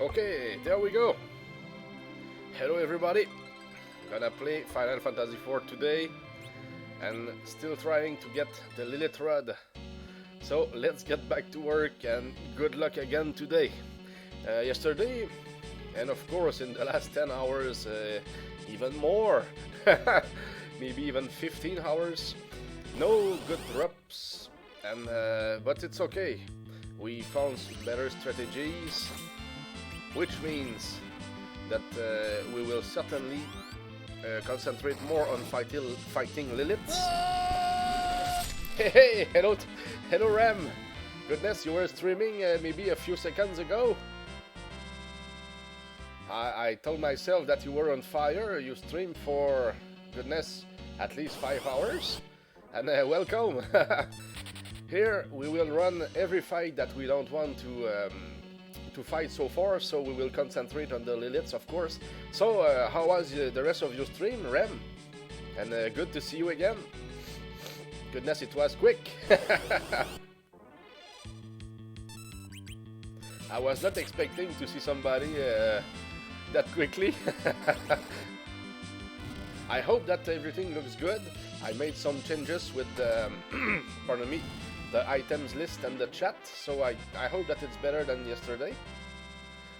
Okay, there we go. Hello everybody. Gonna play Final Fantasy IV today and still trying to get the Lilith Rod. So let's get back to work and good luck again today. Yesterday, and of course in the last 10 hours, even more. Maybe even 15 hours. No good drops, and but it's okay. We found better strategies, which means that we will certainly concentrate more on fighting Lilith. Hey, hello Ram. Goodness, you were streaming maybe a few seconds ago. I told myself that you were on fire. You streamed for, goodness, at least 5 hours. And welcome. Here we will run every fight that we don't want to fight so far, so we will concentrate on the Liliths, of course. So how was the rest of your stream, Rem? And good to see you again. Goodness, it was quick. I was not expecting to see somebody that quickly. I hope that everything looks good. I made some changes with the, pardon me, the items list and the chat, so I hope that it's better than yesterday.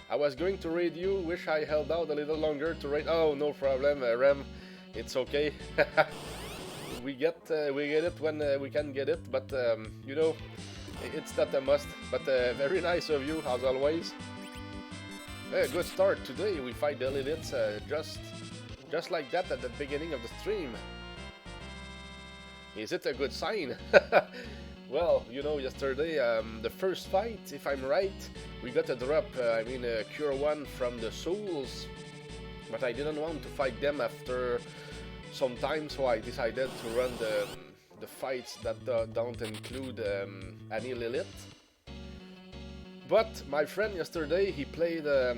I was going to raid you, wish I held out a little longer to raid. Oh, no problem, Rem, it's okay. we get it when we can get it, but you know, it's not a must. But very nice of you, as always. Good start today. We fight the Liliths just like that at the beginning of the stream. Is it a good sign? Well, you know, yesterday, the first fight, if I'm right, we got a drop, I mean a Cure 1 from the Souls, but I didn't want to fight them after some time, so I decided to run the fights that don't include any Lilith. But my friend yesterday, he played a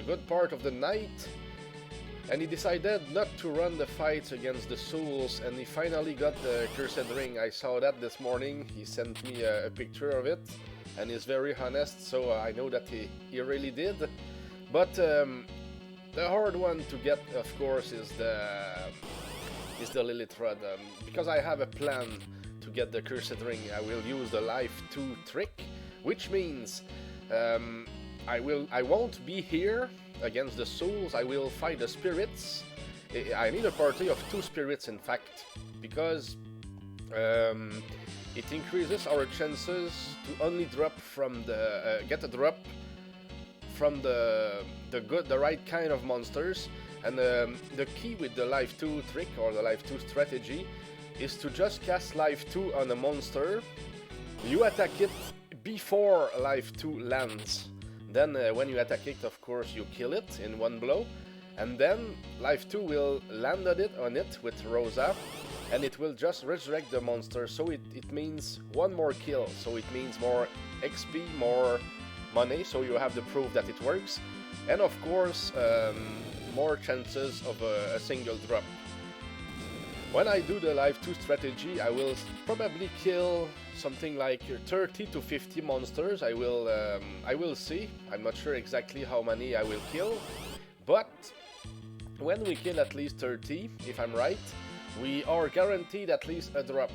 good part of the night, and he decided not to run the fights against the Souls, and he finally got the Cursed Ring. I saw that this morning. He sent me a picture of it, and he's very honest, so I know that he really did. But the hard one to get, of course, is the Lilith Rod, because I have a plan to get the Cursed Ring. I will use the Life 2 trick, which means I won't be here against the Souls. I will fight the spirits. I need a party of 2 spirits, in fact, because it increases our chances to only drop from the get a drop from the right kind of monsters. And the key with the Life 2 trick or the Life 2 strategy is to just cast Life 2 on a monster. You attack it before Life 2 lands. Then when you attack it, of course, you kill it in one blow, and then Life 2 will land on it with Rosa, and it will just resurrect the monster, so it means one more kill, so it means more XP, more money, so you have the proof that it works, and of course, more chances of a single drop. When I do the Life 2 strategy, I will probably kill something like 30 to 50 monsters. I will see. I'm not sure exactly how many I will kill, but when we kill at least 30, if I'm right, we are guaranteed at least a drop.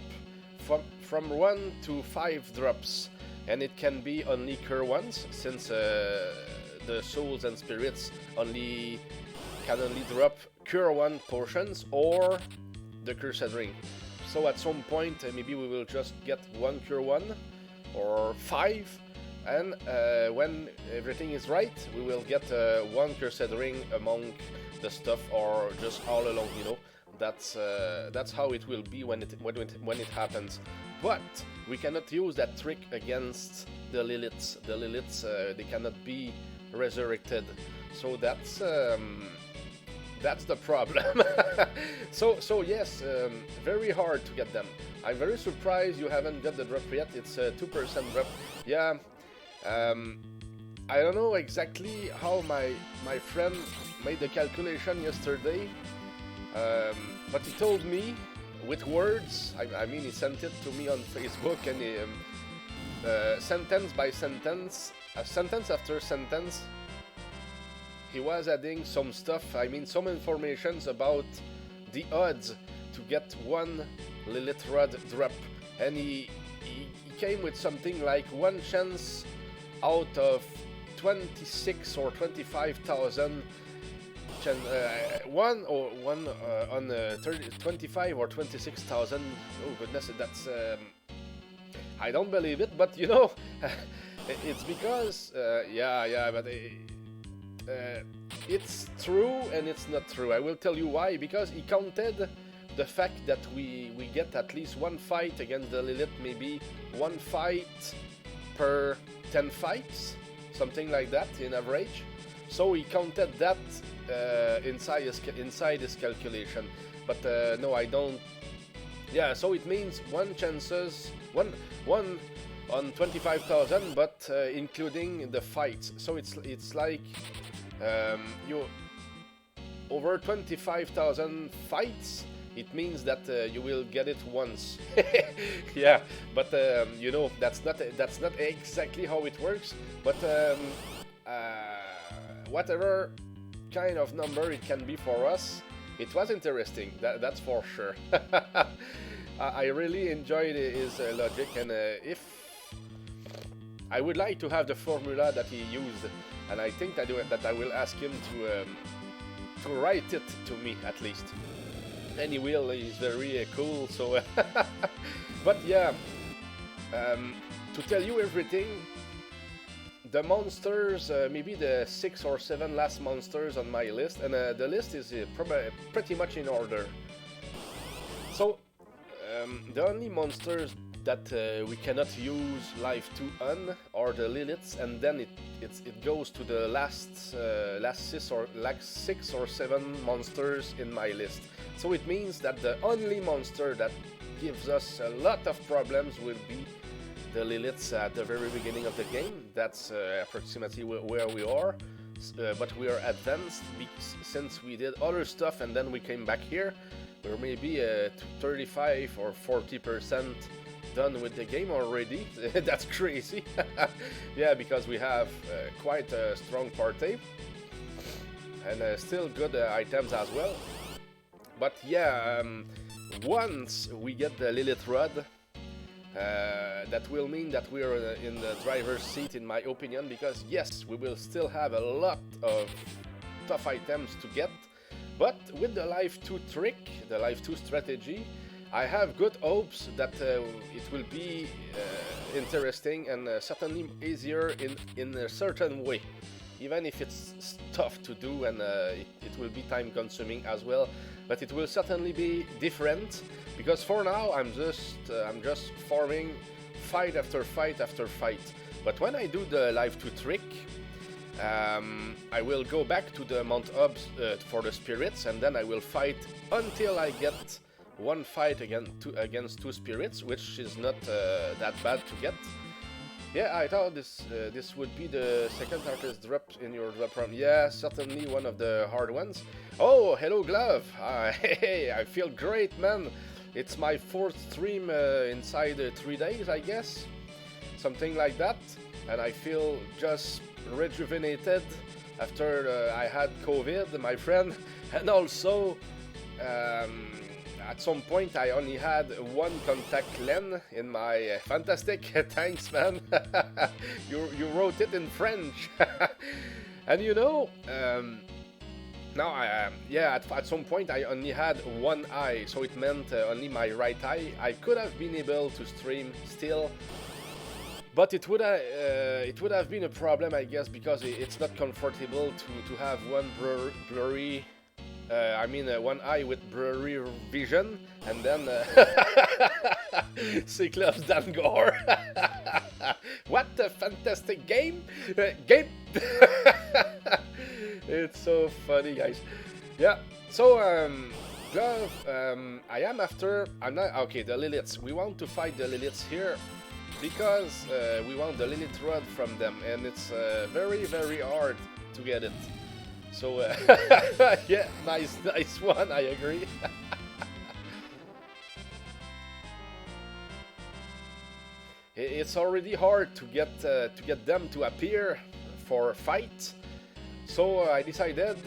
From 1 to 5 drops, and it can be only Cure 1s, since the Souls and Spirits can only drop Cure 1 potions or the Cursed Ring. So at some point maybe we will just get 1 Cure 1 or 5, and when everything is right, we will get 1 Cursed Ring among the stuff, or just all along, you know. That's how it will be when it happens. But we cannot use that trick against the Liliths. The Liliths, they cannot be resurrected. So that's the problem. so yes, very hard to get them. I'm very surprised you haven't got the drop yet. It's a 2% drop. Yeah, I don't know exactly how my friend made the calculation yesterday, but he told me with words. I mean, he sent it to me on Facebook, and he, sentence by sentence, sentence after sentence, he was adding some stuff, I mean some informations about the odds to get one Lilith Rod drop, and he came with something like one chance out of 26 or 25,000, one on 25 or 26,000. Oh goodness, that's I don't believe it, but you know, it's because but it's true and it's not true. I will tell you why. Because he counted the fact that we get at least one fight against the Lilith, maybe one fight per 10 fights, something like that in average. So he counted that inside his calculation. But no, I don't. Yeah, so it means one on 25,000, but including the fights. So it's like you over 25,000 fights. It means that you will get it once. Yeah, but you know, that's not exactly how it works. But whatever kind of number it can be for us, it was interesting. That's for sure. I really enjoyed his logic, and if I would like to have the formula that he used, and I think that I will ask him to write it to me at least. And he will. He's very cool. So, but yeah, to tell you everything, the monsters, maybe the 6 or 7 last monsters on my list, and the list is pretty much in order. So, the only monsters that we cannot use Life 2 on are the Liliths, and then it goes to the last 6 or 7 monsters in my list. So it means that the only monster that gives us a lot of problems will be the Liliths at the very beginning of the game. That's approximately where we are, but we are advanced since we did other stuff and then we came back here. We're maybe 35 or 40% done with the game already. That's crazy. Yeah, because we have quite a strong party and still good items as well. But yeah, once we get the Lilith Rod, that will mean that we are in the driver's seat, in my opinion, because yes, we will still have a lot of tough items to get, but with the Life 2 trick, the Life 2 strategy, I have good hopes that it will be interesting and certainly easier in a certain way, even if it's tough to do and it will be time consuming as well, but it will certainly be different, because for now I'm just farming fight after fight after fight. But when I do the Life 2 trick, I will go back to the Mount Hubs for the spirits, and then I will fight until I get one fight against 2 spirits, which is not that bad to get. Yeah, I thought this would be the second hardest drop in your drop run. Yeah, certainly one of the hard ones. Oh, hello Glove! Hey, I feel great, man! It's my 4th stream inside 3 days, I guess. Something like that. And I feel just rejuvenated after I had COVID, my friend. And also, at some point I only had one contact lens in my fantastic. Thanks, man. you wrote it in French. And you know, now at some point I only had one eye, so it meant only my right eye. I could have been able to stream still, but it would have been a problem, I guess, because it's not comfortable to have one blurry. One eye with blurry vision, and then Cyclops Dangor. What a fantastic game! It's so funny, guys. Yeah. So, Glove, I am after. I'm not okay. The Liliths. We want to fight the Liliths here because we want the Lilith Rod from them, and it's very, very hard to get it. So, yeah, nice one, I agree. It's already hard to get them to appear for a fight, So I decided,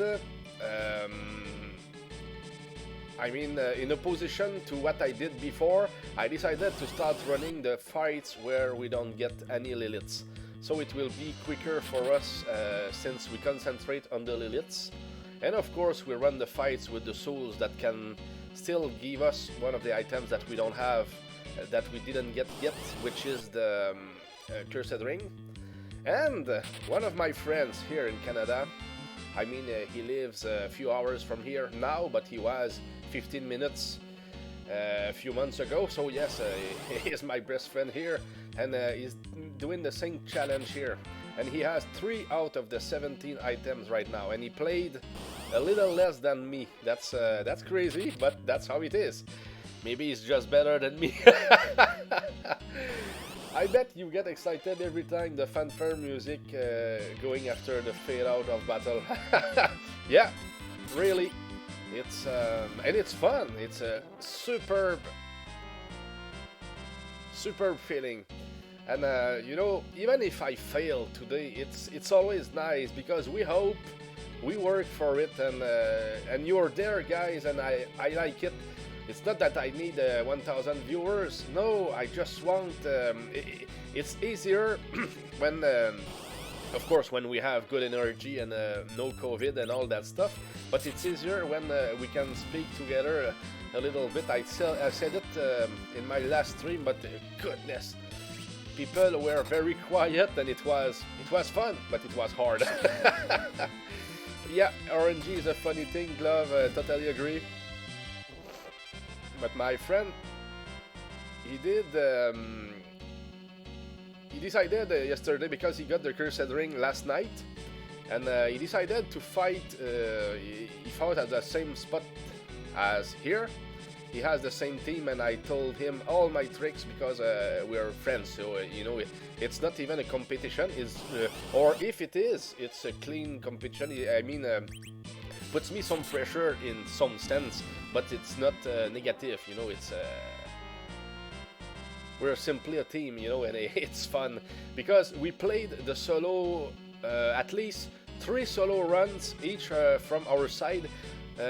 in opposition to what I did before, I decided to start running the fights where we don't get any Liliths. So it will be quicker for us since we concentrate on the Liliths. And of course we run the fights with the souls that can still give us one of the items that we don't have, that we didn't get yet, which is the Cursed Ring. And one of my friends here in Canada, he lives a few hours from here now, but he was 15 minutes a few months ago. So yes, he is my best friend here, and he's doing the same challenge here. And he has 3 out of the 17 items right now, and he played a little less than me. That's crazy, but that's how it is. Maybe he's just better than me. I bet you get excited every time the fanfare music going after the fade out of battle. Yeah, really. It's and it's fun. It's a superb feeling. And even if I fail today, it's always nice because we hope, we work for it, and you're there, guys, and I like it. It's not that I need 1,000 viewers. No, I just want. It's easier when, of course, when we have good energy and no COVID and all that stuff. But it's easier when we can speak together a little bit. I said it in my last stream, but goodness, people were very quiet, and it was fun, but it was hard. Yeah, RNG is a funny thing, Glove. Totally agree. But my friend, he decided yesterday, because he got the Cursed Ring last night, and he decided to fight. He fought at the same spot as here. He has the same team, and I told him all my tricks because we're friends. So it's not even a competition. Or if it is, it's a clean competition. Puts me some pressure in some sense, but it's not negative. It's we're simply a team. And it's fun because we played the solo, at least 3 solo runs each from our side.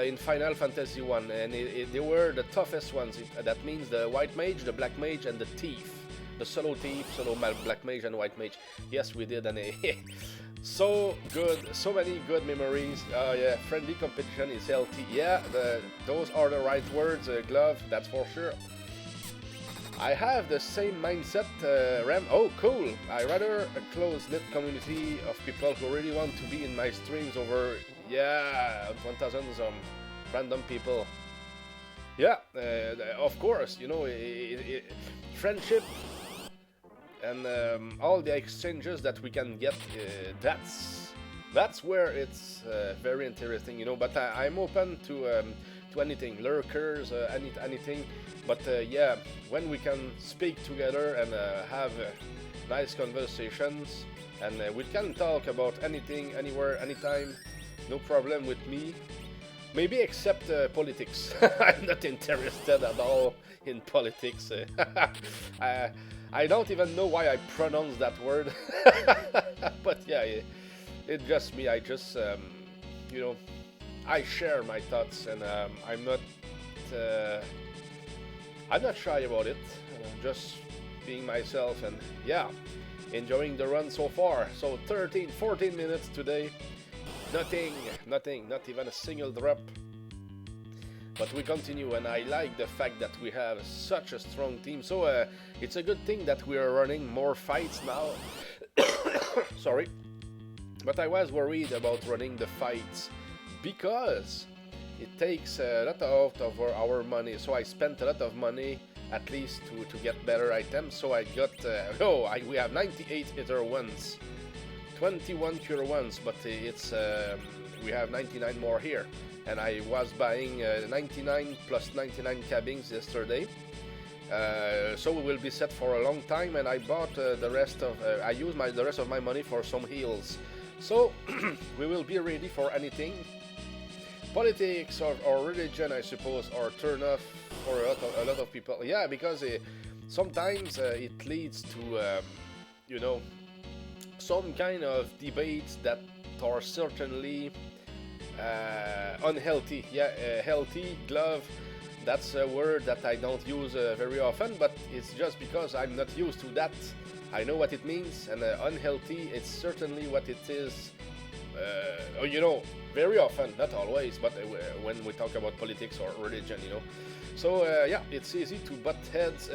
In Final Fantasy 1, and they were the toughest ones. That means the White Mage, the Black Mage, and the Thief. The Solo Thief, Solo Black Mage, and White Mage. Yes, we did, and so good, so many good memories. Yeah, friendly competition is healthy. Yeah, those are the right words, Glove, that's for sure. I have the same mindset, Ram. Oh, cool. I rather a close-knit community of people who really want to be in my streams over, 1,000 random people. Yeah, of course, friendship and all the exchanges that we can get, that's where it's very interesting, But I'm open to anything, lurkers, anything. But yeah, when we can speak together and have nice conversations, and we can talk about anything, anywhere, anytime, no problem with me. Maybe except politics. I'm not interested at all in politics. I don't even know why I pronounce that word. But yeah, it's just me. I just, I share my thoughts, and I'm not shy about it. Just being myself, and yeah, enjoying the run so far. So 14 minutes today. Nothing, not even a single drop. But we continue, and I like the fact that we have such a strong team. So it's a good thing that we are running more fights now. Sorry. But I was worried about running the fights because it takes a lot out of our money. So I spent a lot of money at least to get better items. So I got, we have 98 hitter ones. 21 cure ones, but we have 99 more here, and I was buying 99 plus 99 cabins yesterday, so we will be set for a long time. And I bought the rest of I used the rest of my money for some heals, so we will be ready for anything. Politics or religion, I suppose, or turn off for a lot of people. Yeah, because sometimes it leads to some kind of debates that or certainly unhealthy. Yeah, healthy glove. That's a word that I don't use very often, but it's just because I'm not used to that. I know what it means, and unhealthy, it's certainly what it is. You know, very often, not always, but when we talk about politics or religion, you know. So yeah, it's easy to butt heads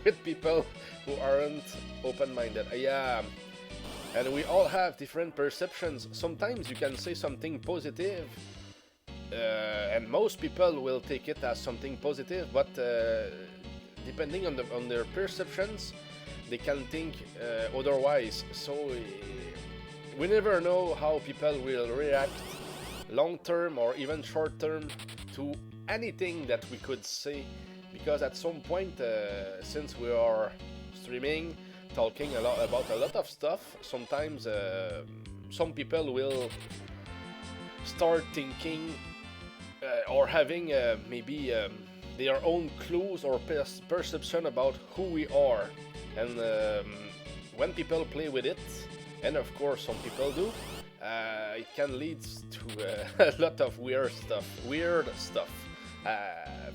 with people who aren't open-minded. Yeah, and we all have different perceptions. Sometimes you can say something positive, and most people will take it as something positive, but depending on their perceptions, they can think otherwise. So we never know how people will react long term or even short term to anything that we could say, because at some point, since we are streaming, talking a lot about a lot of stuff, sometimes some people will start thinking or having maybe their own clues or perception about who we are, and when people play with it, and of course some people do, it can lead to a lot of weird stuff.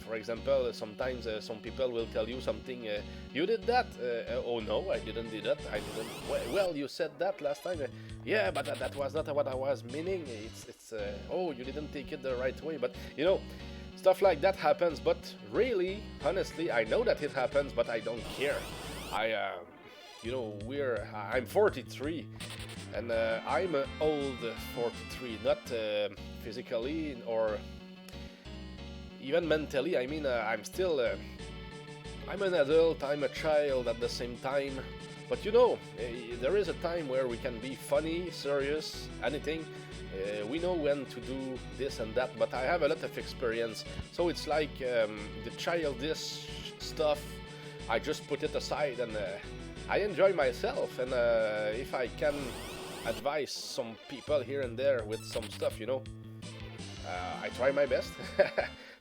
For example, sometimes some people will tell you something, you did that, oh no, I didn't do that, I didn't, well, you said that last time, yeah, but that was not what I was meaning, it's oh, you didn't take it the right way, but you know, stuff like that happens, but really, honestly, I know that it happens, but I don't care. You know, I'm 43, and I'm an old 43, not physically or even mentally. I mean, I'm still, I'm an adult, I'm a child at the same time, but you know, there is a time where we can be funny, serious, anything. We know when to do this and that, but I have a lot of experience, so it's like the childish stuff, I just put it aside, and I enjoy myself, and if I can advise some people here and there with some stuff, you know, I try my best.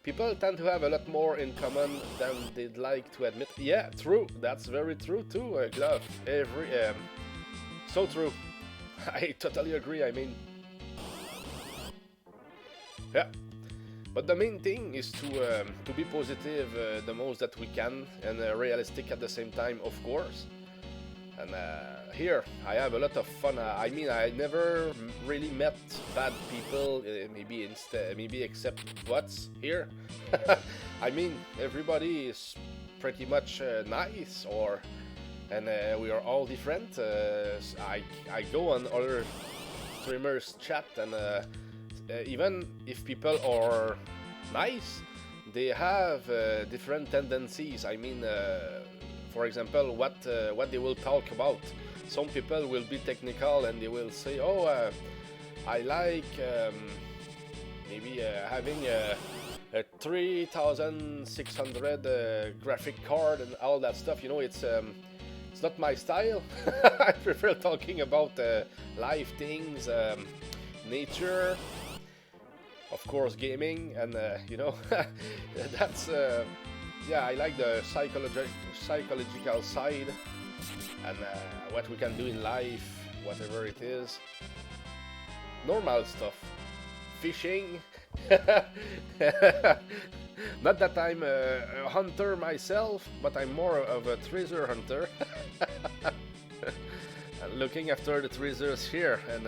People tend to have a lot more in common than they'd like to admit. Yeah, true. That's very true too, Glove. So true. I totally agree, I mean. Yeah. But the main thing is to be positive the most that we can, and realistic at the same time, of course. And here, I have a lot of fun. I mean, I never really met bad people, maybe except bots here. I mean, everybody is pretty much nice, and we are all different. I go on other streamers' chat, and even if people are nice, they have different tendencies. I mean, for example, what they will talk about. Some people will be technical and they will say, oh, I like maybe having a 3600 graphic card and all that stuff. You know, it's not my style. I prefer talking about live things, nature, of course, gaming, and you know, that's. Yeah, I like the psychological side, and what we can do in life, whatever it is. Normal stuff. Fishing. Not that I'm a hunter myself, but I'm more of a treasure hunter. Looking after the treasures here, and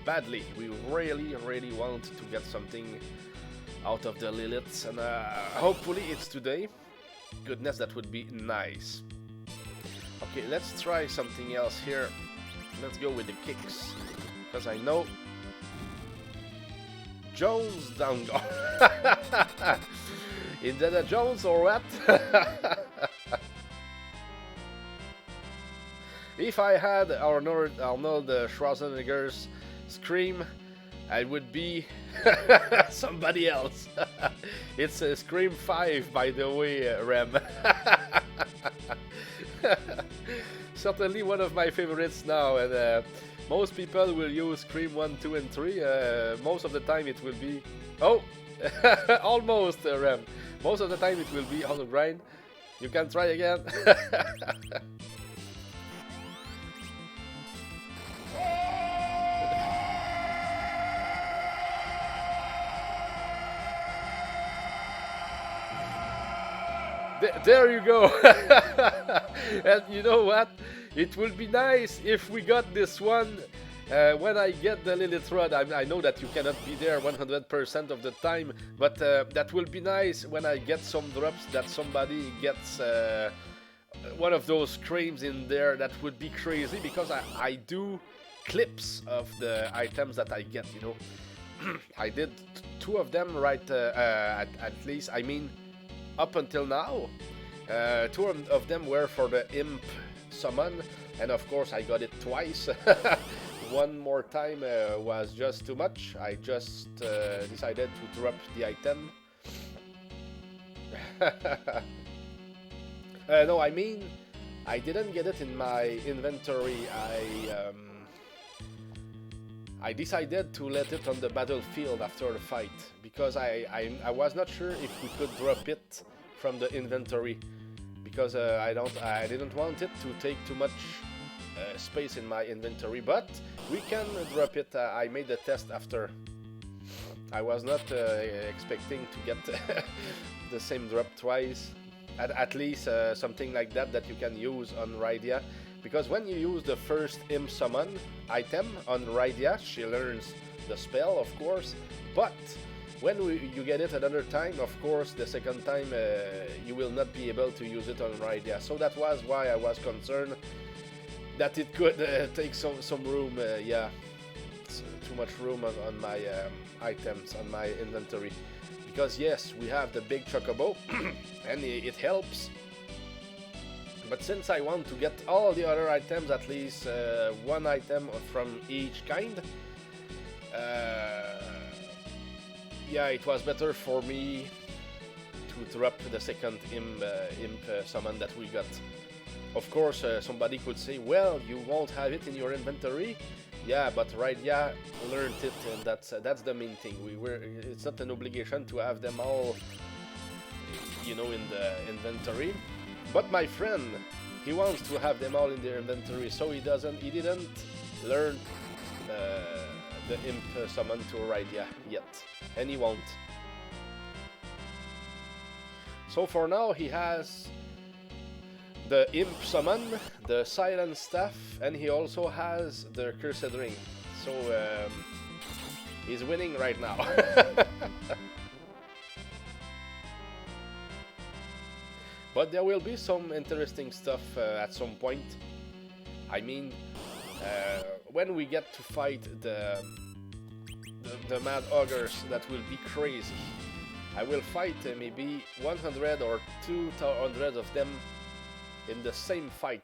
badly. We really want to get something out of the Liliths, and hopefully it's today. Goodness, that would be nice. Okay, let's try something else here. Let's go with the kicks, because I know Jones down. Indiana Jones or what? If I had Arnold Schwarzenegger's scream, I would be somebody else. It's Scream 5, by the way, Rem. Certainly one of my favorites now, and most people will use Scream 1, 2, and 3. Most of the time it will be... Oh! Almost, Rem. Most of the time it will be on the grind. You can try again. There you go. And you know what? It will be nice if we got this one when I get the Lilith Rod. I know that you cannot be there 100% of the time, but that will be nice when I get some drops that somebody gets one of those creams in there. That would be crazy because I do clips of the items that I get, you know. I did two of them right at least. I mean, up until now, two of them were for the imp summon, and of course I got it twice. One more time was just too much. I just decided to drop the item. No, I mean, I didn't get it in my inventory. I decided to let it on the battlefield after the fight because I was not sure if we could drop it from the inventory because I didn't want it to take too much space in my inventory, but we can drop it. I made the test after. I was not expecting to get the same drop twice, at least something like that you can use on Rydia. Because when you use the first imp summon item on Rydia, she learns the spell, of course, but when you get it another time, of course, the second time you will not be able to use it on Rydia. So that was why I was concerned that it could take some room, yeah, too much room on my items, on my inventory. Because yes, we have the big chocobo, and it helps. But since I want to get all the other items, at least one item from each kind, yeah, it was better for me to drop the second imp summon that we got. Of course, somebody could say, well, you won't have it in your inventory. Yeah, but Rydia learned it, and that's the main thing. It's not an obligation to have them all, you know, in the inventory. But my friend, he wants to have them all in their inventory, so he didn't learn the imp summon to Rydia yet, and he won't. So for now, he has the imp summon, the silent staff, and he also has the cursed ring. So he's winning right now. But there will be some interesting stuff at some point. I mean, when we get to fight the mad ogres, that will be crazy. I will fight maybe 100 or 200 of them in the same fight.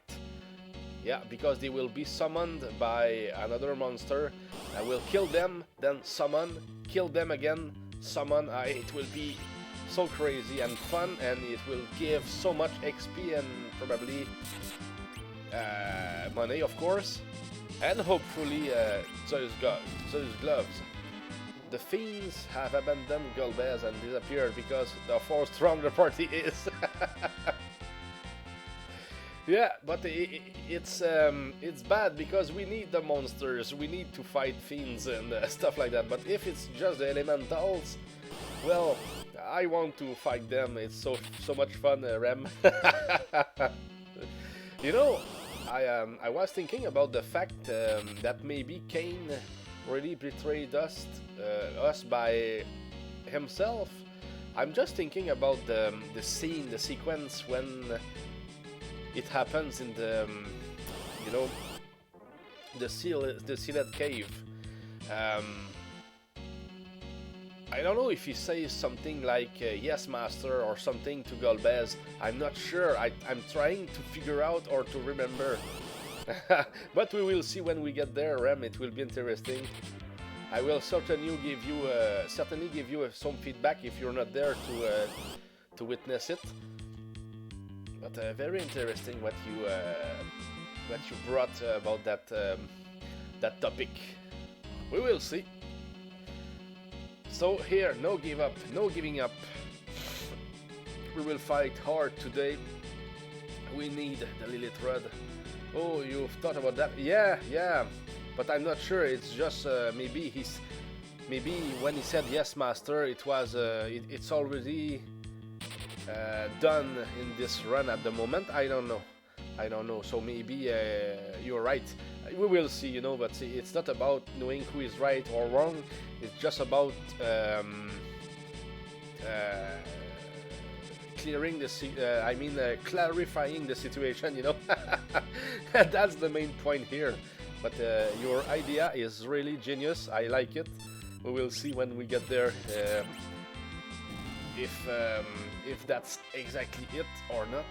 Yeah, because they will be summoned by another monster. I will kill them, then summon, kill them again, summon. It will be so crazy and fun, and it will give so much XP and probably money, of course, and hopefully Zeus gloves. The fiends have abandoned Golbez and disappeared because of how strong the party is. Yeah, but it's bad because we need the monsters, we need to fight fiends and stuff like that. But if it's just the elementals, well, I want to fight them. It's so much fun, Rem. You know, I was thinking about the fact that maybe Cain really betrayed us by himself. I'm just thinking about the scene, the sequence when it happens in the, you know, the sealed cave. I don't know if he says something like yes master or something to Golbez. I'm not sure. I'm trying to figure out or to remember. But we will see when we get there, Rem. It will be interesting. I will certainly give you some feedback if you're not there to witness it. But very interesting what you brought about that topic. We will see. So here, no give up, no giving up. We will fight hard today. We need the Lilith Rod. Oh, you've thought about that? Yeah. But I'm not sure. It's just maybe when he said yes, master, it was it's already done in this run at the moment. I don't know. I don't know. So maybe you're right. We will see, you know. But see, it's not about knowing who is right or wrong. It's just about clearing the clarifying the situation, you know. That's the main point here. But your idea is really genius. I like it. We will see when we get there if that's exactly it or not.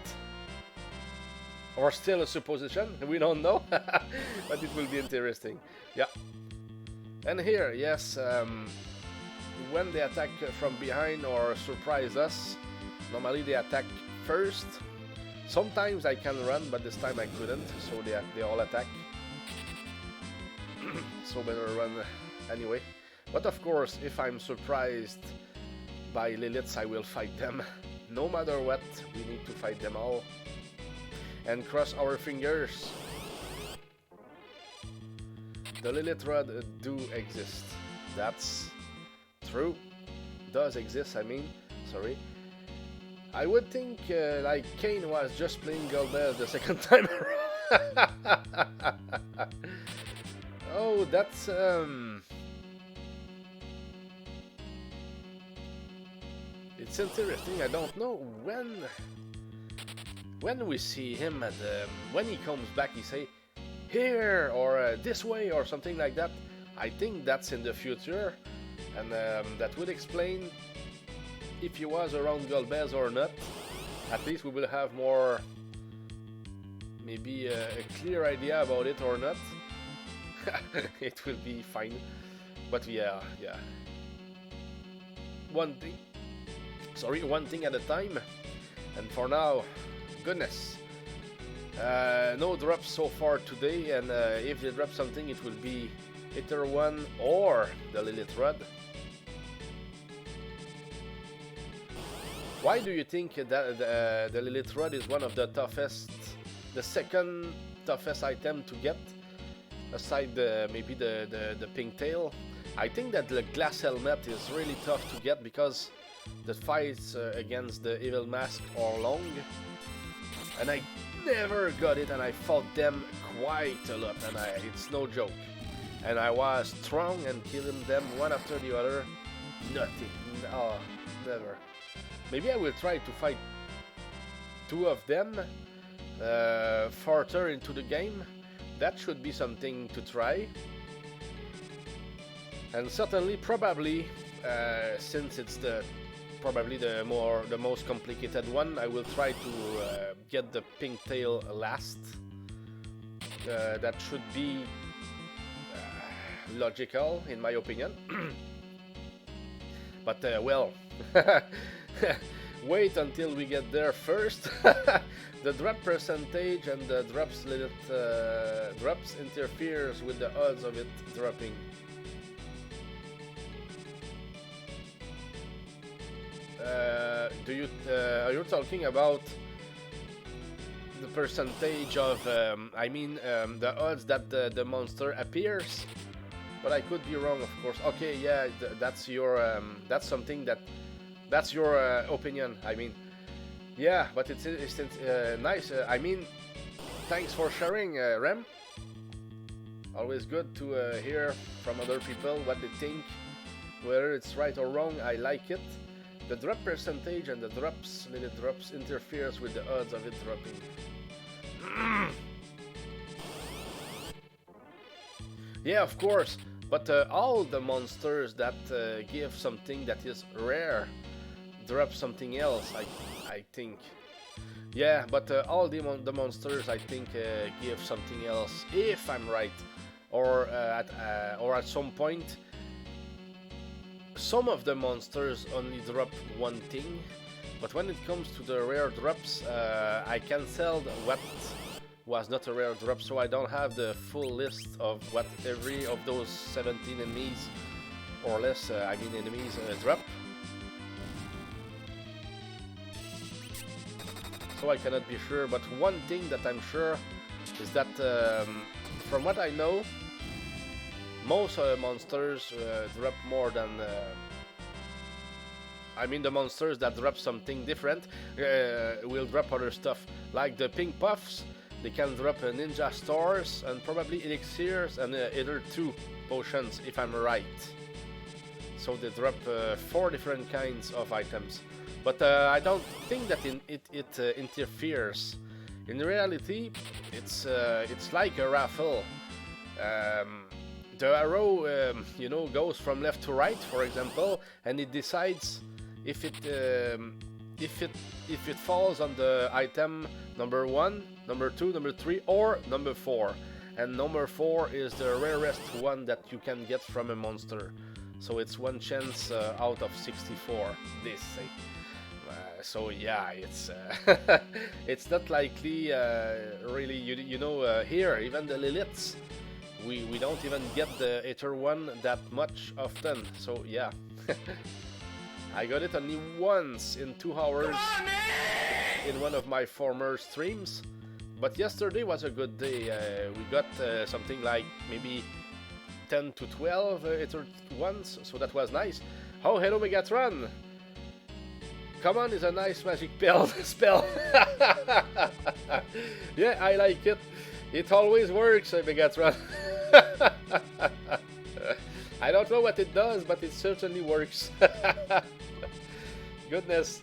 Or still a supposition. We don't know. But it will be interesting. Yeah. And here, yes, when they attack from behind or surprise us, normally they attack first. Sometimes I can run, but this time I couldn't, so they all attack. So better run anyway. But of course, if I'm surprised by Liliths, I will fight them. No matter what, we need to fight them all. And cross our fingers. The Lilith Rod do exist. That's true. Does exist, I mean. Sorry. I would think like Kane was just playing Golbez the second time around. Oh, that's it's interesting. I don't know when we see him at when he comes back, he say here or this way or something like that. I think that's in the future, and that would explain if he was around Golbez or not. At least we will have more, maybe a clear idea about it or not. It will be fine. But yeah. One thing at a time. And for now, goodness. No drops so far today, and if they drop something, it will be Ether 1 or the Lilith Rod. Why do you think that the Lilith Rod is one of the toughest, the second toughest item to get, aside maybe the pink tail? I think that the glass helmet is really tough to get because the fights against the evil mask are long, and I never got it, and I fought them quite a lot, and it's no joke. And I was strong and killing them one after the other. Nothing. Oh, never. Maybe I will try to fight two of them further into the game. That should be something to try. And certainly, probably, since it's probably the most complicated one, I will try to get the pink tail last. That should be logical, in my opinion. But well, wait until we get there first. The drop percentage and the drops interferes with the odds of it dropping. Are you talking about the percentage of the odds that the monster appears? But I could be wrong, of course. Okay, yeah, that's your that's something that's your opinion. I mean, yeah, but it's nice. I mean, thanks for sharing, Rem. Always good to hear from other people what they think, whether it's right or wrong. I like it. The drop percentage and the Lilith drops interferes with the odds of it dropping. Yeah, of course. But all the monsters that give something that is rare drop something else, I think. Yeah, but all the monsters, I think, give something else, if I'm right. Or at some point, some of the monsters only drop one thing. But when it comes to the rare drops, I can tell what was not a rare drop, so I don't have the full list of what every of those 17 enemies or less, enemies drop. So I cannot be sure, but one thing that I'm sure is that from what I know, most monsters drop more than I mean the monsters that drop something different will drop other stuff. Like the pink puffs, they can drop ninja stars and probably elixirs and either 2 potions if I'm right. So they drop 4 different kinds of items. But I don't think that it interferes. In reality, it's like a raffle. The arrow, you know, goes from left to right, for example, and it decides if it falls on the item number 1, number 2, number 3, or number 4. And number 4 is the rarest one that you can get from a monster. So it's 1 chance out of 64, they say. So yeah, it's it's not likely really. You know, here even the Liliths, we don't even get the Aether one that much often. So yeah, I got it only once in 2 hours in one of my former streams. But yesterday was a good day. We got something like maybe 10 to 12 Aether ones, so that was nice. Oh, hello Megatron! Common is a nice magic spell. Yeah, I like it. It always works, Megatron. I don't know what it does, but it certainly works. Goodness.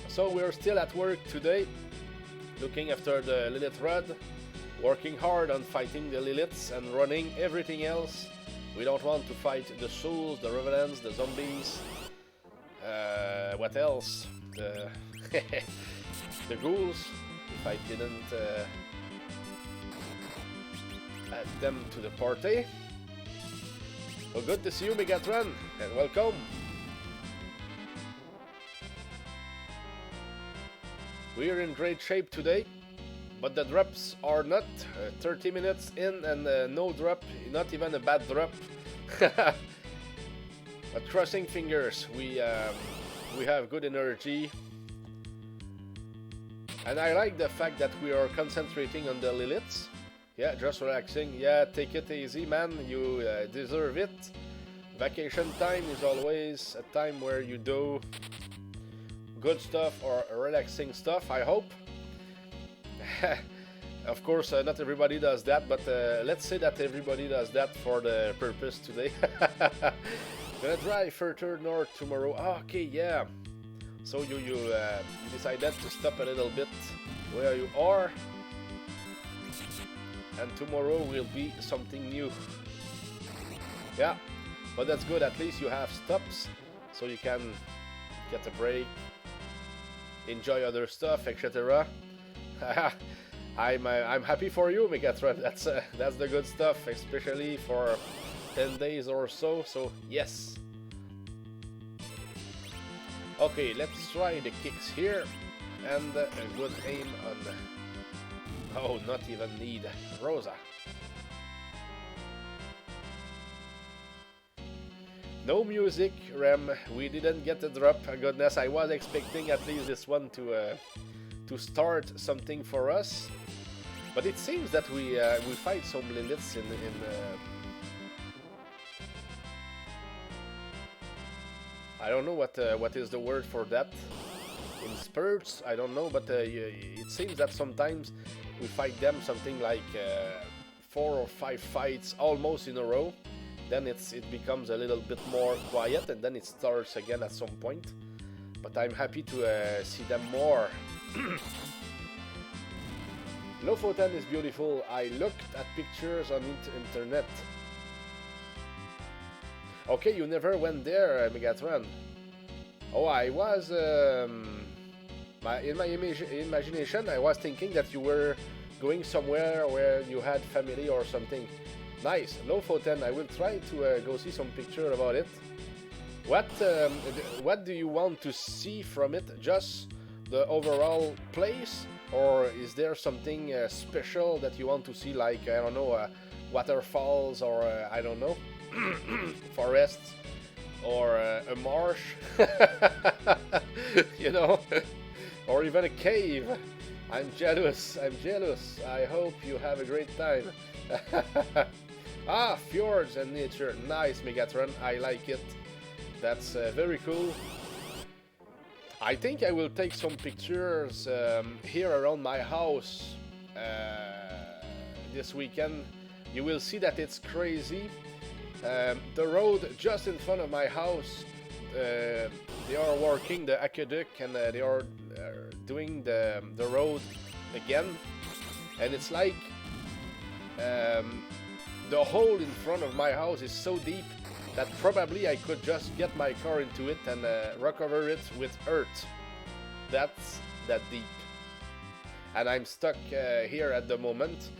So we're still at work today, looking after the Lilith Rod, working hard on fighting the Liliths and running everything else. We don't want to fight the souls, the revenants, the zombies. What else? The the ghouls, if I didn't add them to the party. Well, good to see you, Megatron, and welcome. We're in great shape today, but the drops are not 30 minutes in and no drop, not even a bad drop. But crossing fingers, we have good energy, and I like the fact that we are concentrating on the Liliths. Yeah, just relaxing. Yeah, take it easy, man. You deserve it. Vacation time is always a time where you do good stuff or relaxing stuff, I hope. Of course, not everybody does that, but let's say that everybody does that for the purpose today. Gonna drive further north tomorrow. Okay, yeah. So you decided to stop a little bit where you are, and tomorrow will be something new. Yeah, but that's good. At least you have stops, so you can get a break, enjoy other stuff, etc. I'm happy for you, Megatron. That's the good stuff, especially for 10 days or so. So yes. Okay, let's try the kicks here, and a good aim on. Oh, not even need Rosa. No music, Rem. We didn't get the drop. Goodness, I was expecting at least this one to start something for us, but it seems that we fight some Liliths in I don't know what is the word for that. In spurts, I don't know, but it seems that sometimes we fight them something like 4 or 5 fights almost in a row. Then it becomes a little bit more quiet, and then it starts again at some point. But I'm happy to see them more. Lofoten is beautiful. I looked at pictures on internet. Okay, you never went there, Megatron. Oh, I was... in my imagination, I was thinking that you were going somewhere where you had family or something. Nice, Lofoten. I will try to go see some picture about it. What do you want to see from it? Just the overall place? Or is there something special that you want to see, like, I don't know, waterfalls, or I don't know, forests, or a marsh, you know, or even a cave? I'm jealous, I hope you have a great time. Ah, fjords and nature, nice, Megatron, I like it. That's very cool. I think I will take some pictures here around my house this weekend. You will see that it's crazy. The road just in front of my house, they are working the aqueduct, and they are doing the road again, and it's like the hole in front of my house is so deep that probably I could just get my car into it and recover it with earth. That's that deep. And I'm stuck here at the moment.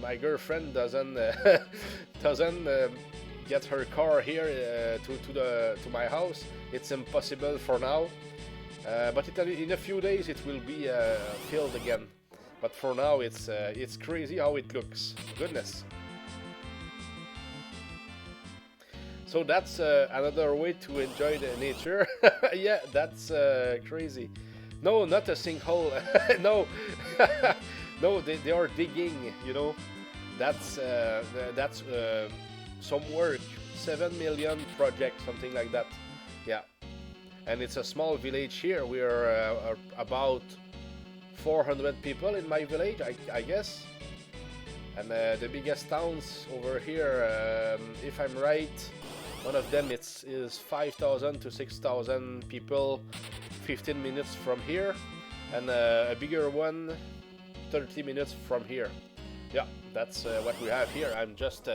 My girlfriend doesn't get her car here to my house. It's impossible for now. But in a few days it will be filled again. But for now it's crazy how it looks. Goodness. So that's another way to enjoy the nature. Yeah, that's crazy. No, not a sinkhole. No, no, they are digging. You know, that's some work. 7 million project, something like that. Yeah, and it's a small village here. We are about 400 people in my village, I guess. And the biggest towns over here, if I'm right, one of them is 5,000 to 6,000 people, 15 minutes from here, and a bigger one, 30 minutes from here. Yeah, that's what we have here. I'm just,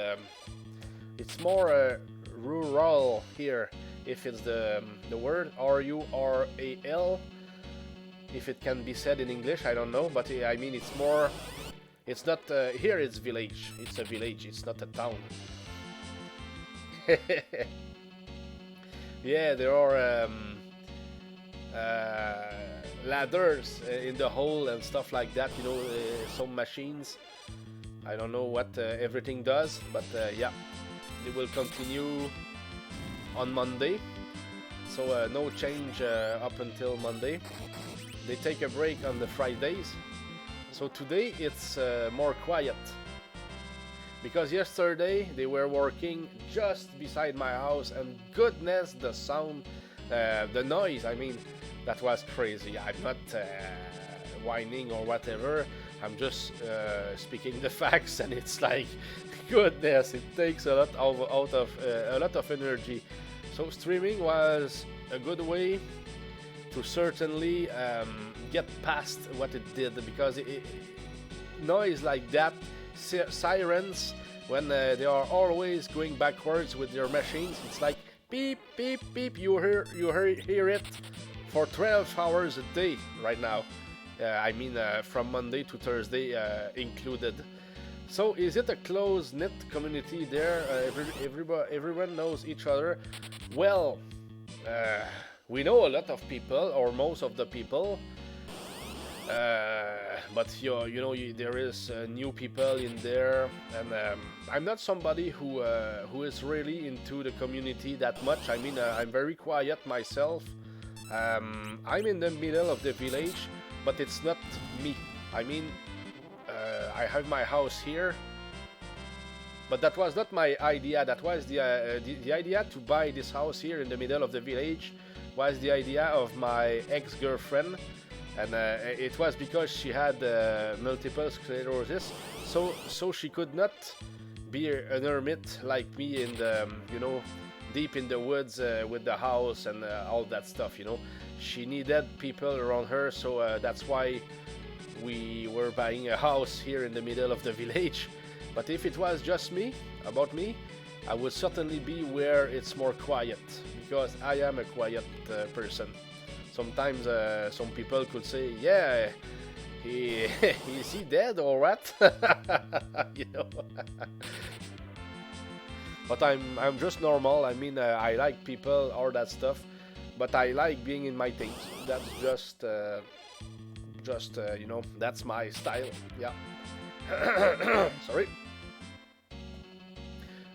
it's more rural here, if it's the word, R-U-R-A-L, if it can be said in English, I don't know, but I mean it's more, it's not, here it's village, it's a village, it's not a town. Yeah, there are ladders in the hole and stuff like that, you know, some machines. I don't know what everything does, but yeah, they will continue on Monday, so no change up until Monday. They take a break on the Fridays, so today it's more quiet. Because yesterday they were working just beside my house, and goodness, the sound, the noise, I mean, that was crazy. I'm not whining or whatever, I'm just speaking the facts, and it's like, goodness, it takes a lot of energy. So streaming was a good way to certainly get past what it did, because noise like that, sirens, when they are always going backwards with their machines, it's like beep beep beep. You hear it for 12 hours a day right now. I mean from Monday to Thursday included. So is it a close-knit community there? Everyone knows each other. Well, we know a lot of people, or most of the people. But you know, there is new people in there, and I'm not somebody who is really into the community that much. I mean, I'm very quiet myself. I'm in the middle of the village, but it's not me. I mean, I have my house here, but that was not my idea. That was the idea to buy this house here in the middle of the village. Was the idea of my ex-girlfriend. And it was because she had multiple sclerosis, so she could not be an hermit like me in the, you know, deep in the woods with the house and all that stuff, you know. She needed people around her, so that's why we were buying a house here in the middle of the village. But if it was just me, about me, I would certainly be where it's more quiet, because I am a quiet person. Sometimes some people could say, yeah, is he dead or what? You know. But I'm just normal. I mean, I like people, all that stuff, but I like being in my things. That's just you know, that's my style. Yeah. Sorry.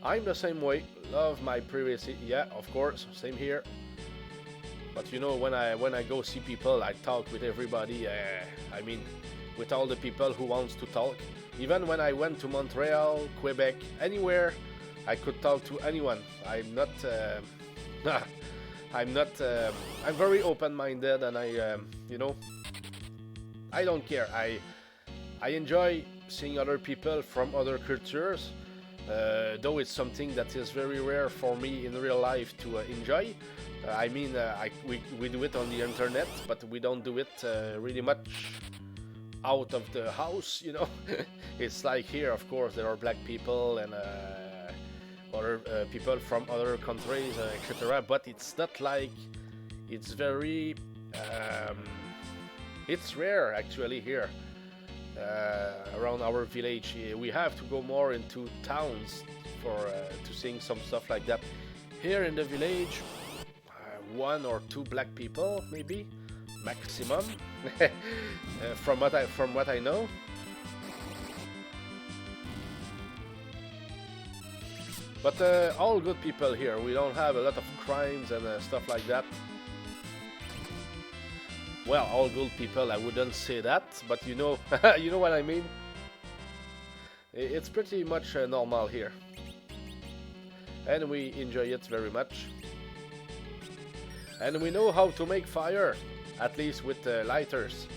I'm the same way. Love my privacy. Yeah, of course. Same here. But you know, when I go see people, I talk with everybody. I mean, with all the people who wants to talk. Even when I went to Montreal, Quebec, anywhere, I could talk to anyone. I'm not I'm not. I'm very open-minded, and you know, I don't care. I enjoy seeing other people from other cultures, though it's something that is very rare for me in real life to enjoy. I mean, we do it on the internet, but we don't do it really much out of the house, you know. It's like here, of course, there are black people and other people from other countries, etc. But it's not like it's very. It's rare actually here around our village. We have to go more into towns for to seeing some stuff like that. Here in the village, one or two black people maybe maximum. From what I know. But all good people here. We don't have a lot of crimes and stuff like that. Well, all good people, I wouldn't say that, but you know, you know what I mean. It's pretty much normal here, and we enjoy it very much. And we know how to make fire, at least with lighters.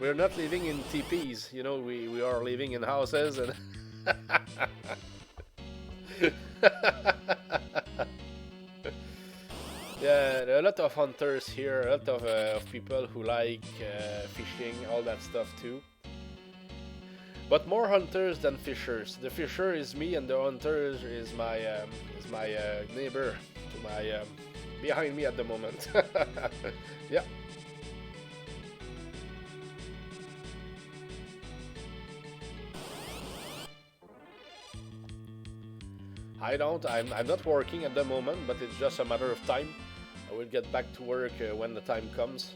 We're not living in teepees, you know, we are living in houses and yeah, there are a lot of hunters here, a lot of people who like fishing, all that stuff too. But more hunters than fishers. The fisher is me, and the hunter is my neighbor to my behind me at the moment. Yeah. I'm not working at the moment, but it's just a matter of time. I will get back to work when the time comes,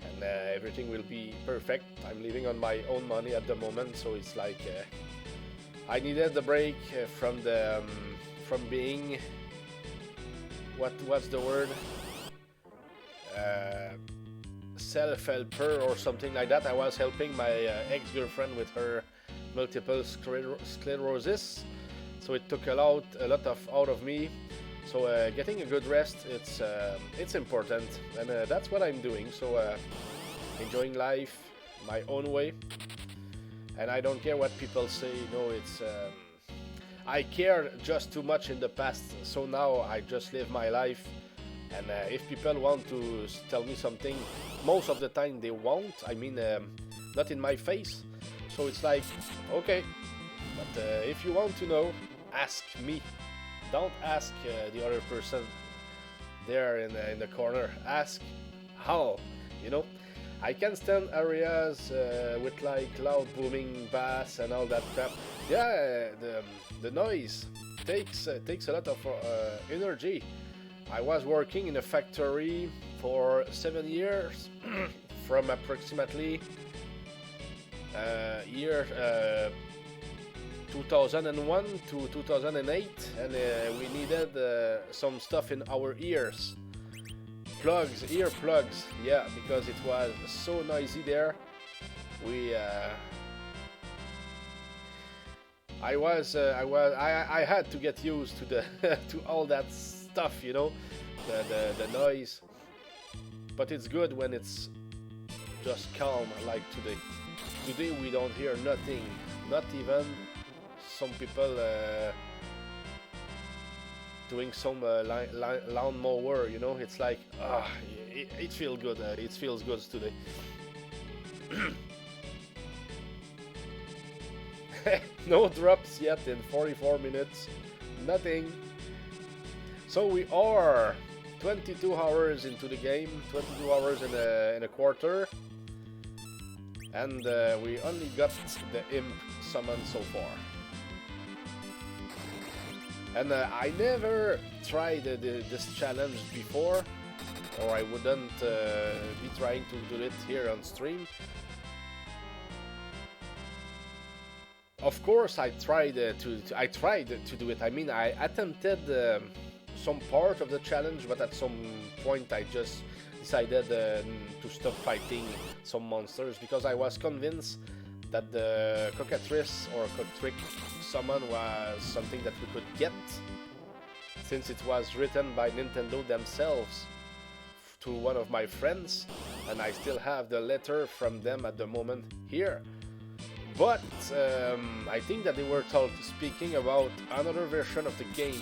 and everything will be perfect. I'm living on my own money at the moment, so it's like I needed the break from the from being what's the word, self-helper or something like that. I was helping my ex-girlfriend with her multiple sclerosis. So it took a lot out of me. So getting a good rest, it's important, and that's what I'm doing. So enjoying life my own way, and I don't care what people say. No, it's I cared just too much in the past. So now I just live my life, and if people want to tell me something, most of the time they won't. I mean, not in my face. So it's like, okay, but if you want to know, ask me. Don't ask the other person there in the corner. Ask how, you know. I can stand areas with like loud booming bass and all that crap. Yeah, the noise takes a lot of energy. I was working in a factory for 7 years, from approximately year 2001 to 2008, and we needed some stuff in our ears. Ear plugs, yeah, because it was so noisy there. I had to get used to the to all that stuff, you know, the noise. But it's good when it's just calm, like today. Today we don't hear nothing, not even some people doing some lawn mower, you know. It's like it feels good. It feels good today. No drops yet in 44 minutes. Nothing. So we are 22 hours into the game. 22 hours in a quarter, and we only got the imp summoned so far. And I never tried this challenge before, or I wouldn't be trying to do it here on stream. Of course, I tried to do it. I mean, I attempted some part of the challenge, but at some point I just decided to stop fighting some monsters because I was convinced that the cockatrice or cockatrice, summon was something that we could get, since it was written by Nintendo themselves to one of my friends, and I still have the letter from them at the moment here. But I think that they were speaking about another version of the game.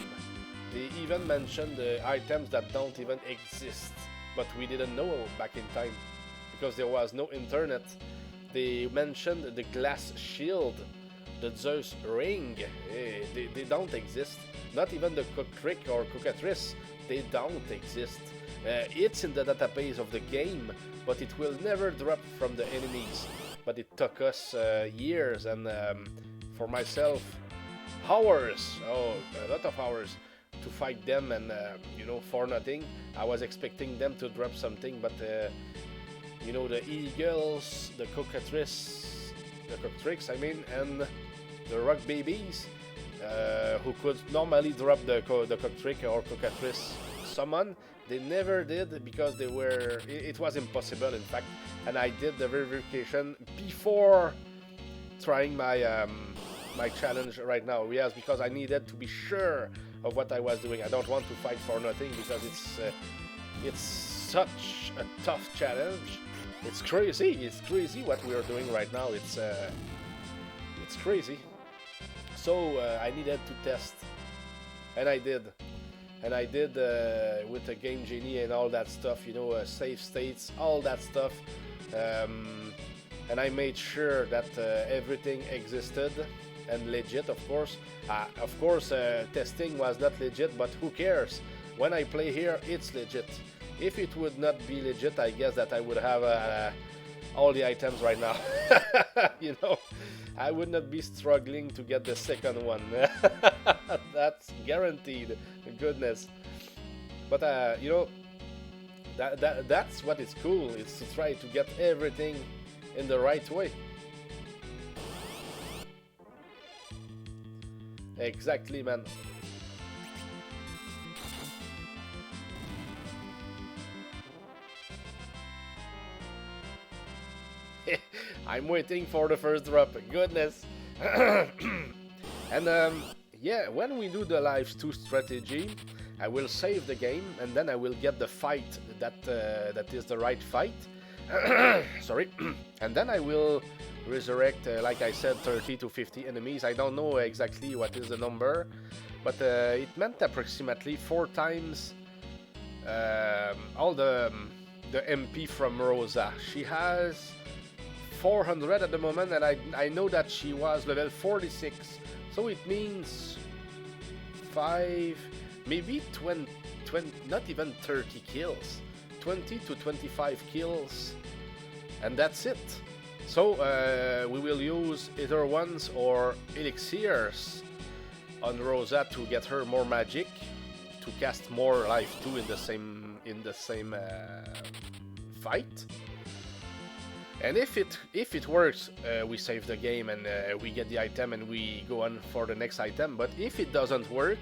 They even mentioned the items that don't even exist, but we didn't know back in time because there was no internet. They mentioned the glass shield, the Zeus ring. They don't exist. Not even the Cooktrick or Cockatrice, they don't exist. It's in the database of the game, but it will never drop from the enemies. But it took us years, and for myself, hours, a lot of hours, to fight them, and you know, for nothing. I was expecting them to drop something, but you know, the eagles, the Cockatricks, I mean, and the rock babies, who could normally drop the Cocktrick or Cockatrice summon, they never did because they were. It was impossible, in fact. And I did the verification before trying my my challenge right now. Yes, because I needed to be sure of what I was doing. I don't want to fight for nothing because it's such a tough challenge. It's crazy. It's crazy what we are doing right now. It's crazy. So I needed to test, and I did. And I did with the Game Genie and all that stuff, you know, save states, all that stuff. And I made sure that everything existed and legit, of course. Testing was not legit, but who cares? When I play here, it's legit. If it would not be legit, I guess that I would have all the items right now. You know, I would not be struggling to get the second one. That's guaranteed. Goodness. But you know, that's what is cool. It's to try to get everything in the right way. Exactly, man. I'm waiting for the first drop. Goodness. And yeah, when we do the Lives 2 strategy, I will save the game, and then I will get the fight that is the right fight. Sorry. And then I will resurrect, like I said, 30 to 50 enemies. I don't know exactly what is the number, but it meant approximately 4 times all the MP from Rosa. She has 400 at the moment, and I know that she was level 46, so it means 5, maybe 20, not even 30 kills, 20 to 25 kills, and that's it. So we will use either ones or elixirs on Rosa to get her more magic, to cast more life 2 in the same fight. And if it works, we save the game and we get the item and we go on for the next item. But if it doesn't work,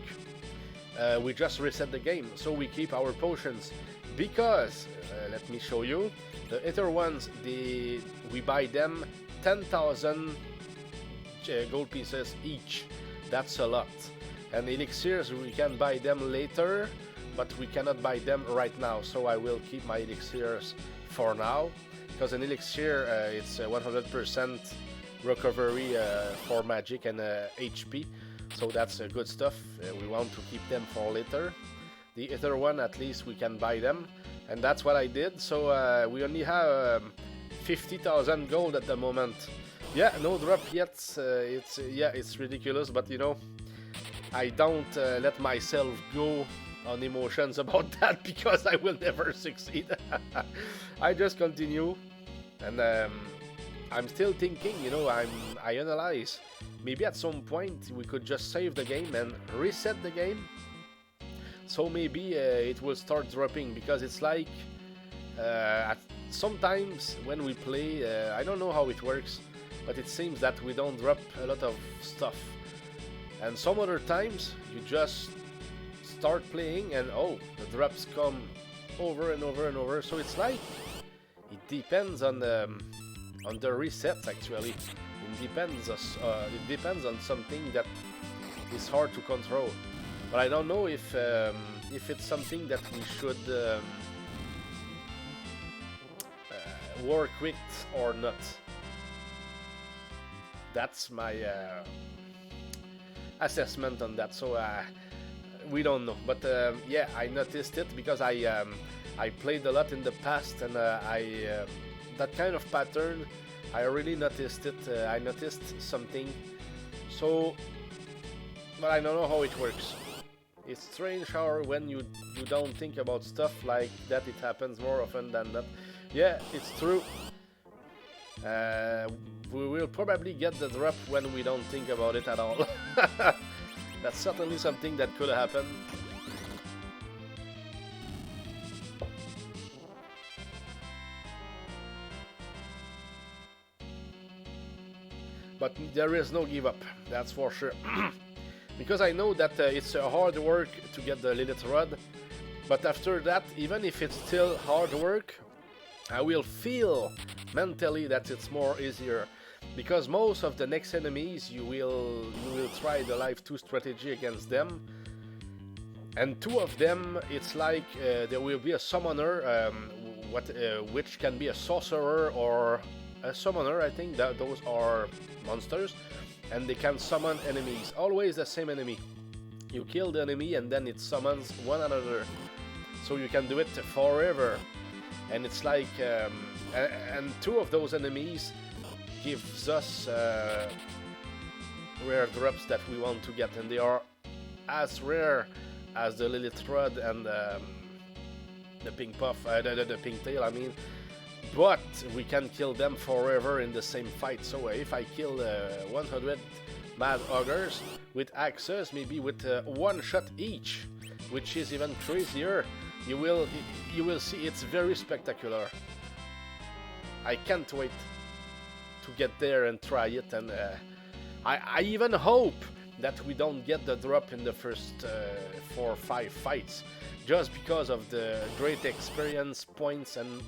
we just reset the game. So we keep our potions because let me show you, the Ether ones, we buy them 10,000 gold pieces each. That's a lot. And elixirs, we can buy them later, but we cannot buy them right now. So I will keep my elixirs for now. Because an elixir, it's 100% recovery for magic and HP, so that's good stuff. We want to keep them for later. The other one, at least we can buy them, and that's what I did. So we only have 50,000 gold at the moment. Yeah, no drop yet. It's ridiculous, but you know, I don't let myself go on emotions about that because I will never succeed. I just continue, and I'm still thinking, you know, I analyze. Maybe at some point we could just save the game and reset the game. So maybe it will start dropping, because it's like sometimes when we play, I don't know how it works, but it seems that we don't drop a lot of stuff. And some other times you just start playing and oh, the drops come over and over and over. So it's like it depends on the resets actually. You it depends on something that is hard to control. But I don't know if it's something that we should work with or not. That's my assessment on that. So we don't know. But yeah, I noticed it because I played a lot in the past, and that kind of pattern, I really noticed it. I noticed something. So, but I don't know how it works. It's strange how when you don't think about stuff like that, it happens more often than not. Yeah, it's true. We will probably get the drop when we don't think about it at all. That's certainly something that could happen. But there is no give up, that's for sure. Because I know that it's hard work to get the Lilith Rod, but after that, even if it's still hard work, I will feel mentally that it's more easier. Because most of the next enemies, you will try the Life 2 strategy against them, and two of them, it's like there will be a summoner, which can be a sorcerer or a summoner. I think that those are monsters, and they can summon enemies. Always the same enemy. You kill the enemy and then it summons one another. So you can do it forever. And it's like, and two of those enemies gives us rare drops that we want to get, and they are as rare as the Lilith Rod and the pink puff, the pink tail, I mean. But we can kill them forever in the same fight. So if I kill 100 Mad Augurs with axes, maybe with one shot each, which is even crazier, you will see it's very spectacular. I can't wait to get there and try it, and I even hope that we don't get the drop in the first 4 or 5 fights, just because of the great experience points and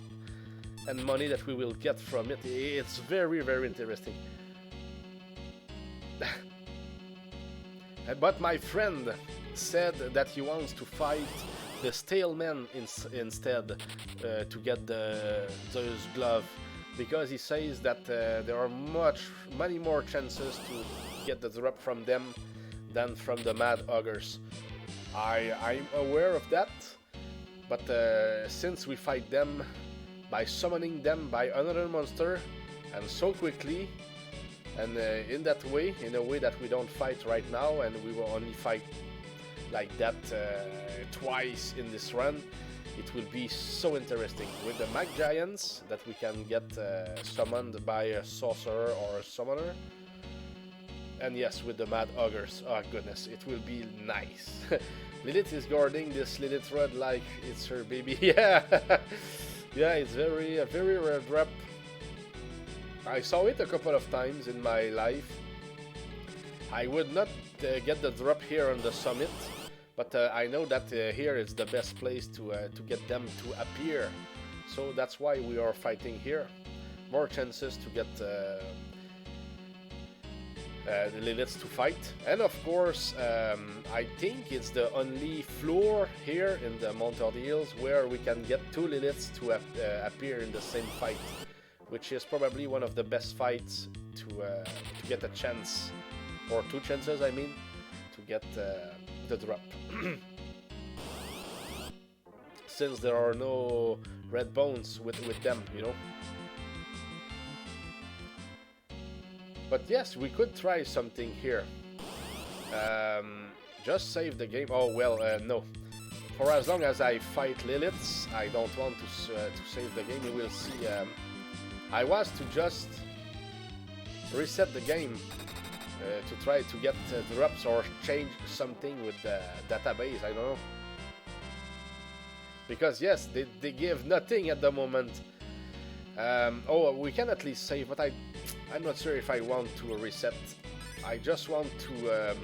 money that we will get from it. It's very, very interesting. But my friend said that he wants to fight the Staleman instead to get those glove, because he says that there are many more chances to get the drop from them than from the Mad Augurs. I'm aware of that, but since we fight them by summoning them by another monster, and so quickly, and in a way that we don't fight right now, and we will only fight like that twice in this run, it will be so interesting. With the Mag Giants that we can get summoned by a sorcerer or a summoner, and yes, with the Mad Augurs, oh goodness, it will be nice. Lilith is guarding this Lilith Rod like it's her baby. Yeah. Yeah, it's a very rare drop. I saw it a couple of times in my life. I would not get the drop here on the summit, but I know that here is the best place to get them to appear. So that's why we are fighting here. More chances to get the Liliths to fight. And of course, I think it's the only floor here in the Mount Ordeals where we can get 2 Liliths to appear in the same fight, which is probably one of the best fights to get a chance, or 2 chances, I mean, to get the drop. Since there are no red bones with them, you know. But yes, we could try something here. Just save the game. Oh well, no. For as long as I fight Liliths, I don't want to save the game. You will see. I was to just reset the game to try to get drops or change something with the database. I don't know. Because yes, they give nothing at the moment. Oh, we can at least save, but I'm not sure if I want to reset. I just want to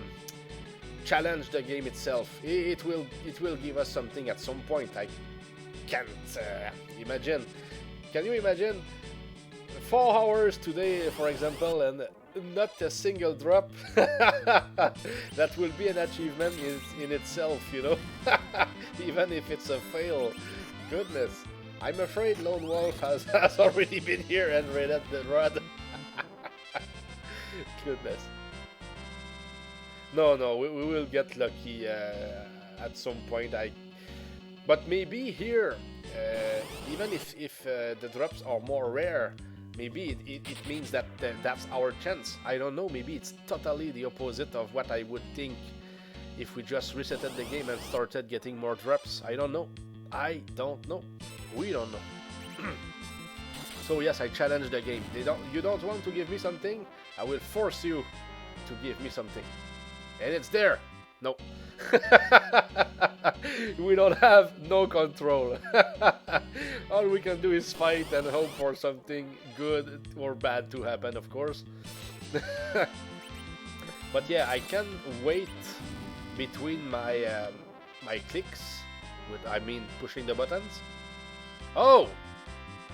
challenge the game itself. It will give us something at some point. I can't imagine. Can you imagine 4 hours today, for example, and not a single drop. That will be an achievement in itself, you know. Even if it's a fail. Goodness. I'm afraid Lone Wolf has already been here and raided the rod. Goodness. No, we will get lucky at some point. But maybe here, even if the drops are more rare, maybe it means that that's our chance. I don't know, maybe it's totally the opposite of what I would think if we just resetted the game and started getting more drops. I don't know. We don't know. So yes, I challenge the game. You don't want to give me something? I will force you to give me something. And it's there. No. We don't have no control. All we can do is fight and hope for something good or bad to happen, of course. But yeah, I can wait between my my clicks. I mean pushing the buttons. Oh!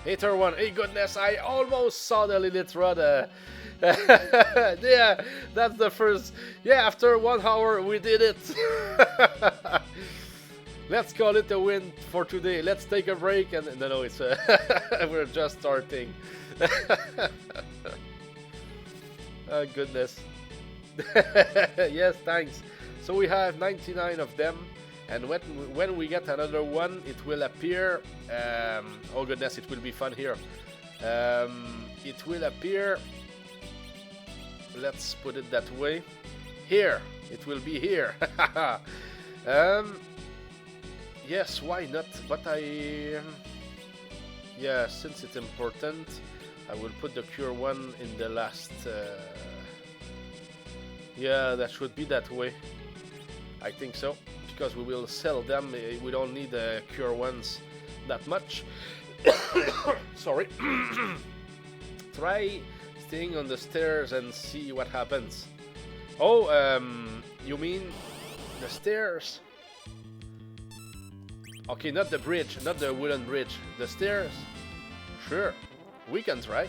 Hater 1. Hey goodness, I almost saw the Lilith Rod. Yeah, that's the first. Yeah, after 1 hour we did it. Let's call it a win for today. Let's take a break and no, it's we're just starting. Oh goodness. Yes, thanks. So we have 99 of them. And when we get another one, it will appear. Oh goodness, it will be fun here. It will appear. Let's put it that way. Here, it will be here. Yes, why not? But yeah, since it's important, I will put the cure one in the last. Yeah, that should be that way. I think so. Because we will sell them, we don't need the cure ones that much. Sorry. Try staying on the stairs and see what happens. Oh, you mean the stairs? Okay, not the bridge, not the wooden bridge. The stairs? Sure, we can try.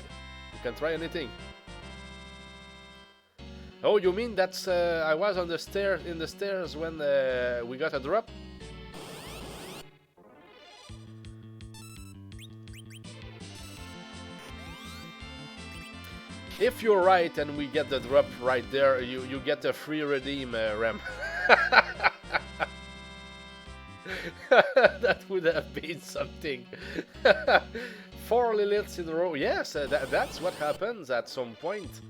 We can try anything. Oh, you mean that's I was on the stairs in the stairs when we got a drop? If you're right and we get the drop right there, you get a free redeem, Rem. That would have been something. 4 Liliths in a row. Yes, that's what happens at some point.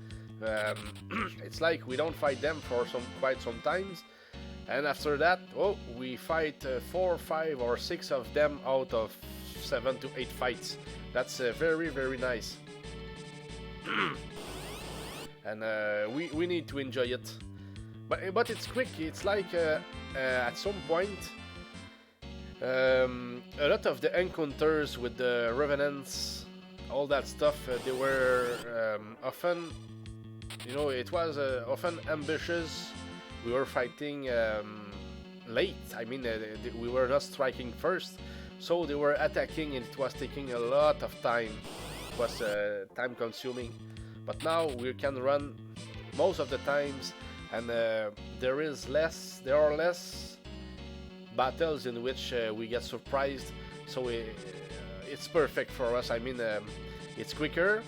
It's like we don't fight them for quite some times, and after that, oh, we fight 4, 5, or 6 of them out of 7 to 8 fights. That's very, very nice. And we need to enjoy it, but it's quick. It's like at some point, a lot of the encounters with the revenants, all that stuff, they were often. You know, it was often ambitious. We were fighting late. I mean, we were not striking first, so they were attacking, and it was taking a lot of time. It was time consuming. But now we can run most of the times, and there are less battles in which we get surprised. So it's perfect for us. I mean, it's quicker.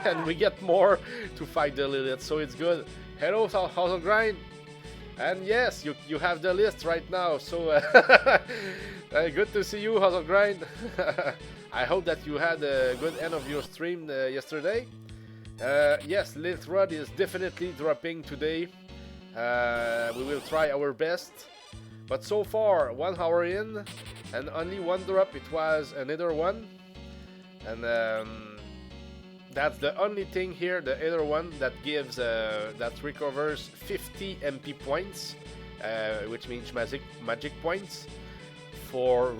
And we get more to fight the Lilith, so it's good. Hello, House of Grind, and yes, you have the list right now, so good to see you, House of Grind. I hope that you had a good end of your stream yesterday. Yes, Lilith Rod is definitely dropping today. We will try our best, but so far 1 hour in and only 1 drop. It was another one, and that's the only thing here, the other one that gives that recovers 50 MP points, which means magic points for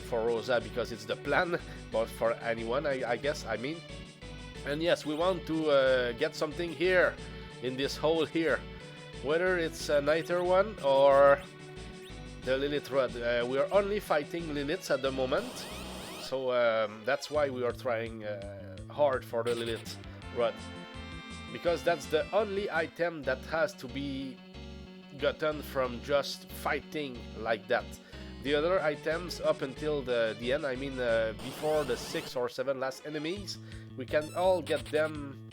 for Rosa, because it's the plan, but for anyone, I guess. I mean, and yes, we want to get something here in this hole here, whether it's a Niter one or the Lilith Rod. We are only fighting Liliths at the moment. So that's why we are trying hard for the Lilith Rod, because that's the only item that has to be gotten from just fighting like that. The other items up until the end, I mean before the 6 or 7 last enemies, we can all get them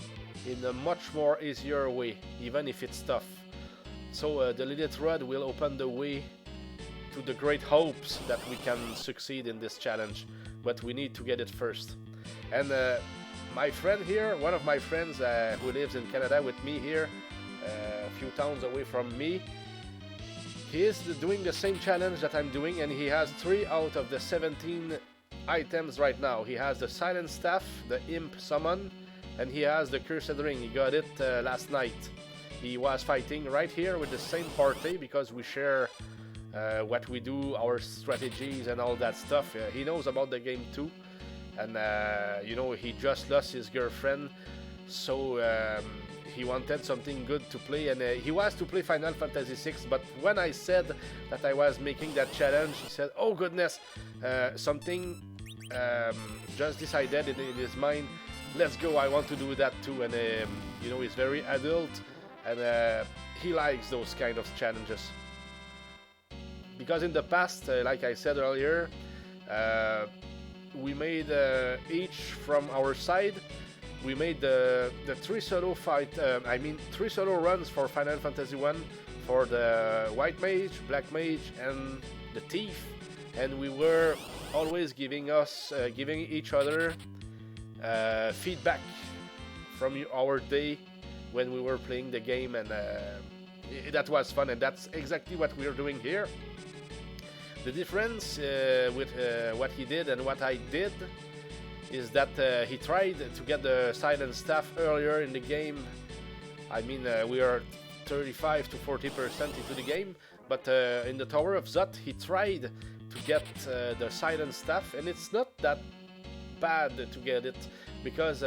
in a much more easier way, even if it's tough. So the Lilith Rod will open the way to the great hopes that we can succeed in this challenge, but we need to get it first. And my friend here, one of my friends who lives in Canada with me here, a few towns away from me, he is doing the same challenge that I'm doing, and he has 3 out of the 17 items right now. He has the Silent Staff, the Imp Summon, and he has the Cursed Ring. He got it last night. He was fighting right here with the same party because we share what we do, our strategies and all that stuff. He knows about the game too, and you know, he just lost his girlfriend, so he wanted something good to play, and he was to play Final Fantasy VI, but when I said that I was making that challenge, he said, oh goodness, something just decided in his mind, let's go, I want to do that too. And you know, he's very adult, and he likes those kind of challenges. Because in the past, like I said earlier, we made each from our side, we made the 3 solo fight, I mean 3 solo runs for Final Fantasy 1 for the White Mage, Black Mage and the Thief, and we were always giving each other feedback from our day when we were playing the game, and that was fun, and that's exactly what we are doing here. The difference with what he did and what I did is that he tried to get the Silent Staff earlier in the game. I mean, we are 35 to 40% into the game, but in the Tower of Zot he tried to get the Silent Staff, and it's not that bad to get it, because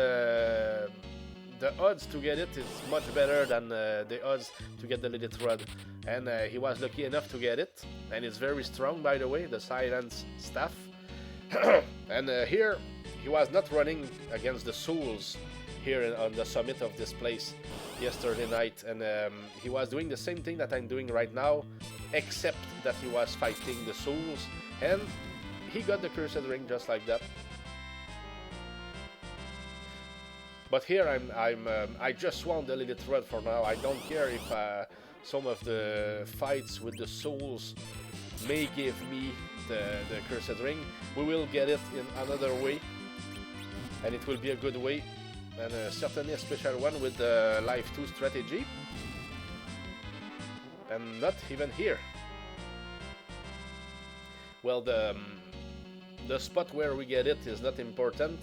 the odds to get it is much better than the odds to get the Lilith Rod, and he was lucky enough to get it, and it's very strong, by the way, the Silent Staff. And here he was not running against the souls here on the summit of this place yesterday night, and he was doing the same thing that I'm doing right now, except that he was fighting the souls, and he got the Cursed Ring just like that. But here I just want the Lilith Rod for now. I don't care if some of the fights with the souls may give me the Cursed Ring. We will get it in another way, and it will be a good way, and certainly a special one with the Life 2 strategy, and not even here. Well, the spot where we get it is not important,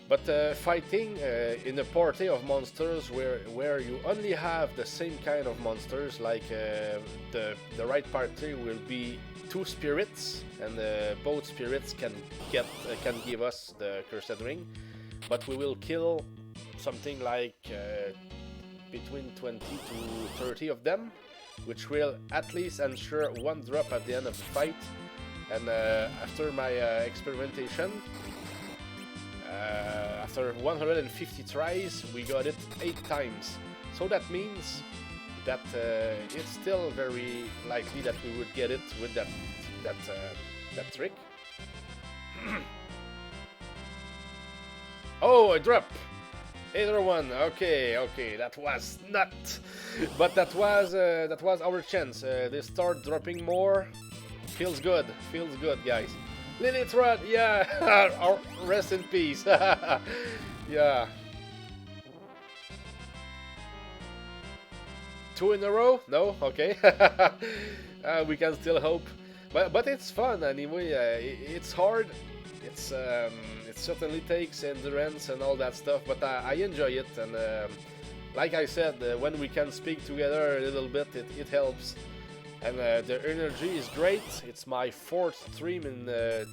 but fighting in a party of monsters where you only have the same kind of monsters, like the right party will be 2 spirits, and both spirits can give us the Cursed Ring, but we will kill something like between 20 to 30 of them, which will at least ensure 1 drop at the end of the fight. And after my experimentation, after 150 tries, we got it 8 times. So that means that it's still very likely that we would get it with that trick. Oh, a drop! Either one. Okay, that was not, but that was our chance. They start dropping more. Feels good, guys. Lilith Rod, yeah. Rest in peace. Yeah. 2 in a row? No? Okay. We can still hope. But it's fun anyway. It's hard. It certainly takes endurance and all that stuff, but I enjoy it. And like I said, when we can speak together a little bit, it helps. And the energy is great. It's my 4th stream in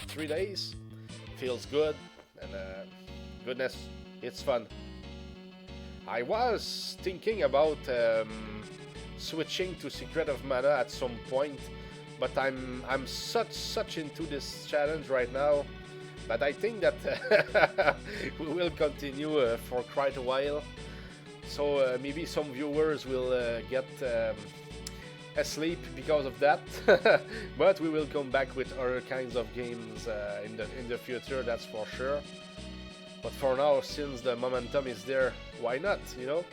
3 days. Feels good, and goodness, it's fun. I was thinking about switching to Secret of Mana at some point, but I'm such into this challenge right now But I think that we will continue for quite a while. So maybe some viewers will get asleep because of that. But we will come back with other kinds of games in the future, that's for sure. But for now, since the momentum is there, why not, you know?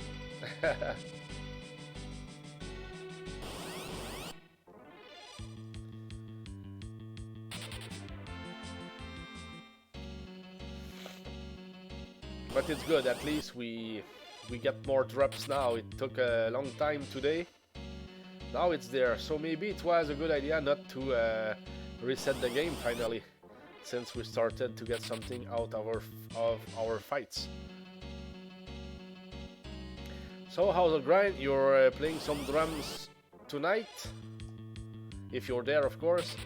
But it's good, at least we get more drops now. It took a long time today. Now it's there, so maybe it was a good idea not to reset the game finally, since we started to get something out of our fights. So how's the grind? You're playing some drums tonight? If you're there, of course.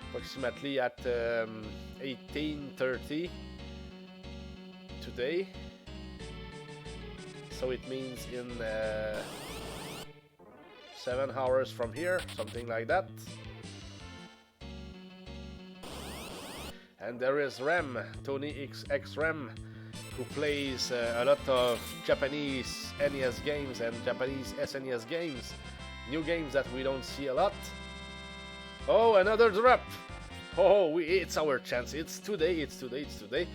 Approximately at 18:30 today. So it means in 7 hours from here, something like that. And there is Rem, Tony XX Rem, who plays a lot of Japanese NES games and Japanese SNES games. New games that we don't see a lot. Oh, another drop! Oh, it's our chance. It's today, it's today, it's today.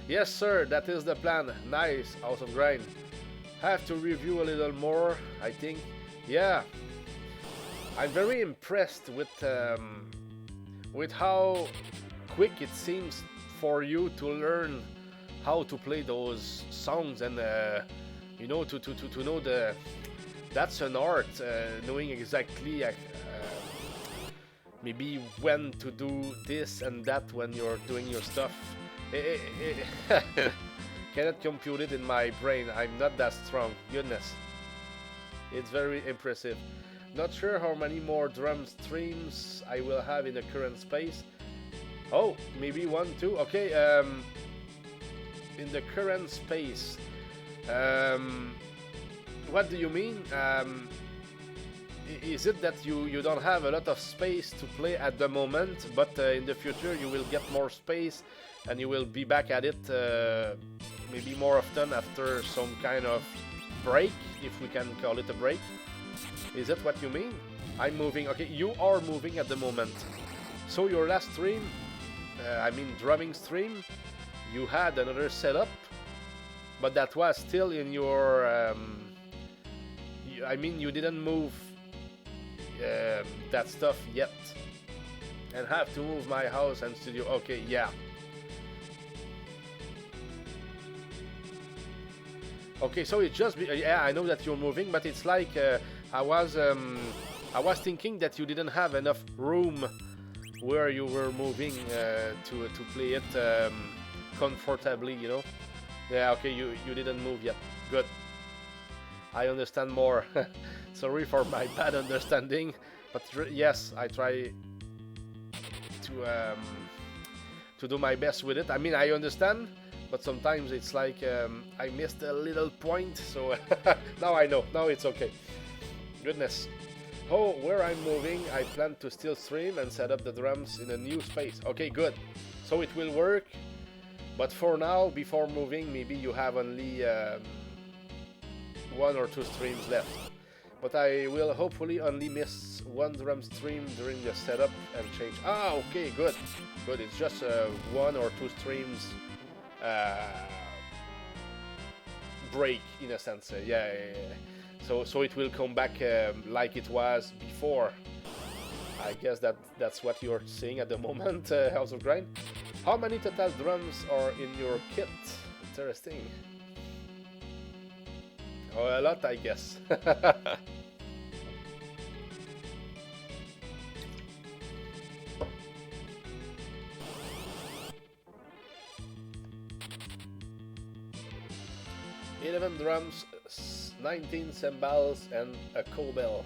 Yes, sir, that is the plan. Nice, House of Grind. Have to review a little more, I think. Yeah, I'm very impressed with how quick it seems for you to learn how to play those songs, and you know, to know that's an art, knowing exactly maybe when to do this and that when you're doing your stuff. Cannot compute it in my brain. I'm not that strong. Goodness. It's very impressive. Not sure how many more drum streams I will have in the current space. Oh, maybe 1, 2. Okay, in the current space. What do you mean? Is it that you don't have a lot of space to play at the moment, but in the future you will get more space and you will be back at it maybe more often after some kind of break, if we can call it a break? Is that what you mean? I'm moving. Okay, you are moving at the moment. So your last stream, I mean drumming stream, you had another setup, but that was still in your... I mean, you didn't move that stuff yet. And have to move my house and studio. Okay, yeah. Okay, so it's just... yeah, I know that you're moving, but it's like I was thinking that you didn't have enough room where you were moving to play it comfortably, you know? Yeah, okay, you didn't move yet. Good. I understand more. Sorry for my bad understanding, but yes, I try to do my best with it. I mean, I understand, but sometimes it's like I missed a little point, so now I know. Now it's okay. Goodness. Oh, where I'm moving, I plan to still stream and set up the drums in a new space. Okay, good. So it will work, but for now, before moving, maybe you have only 1 or 2 streams left. But I will hopefully only miss 1 drum stream during the setup and change. Ah, okay, good. Good, it's just 1 or 2 streams break, in a sense. Yeah. So it will come back like it was before. I guess that's what you're saying at the moment, House of Grind. How many total drums are in your kit? Interesting. Oh, a lot, I guess. $11 drums, 19 cymbals, and a cowbell.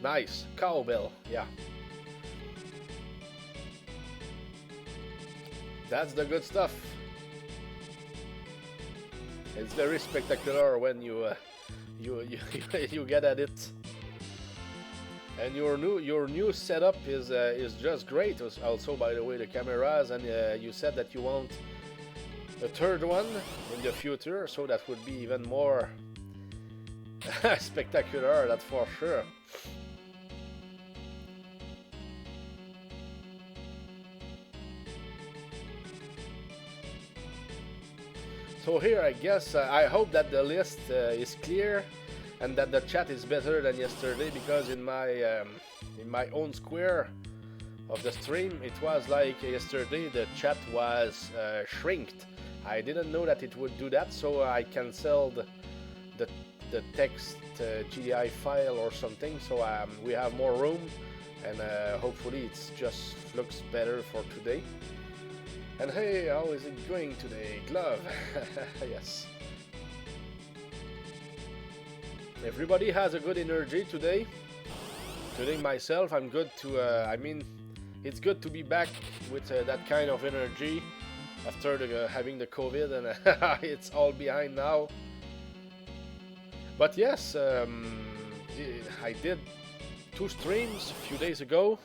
Nice, cowbell, yeah. That's the good stuff. It's very spectacular when you you get at it. And your new setup is just great. Also, by the way, the cameras, and you said that you want a third one in the future, so that would be even more spectacular. That's for sure. So here, I guess, I hope that the list is clear and that the chat is better than yesterday, because in my own square of the stream, it was like yesterday the chat was shrinked. I didn't know that it would do that, so I canceled the text GDI file or something, so we have more room, and hopefully it just looks better for today. And hey, how is it going today? Glove. Yes. Everybody has a good energy today. Including myself, I'm good to, I mean, it's good to be back with that kind of energy after having the COVID, and it's all behind now. But yes, I did 2 streams a few days ago.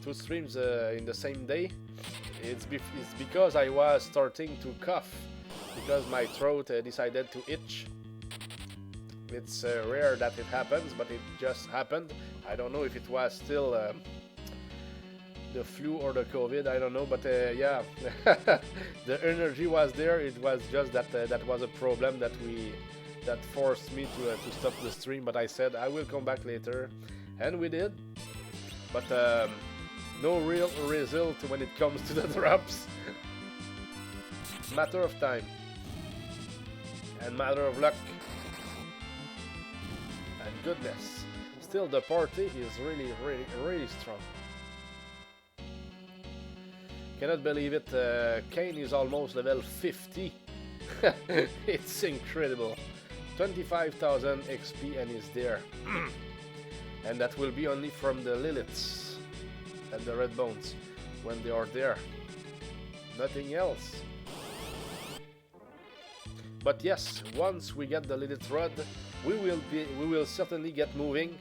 2 streams in the same day. It's because I was starting to cough, because my throat decided to itch. It's rare that it happens, but it just happened. I don't know if it was still the flu or the COVID, I don't know, but yeah, the energy was there. It was just that that was a problem that forced me to stop the stream, but I said I will come back later, and we did. But no real result when it comes to the drops. Matter of time and matter of luck and goodness. Still, the party is really strong. Cannot believe it. Kane is almost level 50. It's incredible. 25,000 XP and is there. And that will be only from the Liliths and the Red Bones when they are there. Nothing else. But yes, once we get the Lilith Rod, we will certainly get moving.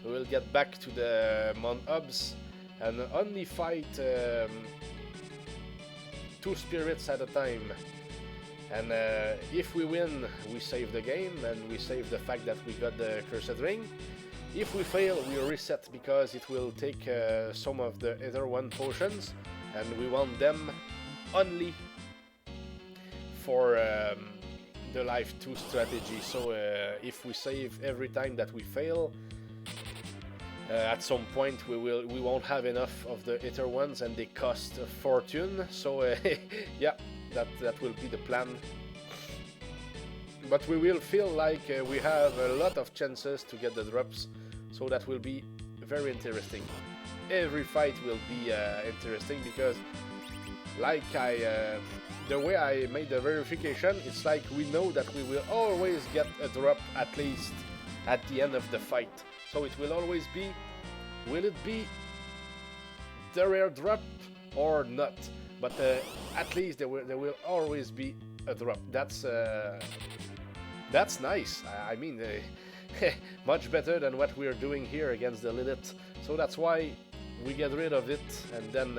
We will get back to the Mount Hubs and only fight 2 spirits at a time. And if we win, we save the game, and we save the fact that we got the Cursed Ring. If we fail, we reset, because it will take some of the Ether 1 potions, and we want them only for the Life 2 strategy. So if we save every time that we fail, at some point we won't have enough of the Ether ones, and they cost a fortune. So yeah, that will be the plan. But we will feel like we have a lot of chances to get the drops, so that will be very interesting. Every fight will be interesting, because like the way I made the verification, it's like we know that we will always get a drop at least at the end of the fight. So it will always be, will it be the rare drop or not? But at least there will always be a drop. That's nice. I mean, much better than what we are doing here against the Lilith. So that's why we get rid of it, and then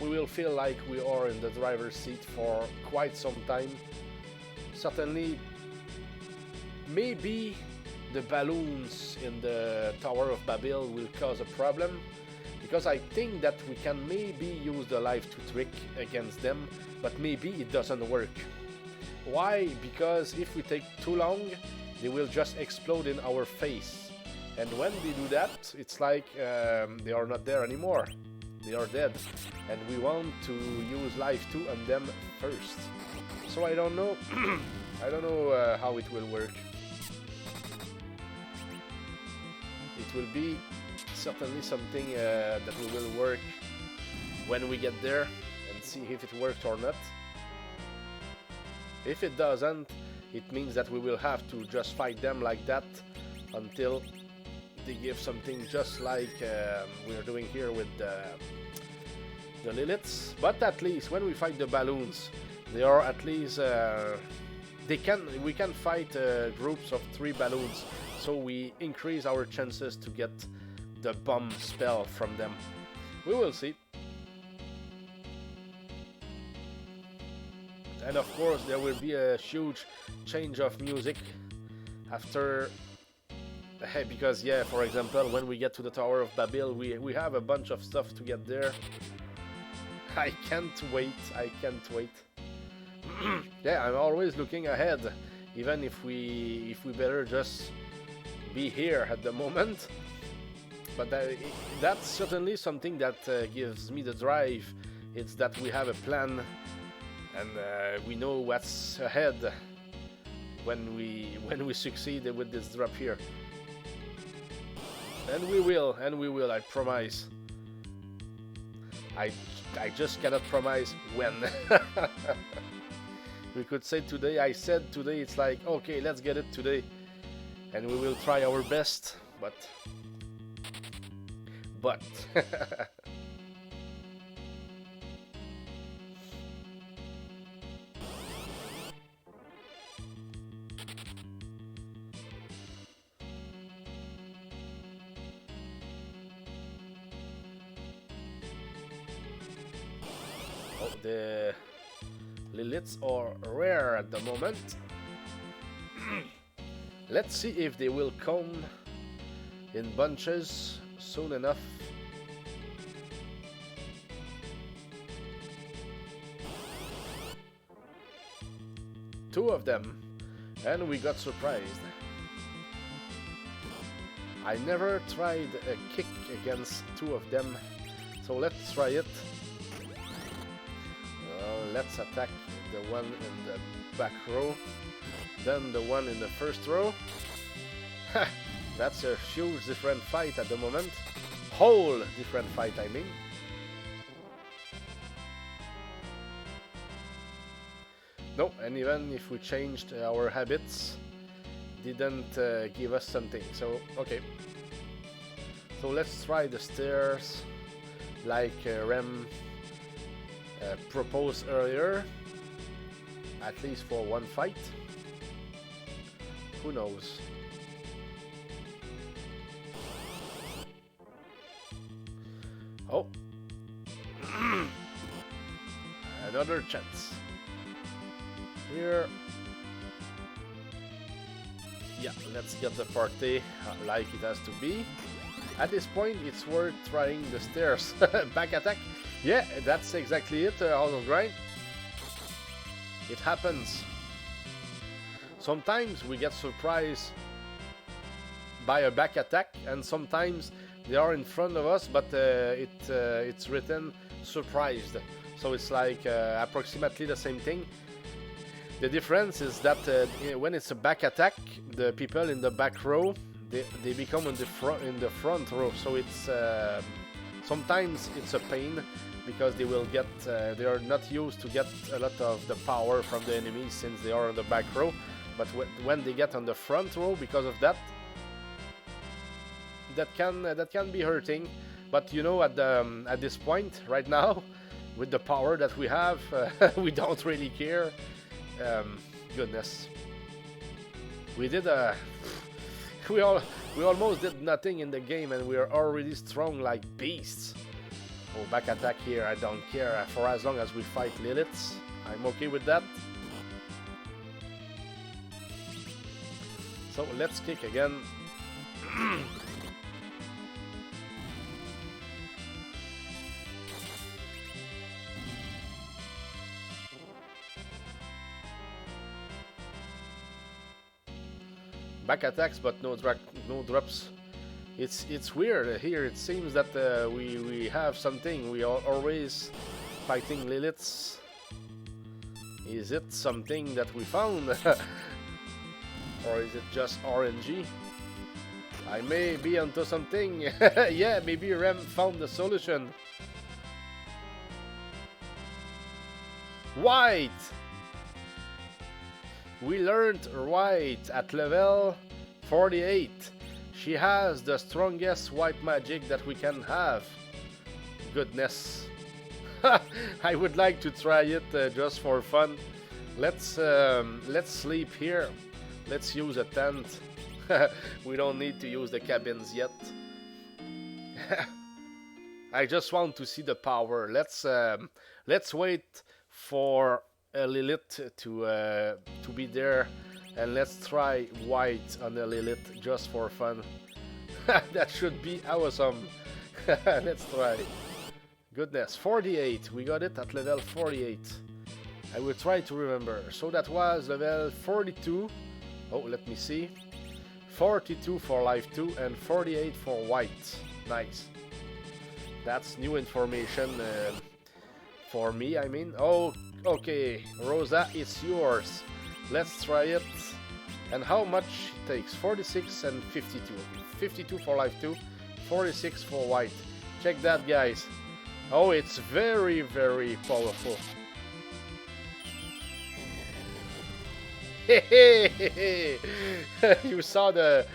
we will feel like we are in the driver's seat for quite some time. Certainly, maybe the balloons in the Tower of Babel will cause a problem, because I think that we can maybe use the Life 2 trick against them, but maybe it doesn't work. Why? Because if we take too long, they will just explode in our face. And when they do that, it's like they are not there anymore. They are dead. And we want to use Life 2 on them first. So I don't know. I don't know how it will work. It will be certainly something that we will work when we get there and see if it works or not. If it doesn't, it means that we will have to just fight them like that until they give something just like we are doing here with the Liliths. But at least when we fight the balloons, they are at least we can fight groups of 3 balloons, so we increase our chances to get the bomb spell from them. We will see. And of course there will be a huge change of music after, because yeah, for example, when we get to the Tower of Babel, we have a bunch of stuff to get there. I can't wait, I can't wait. Yeah, I'm always looking ahead, even if we better just be here at the moment. But that's certainly something that gives me the drive. It's that we have a plan, and we know what's ahead when we succeed with this drop here. And we will, I promise. I just cannot promise when. We could say today, I said today, it's like, okay, let's get it today. And we will try our best, but... Oh, the Liliths are rare at the moment. Let's see if they will come in bunches soon enough. Two of them, and we got surprised. I never tried a kick against two of them, so let's try it. Let's attack the one in the back row, then the one in the first row. That's a huge different fight at the moment. Whole different fight, I mean. No, and even if we changed our habits, didn't give us something. So, okay. So let's try the stairs, like Rem proposed earlier, at least for one fight. Who knows? Oh, another chance. Here, yeah, let's get the party like it has to be. At this point, it's worth trying the stairs. Back attack. Yeah, that's exactly it, House of Grind. It happens. Sometimes we get surprised by a back attack, and sometimes they are in front of us, but it's written surprised. So it's like approximately the same thing. The difference is that when it's a back attack, the people in the back row, they become in the front row. So it's sometimes it's a pain, because they will get they are not used to get a lot of the power from the enemies since they are in the back row. But when they get on the front row, because of that, that can be hurting. But you know, at this point right now, with the power that we have, we don't really care. Goodness, we did we almost did nothing in the game, and we are already strong like beasts. Oh, back attack here, I don't care. For as long as we fight Liliths, I'm okay with that. So let's kick again. Back attacks, but no drops. It's weird here. It seems that we have something. We are always fighting Liliths. Is it something that we found, or is it just RNG? I may be onto something. Yeah, maybe Rem found the solution. White. We learned white at level 48. She has the strongest white magic that we can have. Goodness. I would like to try it just for fun. Let's sleep here. Let's use a tent. We don't need to use the cabins yet. I just want to see the power. Let's wait for a Lilith to be there, and let's try white on the Lilith just for fun. That should be awesome. Let's try. Goodness, 48. We got it at level 48. I will try to remember. So that was level 42. Oh, let me see. 42 for life 2 and 48 for white. Nice. That's new information for me, I mean. Oh, okay. Rosa, it's yours. Let's try it. And how much it takes? 46 and 52. 52 for life 2, 46 for white. Check that, guys. Oh, it's very, very powerful. You saw the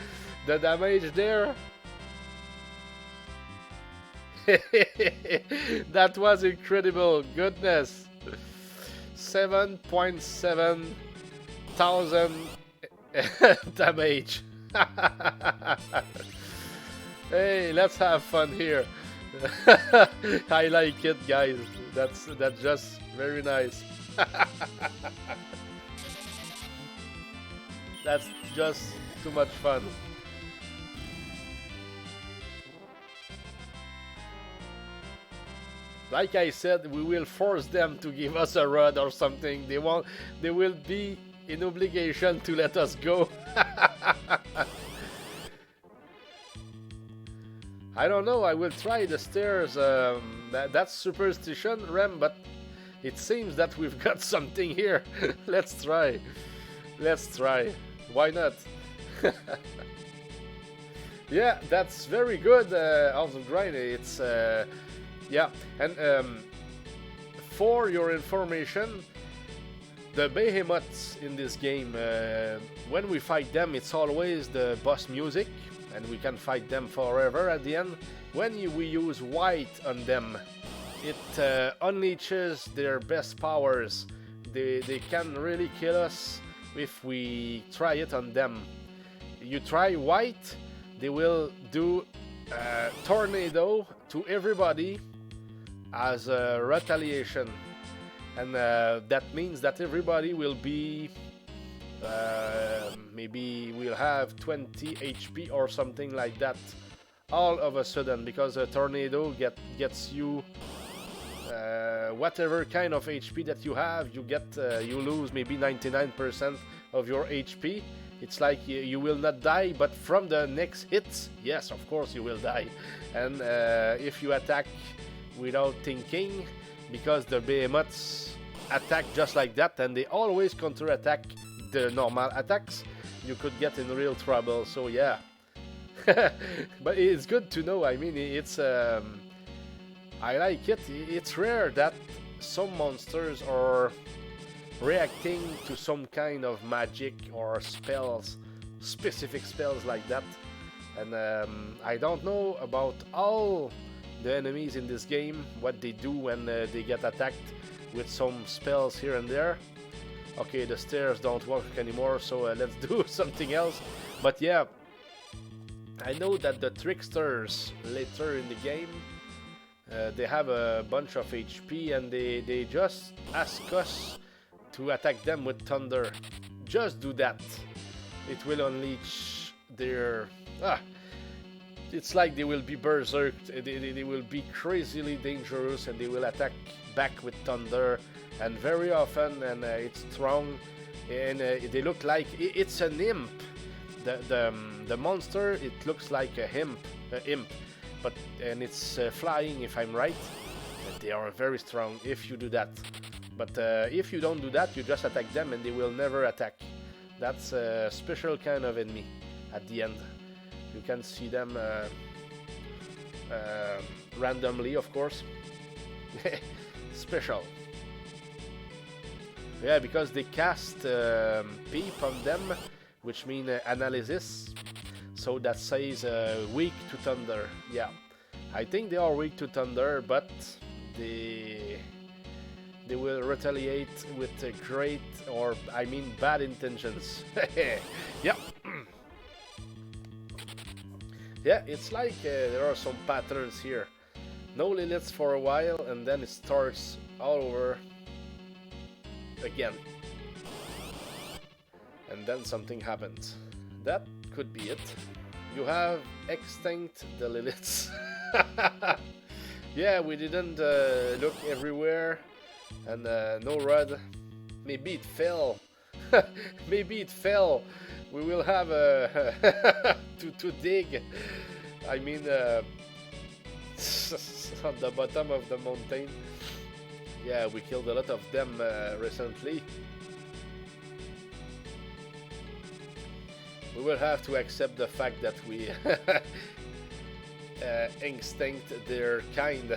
damage there? That was incredible. Goodness. 7.7 thousand damage. Hey, let's have fun here. I like it, guys. That's just very nice. That's just too much fun. Like I said, we will force them to give us a rod or something. They will be in obligation to let us go. I don't know, I will try the stairs. That's superstition, Rem, but it seems that we've got something here. Let's try. Let's try. Why not? Yeah, that's very good, Awesome Grind. It's, yeah, and for your information, the behemoths in this game, when we fight them, it's always the boss music, and we can fight them forever at the end. When we use white on them, it unleashes their best powers. They can really kill us if we try it on them. You try white, they will do tornado to everybody as a retaliation, and that means that everybody will be maybe we'll have 20 HP or something like that all of a sudden, because a tornado gets you whatever kind of HP that you have. You lose maybe 99% of your HP. It's like you will not die, but from the next hits, yes, of course you will die. And if you attack without thinking, because the behemoths attack just like that, and they always counter-attack the normal attacks, you could get in real trouble. So yeah. But it's good to know. I mean, it's I like it. It's rare that some monsters are reacting to some kind of magic or spells, specific spells like that. And I don't know about all the enemies in this game, what they do when they get attacked with some spells here and there. Okay, the stairs don't work anymore, so let's do something else. But yeah, I know that the tricksters later in the game, they have a bunch of HP, and they just ask us to attack them with thunder. Just do that. It will unleash their... it's like they will be berserked. They will be crazily dangerous, and they will attack back with thunder, and very often, and it's strong, and they look like it's an imp. The monster, it looks like a imp, but and it's flying, if I'm right. They are very strong if you do that. But if you don't do that, you just attack them, and they will never attack. That's a special kind of enemy at the end. You can see them randomly, of course. Special. Yeah, because they cast peep on them, which means analysis. So that says weak to thunder. Yeah, I think they are weak to thunder, but they will retaliate with great, or I mean bad intentions. Yeah. Yeah, it's like there are some patterns here. No Liliths for a while, and then it starts all over again. And then something happens. That could be it. You have extinct the Liliths. Yeah, we didn't look everywhere, and no rod. Maybe it fell. Maybe it fell. We will have to dig. I mean, on the bottom of the mountain. Yeah, we killed a lot of them recently. We will have to accept the fact that we extinct their kind.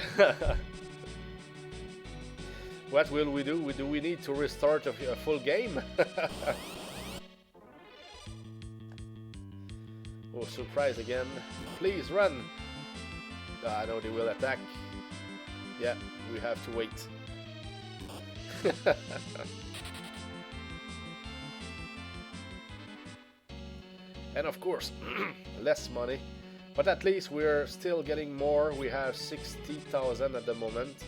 What will we do? Do we need to restart a full game? Oh, surprise again. Please run! I know they will attack. Yeah, we have to wait. And of course, less money. But at least we're still getting more. We have 60,000 at the moment.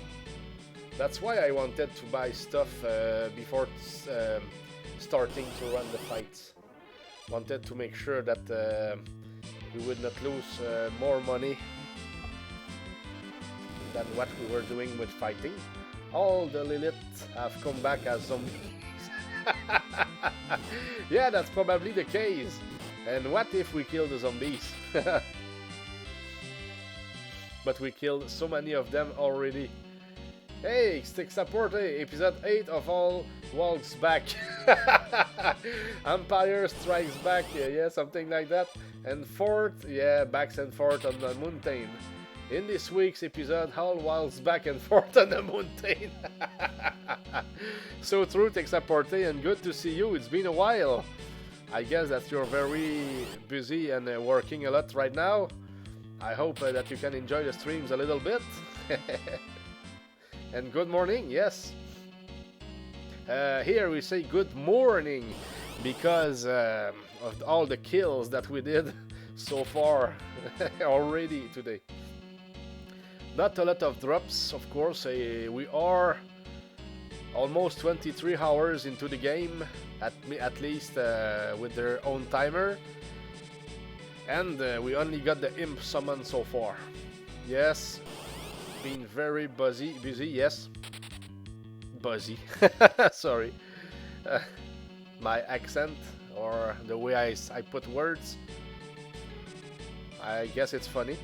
That's why I wanted to buy stuff before starting to run the fights. Wanted to make sure that we would not lose more money than what we were doing with fighting. All the Liliths have come back as zombies. Yeah, that's probably the case. And what if we kill the zombies? But we killed so many of them already. Hey, stick support, hey, episode 8 of All Walks Back. Empire Strikes Back, yeah, something like that. And forth, yeah, backs and forth on the mountain. In this week's episode, All Walks Back and forth on the mountain. So true, Tech Support, and good to see you. It's been a while. I guess that you're very busy and working a lot right now. I hope that you can enjoy the streams a little bit. And good morning, yes. Here we say good morning because of all the kills that we did so far already today. Not a lot of drops, of course. We are almost 23 hours into the game, at least with their own timer. And we only got the imp summon so far. Yes, been very busy, yes. Buzzy. Sorry. My accent or the way I put words. I guess it's funny.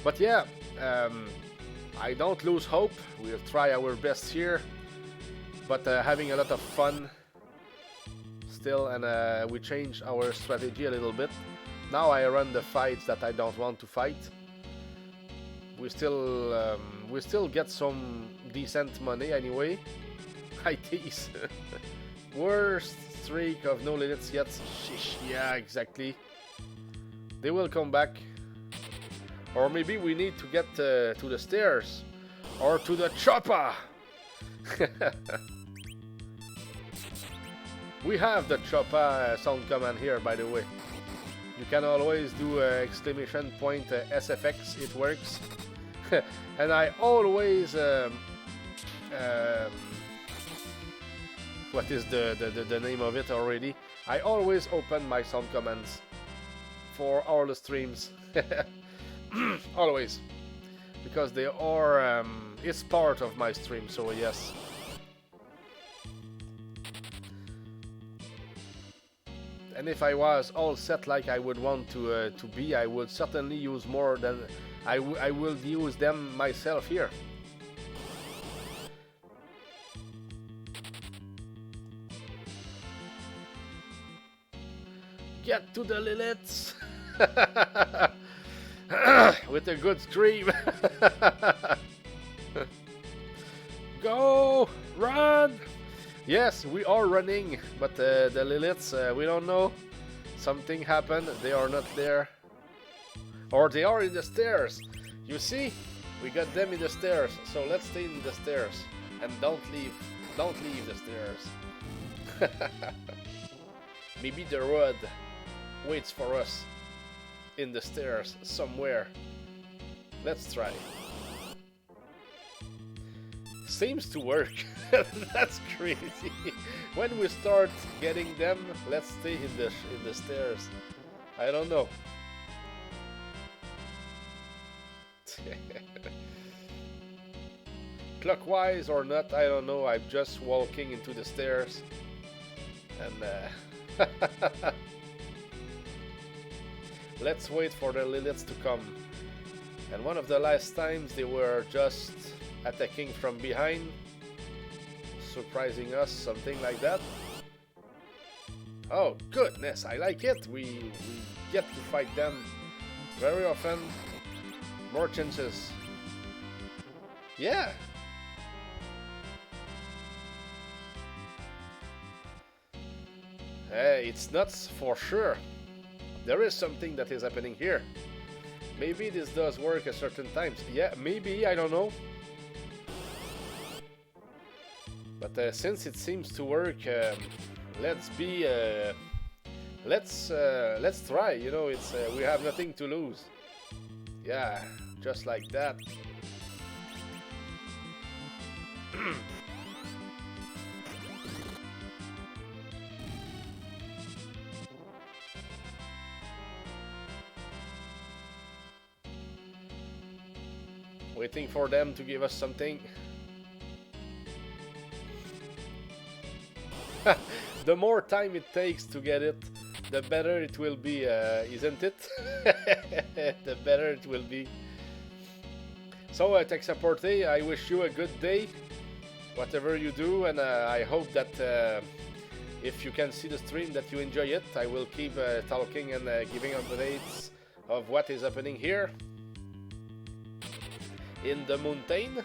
But yeah, I don't lose hope. We'll try our best here. But having a lot of fun still, and we change our strategy a little bit. Now I run the fights that I don't want to fight. We still get some decent money anyway. I tease. Worst streak of no Liliths yet. Shish, yeah, exactly. They will come back. Or maybe we need to get to the stairs. Or to the chopper. We have the chopper sound command here, by the way. You can always do exclamation point SFX, it works. And I always what is the name of it already? I always open my sound commands for all the streams. Always, because they are it's part of my stream, so yes. And if I was all set like I would want to be, I would certainly use more than I will use them myself here. Get to the Liliths with a good scream. Go, run! Yes, we are running, but the Liliths, we don't know. Something happened, they are not there. Or they are in the stairs. You see? We got them in the stairs, so let's stay in the stairs. And don't leave the stairs. Maybe the road waits for us. in the stairs somewhere. Let's try. Seems to work. That's crazy. When we start getting them, let's stay in the stairs. I don't know. Clockwise or not, I don't know. I'm just walking into the stairs, and let's wait for the Liliths to come. And one of the last times they were just attacking from behind, surprising us, something like that. Oh goodness, I like it. We get to fight them very often. More chances. Yeah. It's nuts for sure. There is something that is happening here. Maybe this does work at certain times. Yeah, maybe, I don't know. But since it seems to work, let's try. You know, it's we have nothing to lose. Yeah, just like that. Waiting for them to give us something. The more time it takes to get it, the better it will be, isn't it? The better it will be. So, Texaporte, I wish you a good day, whatever you do, and I hope that if you can see the stream that you enjoy it. I will keep talking and giving updates of what is happening here in the mountain.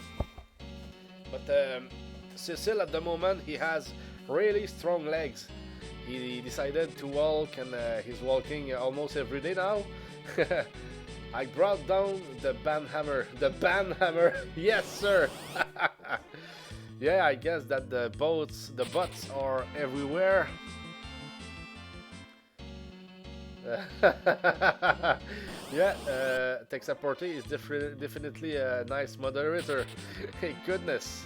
But Cecil, at the moment, he has really strong legs. He decided to walk, and he's walking almost every day now. I brought down the banhammer. The banhammer, yes sir. Yeah, I guess that the butts are everywhere. Yeah, Texaporte is definitely a nice moderator. Hey, goodness.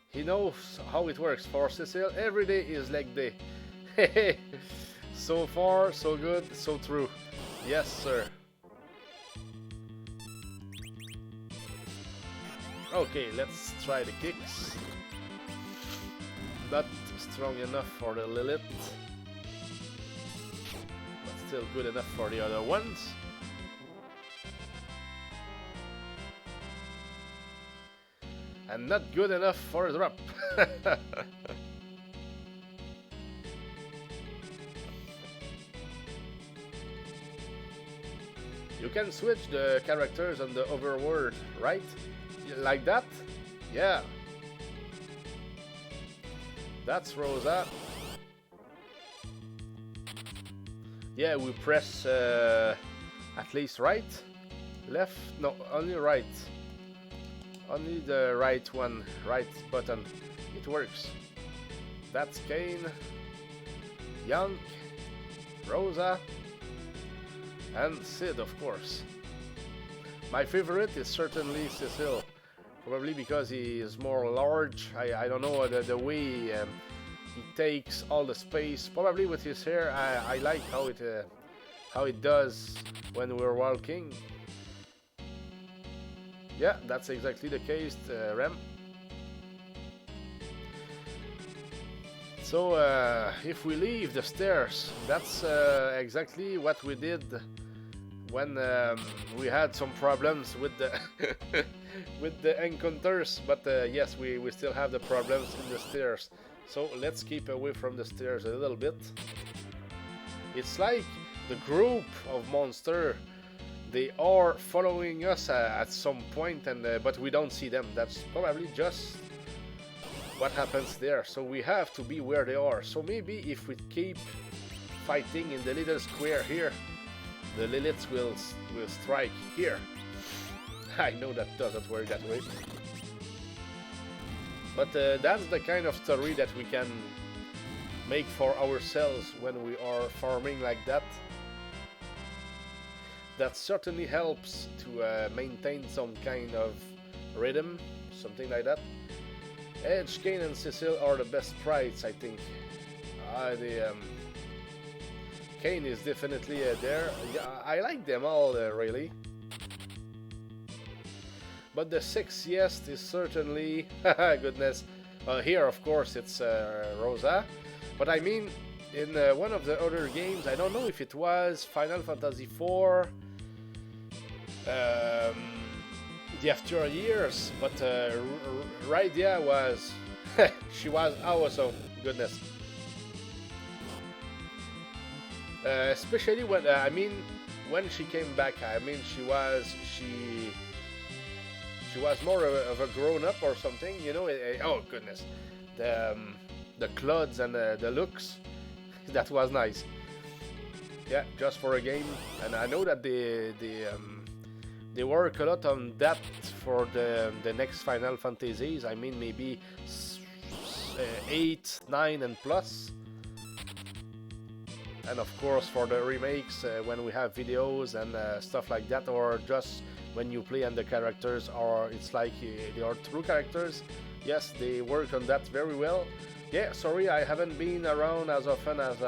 He knows how it works. For Cecil, every day is leg day. Hey, so far, so good, so true. Yes, sir. Okay, let's try the kicks. Not strong enough for the Lilith, but still good enough for the other ones. And not good enough for a drop. You can switch the characters on the overworld, right? Like that? Yeah. That's Rosa. Yeah, we press at least right, left, no, only right. Only the right one, right button. It works. That's Kane, Young, Rosa, and Sid, of course. My favorite is certainly Cecil. Probably because he is more large. I don't know the way he takes all the space. Probably with his hair, I like how it does when we're walking. Yeah, that's exactly the case, Rem. So if we leave the stairs, that's exactly what we did when we had some problems with the with the encounters. But yes, we still have the problems in the stairs. So let's keep away from the stairs a little bit. It's like the group of monsters. They are following us at some point, and but we don't see them. That's probably just what happens there. So we have to be where they are. So maybe if we keep fighting in the little square here, the Liliths will strike here. I know that doesn't work that way. But that's the kind of story that we can make for ourselves when we are farming like that. that certainly helps to maintain some kind of rhythm, something like that. Edge, Kane, and Cecil are the best sprites, I think. Kane is definitely there. Yeah, I like them all, really. But the sexiest is certainly... goodness. Here, of course, it's Rosa. But I mean, in one of the other games, I don't know if it was Final Fantasy IV, the After Years, but Rydia was... she was awesome, goodness. Especially when, I mean, when she came back, I mean, she was more of a grown-up or something, you know. Oh goodness, the clothes and the looks, that was nice. Yeah, just for a game, and I know that they work a lot on that for the next Final Fantasies. I mean, maybe 8, 9, and plus. And of course for the remakes, when we have videos and stuff like that, or just when you play and the characters are, it's like they are true characters. Yes, they work on that very well. Yeah, sorry, I haven't been around as often as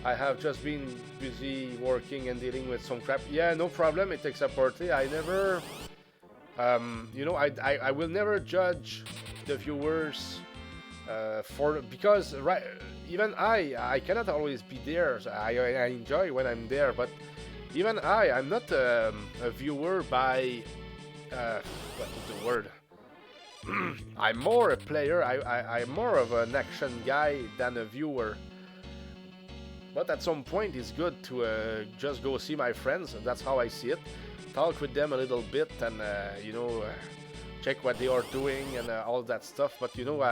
I have just been busy working and dealing with some crap. Yeah, no problem, it takes a party. I never, you know, I will never judge the viewers because right, even I cannot always be there. So I enjoy when I'm there, but even I'm not a viewer by what is the word? I'm more a player. I'm more of an action guy than a viewer. But at some point, it's good to just go see my friends. That's how I see it. Talk with them a little bit, and you know, check what they are doing and all that stuff. But you know,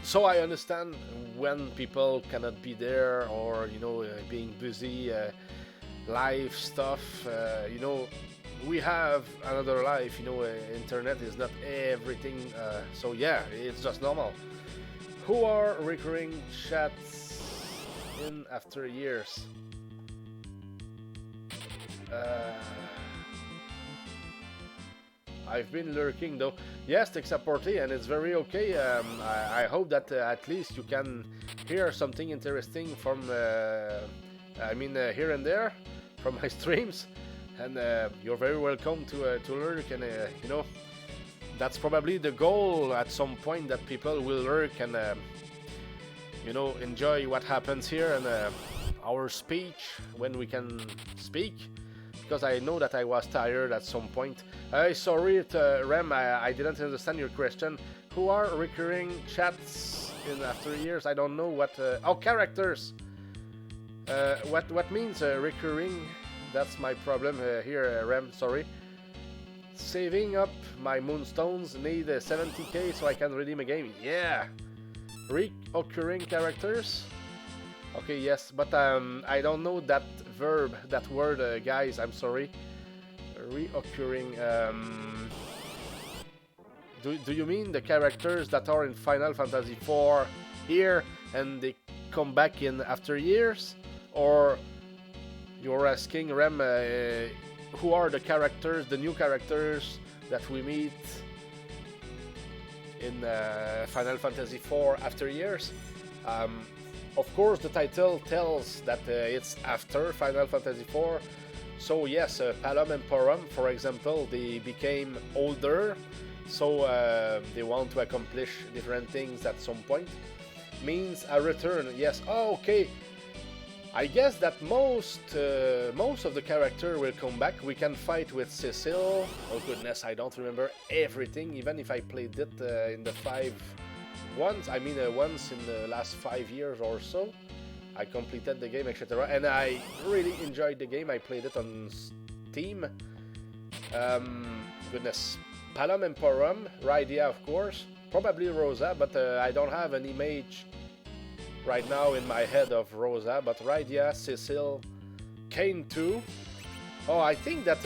so I understand when people cannot be there, or you know, being busy, life stuff. You know, we have another life. You know, internet is not everything. So yeah, it's just normal. Who are recurring chats in after years? I've been lurking though. Yes, Texaporty, and it's very okay. I hope that at least you can hear something interesting from, I mean, here and there from my streams, and you're very welcome to lurk, and you know, that's probably the goal at some point, that people will lurk and you know, enjoy what happens here and our speech when we can speak. Because I know that I was tired at some point. Sorry, Rem, I didn't understand your question. Who are recurring chats in after years? I don't know what. Oh, characters. What means recurring? That's my problem here, Rem. Sorry. Saving up my moonstones, need 70k so I can redeem a game. Yeah. Reoccurring characters. Okay, yes, but I don't know that verb, that word, guys. I'm sorry. Reoccurring. Do you mean the characters that are in Final Fantasy IV here and they come back in after years, or you're asking, Rem, who are the characters, the new characters that we meet in Final Fantasy IV after years? Of course, the title tells that it's after Final Fantasy IV. So yes, Palom and Porom, for example, they became older, so they want to accomplish different things at some point. Means a return, yes. Oh, okay. I guess that most of the character will come back. We can fight with Cecil. Oh goodness, I don't remember everything, even if I played it in the once in the last 5 years or so. I completed the game, etc. And I really enjoyed the game. I played it on Steam. Goodness. Palom and Porom, Rydia of course, probably Rosa, but I don't have an image right now in my head of Rosa, but Rydia, Cecil, Kane too. Oh, I think that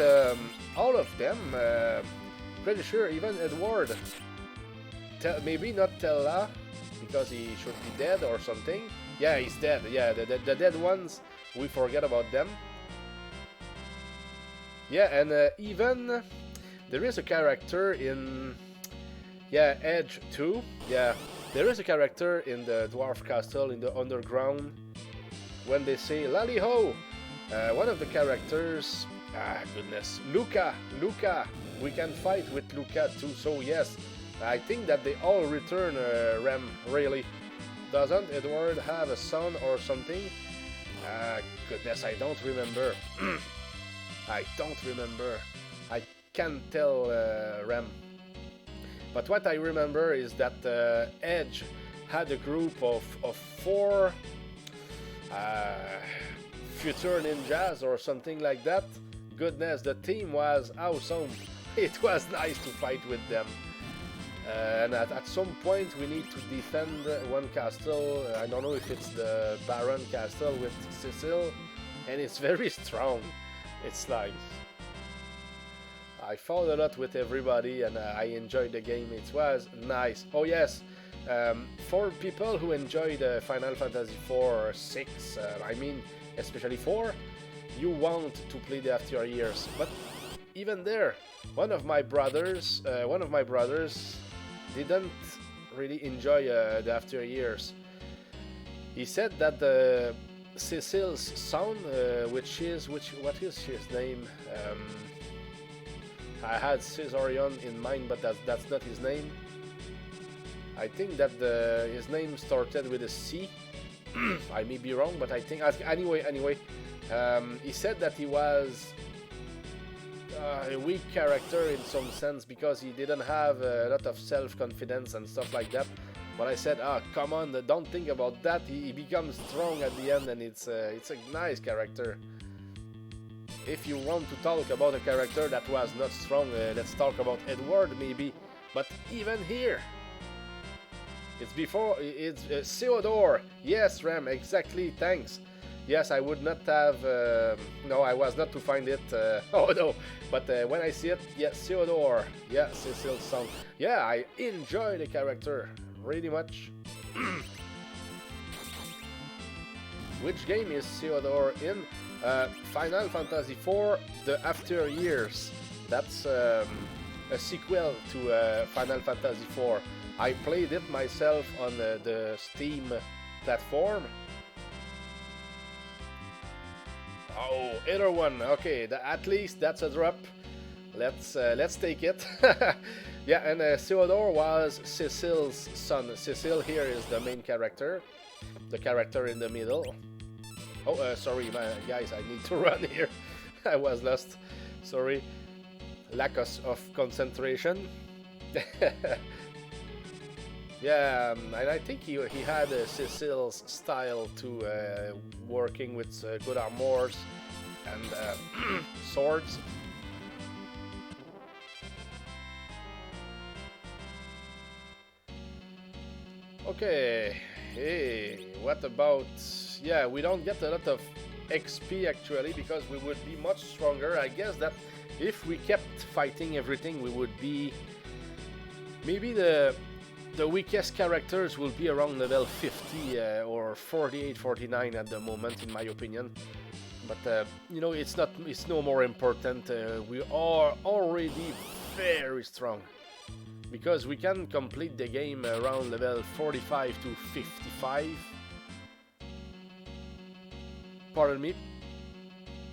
all of them, pretty sure, even Edward. Maybe not Tella, because he should be dead or something. Yeah, he's dead. Yeah, the dead ones, we forget about them. Yeah, and even there is a character in, yeah, Edge 2. Yeah, there is a character in the Dwarf Castle in the underground. When they say Lally Ho, one of the characters, goodness, Luca, we can fight with Luca too. So yes, I think that they all return. Rem, really. Doesn't Edward have a son or something? Goodness, I don't remember. I don't remember. I can't tell, Rem. But what I remember is that Edge had a group of 4 future ninjas or something like that. Goodness, the team was awesome. It was nice to fight with them. And at some point we need to defend one castle. I don't know if it's the Baron Castle with Cecil, and it's very strong. It's nice. I fought a lot with everybody and I enjoyed the game. It was nice. Oh yes, for people who enjoyed Final Fantasy 4 or 6, I mean especially 4, you want to play the After Years. But even there, one of my brothers didn't really enjoy the After Years. He said that the Cecil's son, what is his name? I had Caesarion in mind, but that's not his name. I think that his name started with a C. I may be wrong, but I think anyway. He said that he was a weak character in some sense because he didn't have a lot of self-confidence and stuff like that. But I said, come on, don't think about that. He becomes strong at the end, and it's a nice character. If you want to talk about a character that was not strong, let's talk about Edward maybe. But even here, it's Theodore. Yes, Ram, exactly, thanks. Yes, I would not have, no, I was not to find it, oh no, but when I see it, yes, Theodore, yeah, Cecil's son. Yeah, I enjoy the character, really much. Which game is Theodore in? Final Fantasy 4, The After Years. That's a sequel to Final Fantasy 4. I played it myself on the Steam platform. Oh, other one. Okay, at least that's a drop. Let's take it. Yeah, and Theodore was Cecil's son. Cecil here is the main character, the character in the middle. Oh, sorry, guys, I need to run here. I was lost. Sorry, lack of concentration. Yeah, and I think he had Cecil's style to working with good armors and swords. Okay, hey, what about... Yeah, we don't get a lot of XP actually because we would be much stronger. I guess that if we kept fighting everything, we would be... Maybe the weakest characters will be around level 50 or 48, 49 at the moment, in my opinion. But you know, it's no more important. We are already very strong because we can complete the game around level 45 to 55. Pardon me.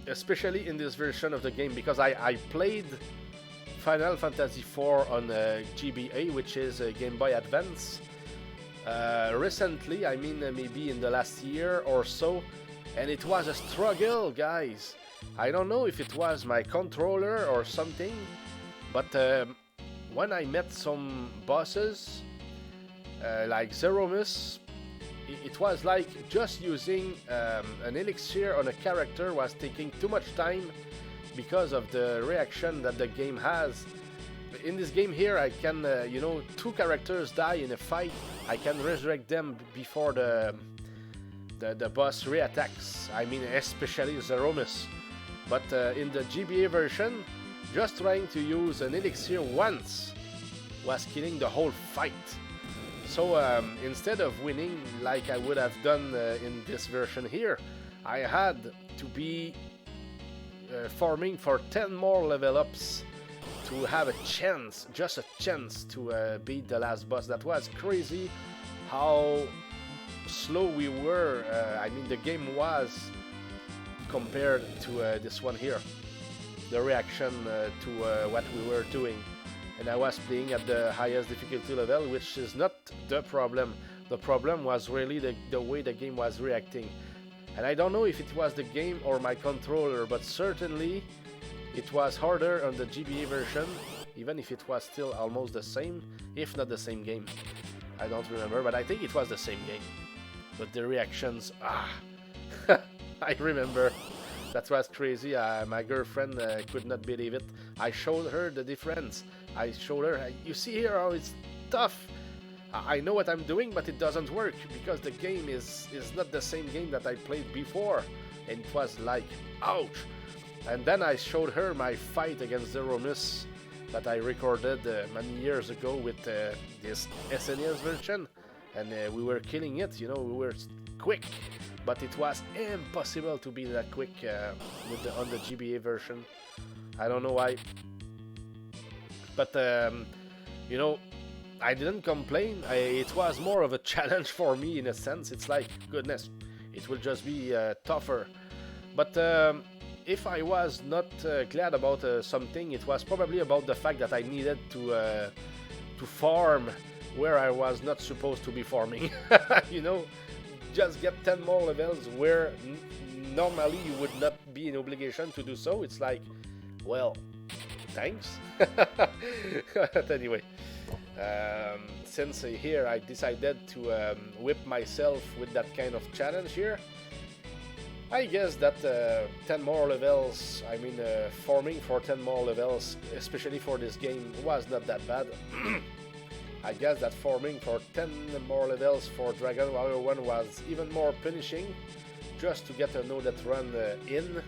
Especially in this version of the game, because I played Final Fantasy 4 on GBA, which is a Game Boy Advance, recently, I mean maybe in the last year or so, and it was a struggle, guys. I don't know if it was my controller or something, but when I met some bosses, like Zeromus, it was like just using an elixir on a character was taking too much time because of the reaction that the game has. In this game here, I can, you know, 2 characters die in a fight, I can resurrect them before the boss reattacks. I mean, especially Zeromus. But in the GBA version, just trying to use an elixir once was killing the whole fight. So instead of winning like I would have done in this version here, I had to be farming for 10 more level ups to have a chance, just a chance to beat the last boss. That was crazy how slow we were. I mean, the game was compared to this one here. The reaction to what we were doing. And I was playing at the highest difficulty level, which is not the problem. The problem was really the way the game was reacting. And I don't know if it was the game or my controller, but certainly it was harder on the GBA version, even if it was still almost the same, if not the same game. I don't remember, but I think it was the same game. But the reactions, I remember. That was crazy. My girlfriend could not believe it. I showed her the difference. I showed her, you see here how it's tough. I know what I'm doing, but it doesn't work because the game is not the same game that I played before. And it was like, ouch. And then I showed her my fight against Zeromus that I recorded many years ago with this SNES version. And we were killing it, you know, we were quick. But it was impossible to be that quick on the GBA version. I don't know why. But, you know, I didn't complain. It was more of a challenge for me in a sense. It's like, goodness, it will just be tougher. But if I was not glad about something, it was probably about the fact that I needed to farm where I was not supposed to be farming. You know? Just get 10 more levels where normally you would not be in obligation to do so. It's like, well, thanks. But anyway, since here I decided to whip myself with that kind of challenge here, I guess that 10 more levels, I mean farming for 10 more levels, especially for this game, was not that bad. I guess that farming for 10 more levels for Dragon Warrior 1 was even more punishing, just to get a know that run in.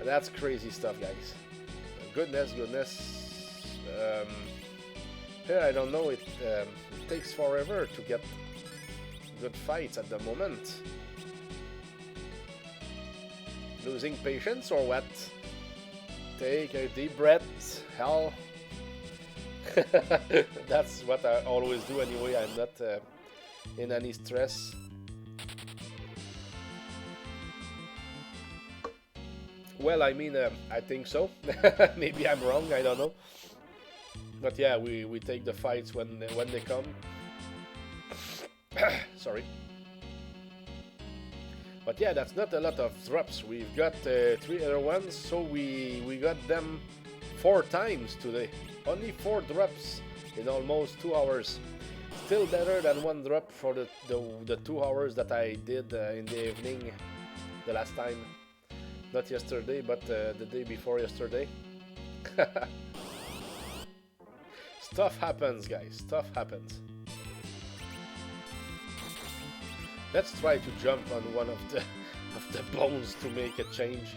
That's crazy stuff, guys. Goodness. Here I don't know, it takes forever to get good fights at the moment. Losing patience or what? Take a deep breath, hell. That's what I always do anyway. I'm not in any stress. Well, I mean, I think so. Maybe I'm wrong, I don't know. But yeah, we take the fights when they come. Sorry. But yeah, that's not a lot of drops. We've got 3 other ones, so we got them 4 times today. Only 4 drops in almost 2 hours. Still better than 1 drop for the 2 hours that I did in the evening the last time. Not yesterday, but the day before yesterday. Stuff happens, guys. Stuff happens. Let's try to jump on one of the bones to make a change.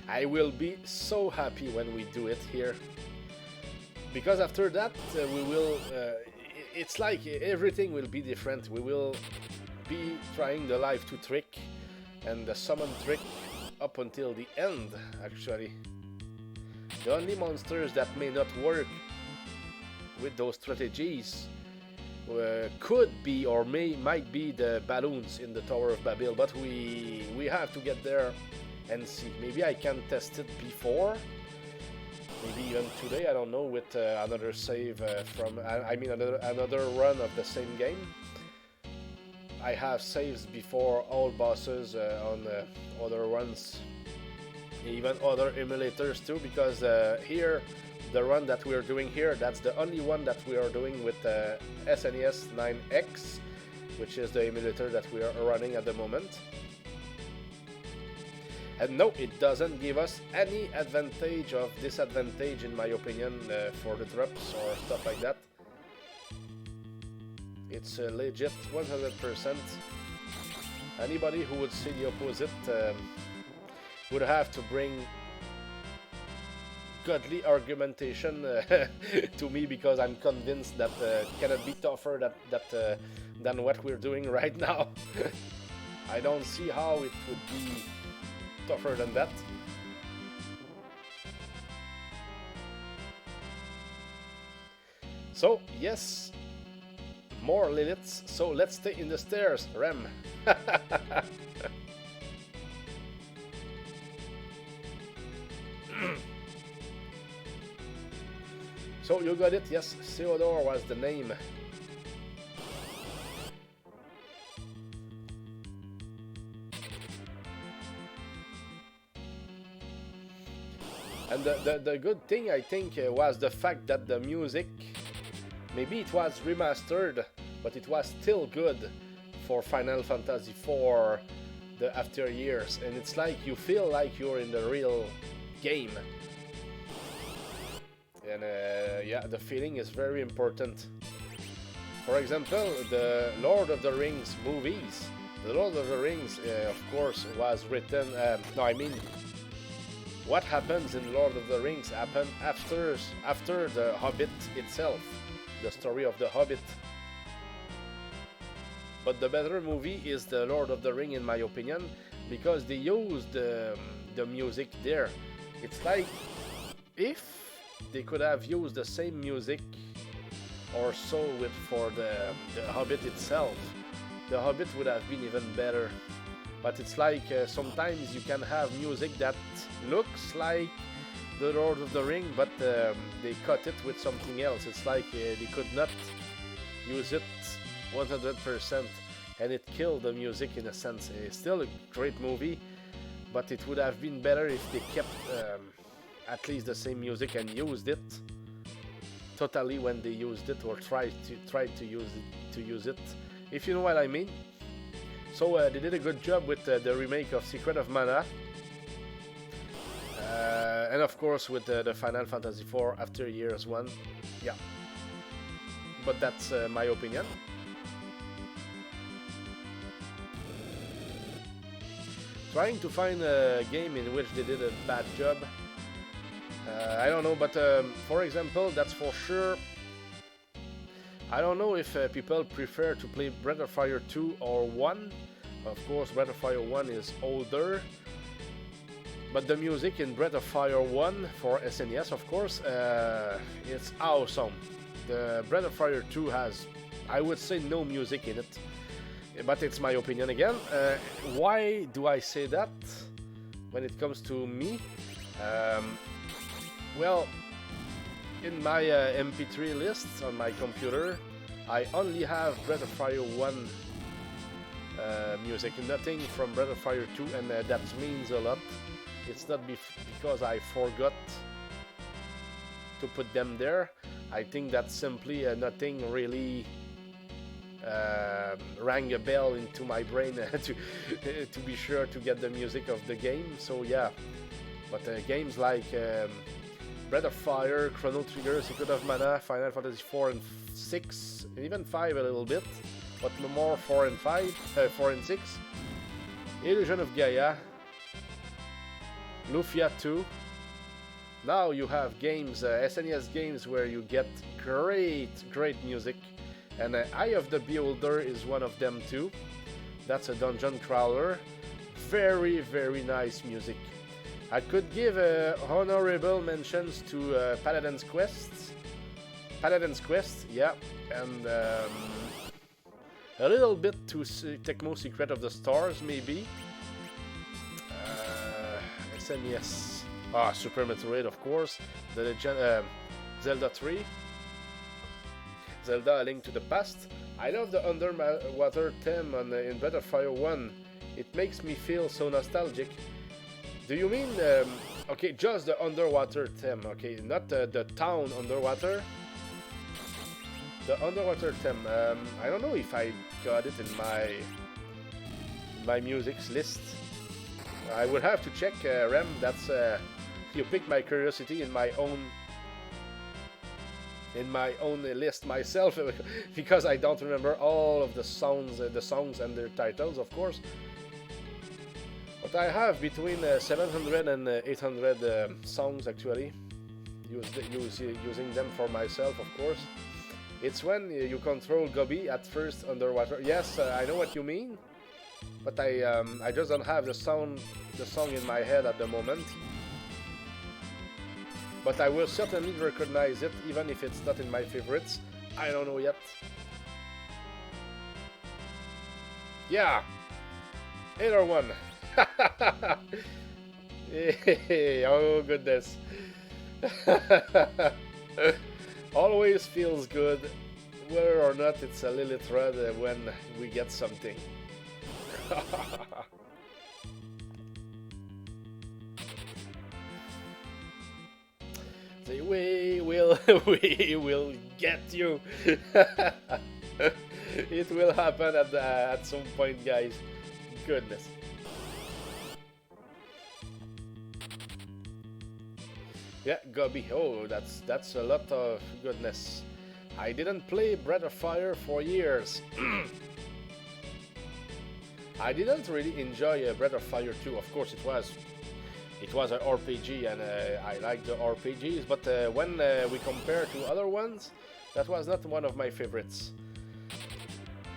I will be so happy when we do it here, because after that we will it's like everything will be different. We will be trying the live 2 trick and the summon trick up until the end. Actually, the only monsters that may not work with those strategies could be or might be the balloons in the Tower of Babel, but we have to get there and see. Maybe I can test it before, maybe even today, I don't know, with another save from, I mean another run of the same game. I have saves before all bosses on other runs, even other emulators too, because here, the run that we are doing here, that's the only one that we are doing with SNES 9X, which is the emulator that we are running at the moment. And no, it doesn't give us any advantage or disadvantage, in my opinion, for the drops or stuff like that. It's legit 100%. Anybody who would say the opposite would have to bring godly argumentation to me, because I'm convinced that it cannot be tougher than what we're doing right now. I don't see how it would be tougher than that. So, yes, more Liliths, so let's stay in the stairs, Rem. So you got it, yes, Theodore was the name. And the good thing, I think, was the fact that the music, maybe it was remastered, but it was still good for Final Fantasy IV the after years, and it's like you feel like you're in the real game. And yeah, the feeling is very important. For example, the Lord of the Rings movies. The Lord of the Rings, of course, was written... no, I mean, what happens in Lord of the Rings happened after the Hobbit itself. The story of the Hobbit. But the better movie is the Lord of the Ring, in my opinion, because they used the music there. It's like if they could have used the same music or so for the Hobbit itself, the Hobbit would have been even better. But it's like sometimes you can have music that looks like the Lord of the Ring, but they cut it with something else. It's like they could not use it 100%, and it killed the music in a sense. It's still a great movie, but it would have been better if they kept at least the same music and used it totally when they used it, or tried to use it, if you know what I mean. So they did a good job with the remake of Secret of Mana, and of course with the Final Fantasy IV After Years one. Yeah, but that's my opinion. Trying to find a game in which they did a bad job. I don't know, but for example, that's for sure. I don't know if people prefer to play Breath of Fire 2 or 1. Of course, Breath of Fire 1 is older. But the music in Breath of Fire 1 for SNES, of course, it's awesome. The Breath of Fire 2 has, I would say, no music in it. But it's my opinion again. Why do I say that when it comes to me? Well, in my MP3 list on my computer, I only have Breath of Fire 1 music, nothing from Breath of Fire 2, and that means a lot. It's not because I forgot to put them there. I think that simply nothing really rang a bell into my brain to be sure to get the music of the game. So yeah, but games like Breath of Fire, Chrono Trigger, Secret of Mana, Final Fantasy 4 and 6, and even 5 a little bit, but no more 4 and 5, 4 and 6, Illusion of Gaia, Lufia 2. Now you have games, SNES games, where you get great music, and Eye of the Beholder is one of them too. That's a dungeon crawler. Very nice music. I could give honorable mentions to Paladin's Quest, yeah, and a little bit to Tecmo Secret of the Stars, maybe. SNES, Super Metroid, of course, the Legend, Zelda 3, Zelda: A Link to the Past. I love the underwater theme in Breath of Fire 1. It makes me feel so nostalgic. Do you mean, okay, just the underwater theme, okay, not the town underwater? The underwater theme, I don't know if I got it in my music's list. I would have to check, Rem, that's, you piqued my curiosity in my own list myself, because I don't remember all of the songs and their titles, of course. But I have between 700 and 800 songs actually. Using them for myself, of course. It's when you control Gobi at first underwater. Yes, I know what you mean, but I just don't have the song in my head at the moment. But I will certainly recognize it, even if it's not in my favorites. I don't know yet. Yeah, 801. Oh goodness. Always feels good, whether or not it's a Lilith Red when we get something. We will get you. It will happen at some point, guys. Goodness. Yeah, Gobi. Oh, that's a lot of goodness. I didn't play Breath of Fire for years. I didn't really enjoy Breath of Fire 2. Of course, it was an RPG, and I like the RPGs. But when we compare to other ones, that was not one of my favorites.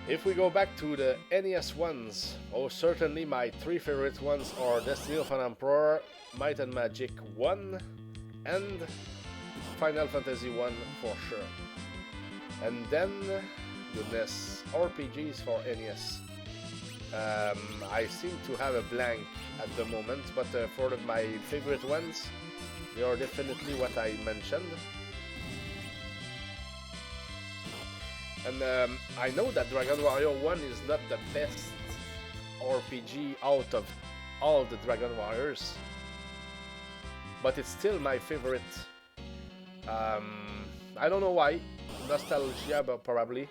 If we go back to the NES ones, oh, certainly my three favorite ones are Destiny of an Emperor, Might and Magic 1, and Final Fantasy 1 for sure. And then, goodness, RPGs for NES. I seem to have a blank at the moment, but for my favorite ones, they are definitely what I mentioned. And I know that Dragon Warrior 1 is not the best RPG out of all the Dragon Warriors, but it's still my favorite. I don't know why. Nostalgia, but probably.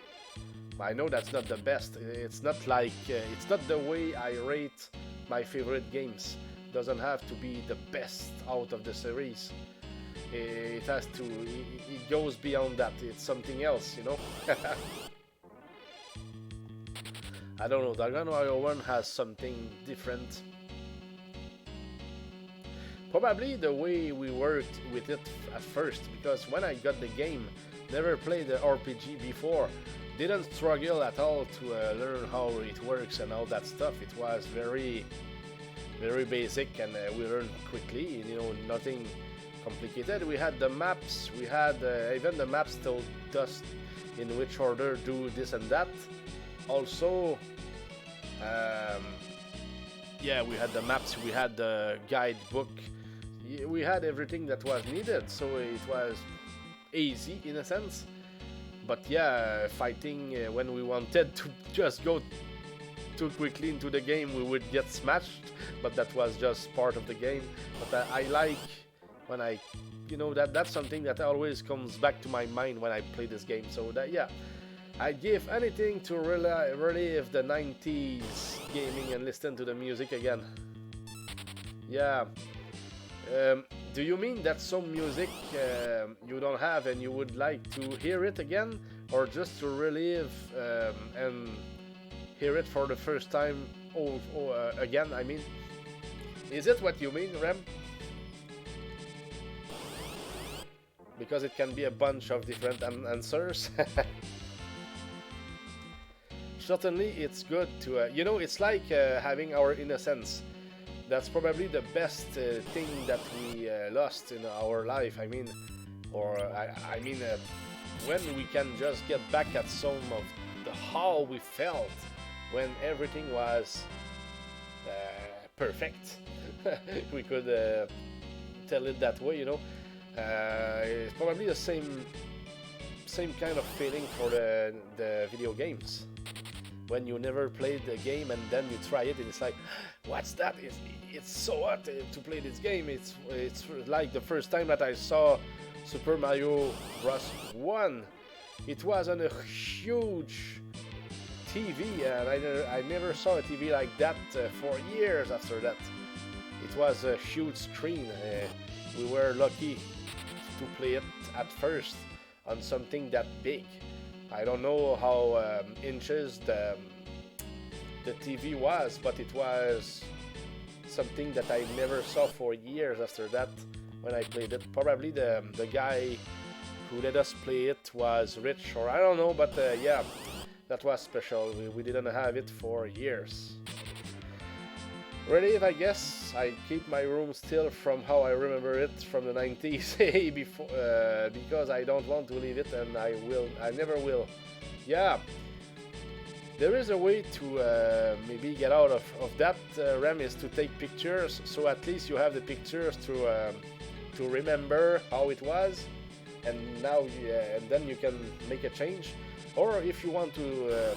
I know that's not the best. It's not like it's not the way I rate my favorite games. Doesn't have to be the best out of the series. It has to. It goes beyond that. It's something else, you know. I don't know. Dragon Warrior 1 has something different. Probably the way we worked with it at first, because when I got the game, never played the RPG before, didn't struggle at all to learn how it works and all that stuff. It was very basic, and we learned quickly, you know, nothing complicated. We had the maps, we had even the maps told us in which order do this and that. Also, yeah, we had the maps, we had the guidebook, we had everything that was needed, so it was easy in a sense. But yeah, fighting when we wanted to just go too quickly into the game, we would get smashed, but that was just part of the game. But I like when I, you know, that's something that always comes back to my mind when I play this game. So that, yeah, I'd give anything to relive the 90s gaming and listen to the music again. Yeah. Do you mean that some music you don't have and you would like to hear it again, or just to relive and hear it for the first time again? I mean, is it what you mean, Rem? Because it can be a bunch of different answers. Certainly, it's good to, you know, it's like having our innocence. That's probably the best thing that we lost in our life. I mean, I mean, when we can just get back at some of how we felt when everything was perfect. We could tell it that way, you know. It's probably the same kind of feeling for the video games. When you never played the game and then you try it and it's like, what's that? It's so hot to play this game. It's like the first time that I saw Super Mario Bros. 1. It was on a huge TV, and I never saw a TV like that for years after that. It was a huge screen. We were lucky to play it at first on something that big. I don't know how inches the TV was, but it was something that I never saw for years after that when I played it. Probably the guy who let us play it was rich, or I don't know, but yeah, that was special. We didn't have it for years. Relief, I guess. I keep my room still from how I remember it from the 90s before, because I don't want to leave it, and I never will. Yeah, there is a way to maybe get out of that RAM, is to take pictures, so at least you have the pictures to remember how it was, and now and then you can make a change. Or if you want to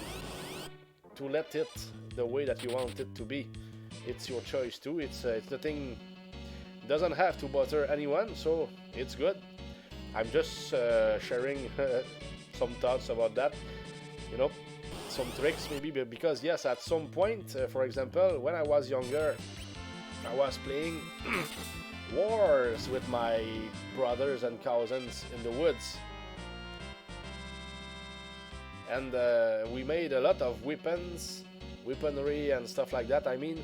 let it the way that you want it to be, it's your choice too. It's nothing, doesn't have to bother anyone, so it's good. I'm just sharing some thoughts about that, you know, some tricks maybe, because yes, at some point, for example, when I was younger, I was playing wars with my brothers and cousins in the woods, and we made a lot of weaponry and stuff like that. I mean,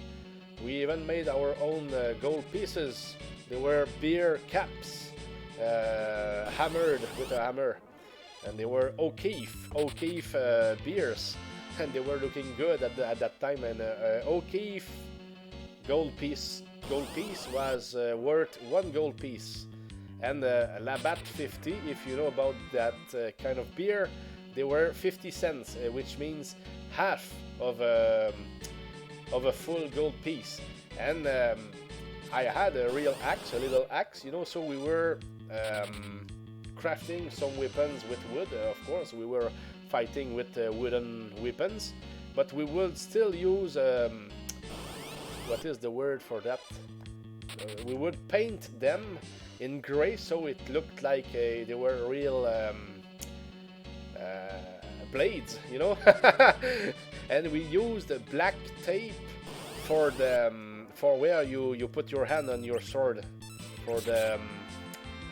we even made our own gold pieces. They were beer caps, hammered with a hammer, and they were O'Keefe beers, and they were looking good at that time. And O'Keefe gold piece was worth 1 gold piece, and Labatt 50, if you know about that kind of beer, they were 50 cents, which means half of a full gold piece. And I had a real axe, a little axe, you know, so we were crafting some weapons with wood. Of course, we were fighting with wooden weapons, but we would still use what is the word for that? We would paint them in gray, so it looked like they were real blades, you know. And we used black tape for the for where you put your hand on your sword, for the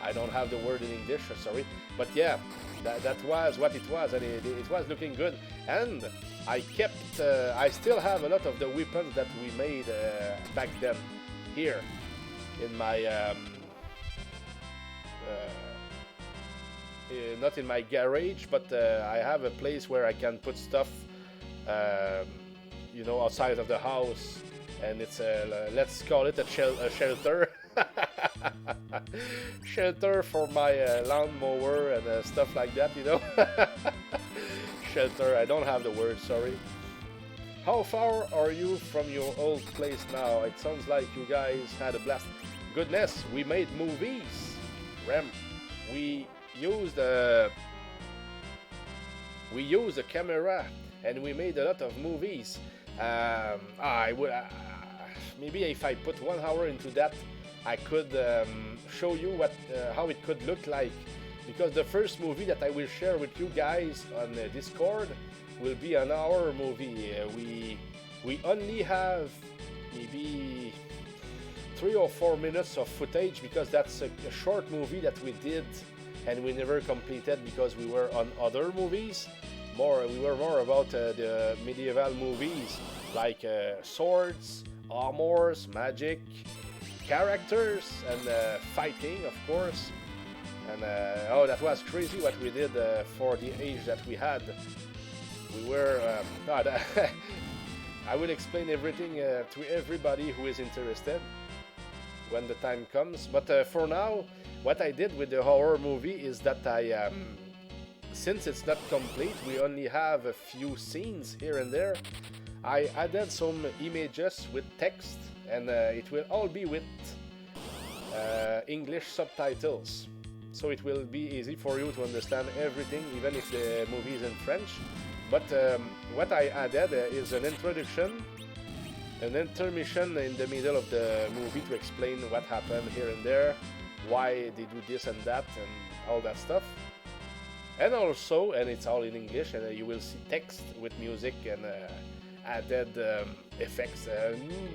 I don't have the word in English, sorry, but yeah, that was what it was, and it was looking good. And I kept I still have a lot of the weapons that we made back then here in my not in my garage, but I have a place where I can put stuff, you know, outside of the house, and it's let's call it a shelter. Shelter for my lawnmower and stuff like that, you know. Shelter, I don't have the word, sorry. How far are you from your old place now? It sounds like you guys had a blast. Goodness, we made movies. Rem, we used a camera, and we made a lot of movies. I would maybe if I put 1 hour into that, I could show you what how it could look like, because the first movie that I will share with you guys on Discord will be an hour movie. We only have maybe 3 or 4 minutes of footage, because that's a short movie that we did and we never completed because we were on other movies. We were more about the medieval movies, like swords, armors, magic, characters, and fighting, of course. And oh, that was crazy what we did for the age that we had. We were I will explain everything to everybody who is interested when the time comes. But for now, what I did with the horror movie is that I since it's not complete, we only have a few scenes here and there, I added some images with text, and it will all be with English subtitles, so it will be easy for you to understand everything, even if the movie is in French. But what I added is an introduction, an intermission in the middle of the movie to explain what happened here and there, why they do this and that, and all that stuff. And also, and it's all in English, and you will see text with music and added effects,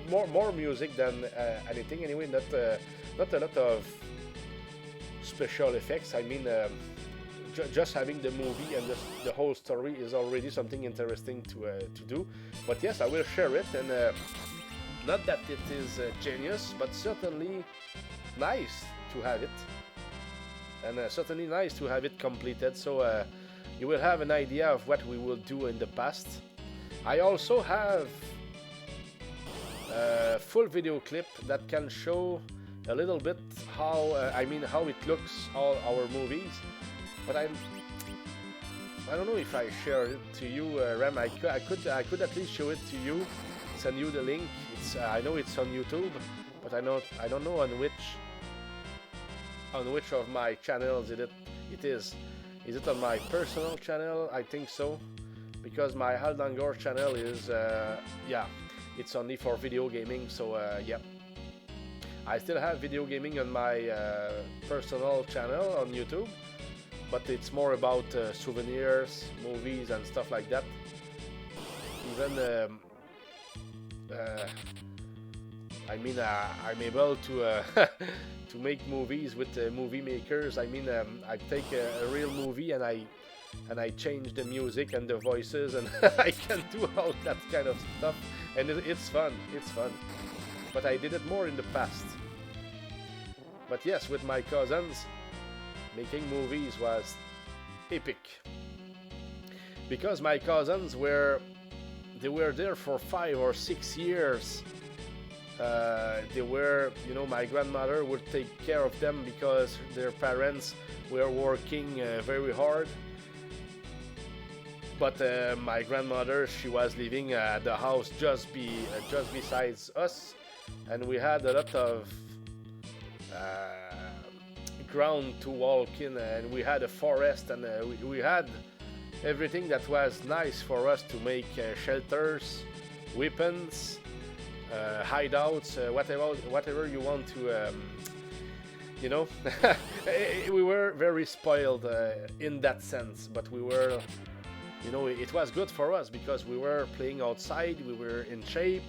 more music than anything. Anyway, not a lot of special effects. I mean, just having the movie and the whole story is already something interesting to do. But yes, I will share it, and Not that it is genius, but certainly nice to have it. And certainly nice to have it completed, so you will have an idea of what we will do in the past. I also have a full video clip that can show a little bit how how it looks, all our movies, but I don't know if I share it to you, Ram. I could at least show it to you, send you the link. It's I know it's on YouTube, but I don't know on which of my channels it is. Is it on my personal channel? I think so, because my Haldangor channel is yeah, it's only for video gaming. So yeah, I still have video gaming on my personal channel on YouTube, but it's more about souvenirs, movies, and stuff like that. Even I'm able to to make movies with movie makers. I take a real movie and I change the music and the voices, and I can do all that kind of stuff, and it's fun. It's fun. But I did it more in the past. But yes, with my cousins, making movies was epic, because my cousins were there for 5 or 6 years. They were, my grandmother would take care of them because their parents were working very hard. But my grandmother, she was living at the house just besides us, and we had a lot of ground to walk in, and we had a forest, and we had everything that was nice for us to make shelters, weapons, hideouts, whatever you want to, we were very spoiled in that sense, but we were, it was good for us because we were playing outside, we were in shape,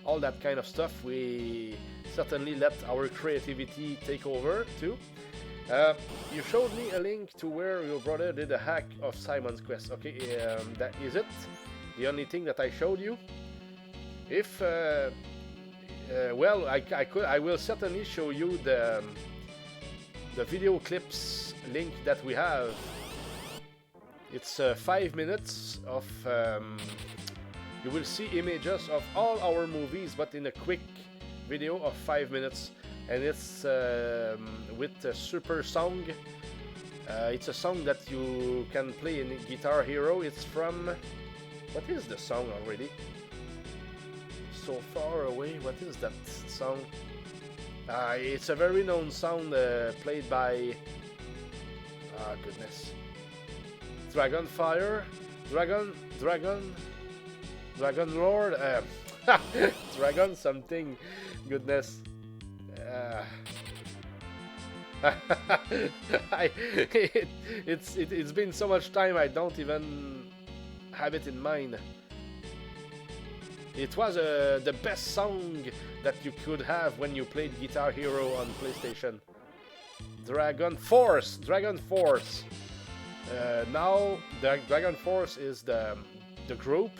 all that kind of stuff. We certainly let our creativity take over too. You showed me a link to where your brother did a hack of Simon's Quest. Okay, that is it. The only thing that I showed you. If well, I will certainly show you the video clips link that we have. It's 5 minutes of. You will see images of all our movies, but in a quick video of 5 minutes, and it's with a super song. It's a song that you can play in Guitar Hero. It's from. What is the song already? So Far Away. What is that song? It's a very known song played by. Goodness. Dragonfire, Dragon Lord, Dragon something. Goodness. It's been so much time I don't even have it in mind. It was the best song that you could have when you played Guitar Hero on PlayStation. Dragon Force. Now Dragon Force is the group,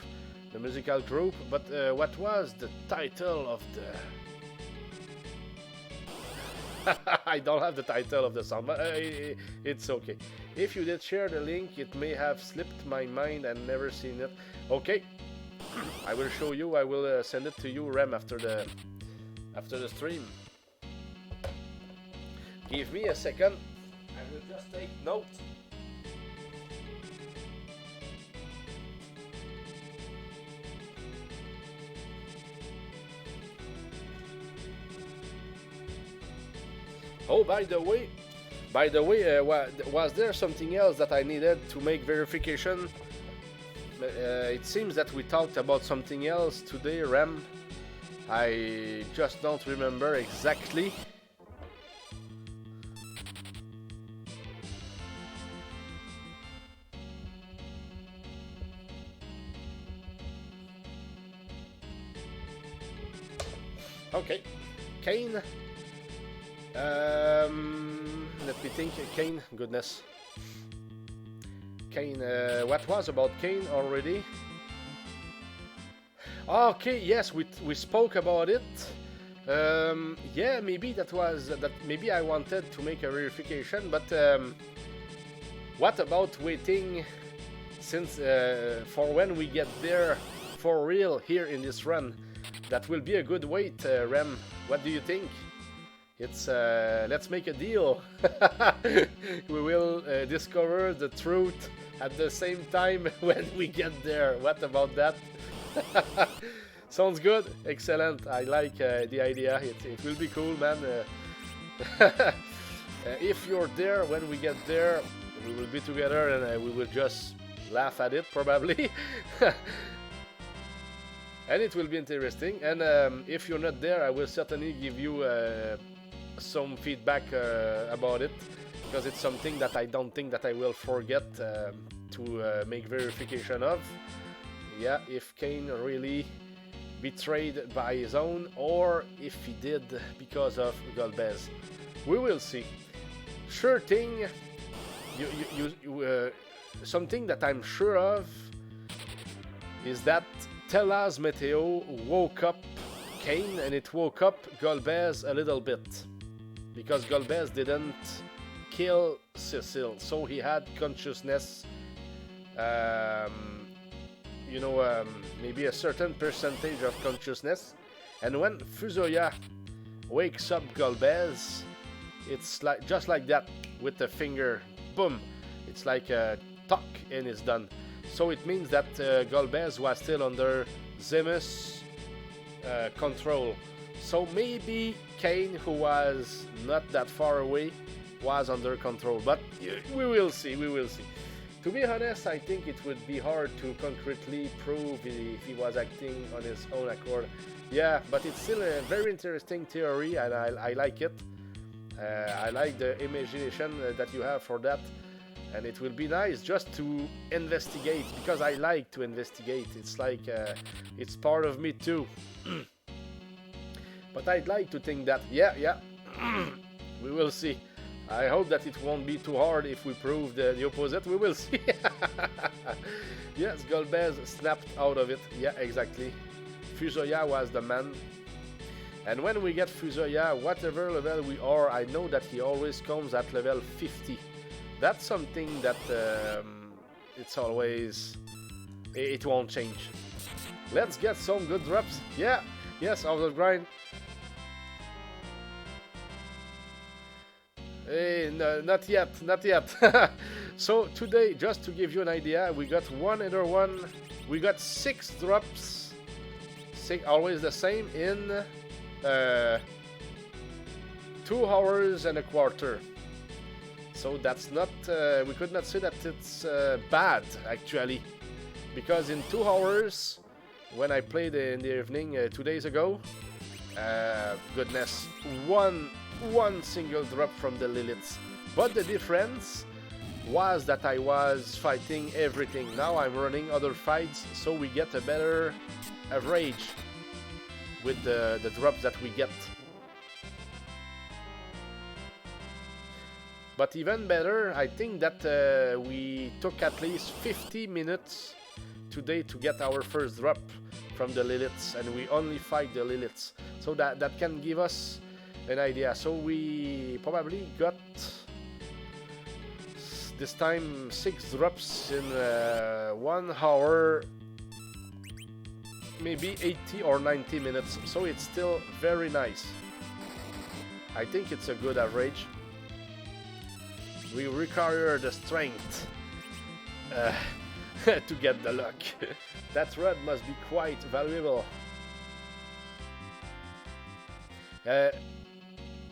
the musical group. But what was the title of the? I don't have the title of the song, but it's okay. If you did share the link, it may have slipped my mind and never seen it. Okay, I will show you. I will send it to you, Rem, after the stream. Give me a second. I will just take note. Oh, by the way, was there something else that I needed to make verification? It seems that we talked about something else today, Ram. I just don't remember exactly. Okay, Kane. Let me think. Kane, goodness. Kane, what was about Kane already? Okay, yes, we spoke about it. Yeah, maybe that was that. Maybe I wanted to make a verification, but what about waiting since for when we get there for real here in this run? That will be a good wait, Rem. What do you think? It's let's make a deal. We will discover the truth at the same time when we get there. What about that? Sounds good. Excellent. I like the idea. It will be cool, man. If you're there when we get there, we will be together and we will just laugh at it probably. And it will be interesting. And if you're not there, I will certainly give you some feedback about it, because it's something that I don't think that I will forget to make verification of. Yeah, if Kane really betrayed by his own, or if he did because of Golbez. We will see. Sure thing, something that I'm sure of is that Tellaz Meteo woke up Kane, and it woke up Golbez a little bit, because Golbez didn't kill Cecil, so he had consciousness, maybe a certain percentage of consciousness. And when Fusoya wakes up Golbez, it's like just like that, with the finger, boom, it's like a tuck and it's done. So it means that Golbez was still under Zemus control. So maybe Kane, who was not that far away, was under control. But we will see, we will see. To be honest, I think it would be hard to concretely prove if he was acting on his own accord. Yeah, but it's still a very interesting theory, and I like it. I like the imagination that you have for that. And it will be nice just to investigate, because I like to investigate. It's like, it's part of me too. But I'd like to think that, yeah, we will see. I hope that it won't be too hard if we prove the opposite. We will see. Yes, Golbez snapped out of it. Yeah, exactly. Fusoya was the man. And when we get Fusoya, whatever level we are, I know that he always comes at level 50. That's something that it's always... It won't change. Let's get some good drops. Yeah, yes, out of the grind. Hey, no, not yet, not yet. So today, just to give you an idea, we got one other one. We got 6 drops. 6, always the same, in 2 hours and a quarter. So that's not, we could not say that it's bad, actually. Because in 2 hours, when I played in the evening 2 days ago, goodness, one single drop from the Liliths. But the difference was that I was fighting everything. Now I'm running other fights, so we get a better average with the drops that we get. But even better, I think that we took at least 50 minutes today to get our first drop from the Liliths, and we only fight the Liliths. So that can give us an idea. So we probably got this time 6 drops in 1 hour, maybe 80 or 90 minutes. So it's still very nice. I think it's a good average. We require the strength to get the luck. That rod must be quite valuable.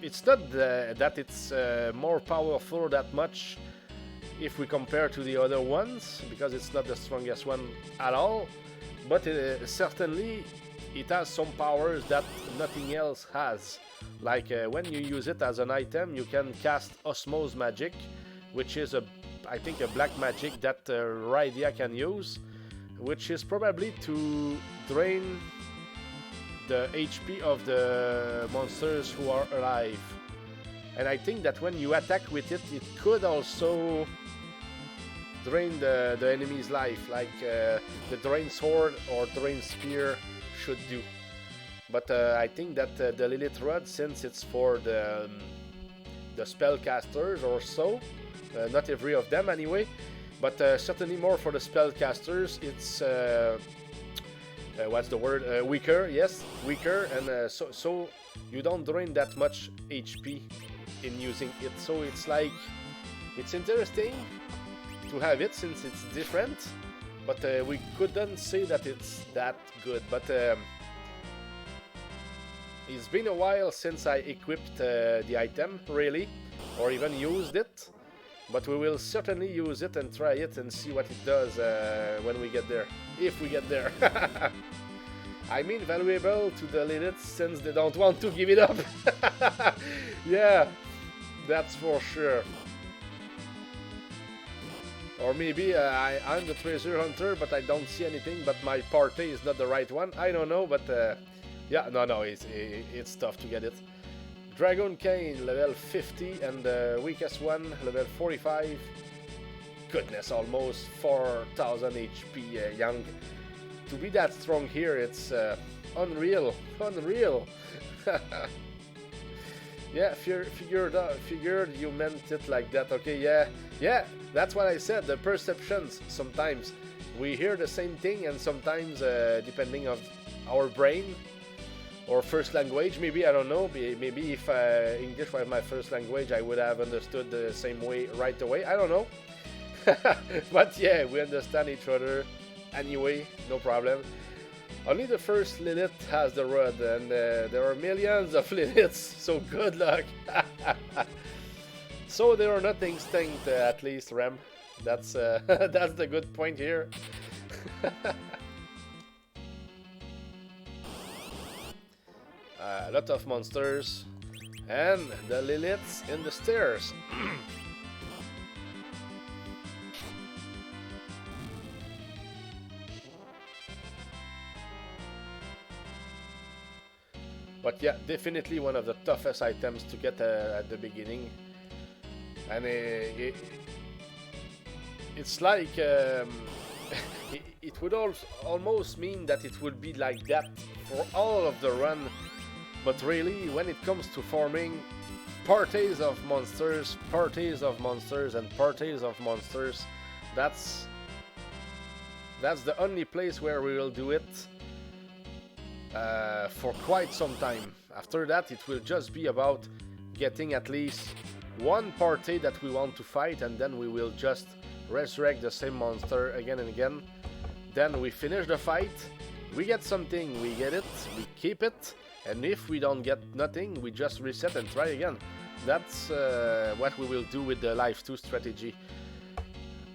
It's not that it's more powerful that much if we compare to the other ones, because it's not the strongest one at all, but certainly it has some powers that nothing else has. Like when you use it as an item, you can cast Osmose magic, which is I think a black magic that Rydia can use, which is probably to drain the HP of the monsters who are alive. And I think that when you attack with it, it could also drain the enemy's life, like the drain sword or drain spear should do. But I think that the Lilith Rod, since it's for the spellcasters or so, not every of them anyway, but certainly more for the spellcasters, it's what's the word? Weaker, yes, weaker, and so you don't drain that much HP in using it. So it's like, it's interesting to have it since it's different, but we couldn't say that it's that good. But it's been a while since I equipped the item, really, or even used it. But we will certainly use it and try it and see what it does when we get there. If we get there. I mean valuable to the Lilith since they don't want to give it up. Yeah, that's for sure. Or maybe I'm the treasure hunter, but I don't see anything, but my party is not the right one. I don't know, but yeah, no, it's tough to get it. Dragon Cane, level 50, and the weakest one, level 45. Goodness, almost 4000 HP young. To be that strong here, it's unreal. Yeah, figured you meant it like that. Okay, yeah, that's what I said. The perceptions, sometimes we hear the same thing, and sometimes depending on our brain or first language, maybe, I don't know, maybe if English was my first language, I would have understood the same way right away. I don't know. But yeah, we understand each other anyway, no problem. Only the first Lilith has the rod, and there are millions of Liliths, so good luck. So they are not extinct, at least, Rem. That's that's the good point here. A lot of monsters, and the Liliths in the stairs. But yeah, definitely one of the toughest items to get at the beginning. And it's like it would almost mean that it would be like that for all of the run. But really, when it comes to forming parties of monsters, and parties of monsters, that's the only place where we will do it for quite some time. After that, it will just be about getting at least one party that we want to fight, and then we will just resurrect the same monster again and again. Then we finish the fight, we get something, we get it, we keep it, and if we don't get nothing, we just reset and try again. That's what we will do with the Life 2 strategy.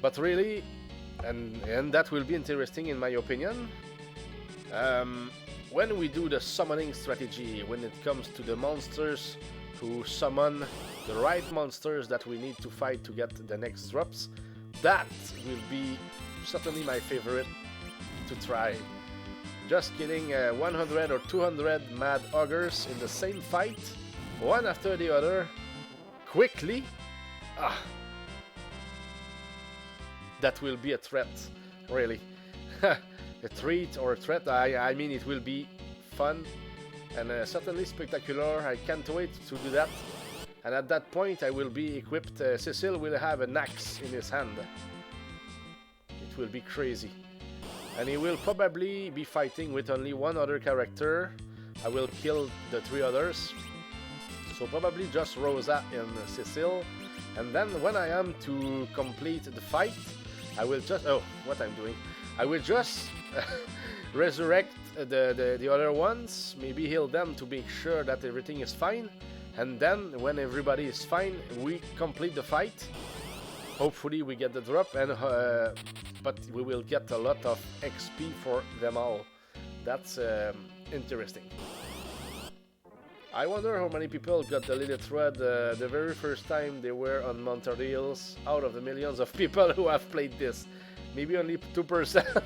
But really, and that will be interesting in my opinion, when we do the summoning strategy, when it comes to the monsters who summon the right monsters that we need to fight to get the next drops, that will be certainly my favorite to try. Just killing 100 or 200 mad ogres in the same fight, one after the other, quickly. That will be a threat, really. A treat or a threat, I mean, it will be fun and certainly spectacular. I can't wait to do that. And at that point I will be equipped, Cecil will have an axe in his hand. It will be crazy. And he will probably be fighting with only one other character. I will kill the 3 others. So probably just Rosa and Cecil. And then when I am to complete the fight, I will just... oh, what I'm doing. I will just resurrect the other ones, maybe heal them to make sure that everything is fine, and then when everybody is fine, we complete the fight. Hopefully we get the drop, and but we will get a lot of XP for them all. That's interesting. I wonder how many people got the Lilith Rod the very first time they were on Mountain Hills out of the millions of people who have played this. Maybe only 2%.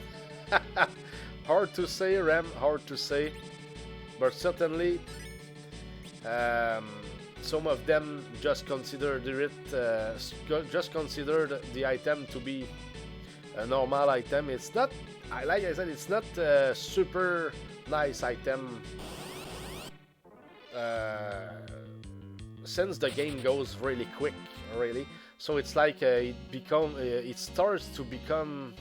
Hard to say, Ram, hard to say. But certainly, some of them just considered the item to be a normal item. It's not, like I said, it's not super nice item. Since the game goes really quick, really, so it's like it starts to become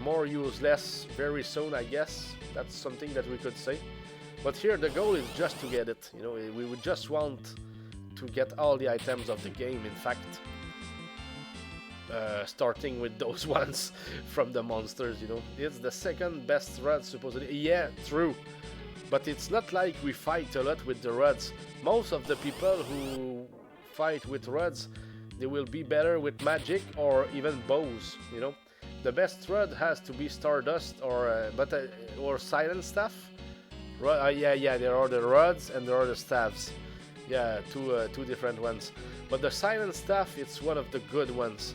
more useless very soon, I guess. That's something that we could say. But here the goal is just to get it. You know, we would just want to get all the items of the game. In fact, starting with those ones from the monsters. You know, it's the second best rod supposedly. Yeah, true. But it's not like we fight a lot with the rods. Most of the people who fight with rods, they will be better with magic or even bows. You know, the best rod has to be Stardust or Silent Staff. Yeah, there are the rods and there are the staffs. Yeah, two different ones. But the Silent Staff, it's one of the good ones.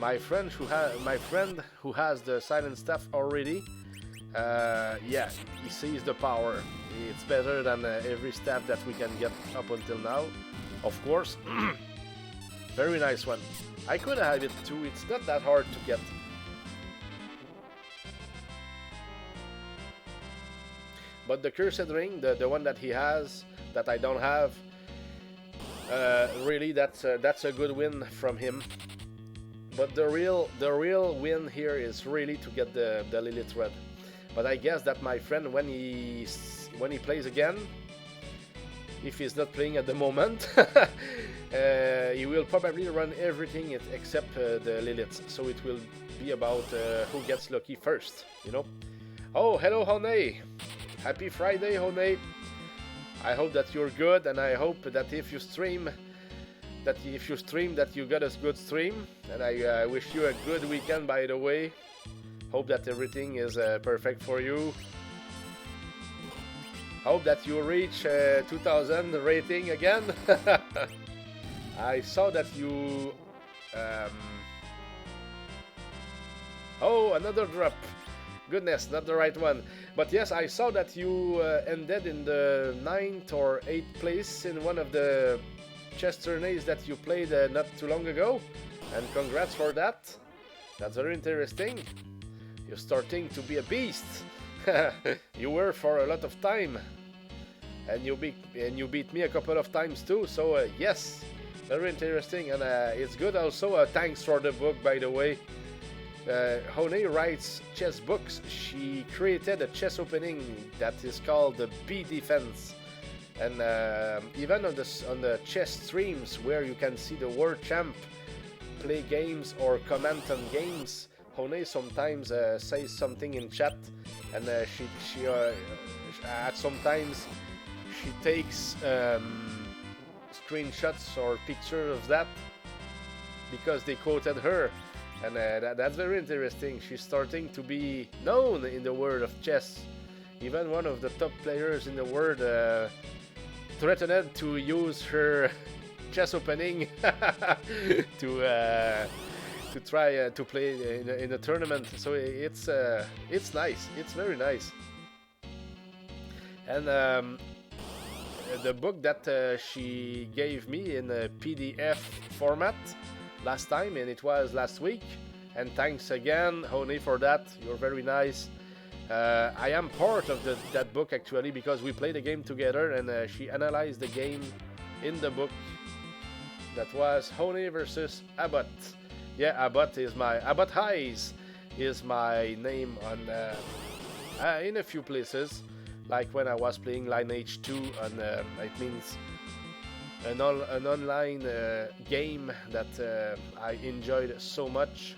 My friend who has the Silent Staff already. Yeah, he sees the power. It's better than every staff that we can get up until now, of course. Very nice one. I could have it too. It's not that hard to get. But the Cursed Ring, the one that he has, that I don't have, really that's a good win from him. But the real win here is really to get the Lilith Red. But I guess that my friend, when he plays again, if he's not playing at the moment, he will probably run everything except the Lilith. So it will be about who gets lucky first, you know. Oh, hello, Honey. Happy Friday, Honey. I hope that you're good, and I hope that if you stream, that you got a good stream. And I wish you a good weekend, by the way. Hope that everything is perfect for you. Hope that you reach 2000 rating again. I saw that you... Oh, another drop. Goodness, not the right one. But yes, I saw that you ended in the 9th or 8th place in one of the chess tourneys that you played not too long ago. And congrats for that. That's very interesting. You're starting to be a beast. You were for a lot of time, and you beat me a couple of times too. So yes, very interesting, and it's good also. Thanks for the book, by the way. Hone writes chess books. She created a chess opening that is called the B Defense, and even on the chess streams where you can see the world champ play games or comment on games, Hone sometimes says something in chat, and she at sometimes she takes screenshots or pictures of that because they quoted her, and that's very interesting. She's starting to be known in the world of chess. Even one of the top players in the world threatened to use her chess opening to try to play in a tournament. So it's nice. It's very nice. And the book that she gave me in a PDF format last time, and it was last week. And thanks again, Hone, for that. You're very nice. I am part of that book actually, because we played a game together, and she analyzed the game in the book. That was Hone versus Abbott. Yeah, Abbott Highs is my name on in a few places, like when I was playing Lineage 2, and it means an online game that I enjoyed so much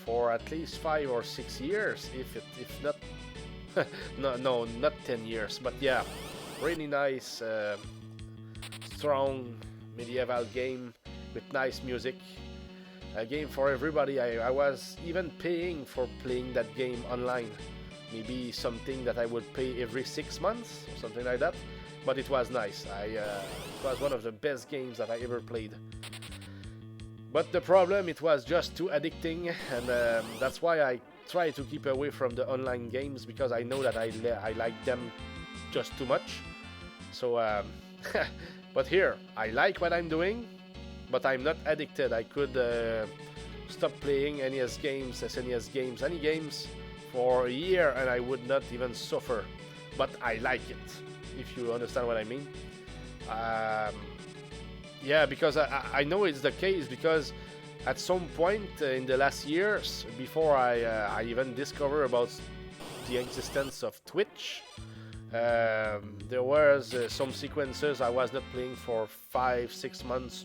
for at least 5 or 6 years, if not no, not 10 years, but yeah, really nice, strong medieval game with nice music. A game for everybody. I was even paying for playing that game online. Maybe something that I would pay every 6 months or something like that. But it was nice. It was one of the best games that I ever played. But the problem, it was just too addicting, and that's why I try to keep away from the online games, because I know that I like them just too much. So, but here, I like what I'm doing, but I'm not addicted. I could stop playing SNES games, any games for a year and I would not even suffer. But I like it, if you understand what I mean. Yeah, because I know it's the case, because at some point in the last years, before I even discovered about the existence of Twitch, there was some sequences I was not playing for 5-6 months.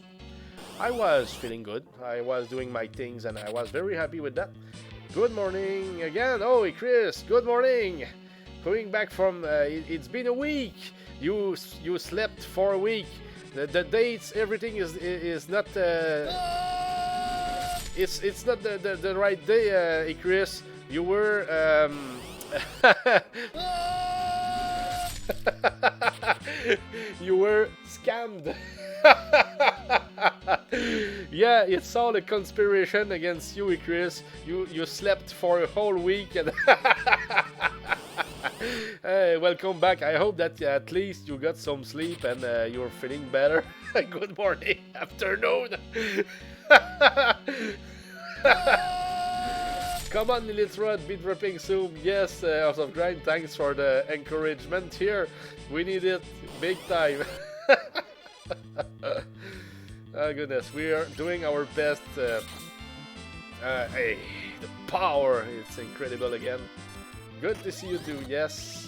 I was feeling good, I was doing my things, and I was very happy with that. Good morning again. Oh, hey Chris, good morning. Coming back from, it's been a week. You slept for a week. The dates, everything is not. It's not the right day, hey Chris. You were. You were scammed. Yeah, it's all a conspiration against you, Chris. You slept for a whole week and hey, welcome back. I hope that at least you got some sleep and you're feeling better. Good morning, afternoon. Come on, Lilithrod, be dropping soon. Yes, House of Grind, thanks for the encouragement here. We need it big time. Oh goodness, we are doing our best. Hey, the power, it's incredible again. Good to see you too, yes.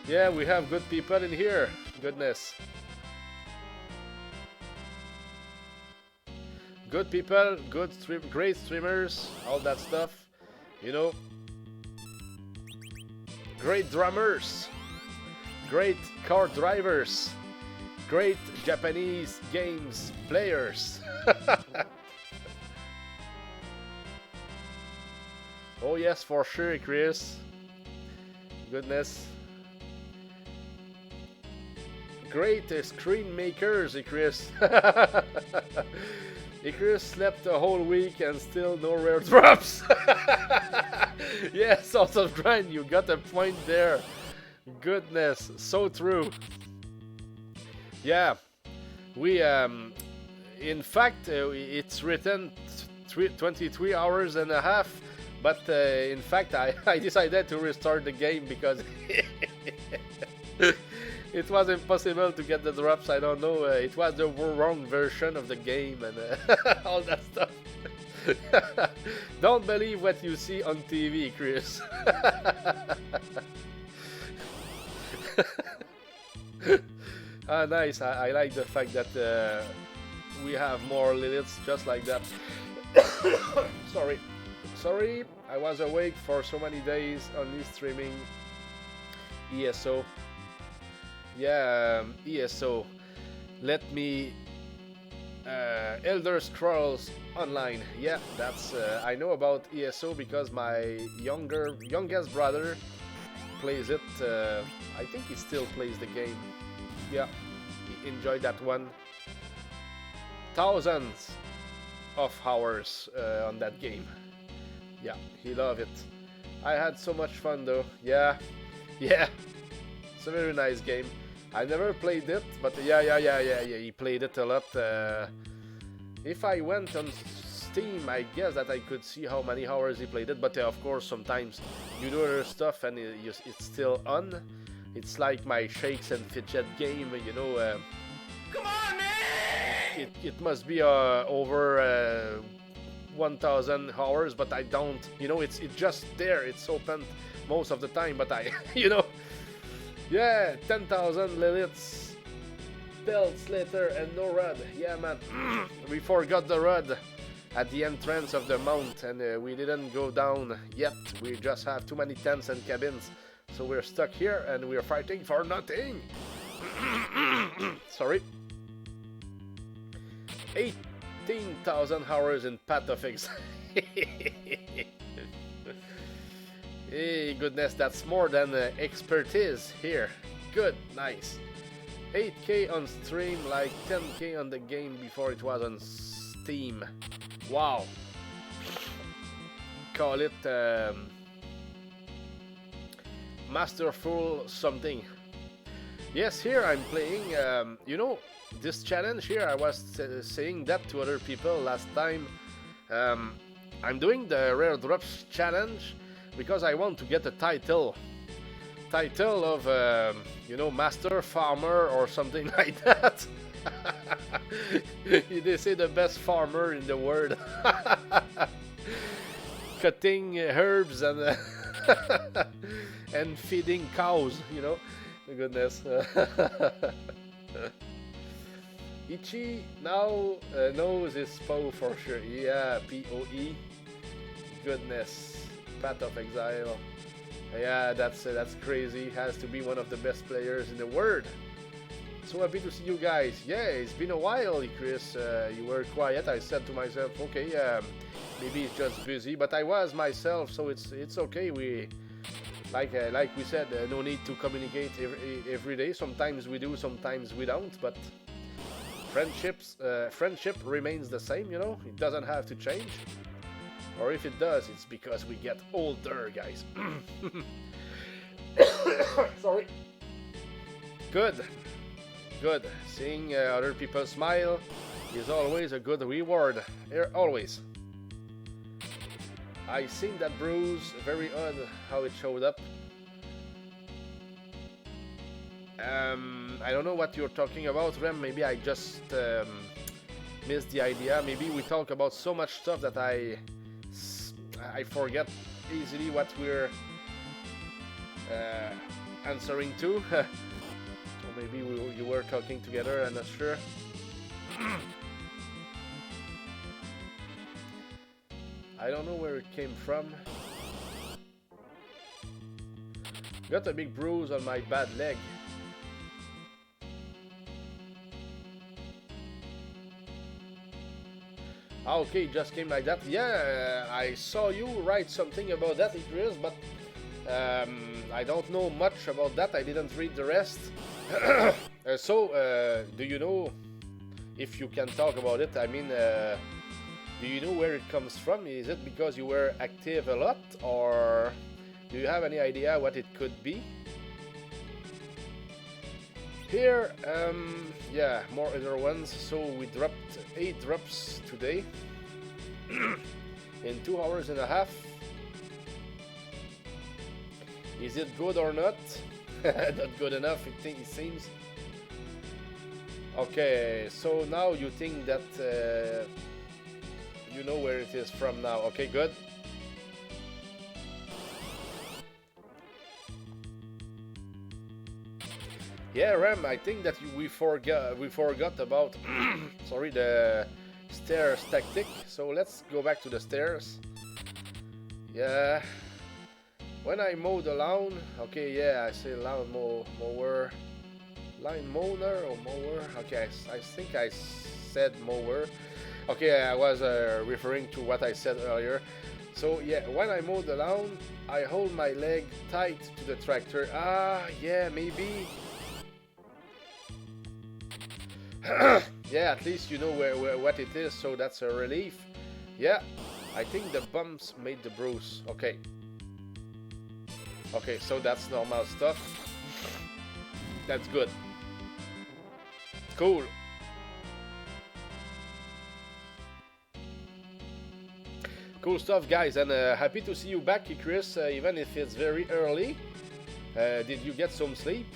Yeah, we have good people in here. Goodness. Good people, great streamers, all that stuff. You know. Great drummers. Great car drivers. Great Japanese games players. Oh yes, for sure, Chris. Goodness. Great screen makers, Chris. Chris slept a whole week and still no rare drops. Yes, House of Grind, you got a point there. Goodness, so true. Yeah, we in fact it's written 23 hours and a half, but in fact I decided to restart the game because it was impossible to get the drops. I don't know, it was the wrong version of the game and all that stuff. Don't believe what you see on TV, Chris. Ah, nice. I like the fact that we have more Liliths just like that. Sorry, I was awake for so many days, only streaming ESO. Yeah, ESO. Let me... Elder Scrolls Online. Yeah, that's... I know about ESO because my youngest brother plays it. I think he still plays the game. Yeah, he enjoyed that one. Thousands of hours on that game. Yeah, he loved it. I had so much fun though. Yeah, it's a very nice game. I never played it, but yeah, he played it a lot. If I went on Steam, I guess that I could see how many hours he played it, but of course sometimes you do other stuff and it's still on. It's like my shakes and fidget game, you know. Come on, man! It must be over 1,000 hours, but I don't. You know, it's just there. It's open most of the time, but I, you know, yeah, 10,000 Liliths, belts later, and no rod. Yeah, man, we forgot the rod at the entrance of the mount, and we didn't go down yet. We just have too many tents and cabins. So we're stuck here and we're fighting for nothing. Sorry. 18,000 hours in Path of Exile. Hey, goodness, that's more than expertise here. Good, nice. 8K on stream, like 10K on the game before it was on Steam. Wow. Call it... masterful something. Yes, here I'm playing, you know, this challenge here, I was saying that to other people last time Um, I'm doing the rare drops challenge because I want to get a title of you know, master farmer or something like that. They say the best farmer in the world. Cutting herbs and and feeding cows, you know. Goodness. Ichi now knows his Poe for sure. Yeah, Poe. Goodness. Path of Exile. Yeah, that's crazy. Has to be one of the best players in the world. So happy to see you guys. Yeah, it's been a while, Chris. You were quiet. I said to myself, okay, maybe it's just busy, but I was myself, so it's okay. We like we said, no need to communicate every day. Sometimes we do, sometimes we don't. But friendship remains the same. You know, it doesn't have to change. Or if it does, it's because we get older, guys. Sorry. Good. Seeing other people smile is always a good reward. Always. I seen that bruise. Very odd how it showed up. I don't know what you're talking about, Rem. Maybe I just missed the idea. Maybe we talk about so much stuff that I forget easily what we're answering to. Or maybe you were talking together, I'm not sure. I don't know where it came from. Got a big bruise on my bad leg. Okay, just came like that. Yeah, I saw you write something about that, Chris, but I don't know much about that. I didn't read the rest. So, do you know if you can talk about it? I mean, do you know where it comes from? Is it because you were active a lot, or do you have any idea what it could be? Here, yeah, more other ones. So we dropped 8 drops today in 2 hours and a half. Is it good or not? Not good enough, it seems. Okay, so now you think that you know where it is from now. Okay, good. Yeah, Ram, I think that we forgot about sorry, the stairs tactic. So let's go back to the stairs. Yeah. When I mow the lawn, okay, yeah, I say lawn mower, line mower or mower. Okay, I think I said mower. Okay, I was referring to what I said earlier. So yeah, when I mow the lawn, I hold my leg tight to the tractor. Ah, yeah, maybe. Yeah, at least you know where what it is, so that's a relief. Yeah, I think the bumps made the bruise. Okay. Okay, so that's normal stuff. That's good. Cool. Cool stuff, guys, and happy to see you back, Chris, even if it's very early. Did you get some sleep?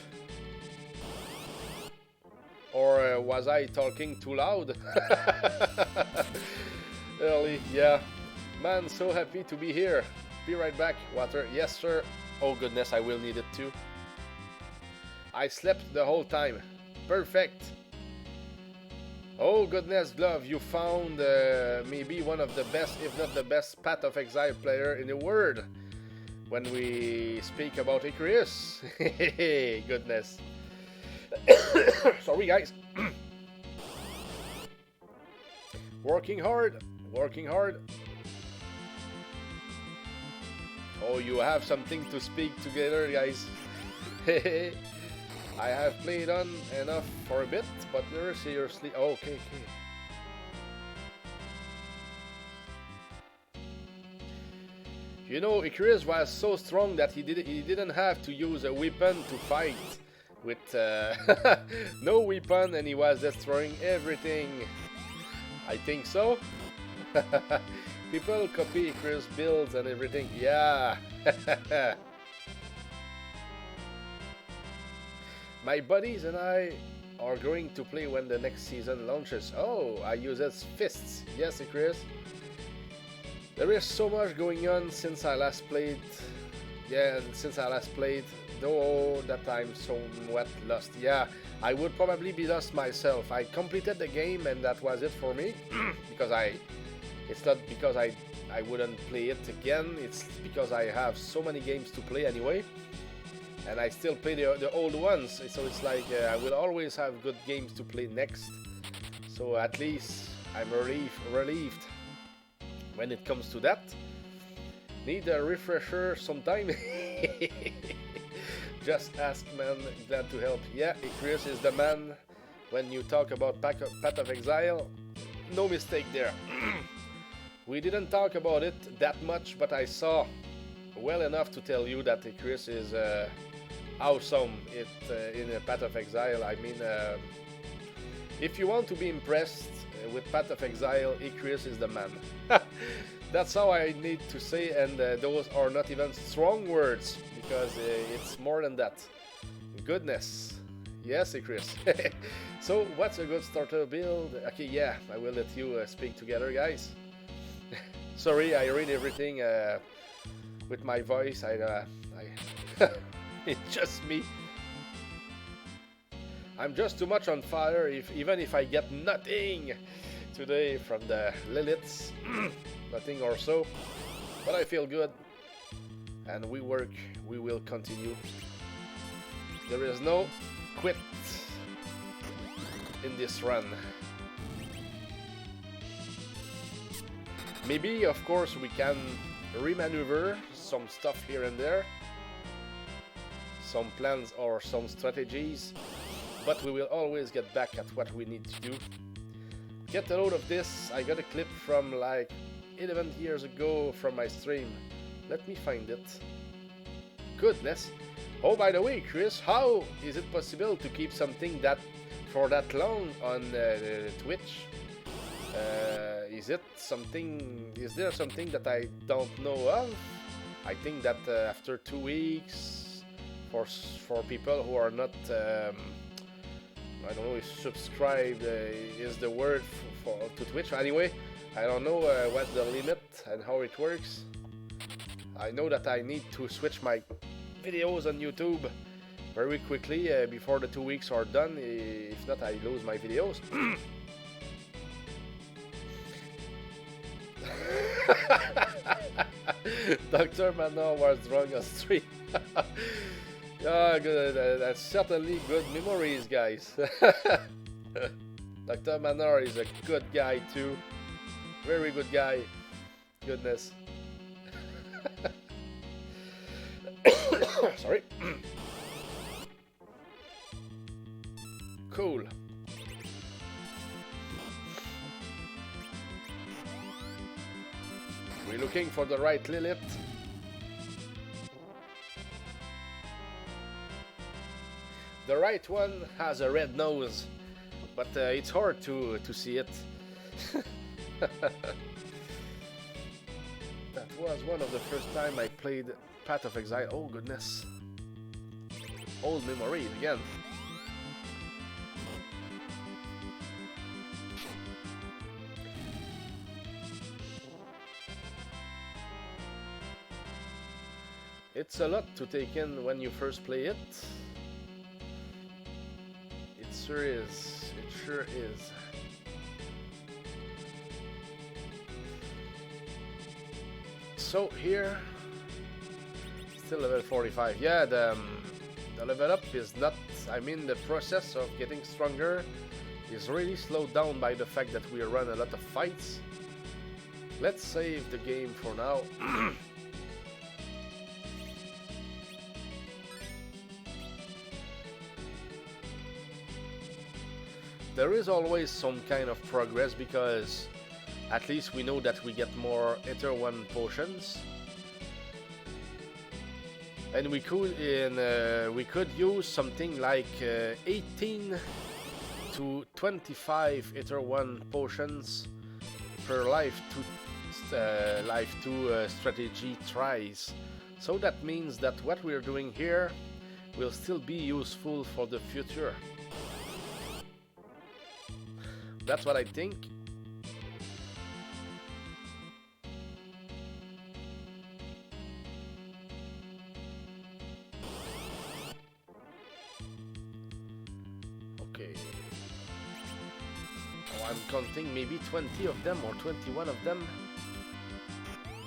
Or was I talking too loud? Early, yeah. Man, so happy to be here. Be right back, water. Yes, sir. Oh goodness, I will need it too. I slept the whole time. Perfect. Oh goodness, Glove, you found maybe one of the best, if not the best, Path of Exile player in the world. When we speak about Icarus. Goodness. Sorry, guys. Working hard. Oh, you have something to speak together, guys. I have played on enough for a bit, but never seriously. Oh, okay. You know, Icarus was so strong that he didn't have to use a weapon to fight. With no weapon, and he was destroying everything. I think so. People copy Chris builds and everything. Yeah. My buddies and I are going to play when the next season launches. Oh, I use as fists. Yes, Chris. There is so much going on since I last played. Yeah, since I last played, though that I'm somewhat lost. Yeah, I would probably be lost myself. I completed the game and that was it for me. Because it's not because I wouldn't play it again. It's because I have so many games to play anyway. And I still play the old ones. So it's like I will always have good games to play next. So at least I'm relieved when it comes to that. Need a refresher sometime? Just ask, man. Glad to help. Yeah, Icarus is the man when you talk about Path of Exile. No mistake there. We didn't talk about it that much, but I saw well enough to tell you that Icarus is awesome in Path of Exile. I mean, if you want to be impressed with Path of Exile, Icarus is the man. That's how I need to say, and those are not even strong words, because it's more than that. Goodness. Yes, Chris. So, what's a good starter build? Okay, yeah, I will let you speak together, guys. Sorry, I read everything with my voice. It's just me. I'm just too much on fire, even if I get nothing today from the Liliths. Nothing or so, but I feel good, and we will continue. There is no quit in this run. Maybe, of course, we can remaneuver some stuff here and there, some plans or some strategies, but we will always get back at what we need to do. Get a load of this. I got a clip from like 11 years ago from my stream. Let me find it. Goodness. Oh, by the way, Chris, how is it possible to keep something that for that long on Twitch? Is there something that I don't know of? I think that after 2 weeks, for people who are not, I don't know if subscribed is the word to Twitch. Anyway, I don't know what's the limit and how it works. I know that I need to switch my videos on YouTube very quickly before the 2 weeks are done. If not, I lose my videos. Dr. Manor was drunk on stream. Good. That's certainly good memories, guys. Dr. Manor is a good guy too. Very good guy. Goodness. Sorry. Cool. We're looking for the right Lilith. The right one has a red nose, but it's hard to see it. That was one of the first time I played Path of Exile. Oh goodness. Old memories again. It's a lot to take in when you first play it. It sure is. It sure is. So here, still level 45. Yeah, the level up is not, I mean the process of getting stronger is really slowed down by the fact that we run a lot of fights. Let's save the game for now. There is always some kind of progress because at least we know that we get more Ether 1 potions. And we could use something like 18 to 25 Ether 1 potions per life 2 strategy tries. So that means that what we're doing here will still be useful for the future. That's what I think. Okay. Oh, I'm counting maybe 20 of them or 21 of them.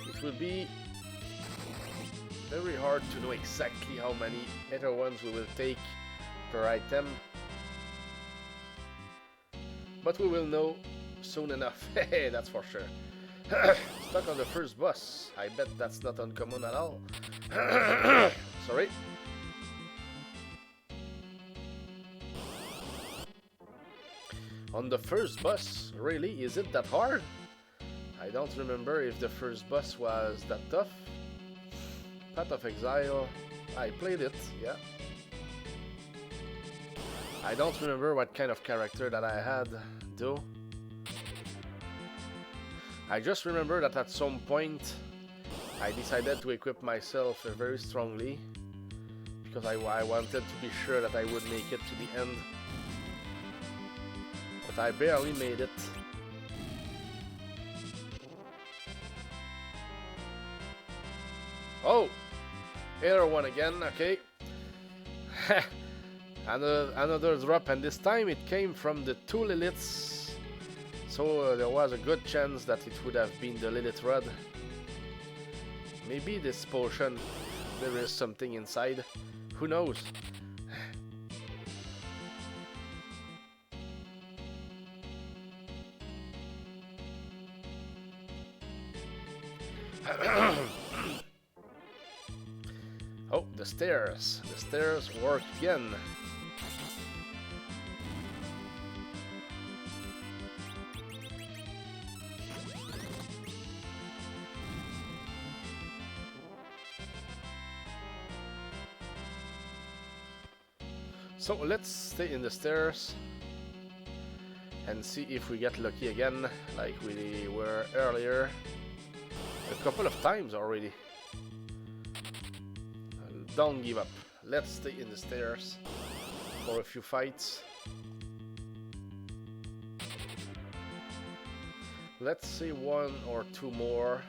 It will be very hard to know exactly how many other ones we will take per item. But we will know soon enough. That's for sure. Stuck on the first boss. I bet that's not uncommon at all. Sorry. On the first boss, really? Is it that hard? I don't remember if the first boss was that tough. Path of Exile. I played it, yeah. I don't remember what kind of character that I had, though. I just remember that at some point I decided to equip myself very strongly because I wanted to be sure that I would make it to the end. But I barely made it. Oh! Here one again, okay. Another drop, and this time it came from the 2 Liliths. So there was a good chance that it would have been the Lilith Rod. Maybe this potion, there is something inside. Who knows? Oh, the stairs. The stairs work again. So let's stay in the stairs and see if we get lucky again, like we were earlier. A couple of times already. Don't give up. Let's stay in the stairs for a few fights. Let's see 1 or 2 more.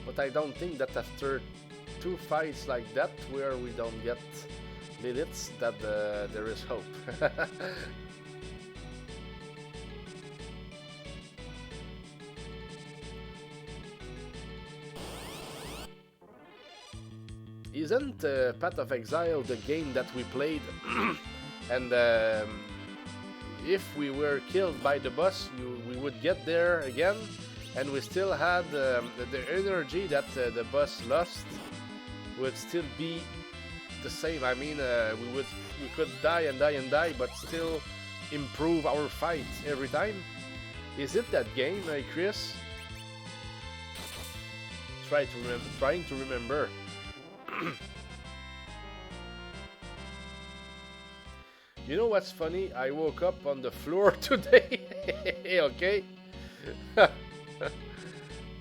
But I don't think that after 2 fights like that, where we don't get Liliths, that there is hope. Isn't Path of Exile the game that we played and if we were killed by the boss, we would get there again and we still had the energy that the boss lost would still be the same. I mean, we could die and die and die, but still improve our fight every time. Is it that game, Chris? Trying to remember. You know what's funny? I woke up on the floor today. Okay.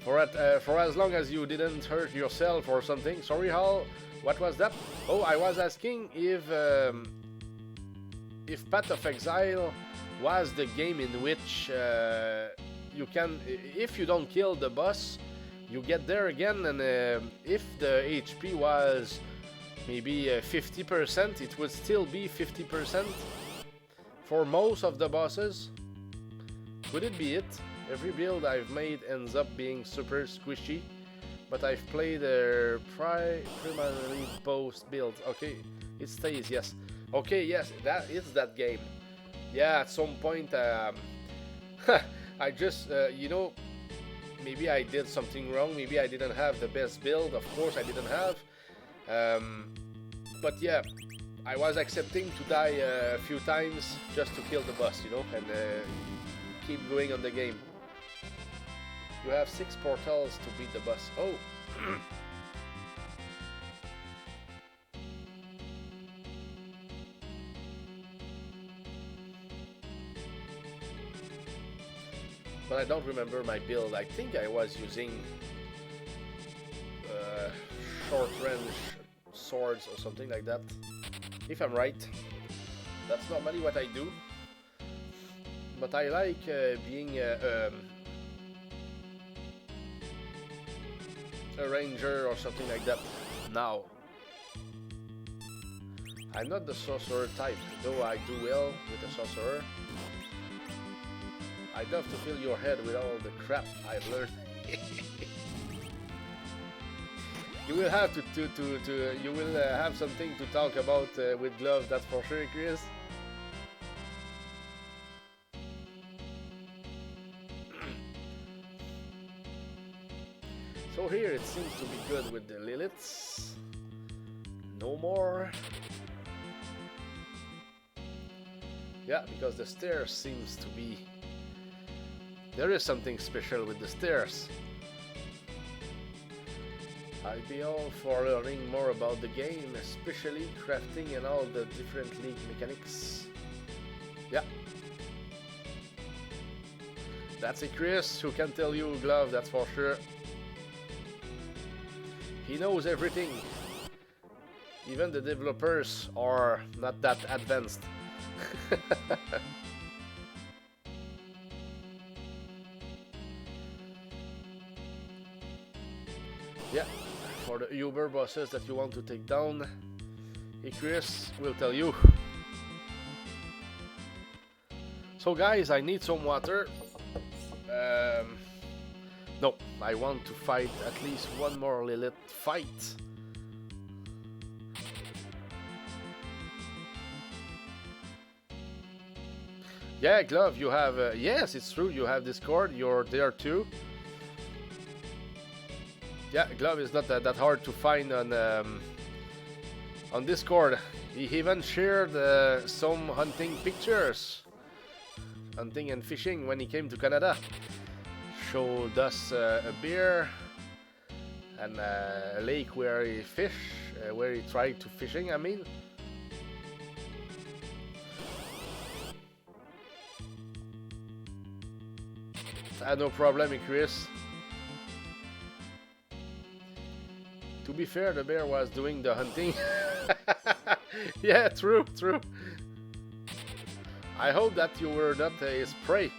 For as long as you didn't hurt yourself or something. Sorry, Hal. What was that? Oh, I was asking if Path of Exile was the game in which you can, if you don't kill the boss, you get there again, and if the HP was maybe 50%, it would still be 50% for most of the bosses. Could it be it? Every build I've made ends up being super squishy, but I've played primarily both builds. Okay, it stays, yes. Okay, yes, it's that game. Yeah, at some point, I just, you know, maybe I did something wrong, maybe I didn't have the best build, of course I didn't have. But yeah, I was accepting to die a few times just to kill the boss, you know, and keep going on the game. You have 6 portals to beat the boss. Oh! but I don't remember my build. I think I was using short range swords or something like that, if I'm right. That's normally what I do, but I like being a ranger or something like that now. I'm not the sorcerer type, though I do well with the sorcerer. I'd love to fill your head with all the crap I've learned. You will have you will have something to talk about with Glove, that's for sure, Chris. So here it seems to be good with the Liliths. No more. Yeah, because the stairs seems to be... There is something special with the stairs. I'd be all for learning more about the game, especially crafting and all the different league mechanics. Yeah. That's a Chris who can tell you, Glove, that's for sure. He knows everything. Even the developers are not that advanced. Yeah, for the Uber bosses that you want to take down, Chris will tell you. So guys, I need some water. No, I want to fight at least one more Lilith fight. Yeah, Glove, you have... yes, it's true, you have Discord, you're there too. Yeah, Glove is not that hard to find on Discord. He even shared some hunting pictures. Hunting and fishing when he came to Canada. Showed us a bear and a lake where he where he tried to fishing, I mean. No problem, Chris. To be fair, the bear was doing the hunting. Yeah, true. I hope that you were not his prey.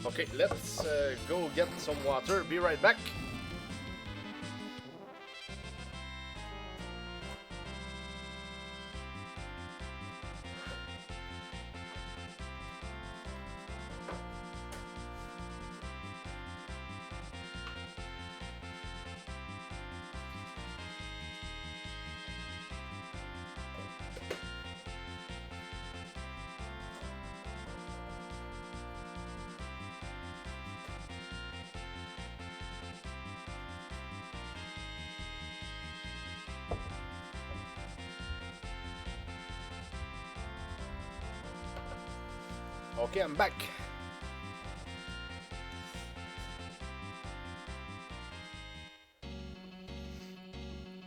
Okay, let's go get some water. Be right back. Okay, I'm back.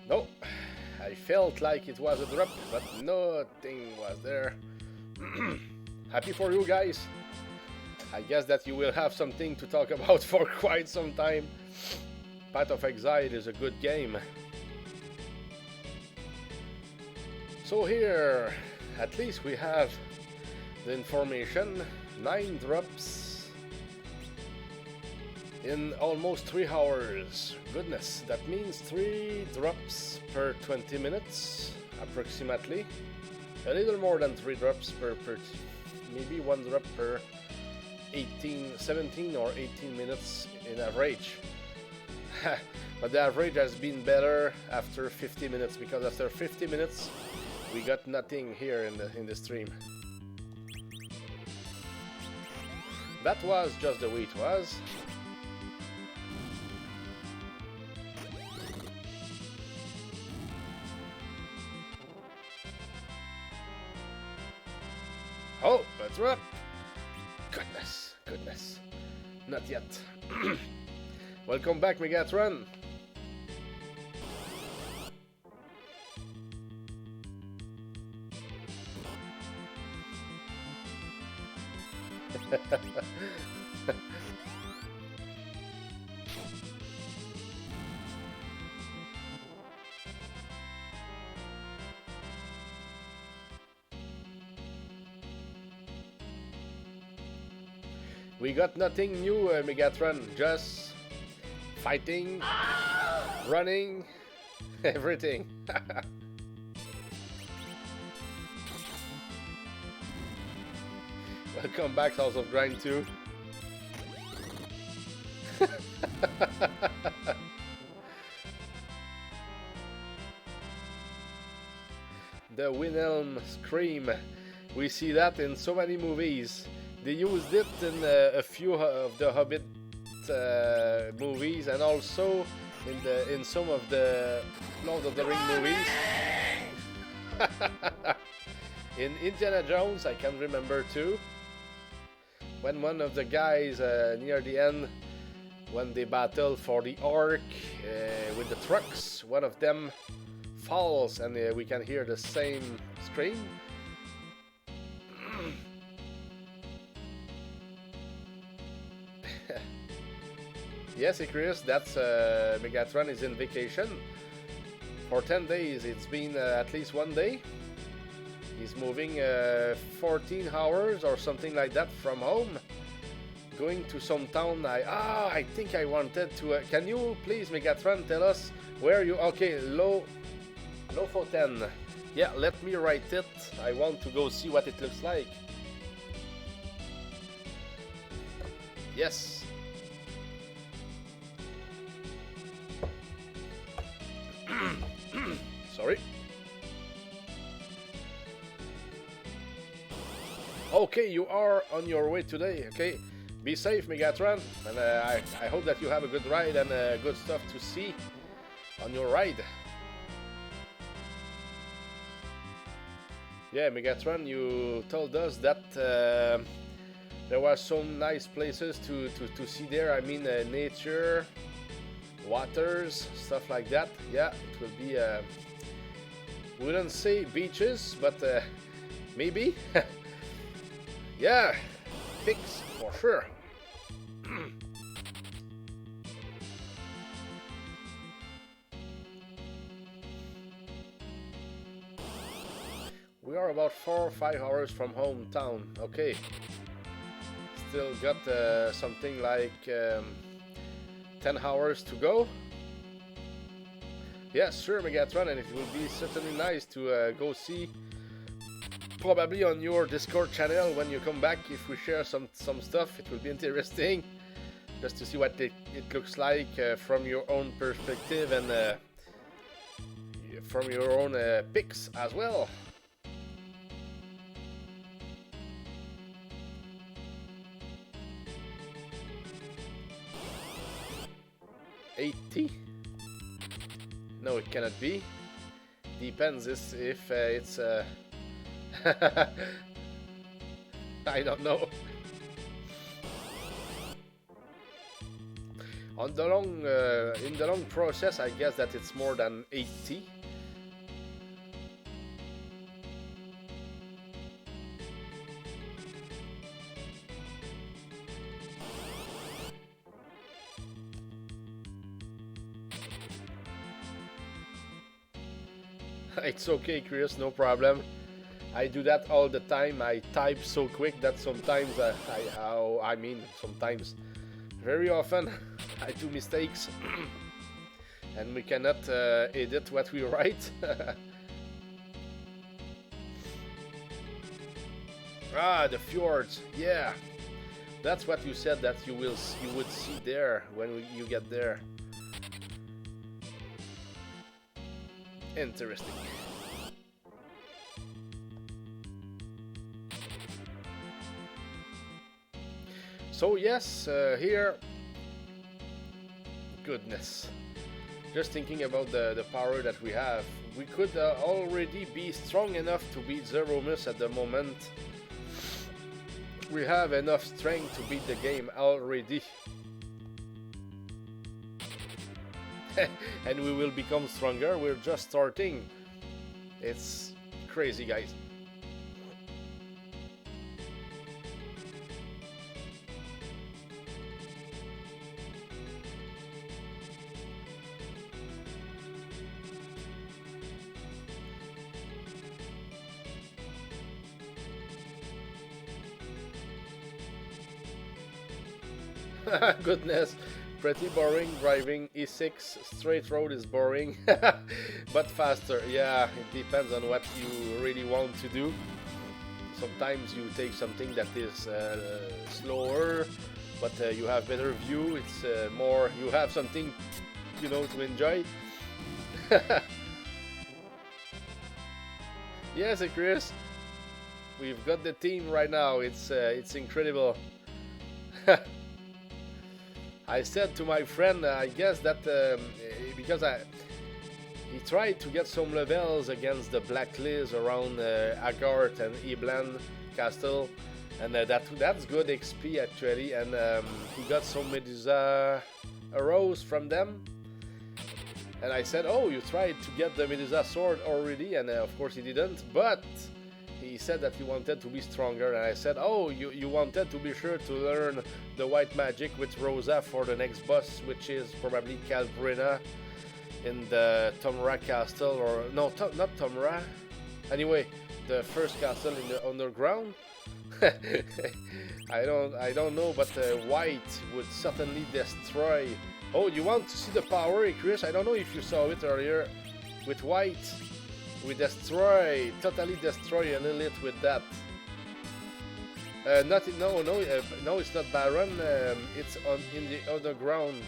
No, I felt like it was a drop, but nothing was there. Happy for you guys. I guess that you will have something to talk about for quite some time. Path of Exile is a good game. So here, at least we have the information. 9 drops in almost 3 hours. Goodness, that means 3 drops per 20 minutes approximately. A little more than 3 drops per maybe 1 drop per 17 or 18 minutes in average. But the average has been better after 50 minutes, because after 50 minutes we got nothing here in the stream. That was just the way it was. drop. Goodness, goodness. Not yet. Welcome back, Megatron. We got nothing new, Megatron. Just fighting, running, everything. Welcome back, House of Grind 2. The Wilhelm scream. We see that in so many movies. They used it in a few of the Hobbit movies, and also in some of the Lord of the Rings movies. In Indiana Jones, I can remember too. When one of the guys near the end, when they battle for the Ark with the trucks, one of them falls, and we can hear the same scream. Yes, Chris, that's Megatron is in vacation. For 10 days, it's been at least one day. He's moving 14 hours or something like that from home. Going to some town. I think I wanted to... can you please, Megatron, tell us where you... Okay, Lofoten. Yeah, let me write it. I want to go see what it looks like. Yes. Sorry. Okay, you are on your way today, okay? Be safe, Megatron, and I hope that you have a good ride and good stuff to see on your ride. Yeah, Megatron, you told us that there were some nice places to see there. I mean, nature, waters, stuff like that. Yeah, it will be... we wouldn't say beaches, but maybe. Yeah, pigs for sure. We are about 4 or 5 hours from hometown. Okay. Still got something like 10 hours to go. Yeah, sure, Megatron, and it will be certainly nice to go see, probably on your Discord channel when you come back. If we share some stuff, it will be interesting just to see what it looks like from your own perspective and from your own pics as well. $80? No, it cannot be. Depends if it's I don't know. On the long, in the long process, I guess that it's more than 80. It's okay, Chris, no problem. I do that all the time. I type so quick that sometimes sometimes, very often, I do mistakes, and we cannot edit what we write. Ah, the fjords. Yeah, that's what you said that you would see there when you get there. Interesting. So yes, here, goodness, just thinking about the power that we have, we could already be strong enough to beat Zeromus at the moment. We have enough strength to beat the game already. And we will become stronger. We're just starting. It's crazy, guys. Goodness, pretty boring driving. E6 straight road is boring, but faster. Yeah, it depends on what you really want to do. Sometimes you take something that is slower, but you have better view. It's more, you have something, you know, to enjoy. Yes, Chris, we've got the team right now. It's incredible. I said to my friend, I guess that because he tried to get some levels against the blacklist around Agart and Eblan Castle, and that's good XP actually, and he got some Medusa arrows from them. And I said, oh, you tried to get the Medusa sword already, and of course he didn't, but he said that he wanted to be stronger, and I said, oh, you wanted to be sure to learn the white magic with Rosa for the next boss, which is probably Calbrina in the Tomra castle, or no, not Tomra. Anyway, the first castle in the underground. I don't know, but white would certainly destroy. Oh, you want to see the power, Chris? I don't know if you saw it earlier. With white, we totally destroy a Lilith with that. No, it's not Baron. It's in the underground.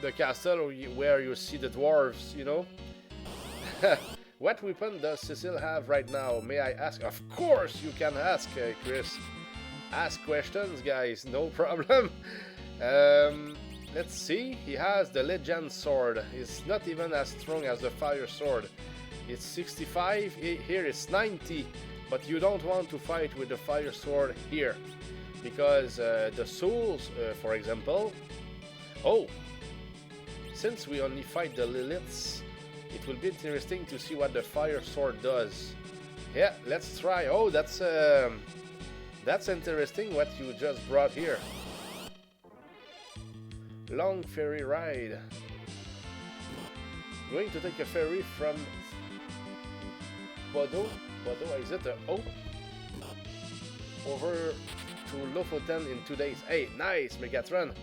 The castle where you see the dwarves, you know. What weapon does Cecil have right now? May I ask? Of course you can ask, Chris. Ask questions, guys. No problem. Let's see. He has the legend sword. It's not even as strong as the fire sword. It's 65. Here it's 90. But you don't want to fight with the fire sword here, because the souls, for example. Oh, since we only fight the Liliths, it will be interesting to see what the fire sword does. Yeah, let's try. Oh, that's interesting what you just brought here. Long ferry ride. Going to take a ferry from Bordeaux, is it? Oh, over to Lofoten in 2 days. Hey, nice, Megatron.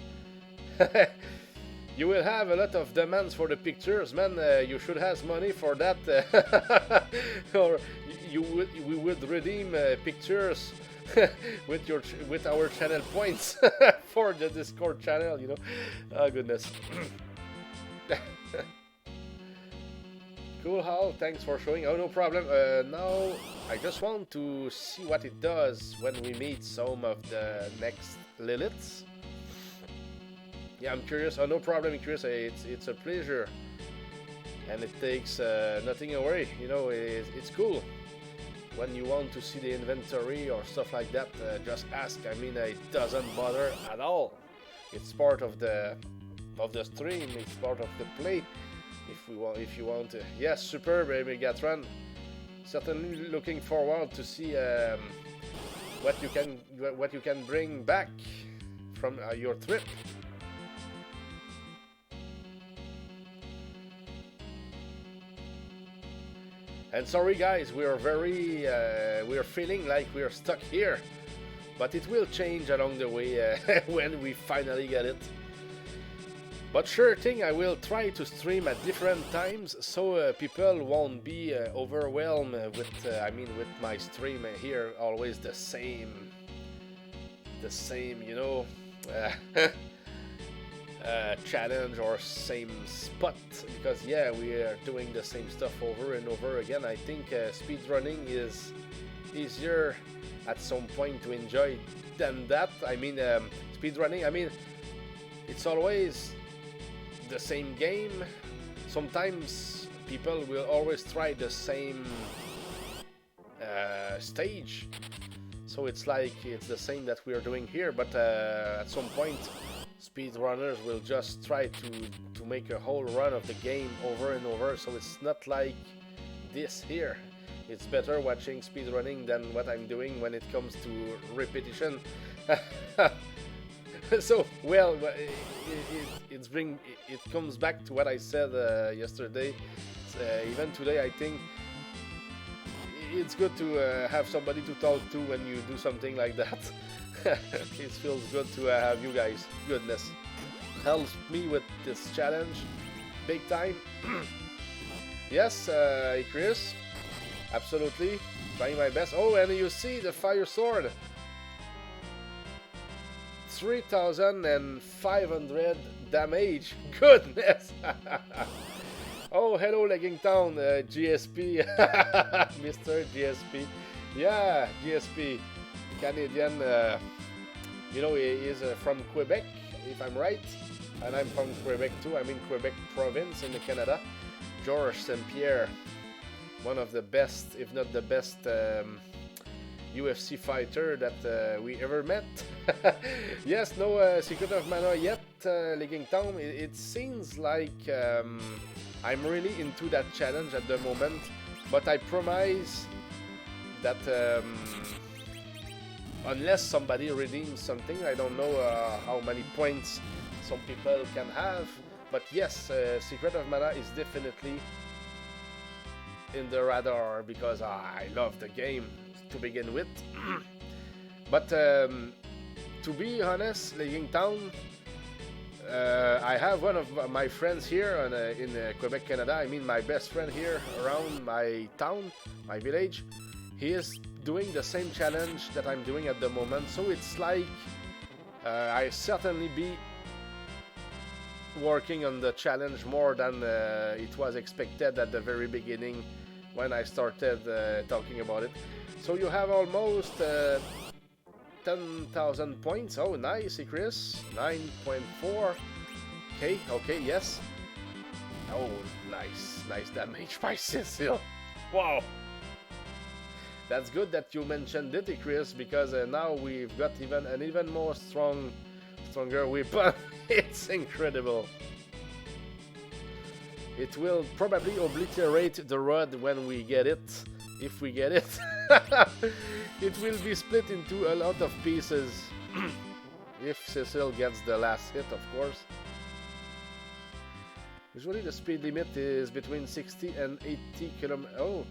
You will have a lot of demands for the pictures, man. You should have money for that, or we would redeem pictures with our channel points for the Discord channel, you know. Oh goodness. Cool, Hal. Thanks for showing. Oh, no problem. Now I just want to see what it does when we meet some of the next Liliths. Yeah, I'm curious. Oh, no problem. I'm curious. It's a pleasure, and it takes nothing away. You know, it's cool. When you want to see the inventory or stuff like that, just ask. I mean, it doesn't bother at all. It's part of the stream. It's part of the play. If you want to. Yes, superb, Megatron. Certainly looking forward to see what you can bring back from your trip. And sorry guys, we are feeling like we are stuck here, but it will change along the way when we finally get it. But sure thing, I will try to stream at different times so people won't be overwhelmed with with my stream here. Always the same, you know. Challenge or same spot, because yeah, we are doing the same stuff over and over again. I think speedrunning is easier at some point to enjoy than that. I mean, speedrunning, I mean, it's always the same game. Sometimes people will always try the same stage. So it's like it's the same that we are doing here, but at some point speedrunners will just try to make a whole run of the game over and over, so it's not like this here. It's better watching speedrunning than what I'm doing when it comes to repetition. So, well, it comes back to what I said yesterday. Even today, I think it's good to have somebody to talk to when you do something like that. It feels good to have you guys. Goodness, helps me with this challenge big time. Yes, Chris, absolutely, trying my best. Oh, and you see the fire sword, 3,500 damage. Goodness. Oh, hello, Legging Town, GSP, Mr. GSP. Yeah, GSP, Canadian. You know, he is from Quebec, if I'm right, and I'm from Quebec too. I'm in Quebec province in Canada. Georges St. Pierre, one of the best, if not the best, UFC fighter that we ever met. Yes, no Secret of Mana yet, Legging Town. It seems like I'm really into that challenge at the moment, but I promise that unless somebody redeems something, I don't know how many points some people can have, but yes, Secret of Mana is definitely in the radar because I love the game to begin with. But to be honest, Legging Town, I have one of my friends here in Quebec, Canada. I mean, my best friend here around my town, my village. He is doing the same challenge that I'm doing at the moment. So it's like I certainly be working on the challenge more than it was expected at the very beginning when I started talking about it. So you have almost 10,000 points. Oh, nice, Chris. 9.4. Okay, yes. Oh, nice damage by Cecil. Wow. That's good that you mentioned it, Chris, because now we've got an even more stronger weapon. It's incredible. It will probably obliterate the rod when we get it. If we get it. It will be split into a lot of pieces. If Cecil gets the last hit, of course. Usually the speed limit is between 60 and 80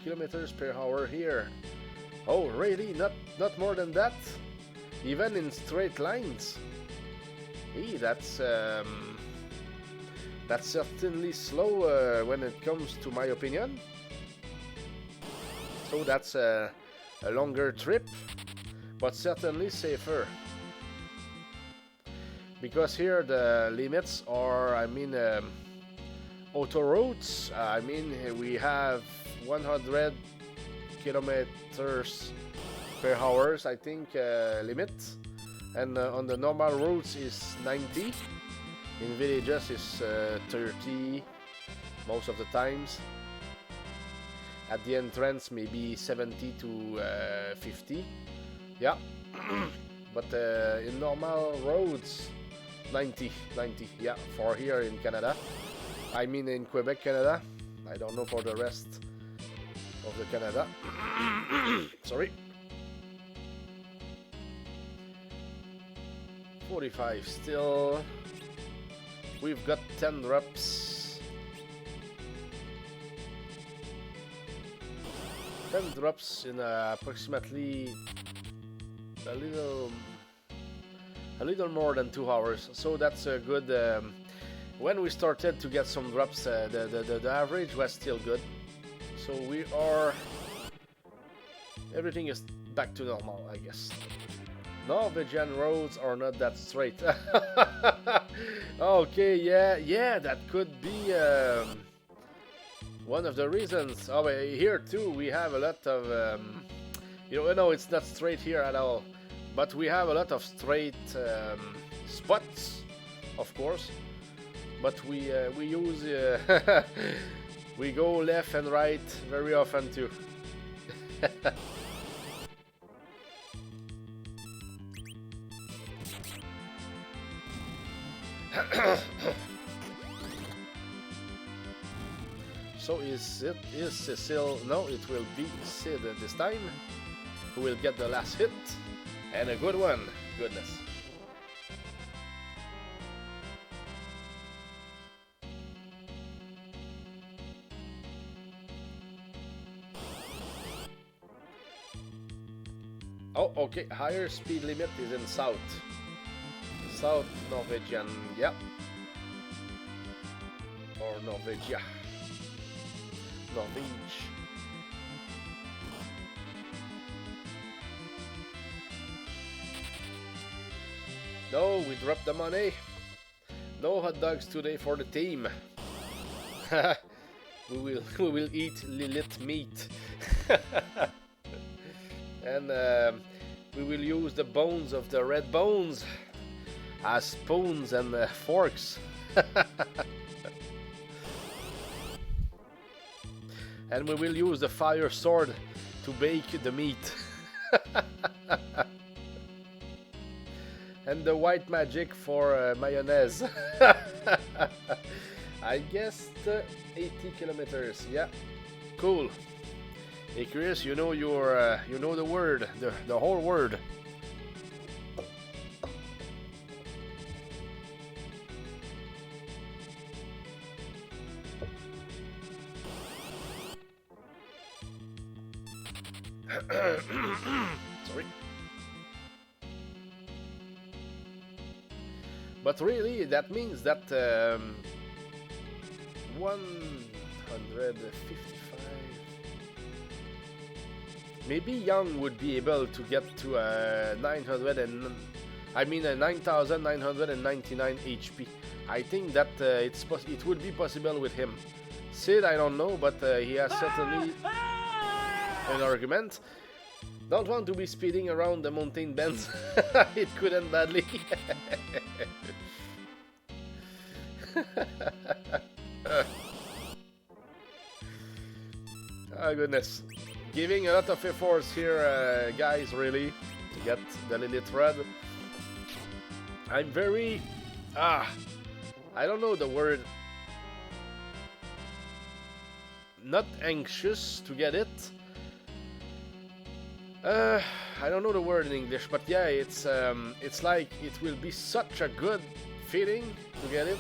kilometers per hour here. Oh, really? Not more than that? Even in straight lines? Hey, that's certainly slow when it comes to my opinion. So that's a longer trip, but certainly safer. Because here the limits are, I mean, auto roads. I mean, we have 100 kilometers per hour, I think, limit, and on the normal roads is 90. In villages is 30 most of the times. At the entrance maybe 70 to 50. Yeah. But in normal roads 90, yeah, for here in Canada. I mean in Quebec, Canada. I don't know for the rest of the Canada. Sorry. 45 still. We've got 10 drops. 10 drops in approximately a little more than 2 hours. So that's a good. When we started to get some drops, the average was still good. So we are. Everything is back to normal, I guess. Norwegian roads are not that straight. Okay, yeah, that could be one of the reasons. Oh, here too we have a lot of, no, it's not straight here at all, but we have a lot of straight spots, of course. But we use we go left and right very often too. So is Cecil? No, it will be Sid this time, who will get the last hit, and a good one. Goodness. Oh, okay. Higher speed limit is in South Norwegian, yeah, or Norvegia. Norwich. No, we dropped the money. No hot dogs today for the team. we will eat Lilith meat. And we will use the bones of the red bones as spoons and forks. And we will use the fire sword to bake the meat. And the white magic for mayonnaise. I guessed 80 kilometers. Yeah, cool. Hey Chris, you know you know the word, the whole word. Sorry. But really, that means that 155. Maybe Young would be able to get to 9,999 HP. I think that it would be possible with him. Sid, I don't know, but he has certainly an argument. Don't want to be speeding around the mountain bends. It could end badly. Oh goodness. Giving a lot of efforts here, guys, really, to get the Lilith Red. I'm very... I don't know the word. Not anxious to get it. I don't know the word in English, but yeah, it's like it will be such a good feeling to get it.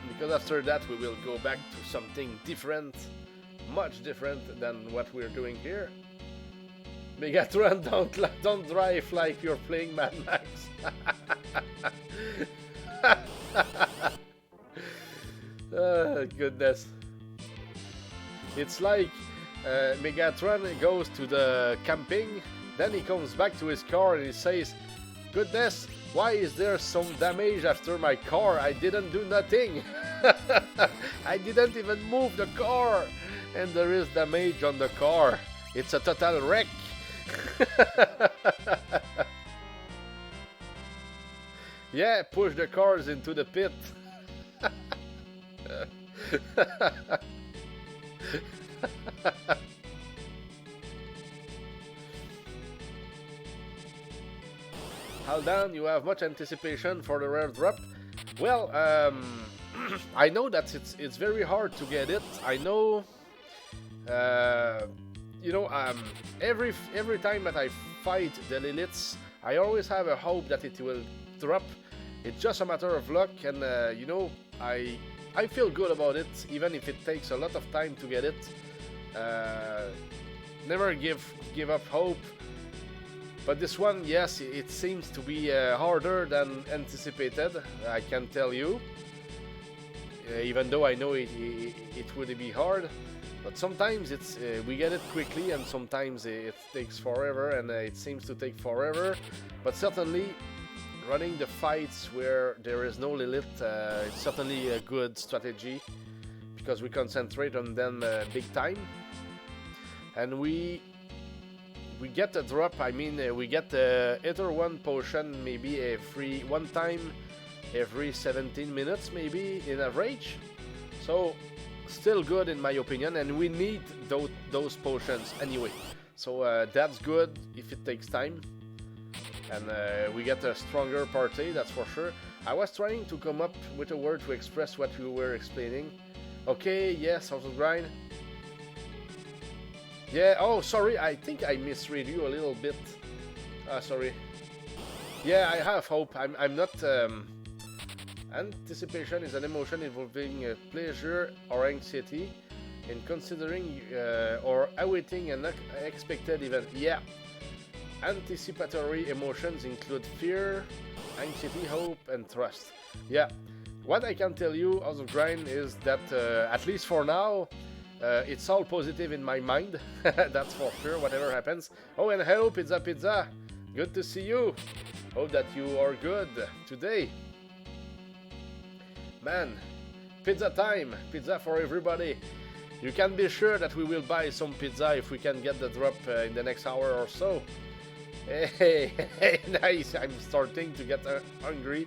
Because after that we will go back to something different, much different than what we're doing here. Megatron, don't drive like you're playing Mad Max. Oh, goodness. It's like Megatron goes to the camping, then he comes back to his car and he says, "Goodness, why is there some damage after my car? I didn't do nothing. I didn't even move the car, and there is damage on the car. It's a total wreck." Yeah, push the cars into the pit. Haldan, you have much anticipation for the rare drop. Well, I know that it's very hard to get it. I know, you know, every time that I fight the Liliths, I always have a hope that it will drop. It's just a matter of luck, and you know, I feel good about it, even if it takes a lot of time to get it. Never give up hope. But this one, yes, it seems to be harder than anticipated, I can tell you. Even though I know it would be hard. But sometimes we get it quickly, and sometimes it takes forever, and it seems to take forever. But certainly, running the fights where there is no Lilith is certainly a good strategy, because we concentrate on them big time. And we get a drop, I mean, we get either one potion maybe one time every 17 minutes maybe in average. So still good in my opinion, and we need those potions anyway. So that's good if it takes time. And we get a stronger party, that's for sure. I was trying to come up with a word to express what you were explaining. Okay, yes, House of Grind. Yeah, oh, sorry, I think I misread you a little bit. Sorry. Yeah, I have hope. I'm not... Anticipation is an emotion involving pleasure or anxiety in considering or awaiting an unexpected event. Yeah. Anticipatory emotions include fear, anxiety, hope, and trust. Yeah. What I can tell you, House of Grind, is that at least for now, it's all positive in my mind. That's for sure, whatever happens. Oh, and hello, Pizza. Good to see you. Hope that you are good today. Man, pizza time. Pizza for everybody. You can be sure that we will buy some pizza if we can get the drop in the next hour or so. Hey, nice. I'm starting to get hungry.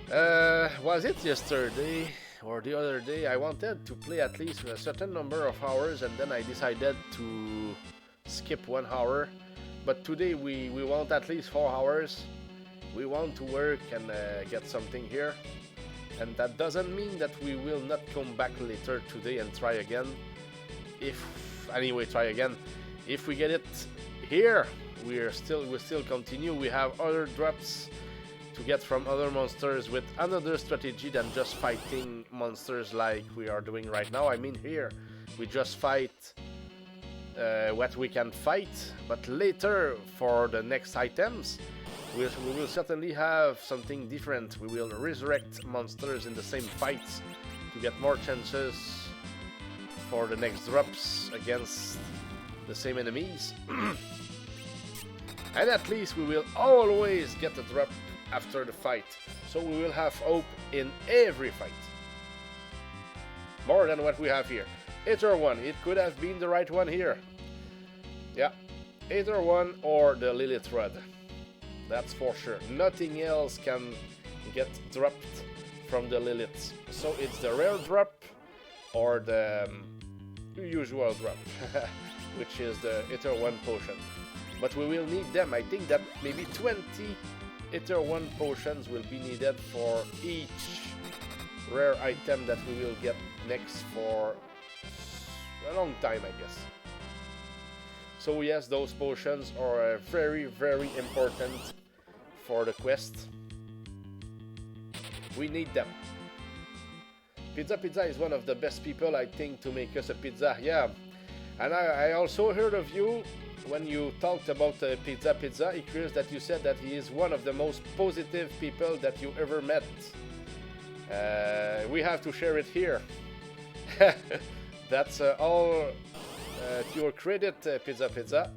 Was it yesterday or the other day? I wanted to play at least a certain number of hours, and then I decided to skip 1 hour. But today we want at least 4 hours. We want to work and get something here. And that doesn't mean that we will not come back later today and try again. Try again. If we get it here, we'll still continue. We have other drops to get from other monsters with another strategy than just fighting monsters like we are doing right now. I mean, here we just fight what we can fight, but later for the next items we will certainly have something different. We will resurrect monsters in the same fights to get more chances for the next drops against the same enemies. And at least we will always get a drop after the fight, so we will have hope in every fight. More than what we have here. Either one, it could have been the right one here. Yeah, either one or the Lilith Rod. That's for sure. Nothing else can get dropped from the Liliths. So it's the rare drop or the usual drop, which is the Ether 1 potion. But we will need them. I think that maybe 20 Ether 1 potions will be needed for each rare item that we will get next for a long time, I guess. So yes, those potions are very, very important for the quest. We need them. Pizza is one of the best people, I think, to make us a pizza. Yeah, and I also heard of you when you talked about Pizza, Icarus, that you said that he is one of the most positive people that you ever met. We have to share it here. That's all to your credit, Pizza.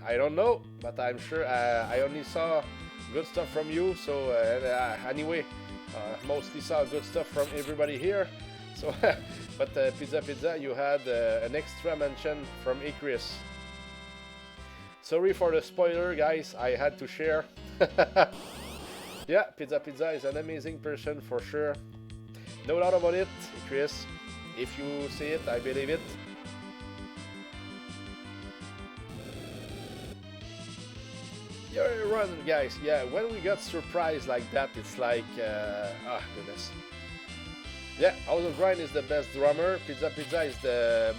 I don't know, but I'm sure I only saw good stuff from you. So anyway, mostly saw good stuff from everybody here. So, but Pizza, you had an extra mention from Icarus. Sorry for the spoiler, guys. I had to share. Yeah, Pizza is an amazing person for sure. No doubt about it, Icarus. If you say it, I believe it. Yeah, run, guys. Yeah, when we got surprised like that, it's like, goodness. Yeah, House of Grind is the best drummer. Pizza is the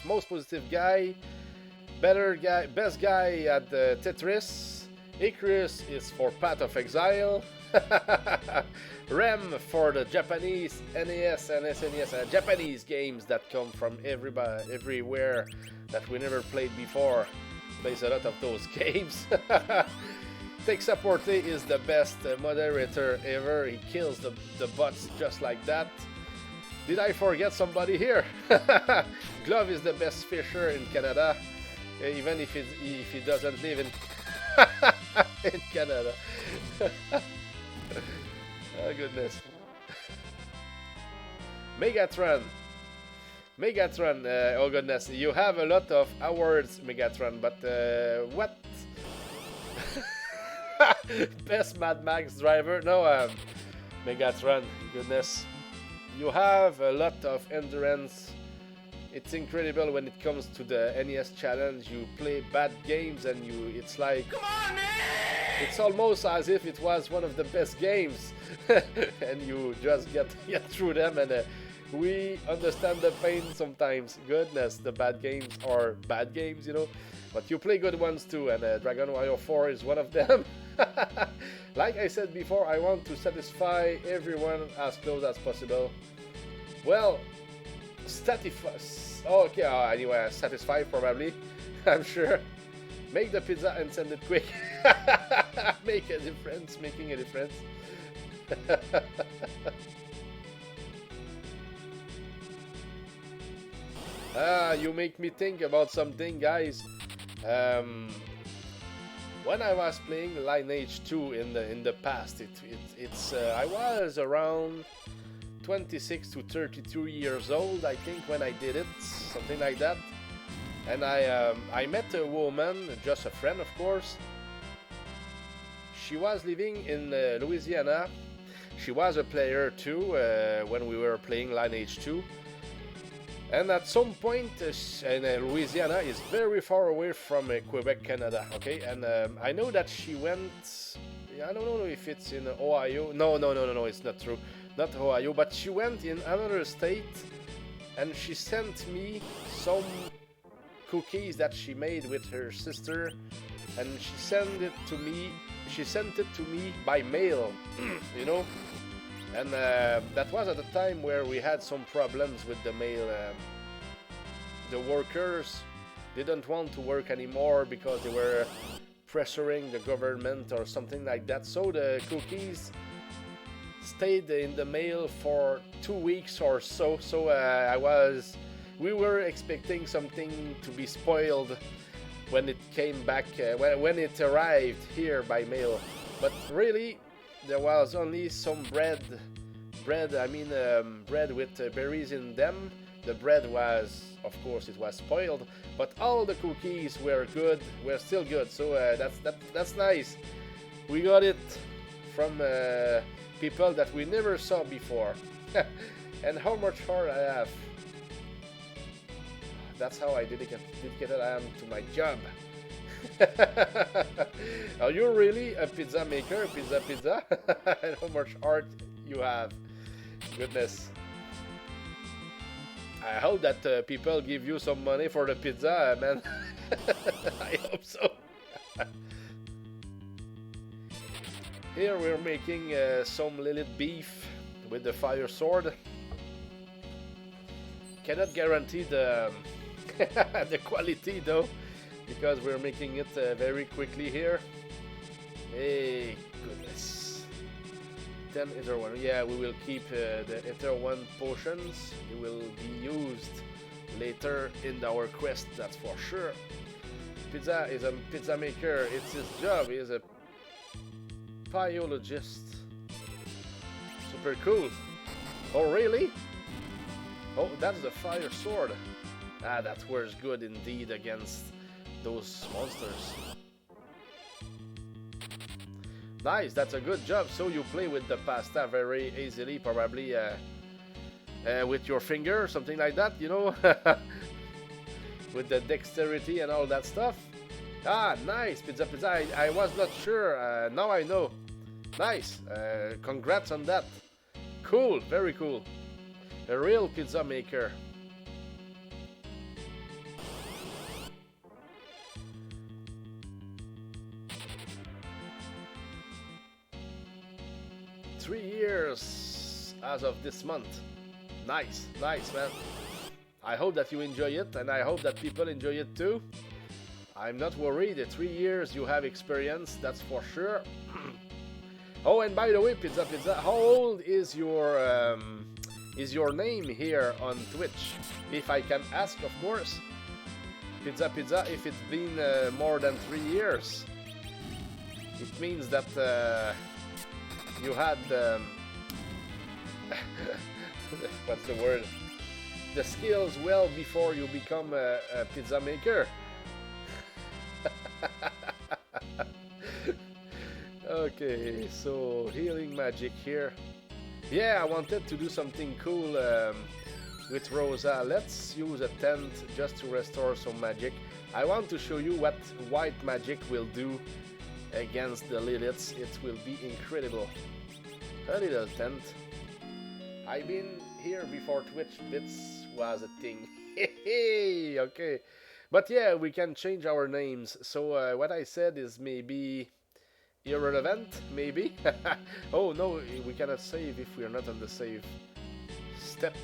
most positive guy. Better guy, best guy at the Tetris. Icarus is for Path of Exile. Rem for the Japanese NES and SNES Japanese games that come from everywhere that we never played before. Plays a lot of those games. Texaporte is the best moderator ever. He kills the bots just like that. Did I forget somebody here? Glove is the best fisher in Canada, even if he doesn't live in in Canada. Oh goodness. Megatron, oh goodness, you have a lot of awards, Megatron, but what? Best Mad Max driver? No, Megatron, goodness. You have a lot of endurance it's incredible when it comes to the NES challenge. You play bad games and it's like, come on, man! It's almost as if it was one of the best games, and you just get through them. And we understand the pain sometimes. Goodness, the bad games are bad games, you know. But you play good ones too, and Dragon Warrior 4 is one of them. Like I said before, I want to satisfy everyone as close as possible. Well, okay, anyway, satisfy probably, I'm sure. Make the pizza and send it quick. Making a difference. You make me think about something, guys. When I was playing Lineage 2 in the past, I was around 26 to 32 years old, I think, when I did it, something like that. And I met a woman, just a friend, of course. She was living in Louisiana. She was a player too when we were playing Lineage 2. And at some point, Louisiana is very far away from Quebec, Canada, okay? And I know that she went, I don't know if it's in Ohio. No, it's not true. Not Ohio, but she went in another state, and she sent me some cookies that she made with her sister, and she sent it to me by mail, you know. And that was at a time where we had some problems with the mail. The workers didn't want to work anymore because they were pressuring the government or something like that. So the cookies stayed in the mail for 2 weeks or so. So we were expecting something to be spoiled when it came back, when it arrived here by mail. But really, there was only some bread with berries in them. The bread was, of course, it was spoiled, but all the cookies were still good. So that's nice. We got it from people that we never saw before. And how much heart I have. That's how dedicated I am to my job. Are you really a pizza maker? Pizza? And how much art you have? Goodness. I hope that people give you some money for the pizza, man. I hope so. Here we're making some Lilith beef with the fire sword. Cannot guarantee the the quality though, because we're making it very quickly here. Hey, goodness. 10 Ether 1. Yeah, we will keep the Ether 1 potions. It will be used later in our quest, that's for sure. Pizza is a pizza maker. It's his job. He is a biologist. Super cool. Oh, really? Oh, that's the fire sword. Ah, that works good indeed against those monsters. Nice, that's a good job. So you play with the pasta very easily, probably with your finger, something like that, you know? With the dexterity and all that stuff. Ah, nice, pizza. I was not sure, now I know. Nice, congrats on that. Cool, very cool. A real pizza maker. Three years as of this month. Nice, man. I hope that you enjoy it, and I hope that people enjoy it too. I'm not worried. The 3 years you have experience, that's for sure. Oh, and by the way, Pizza, how old is your name here on Twitch? If I can ask, of course. Pizza, if it's been more than 3 years, it means that you had what's the word? The skills well before you become a pizza maker. Okay, so healing magic here. Yeah, I wanted to do something cool with Rosa. Let's use a tent just to restore some magic. I want to show you what white magic will do against the Liliths. It will be incredible. A little tent. I've been here before Twitch Bits was a thing. Okay. But yeah, we can change our names. So what I said is maybe irrelevant, maybe. Oh no, we cannot save if we are not on the save step.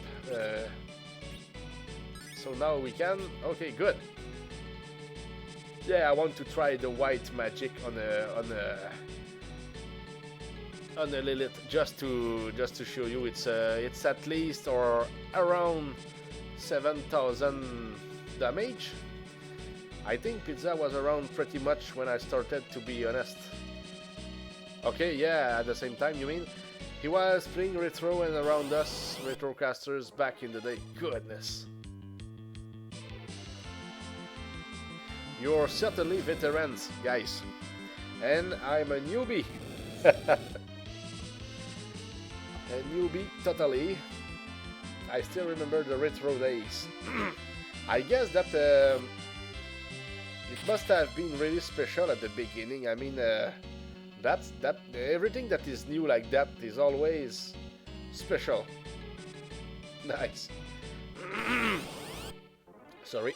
So now we can. Okay, good. Yeah, I want to try the white magic on a Lilith just to show you. It's at least or around 7,000 damage. I think Pizza was around pretty much when I started, to be honest. Okay, yeah, at the same time, you mean? He was playing retro and around us, retrocasters back in the day. Goodness. You're certainly veterans, guys. And I'm a newbie. A newbie, totally. I still remember the retro days. I guess that it must have been really special at the beginning. I mean, everything that is new like that is always special. Nice. Sorry.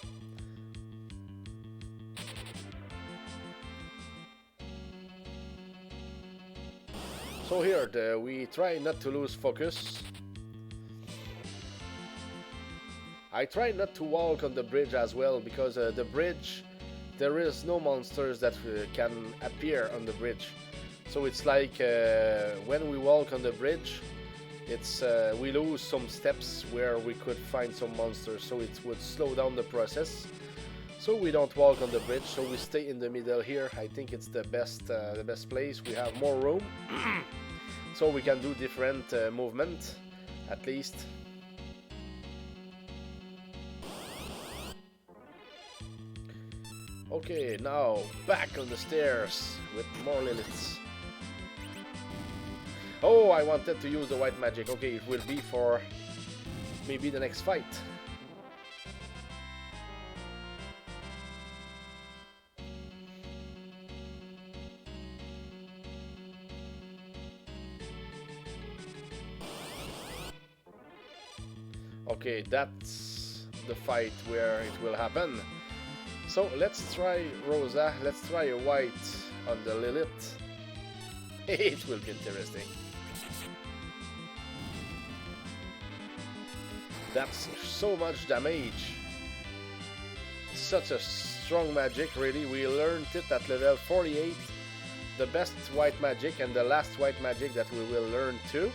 So here, we try not to lose focus. I try not to walk on the bridge as well, because the bridge, there is no monsters that can appear on the bridge. So it's like when we walk on the bridge, it's we lose some steps where we could find some monsters, so it would slow down the process. So we don't walk on the bridge, so we stay in the middle here. I think it's the best place. We have more room, so we can do different movement, at least. Okay, now back on the stairs with more Liliths. Oh, I wanted to use the white magic. Okay, it will be for maybe the next fight. Okay, that's the fight where it will happen. So let's try Rosa, let's try a white on the Lilith. It will be interesting. That's so much damage. Such a strong magic, really. We learned it at level 48. The best white magic and the last white magic that we will learn too.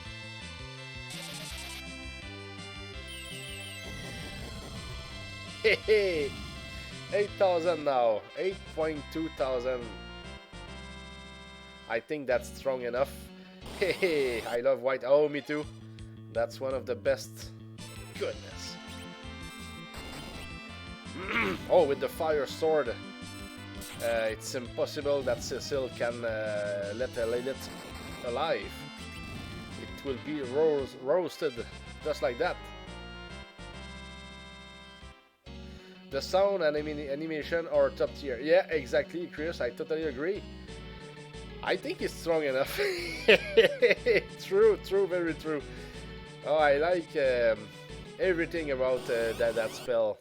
Hehe! 8,000 now. 8.2 thousand. I think that's strong enough. Hehe! I love white. Oh, me too. That's one of the best. Goodness. Oh, with the fire sword. It's impossible that Cecil can let a Lilith alive. It will be roasted just like that. The sound and animation are top tier. Yeah, exactly, Chris. I totally agree. I think it's strong enough. True, very true. Oh, I like everything about that spell.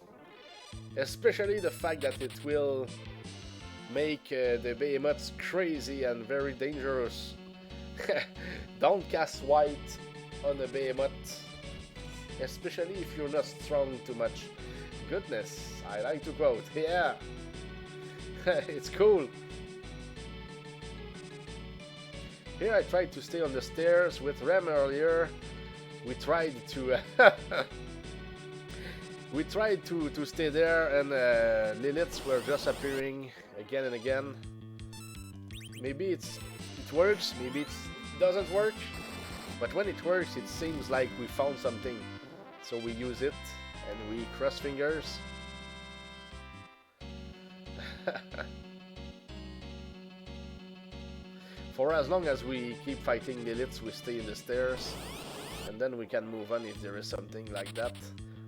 Especially the fact that it will make the behemoths crazy and very dangerous. Don't cast white on a behemoth. Especially if you're not strong too much. Goodness, I like to quote. Yeah, it's cool. Here I tried to stay on the stairs with Rem earlier. We tried to to stay there, and Liliths were just appearing again and again. Maybe it works, maybe it doesn't work. But when it works, it seems like we found something, so we use it. And we cross fingers. For as long as we keep fighting Liliths, we stay in the stairs. And then we can move on if there is something like that.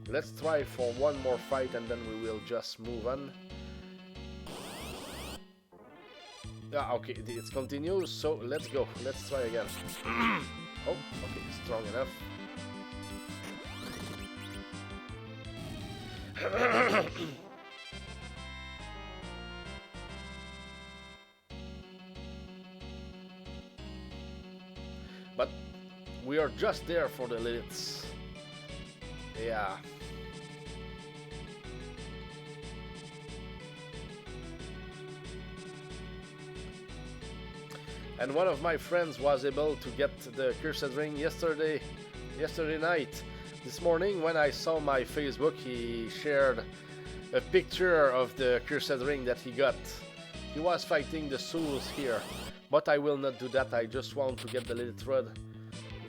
Let's try for one more fight and then we will just move on. Ah, okay, it continues, so let's go. Let's try again. Oh, okay, strong enough. But we are just there for the Liliths. Yeah. And one of my friends was able to get the cursed ring yesterday night. This morning when I saw my Facebook, he shared a picture of the cursed ring that he got. He was fighting the souls here, but I will not do that. I just want to get the Lilith Rod.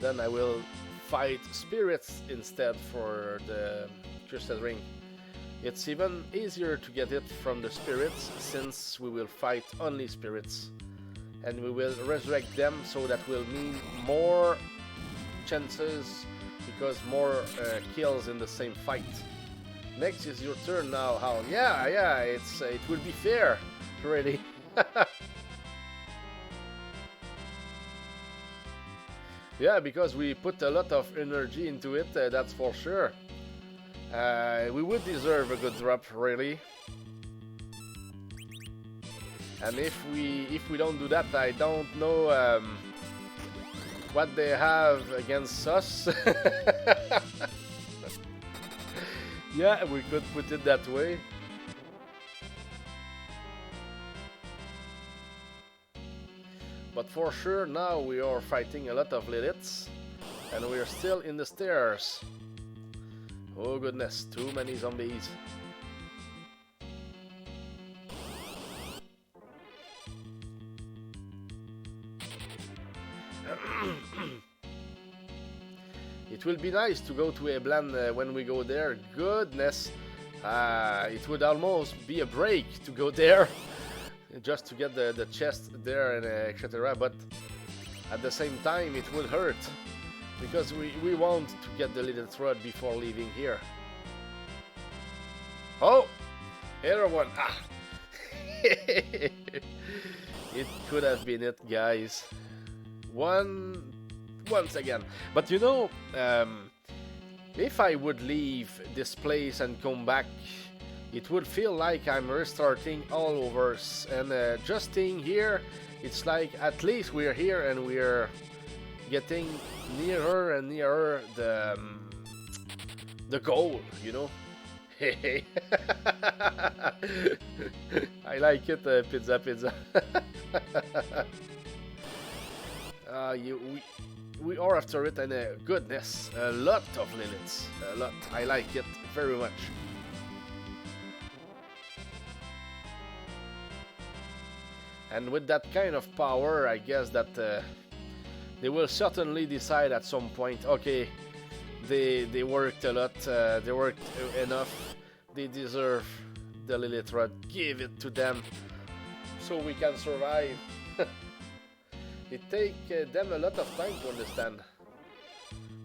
Then I will fight spirits instead for the cursed ring. It's even easier to get it from the spirits since we will fight only spirits. And we will resurrect them, so that will mean more chances because more kills in the same fight. Next is your turn now, Hal. Yeah, it will be fair, really. Yeah, because we put a lot of energy into it, that's for sure. We would deserve a good drop, really. And if we don't do that, I don't know what they have against us. Yeah, we could put it that way. But for sure, now we are fighting a lot of Liliths, and we are still in the stairs. Oh goodness, too many zombies. It will be nice to go to Eblan when we go there. Goodness, it would almost be a break to go there, just to get the chest there and etc. But at the same time, it will hurt because we want to get the Lilith Rod before leaving here. Oh, everyone! Ah, it could have been it, guys. Once again. But you know, if I would leave this place and come back, it would feel like I'm restarting all over. And just staying here, it's like at least we're here and we're getting nearer and nearer the goal, you know. Hey, I like it, pizza. We are after it, and goodness, a lot of Liliths, a lot. I like it very much. And with that kind of power, I guess that they will certainly decide at some point, okay, they worked a lot, they worked enough, they deserve the Lilith Rod, give it to them, so we can survive. It takes them a lot of time to understand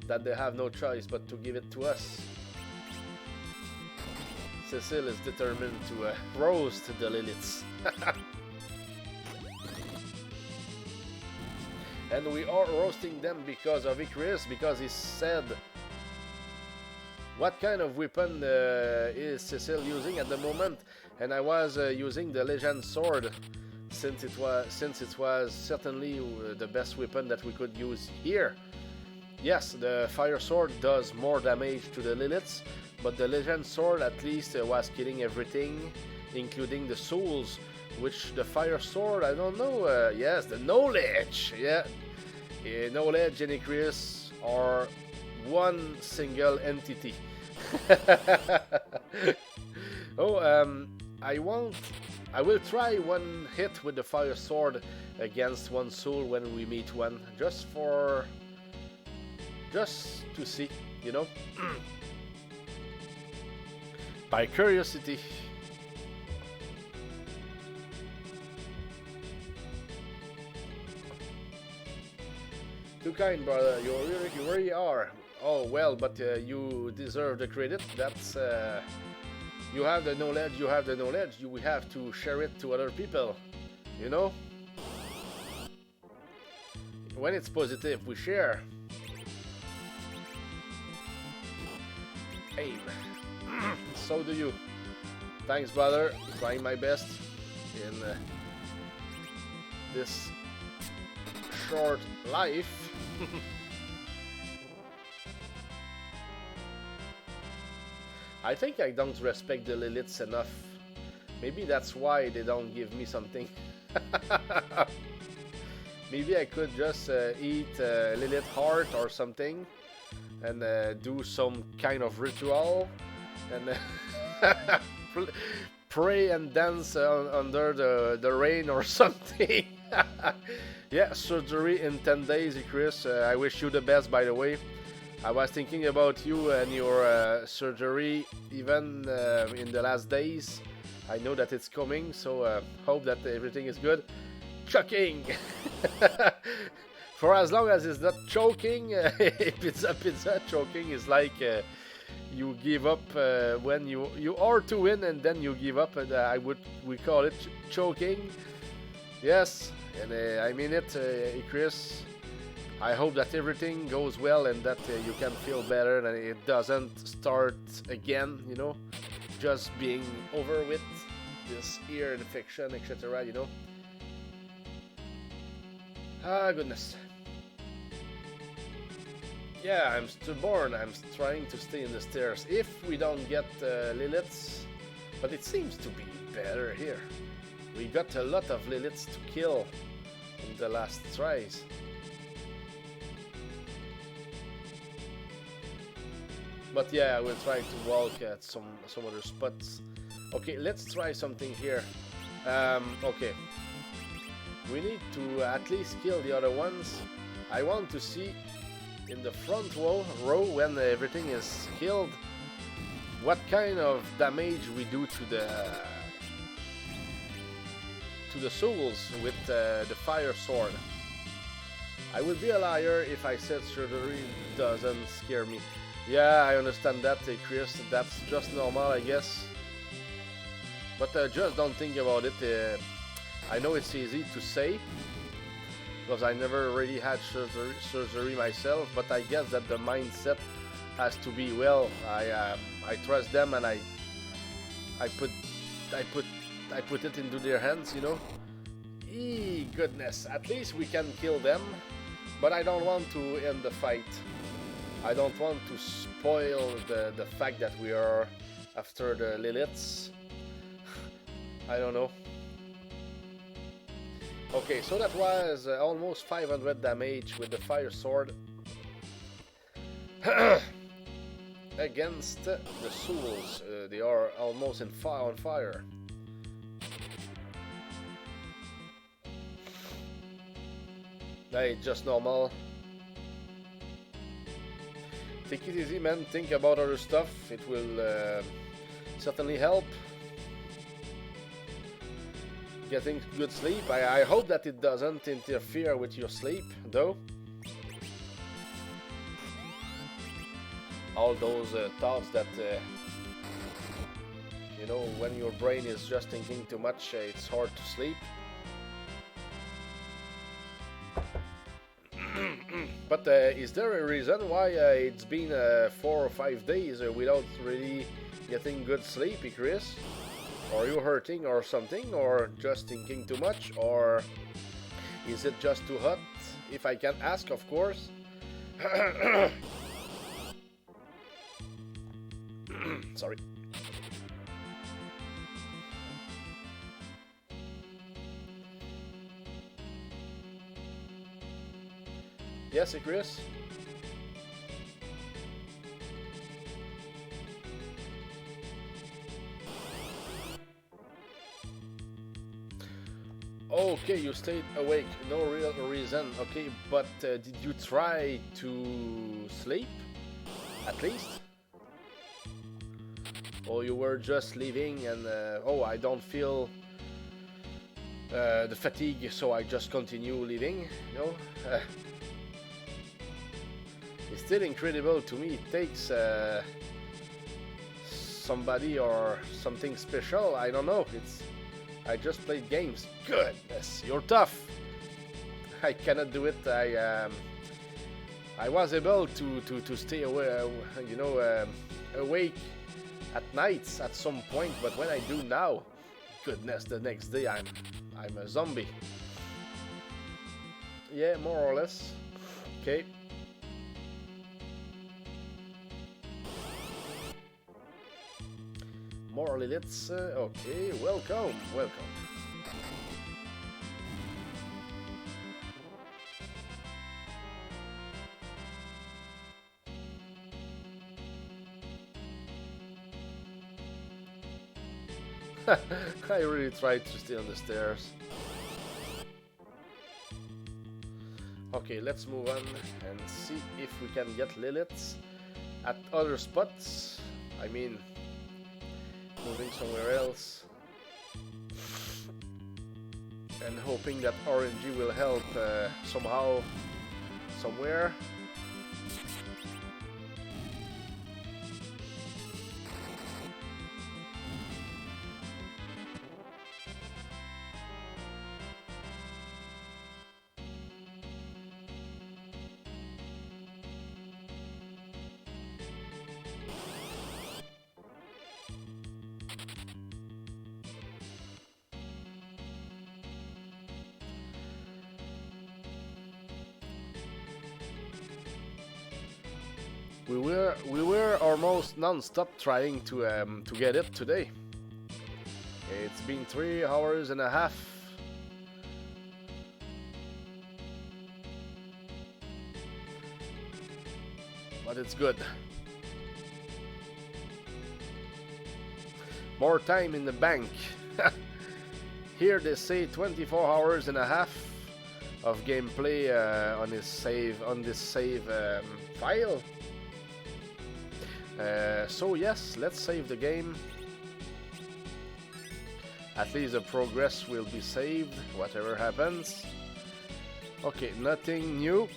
that they have no choice but to give it to us. Cecile is determined to roast the Liliths. And we are roasting them because of Icarus, because he said, what kind of weapon is Cecile using at the moment? And I was using the Legend Sword, since it was certainly the best weapon that we could use here. Yes, the Fire Sword does more damage to the Liliths, but the Legend Sword at least was killing everything, including the souls, which the Fire Sword, I don't know, yes, the knowledge, yeah. Knowledge and Icarus are one single entity. Oh, I will try one hit with the Fire Sword against one soul when we meet one, just to see, you know, by curiosity. Too kind, brother. You really are. Oh well, but you deserve the credit. That's you have the knowledge. You have the knowledge. You have to share it to other people. You know. When it's positive, we share. Aim. So do you. Thanks, brother. Trying my best in this short life. I think I don't respect the Liliths enough. Maybe that's why they don't give me something. Maybe I could just eat Lilith heart or something and do some kind of ritual and pray and dance under the rain or something. Yeah, surgery in 10 days, Chris. I wish you the best, by the way. I was thinking about you and your surgery even in the last days. I know that it's coming, so hope that everything is good. Choking! For as long as it's not choking, pizza choking is like you give up when you are to win and then you give up, and we call it choking. Yes, and I mean it, Chris. I hope that everything goes well and that you can feel better and it doesn't start again, you know, just being over with this ear infection, etc., you know. Ah, goodness. Yeah, I'm stubborn. I'm trying to stay in the stairs. If we don't get Liliths, but it seems to be better here. We got a lot of Liliths to kill in the last tries. But yeah, I will try to walk at some other spots. Okay, let's try something here. Okay. We need to at least kill the other ones. I want to see in the front row when everything is killed what kind of damage we do to the souls with the fire sword. I would be a liar if I said surgery doesn't scare me. Yeah, I understand that, Chris. That's just normal, I guess. But just don't think about it. I know it's easy to say, because I never really had surgery myself, but I guess that the mindset has to be well. I trust them and I put it into their hands, you know. Goodness, at least we can kill them, but I don't want to end the fight. I don't want to spoil the fact that we are after the Liliths. I don't know. Okay, so that was almost 500 damage with the fire sword against the souls. They are almost on fire. Hey, just normal. Take it easy, man. Think about other stuff. It will certainly help. Getting good sleep. I hope that it doesn't interfere with your sleep, though. All those thoughts that, you know, when your brain is just thinking too much, it's hard to sleep. But is there a reason why it's been 4 or 5 days without really getting good sleep, Chris? Are you hurting or something, or just thinking too much, or is it just too hot? If I can ask, of course. Sorry. Yes, Chris? Okay, you stayed awake, no real reason. Okay, but did you try to sleep? At least? Or you were just leaving and, oh, I don't feel the fatigue, so I just continue leaving, you know? It's still incredible to me. It takes somebody or something special. I don't know. I just played games. Goodness, you're tough. I cannot do it. I was able to stay away, awake at nights at some point, but when I do now, goodness, the next day I'm a zombie. Yeah, more or less. Okay. More Liliths. Okay, welcome. I really tried to stay on the stairs. Okay, let's move on and see if we can get Liliths at other spots. I mean, moving somewhere else. And hoping that RNG will help somehow, somewhere. We were almost non-stop trying to get it today. It's been 3 hours and a half. But it's good. More time in the bank. Here they say 24 hours and a half of gameplay on this save file. So yes, let's save the game. At least the progress will be saved, whatever happens. Okay, nothing new.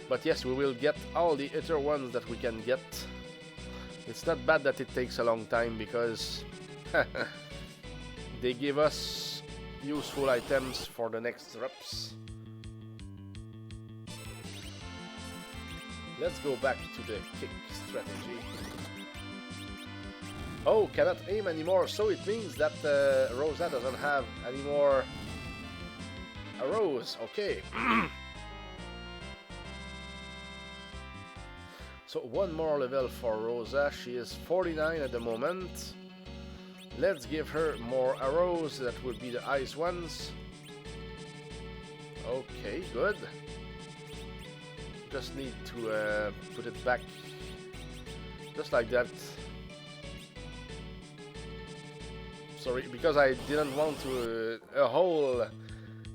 But yes, we will get all the other ones that we can get. It's not bad that it takes a long time because they give us useful items for the next drops. Let's go back to the kick strategy. Oh, cannot aim anymore, so it means that Rosa doesn't have any more arrows. Okay. So one more level for Rosa. She is 49 at the moment. Let's give her more arrows. That would be the ice ones. Okay, good. Just need to put it back. Just like that. Sorry, because I didn't want to a hole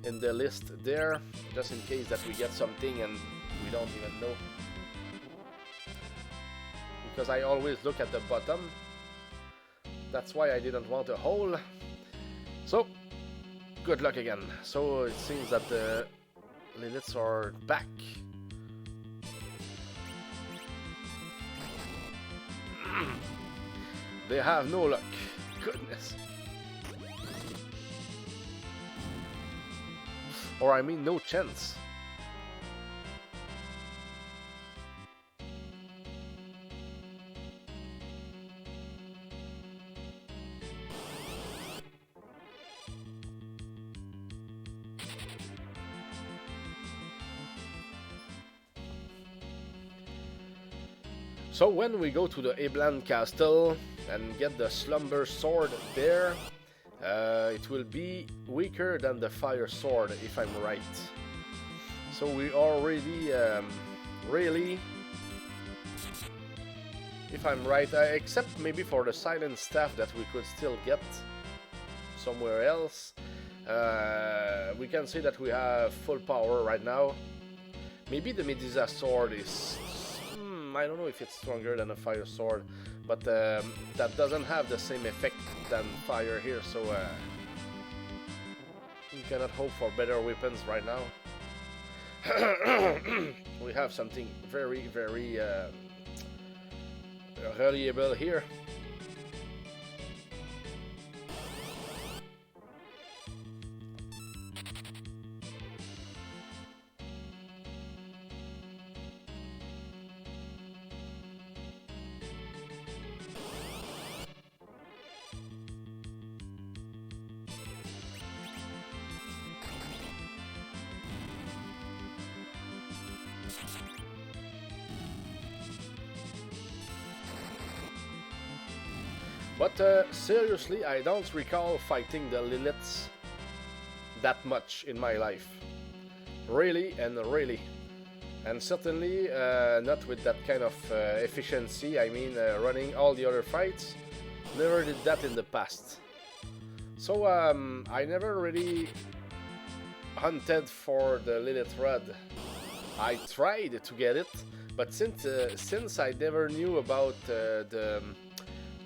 in the list there. Just in case that we get something and we don't even know. Because I always look at the bottom. That's why I didn't want a hole. So, good luck again. So it seems that the Liliths are back. They have no luck. Goodness. Or I mean no chance. So when we go to the Eblan Castle and get the Slumber Sword there, it will be weaker than the Fire Sword, if I'm right. So we already really, if I'm right, except maybe for the Silent Staff that we could still get somewhere else. We can say that we have full power right now. Maybe the Medusa Sword is... I don't know if it's stronger than a Fire Sword, but that doesn't have the same effect than fire here, so you cannot hope for better weapons right now. We have something very, very reliable here. But seriously, I don't recall fighting the Liliths that much in my life. Really and really. And certainly not with that kind of efficiency. I mean, running all the other fights. Never did that in the past. So I never really hunted for the Lilith Rod. I tried to get it, but since I never knew about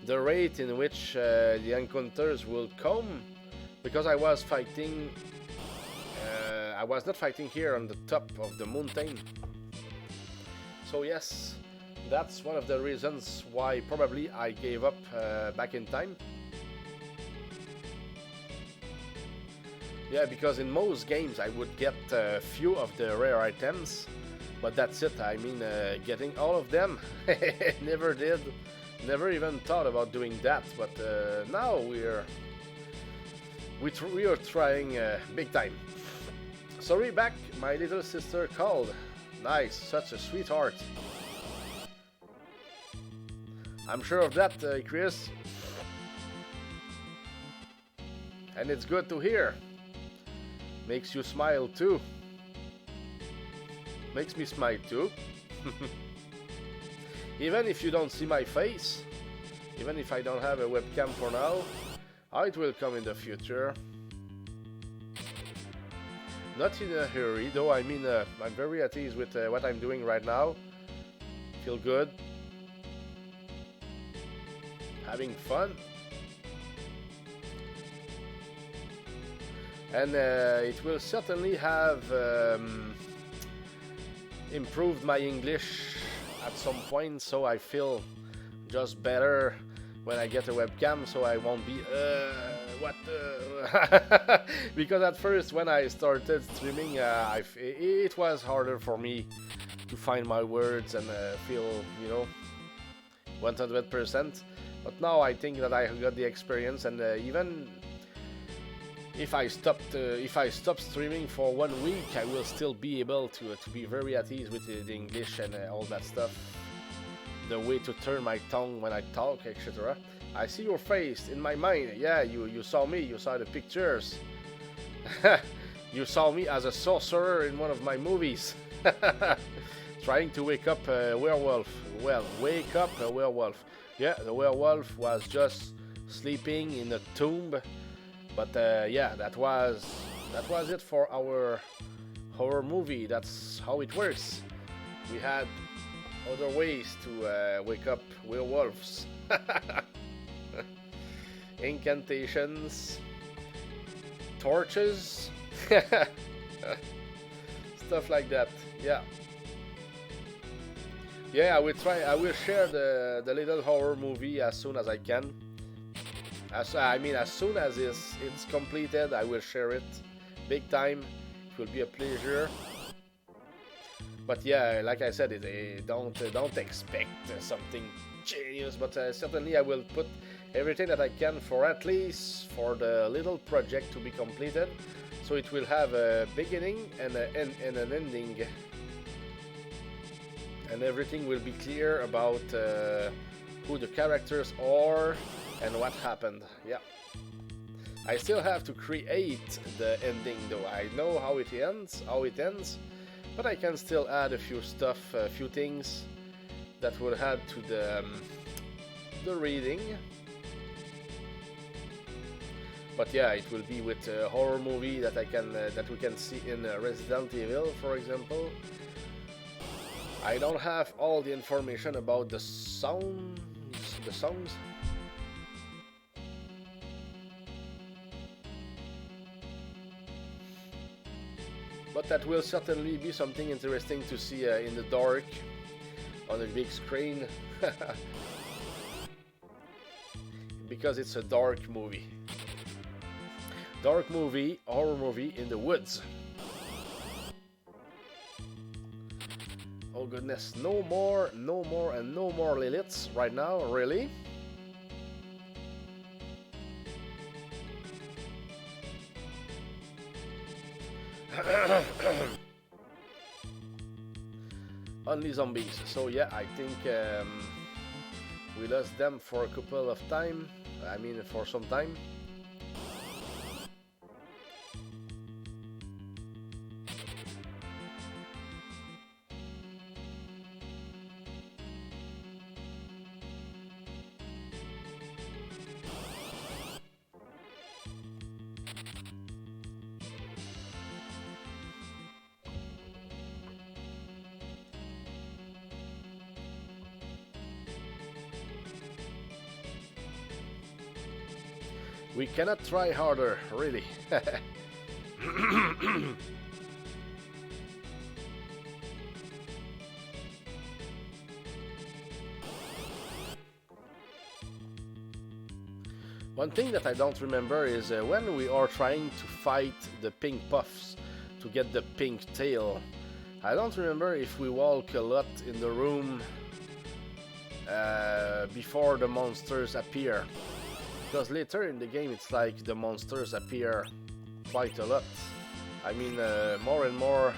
the rate in which the encounters will come, because I was fighting, I was not fighting here on the top of the mountain. So yes, that's one of the reasons why probably I gave up back in time. Yeah, because in most games I would get a few of the rare items, but that's it. I mean, getting all of them, never did. Never even thought about doing that, but now we are trying big time. Sorry, back. My little sister called. Nice, such a sweetheart. I'm sure of that, Chris. And it's good to hear. Makes you smile too. Makes me smile too. Even if you don't see my face, even if I don't have a webcam for now, it will come in the future. Not in a hurry, though. I mean, I'm very at ease with what I'm doing right now. Feel good. Having fun. And it will certainly have improved my English at some point, so I feel just better when I get a webcam, so I won't be what because at first when I started streaming it was harder for me to find my words and feel, you know, 100%, but now I think that I got the experience, and even if I stop streaming for 1 week, I will still be able to be very at ease with the English and all that stuff. The way to turn my tongue when I talk, etc. I see your face in my mind. Yeah, you saw me. You saw the pictures. You saw me as a sorcerer in one of my movies. Trying to wake up a werewolf. Well, wake up a werewolf. Yeah, the werewolf was just sleeping in a tomb. But yeah, that was it for our horror movie. That's how it works. We had other ways to wake up werewolves. Incantations, torches, stuff like that. Yeah. Yeah, I will try. I will share the little horror movie as soon as I can. As soon as it's completed, I will share it big time. It will be a pleasure. But yeah, like I said, don't expect something genius. But certainly, I will put everything that I can for at least for the little project to be completed. So it will have a beginning and an ending, and everything will be clear about who the characters are and what happened. Yeah, I still have to create the ending though. I know how it ends, but I can still add a few stuff, a few things that will add to the reading. But yeah, it will be with a horror movie that that we can see in Resident Evil, for example. I don't have all the information about the songs. But that will certainly be something interesting to see in the dark on a big screen. Because it's a dark movie. Dark movie, horror movie in the woods. Oh goodness, no more, and no more Liliths right now, really? Only zombies. So yeah, I think we lost them for a couple of time. I mean, for some time. We cannot try harder, really. One thing that I don't remember is when we are trying to fight the pink puffs to get the pink tail. I don't remember if we walk a lot in the room before the monsters appear. Because later in the game it's like the monsters appear quite a lot. I mean more and more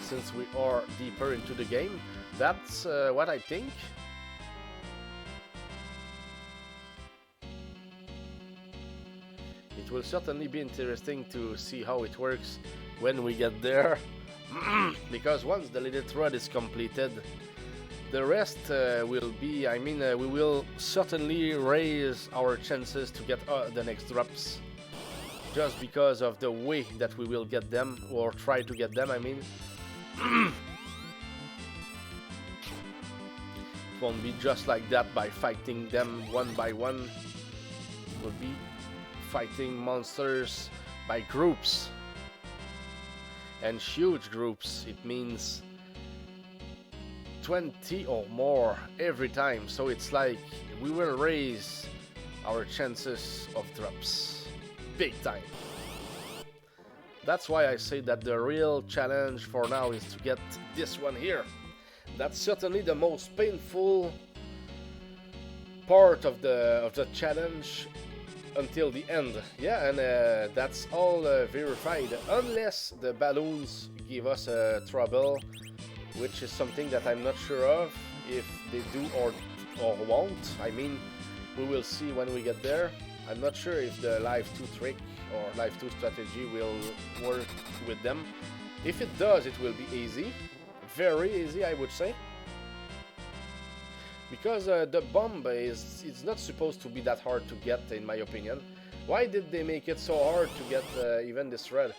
since we are deeper into the game. That's what I think. It will certainly be interesting to see how it works when we get there. Because once the Lilith Rod is completed, the rest will be, I mean, we will certainly raise our chances to get the next drops. Just because of the way that we will get them, or try to get them, I mean. It won't be just like that by fighting them one by one. It will be fighting monsters by groups. And huge groups, it means 20 or more every time, so it's like we will raise our chances of drops big time. That's why I say that the real challenge for now is to get this one here. That's certainly the most painful part of the challenge until the end. Yeah, and that's all verified, unless the balloons give us trouble, which is something that I'm not sure of if they do or won't. I mean, we will see when we get there. I'm not sure if the Life 2 trick or Life 2 strategy will work with them. If it does, it will be easy. Very easy, I would say. Because the bomb it's not supposed to be that hard to get, in my opinion. Why did they make it so hard to get even this red?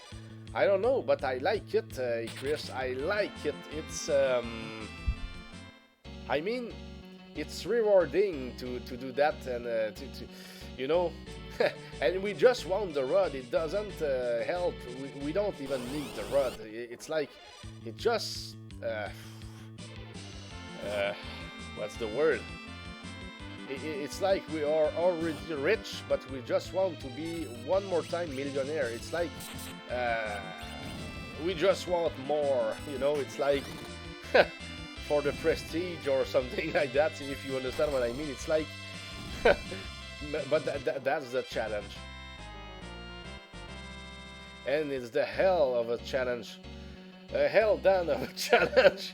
I don't know, but I like it, Chris. I like it. It's, I mean, it's rewarding to do that and to you know, and we just want the rod. It doesn't help. We don't even need the rod. It's like, it just, what's the word? It's like we are already rich, but we just want to be one more time millionaire. It's like we just want more, you know. It's like for the prestige or something like that, if you understand what I mean. It's like but that's the challenge, and it's the hell of a challenge, a hell done of a challenge.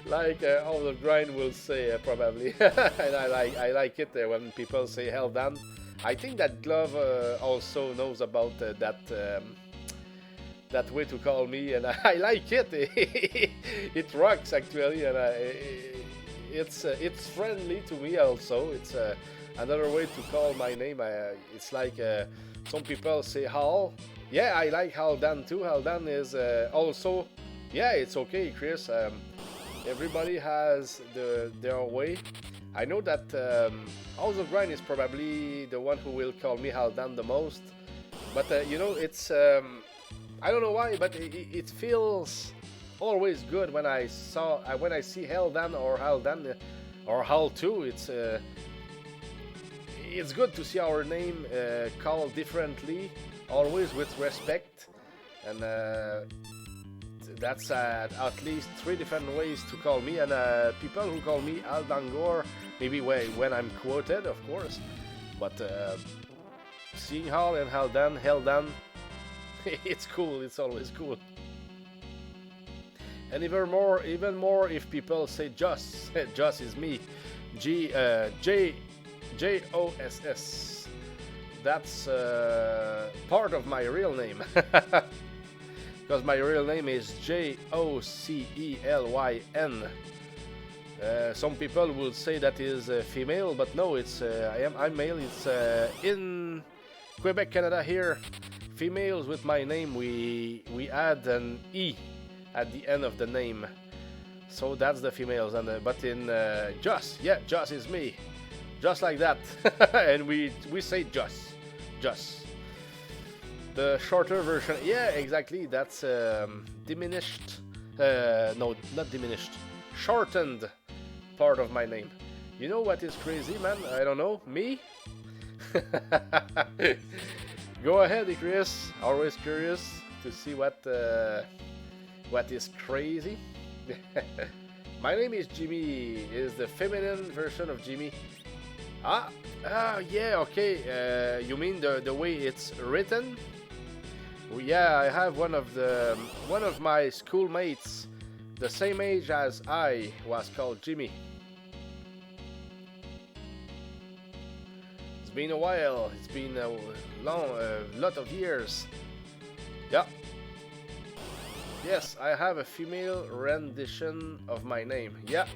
Like all the grind will say, probably. And I like it when people say hell done. I think that Glove also knows about that way to call me, and I like it. It rocks actually, and it's friendly to me also. It's another way to call my name. It's like some people say Hal. Yeah, I like Haldan too. Haldan is also, yeah, it's okay, Chris. Everybody has their way. I know that House of Grind is probably the one who will call me Haldan the most. But you know, it's I don't know why, but it feels always good when I see Heldan or Haldan or Hal 2. It's good to see our name called differently, always with respect, and that's at least 3 different ways to call me. And people who call me Aldangor, maybe when I'm quoted, of course, but seeing Hal and Heldan, it's cool. It's always cool. And even more if people say Joss. Joss is me. Joss. That's part of my real name. Because my real name is Jocelyn. Some people will say that is female, but no, I'm male. It's in Quebec, Canada. Here, females with my name, we add an E at the end of the name, so that's the females. And but in Joss, yeah, Joss is me, just like that. And we say Joss. The shorter version, yeah, exactly. That's diminished. No, not diminished. Shortened part of my name. You know what is crazy, man? I don't know. Me? Go ahead, Chris. Always curious to see what is crazy. My name is Jimmy. Is the feminine version of Jimmy. Yeah, okay. You mean the way it's written? Well, yeah, I have one of my schoolmates, the same age as I, was called Jimmy. It's been a while. It's been a lot of years. Yeah. Yes, I have a female rendition of my name. Yeah.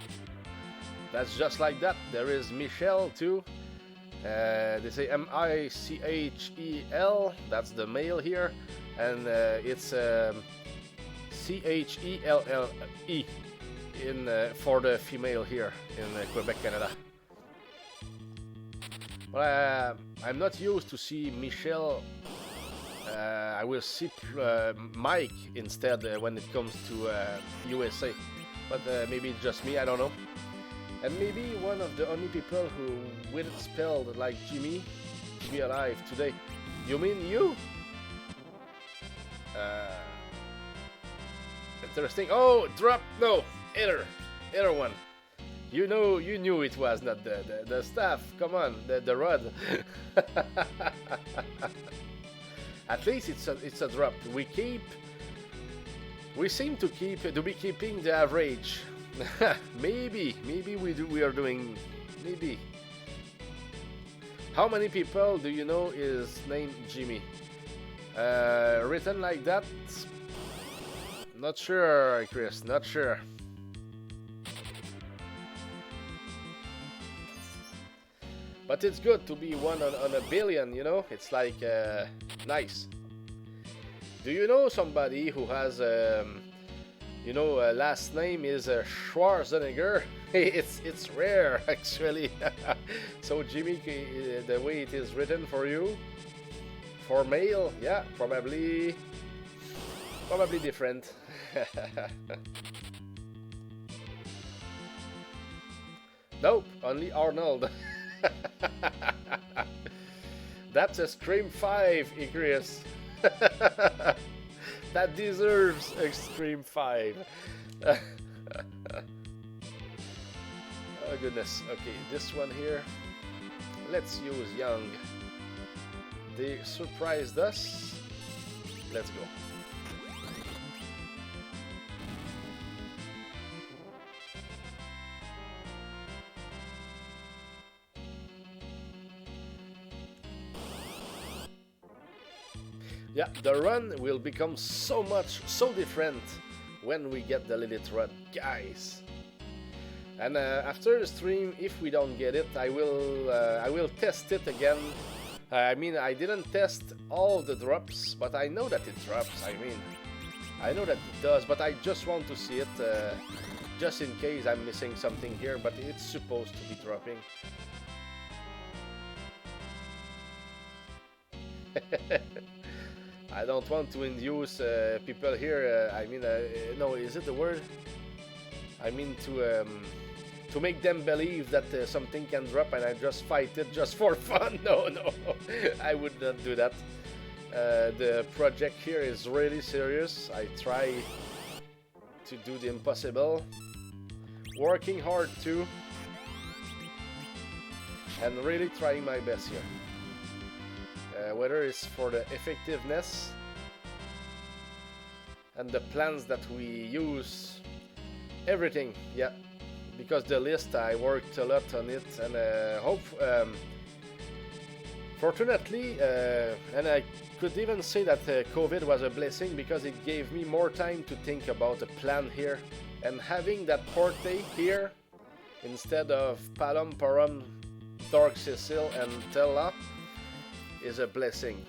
That's just like that. There is Michelle too. They say Michel. That's the male here, and it's Chelle in for the female here in Quebec, Canada. But I'm not used to see Michelle. I will see Mike instead when it comes to USA. But maybe it's just me. I don't know. And maybe one of the only people who will spell like Jimmy to be alive today. You mean you? Interesting. Oh, drop. No, error one. You knew it was not the staff. Come on, the rod. At least it's a drop. We seem to be keeping the average. maybe we are doing. Maybe. How many people do you know is named Jimmy? Written like that? Not sure, Chris. Not sure. But it's good to be one on a billion, you know? It's like nice. Do you know somebody who has last name is Schwarzenegger? It's rare actually. So Jimmy, the way it is written for you, for male, yeah, probably different. Nope, only Arnold. That's a Scream 5, Icarus. That deserves a Scream 5. Oh goodness. Okay, this one here. Let's use Young. They surprised us. Let's go. Yeah, the run will become so different when we get the Lilith rod, guys. And after the stream, if we don't get it, I will test it again. I mean, I didn't test all the drops, but I know that it drops. I mean, I know that it does, but I just want to see it, just in case I'm missing something here. But it's supposed to be dropping. I don't want to induce people here. I mean, no, is it the word? I mean to make them believe that something can drop and I just fight it just for fun. No, no, I would not do that. The project here is really serious. I try to do the impossible, working hard too, and really trying my best here. Whether it's for the effectiveness and the plans that we use, everything, yeah. Because the list, I worked a lot on it, and fortunately, and I could even say that COVID was a blessing because it gave me more time to think about a plan here, and having that party here instead of Palom, Param, Dark Cecil, and Tella is a blessing.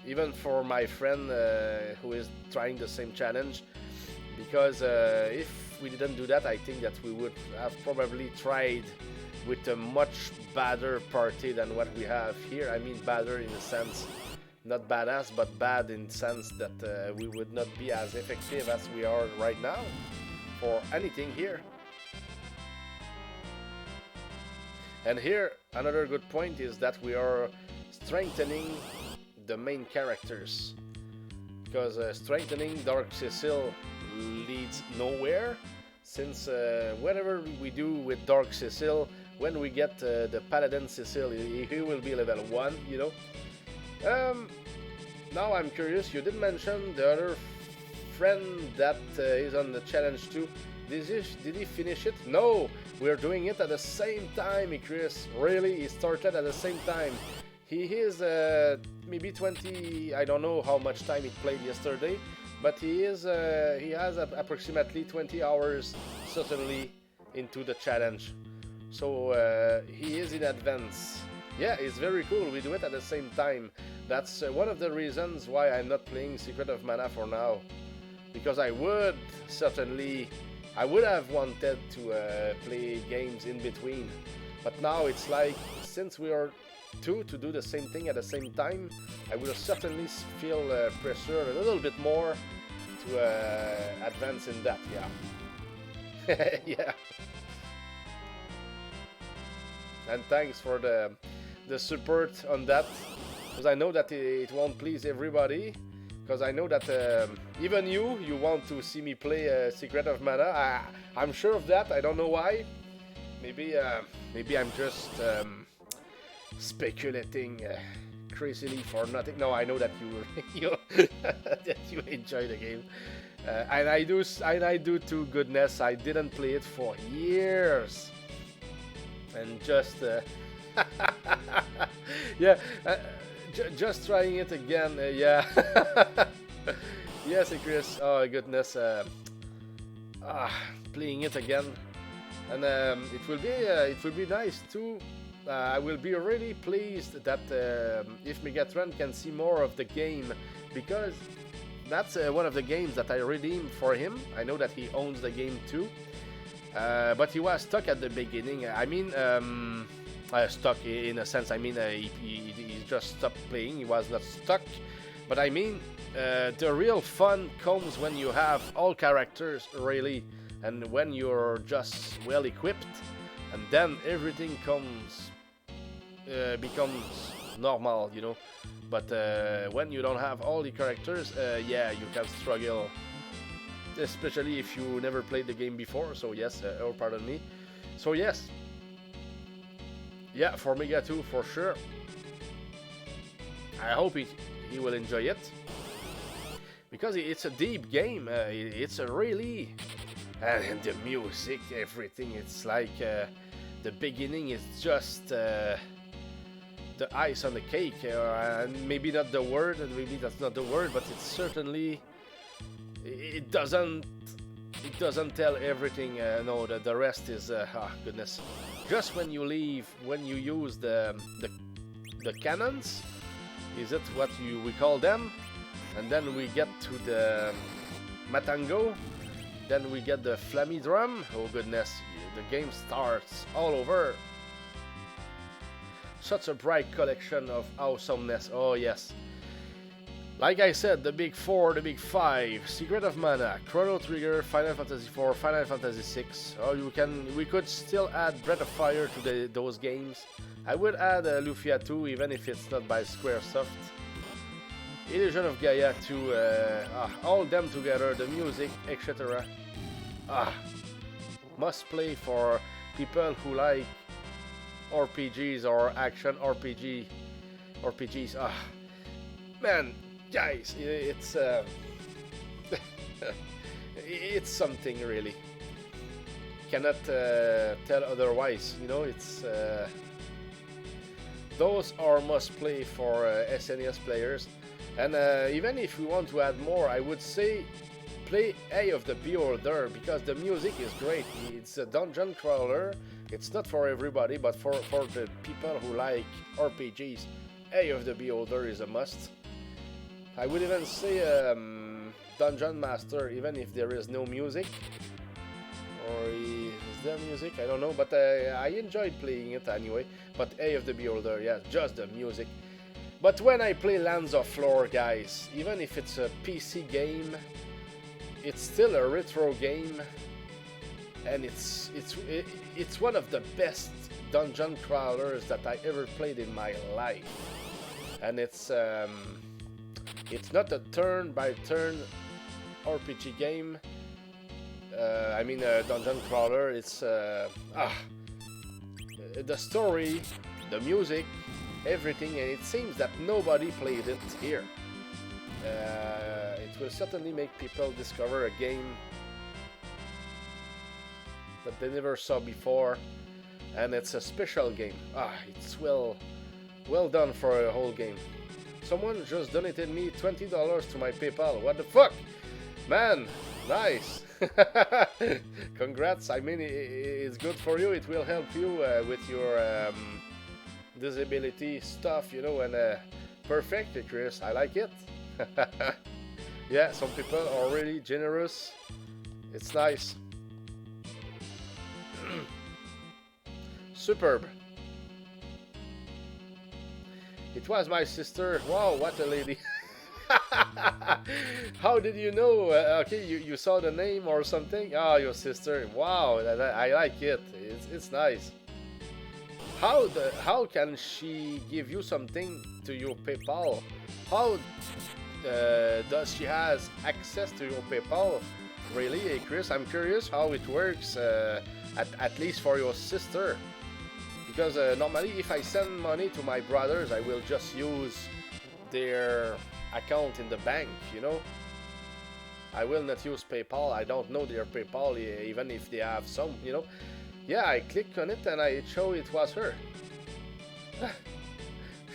Even for my friend who is trying the same challenge, because if we didn't do that, I think that we would have probably tried with a much badder party than what we have here. I mean badder in the sense, not badass, but bad in the sense that we would not be as effective as we are right now for anything here. And here, another good point is that we are strengthening the main characters, because strengthening Dark Cecil leads nowhere, since whatever we do with Dark Cecil, when we get the Paladin Cecil, he will be level 1, you know. Now I'm curious, you did mention the other friend that is on the challenge too. Did he finish it? No, we're doing it at the same time, Chris. Really, he started at the same time. He is maybe 20, I don't know how much time he played yesterday, but he has approximately 20 hours certainly into the challenge. So he is in advance. Yeah, it's very cool. We do it at the same time. That's one of the reasons why I'm not playing Secret of Mana for now, because I would have wanted to play games in between, but now it's like, since we are two to do the same thing at the same time, I will certainly feel pressure a little bit more to advance in that, yeah. Yeah. And thanks for the support on that, because I know that it won't please everybody, because I know that even you want to see me play Secret of Mana. I'm sure of that. I don't know why. Maybe I'm just speculating crazily for nothing. No, I know that you that you enjoy the game, and I do too. Goodness, I didn't play it for years, and just yeah. Just trying it again, yeah. Yes, Chris. Oh goodness, playing it again, and it will be nice too. I will be really pleased that if Megatron can see more of the game, because that's one of the games that I redeemed for him. I know that he owns the game too, but he was stuck at the beginning. I mean. Stuck in a sense. I mean, he just stopped playing. He was not stuck, but I mean, the real fun comes when you have all characters really, and when you're just well equipped, and then everything becomes normal, you know. But when you don't have all the characters, yeah, you can struggle, especially if you never played the game before. So yes, or pardon me. So yes. Yeah, for Mega 2 for sure. I hope he will enjoy it, because it's a deep game. It's a really, and the music, everything. It's like the beginning is just the ice on the cake, and maybe not the word, and maybe that's not the word, but it's certainly it doesn't tell everything. No, the rest is goodness. Just when you use the cannons, is it what we call them? And then we get to the Matango, then we get the Flammy Drum. Oh goodness, the game starts all over. Such a bright collection of awesomeness. Oh yes. Like I said, the big four, the big five: Secret of Mana, Chrono Trigger, Final Fantasy IV, Final Fantasy VI. Or we could still add Breath of Fire to those games. I would add Lufia 2, even if it's not by Squaresoft. Illusion of Gaia 2, all them together, the music, etc. Must play for people who like RPGs or action RPGs. Man, guys, it's it's something really. Cannot tell otherwise. You know, it's those are must play for SNES players. And even if we want to add more, I would say play Eye of the Beholder, because the music is great. It's a dungeon crawler. It's not for everybody, but for the people who like RPGs, Eye of the Beholder is a must. I would even say Dungeon Master, even if there is no music. Or is there music? I don't know, but I enjoyed playing it anyway. But Eye of the Beholder, yeah, just the music. But when I play Lands of Lore, guys, even if it's a PC game, it's still a retro game, and it's one of the best dungeon crawlers that I ever played in my life. And it's not a turn-by-turn RPG game. I mean, a dungeon crawler. It's the story, the music, everything, and it seems that nobody played it here. It will certainly make people discover a game that they never saw before, and it's a special game. It's well done for a whole game. Someone just donated me $20 to my PayPal. What the fuck? Man, nice. Congrats. I mean, it's good for you. It will help you with your disability stuff, you know, and perfect, Chris. I like it. Yeah, some people are really generous. It's nice. Superb. It was my sister. Wow, what a lady. How did you know? Okay, you saw the name or something? Oh, your sister. Wow, I like it. It's nice. How can she give you something to your PayPal? How does she has access to your PayPal? Really, hey Chris, I'm curious how it works. At least for your sister, because normally if I send money to my brothers, I will just use their account in the bank. You know, I will not use PayPal. I don't know their PayPal, even if they have some. You know. Yeah, I clicked on it and it showed it was her.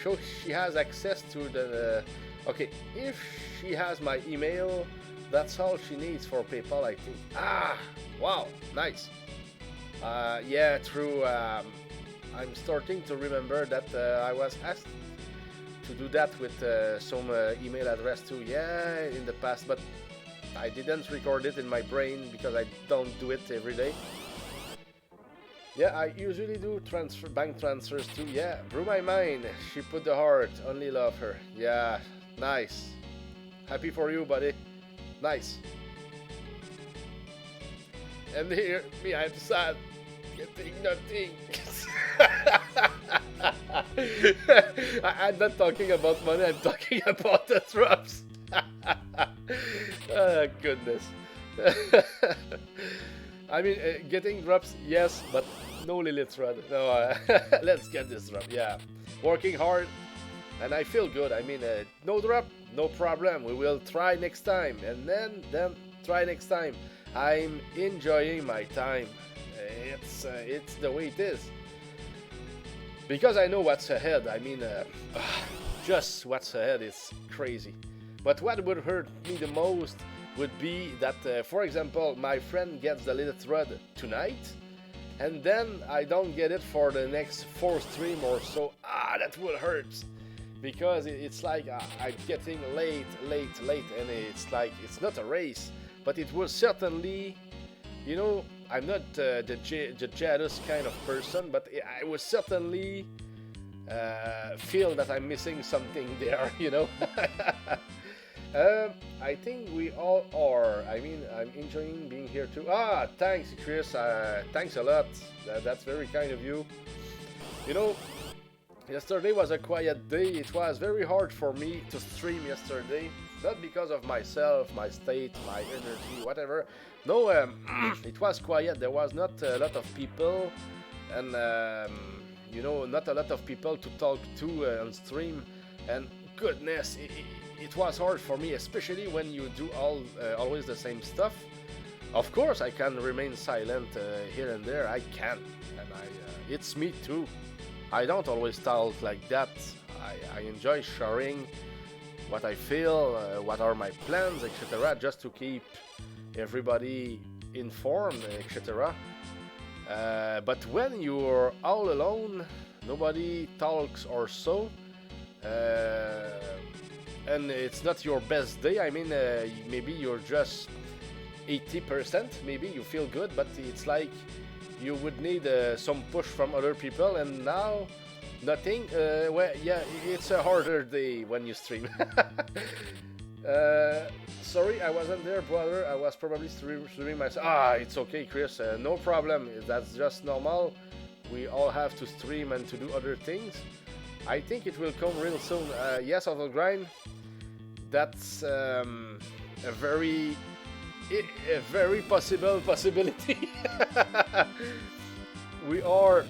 So she has access to the... okay, if she has my email, that's all she needs for PayPal, I think. Wow, nice. Yeah, true. I'm starting to remember that I was asked to do that with some email address too. Yeah, in the past, but I didn't record it in my brain because I don't do it every day. Yeah, I usually do bank transfers too. Yeah, blew my mind. She put the heart. Only love her. Yeah, nice. Happy for you, buddy. Nice. And here, me, I'm sad. Getting nothing. I'm not talking about money. I'm talking about the drops. Oh, goodness. I mean, getting drops, yes, but no Lilith run. No, let's get this drop. Yeah, working hard, and I feel good. I mean, no drop, no problem. We will try next time, and then try next time. I'm enjoying my time. It's the way it is, because I know what's ahead. I mean, just what's ahead is crazy. But what would hurt me the most would be that, for example, my friend gets the Lilith Rod tonight, and then I don't get it for the next 4 stream or so. That will hurt, because it's like I'm getting late, and it's like, it's not a race, but it will certainly, you know, I'm not the jealous kind of person, but I will certainly feel that I'm missing something there, you know. I think we all are. I mean, I'm enjoying being here too. Ah, thanks, Chris. Thanks a lot. That's very kind of you. You know, yesterday was a quiet day. It was very hard for me to stream yesterday. Not because of myself, my state, my energy, whatever. No, it was quiet. There was not a lot of people, and you know, not a lot of people to talk to on stream. And goodness, it was hard for me, especially when you do always the same stuff. Of course, I can remain silent here and there. I can, and it's me too. I don't always talk like that. I enjoy sharing what I feel, what are my plans, etc., just to keep everybody informed, etc. But when you're all alone, nobody talks or so, and it's not your best day. I mean, maybe you're just 80%, maybe you feel good, but it's like you would need some push from other people, and now nothing. Well, yeah, it's a harder day when you stream. Sorry, I wasn't there, brother. I was probably streaming myself. Ah, it's okay, Chris. No problem. That's just normal. We all have to stream and to do other things. I think it will come real soon. Yes, Auto Grind. That's a very possibility. We are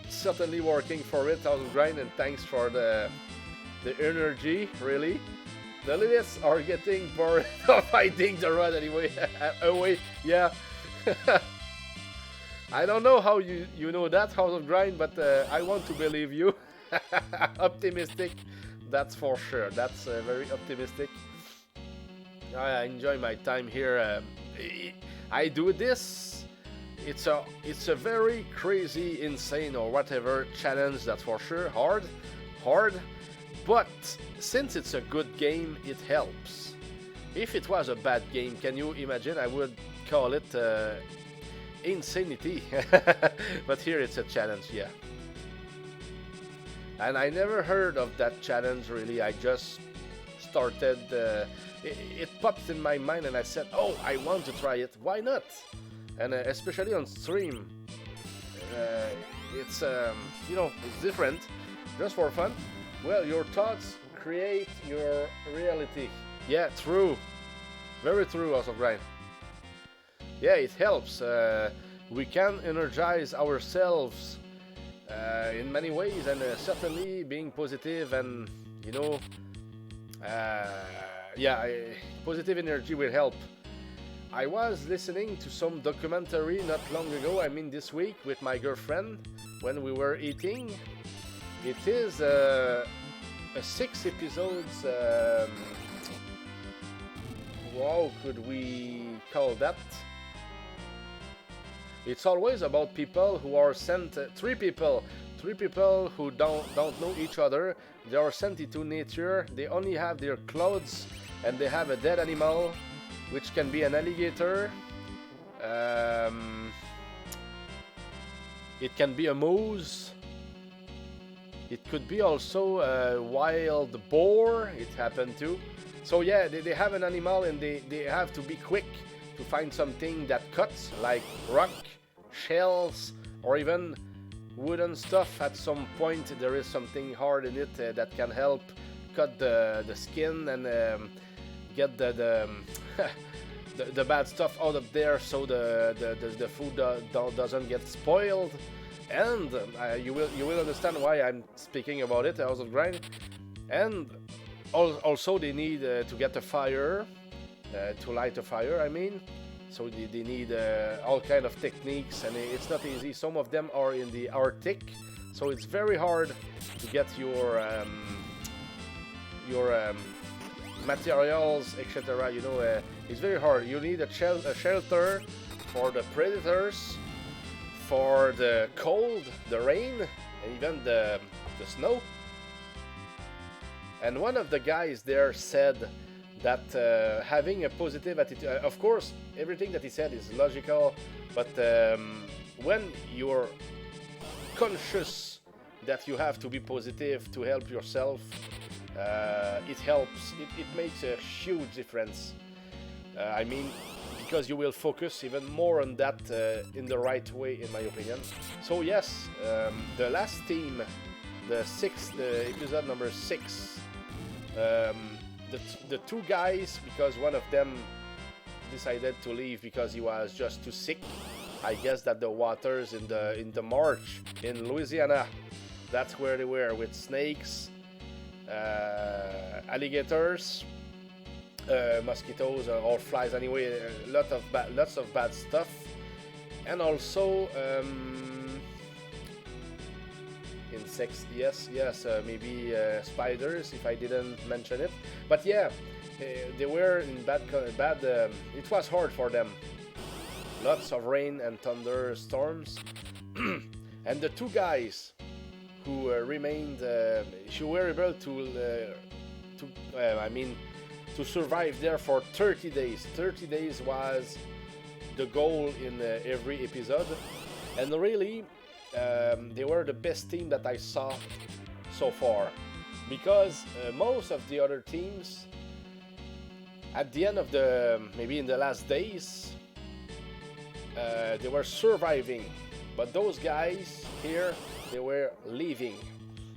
certainly working for it, Auto Grind, and thanks for the energy. Really, the Liliths are getting bored of fighting the rod anyway. Away, yeah. I don't know how you know that, Auto Grind, but I want to believe you. Optimistic, that's for sure. That's very optimistic. I enjoy my time here. I do this. It's a very crazy, insane, or whatever challenge. That's for sure. Hard. But since it's a good game, it helps. If it was a bad game, can you imagine? I would call it insanity. But here it's a challenge, yeah. And I never heard of that challenge really. I just started. It popped in my mind, and I said, "Oh, I want to try it. Why not?" And especially on stream, it's you know, it's different, just for fun. Well, your thoughts create your reality. Yeah, true, very true. Also, Brian. Yeah, it helps. We can energize ourselves in many ways, and certainly being positive, and you know, yeah, positive energy will help. I was listening to some documentary not long ago, I mean this week, with my girlfriend when we were eating. It is a 6 episodes, how could we call that? It's always about people who are sent, three people who don't know each other. They are sent into nature. They only have their clothes, and they have a dead animal, which can be an alligator. It can be a moose. It could be also a wild boar. It happened too. So yeah, they have an animal, and they have to be quick to find something that cuts, like rock, shells, or even wooden stuff. At some point there is something hard in it that can help cut the skin and get the bad stuff out of there, so the food doesn't get spoiled. And you will understand why I'm speaking about it, House of Grind. And also they need to get a fire, to light a fire, I mean. So they need all kind of techniques, and it's not easy. Some of them are in the Arctic, so it's very hard to get your materials, etc. You know, it's very hard. You need a shelter for the predators, for the cold, the rain, and even the snow. And one of the guys there said that having a positive attitude, of course, everything that he said is logical, but when you're conscious that you have to be positive to help yourself, it helps. It makes a huge difference. I mean, because you will focus even more on that in the right way, in my opinion. So yes, the last team, the episode number 6, the two guys, because one of them decided to leave because he was just too sick. I guess that the waters in the marsh in Louisiana, that's where they were, with snakes, alligators, mosquitoes, or flies. Anyway, lots of bad stuff, and also insects. Yes, maybe spiders, if I didn't mention it. But yeah, they were in bad. It was hard for them. Lots of rain and thunderstorms, and the two guys who remained, who were able to survive there for 30 days. 30 days was the goal in every episode, and really, they were the best team that I saw so far, because most of the other teams, at the end of maybe in the last days, they were surviving, but those guys here, they were leaving.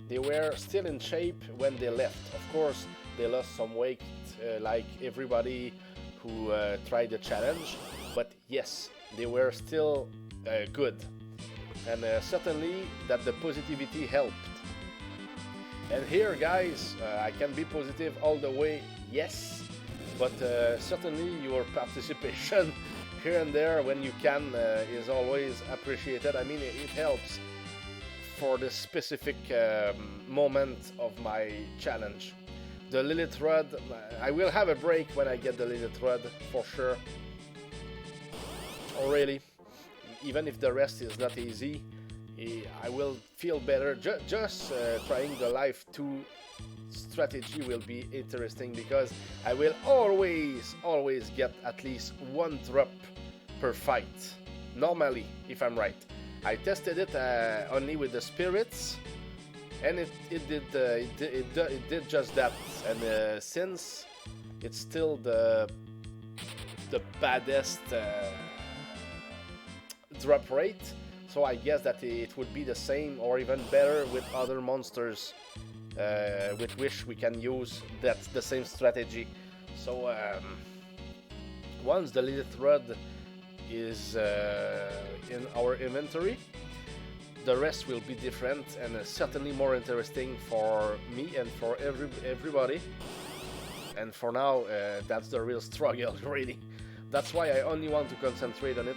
They were still in shape when they left. Of course, they lost some weight, like everybody who tried the challenge, but yes, they were still good, and certainly that the positivity helped. And here, guys, I can be positive all the way, yes, but certainly your participation here and there when you can is always appreciated. I mean, it helps for the specific moment of my challenge. The Lilith Rod, I will have a break when I get the Lilith Rod, for sure. Already, even if the rest is not easy, I will feel better. Just trying the Life 2 strategy will be interesting, because I will always get at least one drop per fight, normally, if I'm right. I tested it only with the spirits, and it did just that. And since it's still the baddest drop rate, so I guess that it would be the same or even better with other monsters with which we can use the same strategy. So once the Lilith Rod is in our inventory, the rest will be different, and certainly more interesting for me and for everybody. And for now, that's the real struggle, really. That's why I only want to concentrate on it.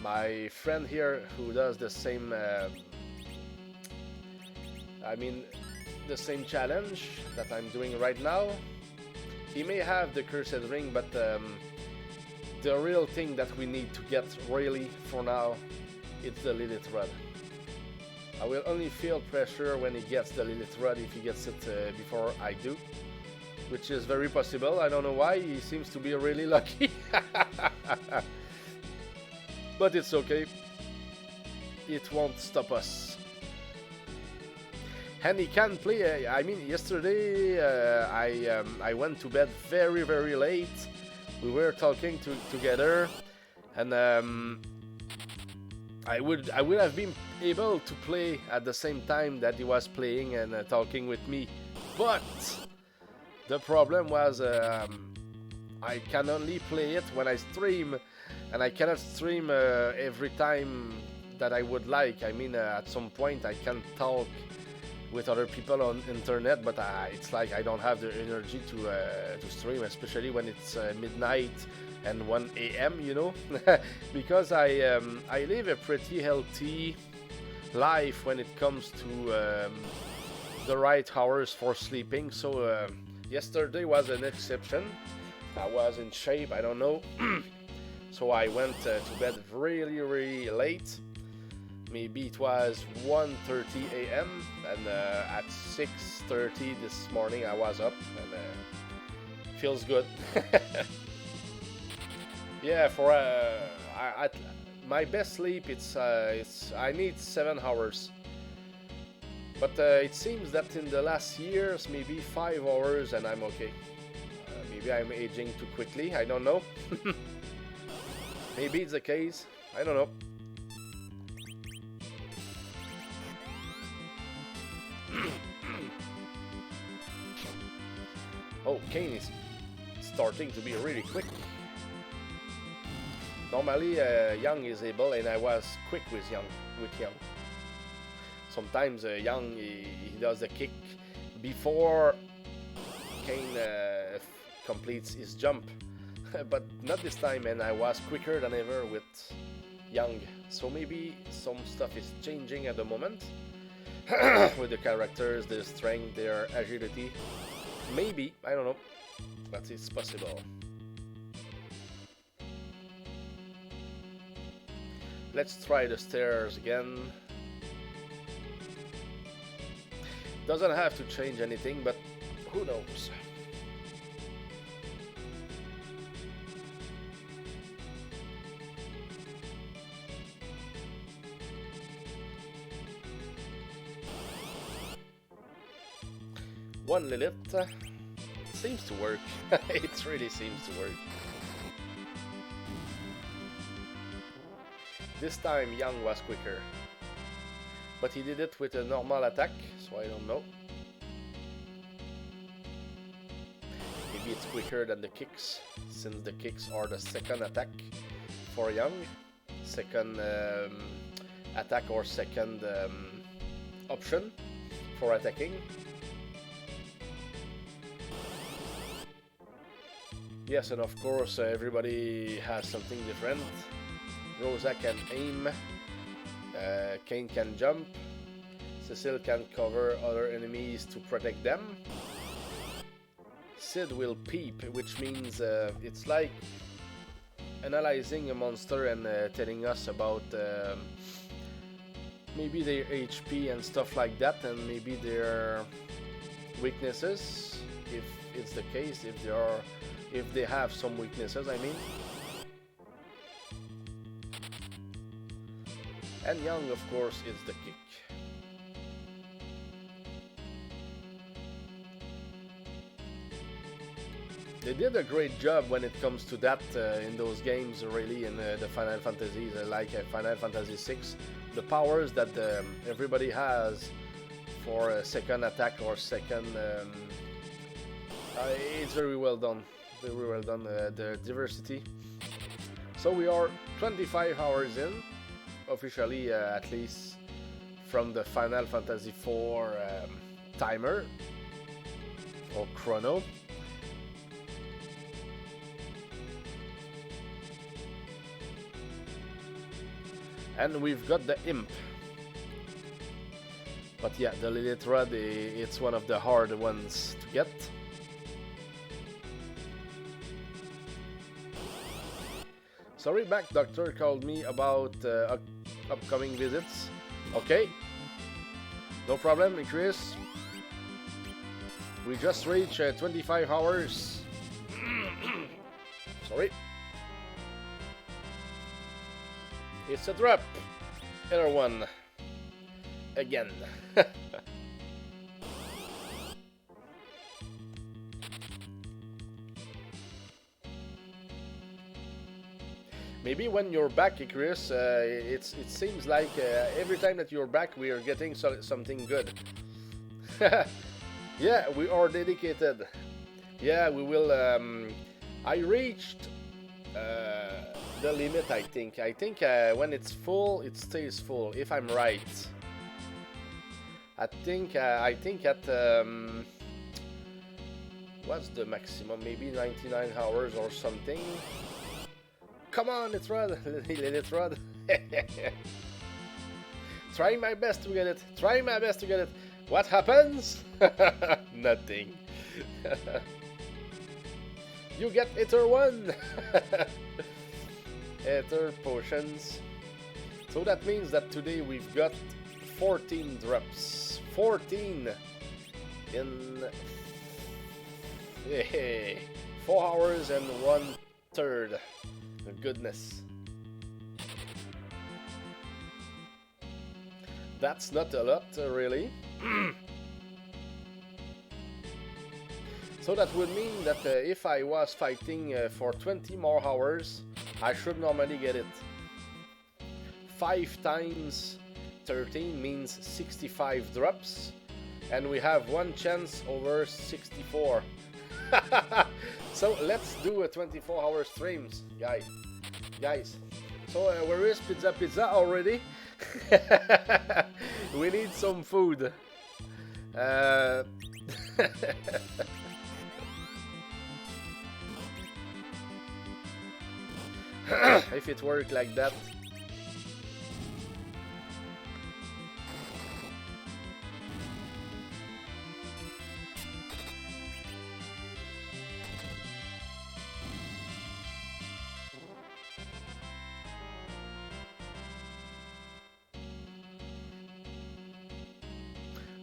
My friend here, who does the same the same challenge that I'm doing right now, he may have the Cursed Ring, but the real thing that we need to get, really, for now, it's the Lilith Rod. I will only feel pressure when he gets the Lilith Rod, if he gets it before I do, which is very possible. I don't know why, he seems to be really lucky. But it's okay. It won't stop us. And he can play. I mean, yesterday I went to bed very, very late. We were talking together, and I would have been able to play at the same time that he was playing and talking with me. But the problem was I can only play it when I stream, and I cannot stream every time that I would like. I mean, at some point I can talk with other people on internet, but it's like I don't have the energy to stream, especially when it's midnight and 1 a.m. You know, because I live a pretty healthy life when it comes to the right hours for sleeping. So yesterday was an exception. I was in shape, I don't know. So I went to bed really, really late. Maybe it was 1:30 a.m. and at 6:30 this morning I was up, and feels good. Yeah, for my best sleep, it's I need 7 hours. But it seems that in the last years, maybe 5 hours and I'm okay. Maybe I'm aging too quickly, I don't know. Maybe it's the case, I don't know. Oh, Kane is starting to be really quick. Normally, Young is able, and I was quick with Young. Sometimes Young he does the kick before Kane completes his jump, but not this time, and I was quicker than ever with Young. So maybe some stuff is changing at the moment with the characters, their strength, their agility. Maybe, I don't know, but it's possible. Let's try the stairs again. Doesn't have to change anything, but who knows? One Lilith seems to work. It really seems to work. This time Young was quicker, but he did it with a normal attack, so I don't know. Maybe it's quicker than the kicks, since the kicks are the second attack for Young. Second attack or second option for attacking. Yes, and of course everybody has something different. Rosa can aim, Kane can jump, Cecil can cover other enemies to protect them. Sid will peep, which means it's like analyzing a monster and telling us about maybe their HP and stuff like that, and maybe their weaknesses, if it's the case, if they have some weaknesses, I mean. And Young, of course, is the kick. They did a great job when it comes to that in those games, really, in the Final Fantasies, like Final Fantasy VI. The powers that everybody has for a second attack or second... it's very well done. Very well done, the diversity. So we are 25 hours in, officially, at least from the Final Fantasy IV timer or chrono. And we've got the Imp. But yeah, the Lilith Rod, it's one of the hard ones to get. Sorry, back doctor called me about upcoming visits. Okay, no problem, Chris. We just reached 25 hours. Sorry. It's a drop. Other one. Again. Maybe when you're back, Icarus, it seems like every time that you're back, we are getting something good. Yeah, we are dedicated. Yeah, we will. I reached the limit, I think. I think when it's full, it stays full, if I'm right. I think at what's the maximum? Maybe 99 hours or something. Come on, it's Rod. Let it Rod. Trying my best to get it. Trying my best to get it. What happens? Nothing. You get Ether 1. Ether potions. So that means that today we've got 14 drops. 14 in 4 hours and 1/3. Goodness. That's not a lot, really. So that would mean that if I was fighting for 20 more hours, I should normally get it. 5 times 13 means 65 drops, and we have one chance over 64. So let's do a 24-hour streams, guys. So where is Pizza already? We need some food. If it worked like that.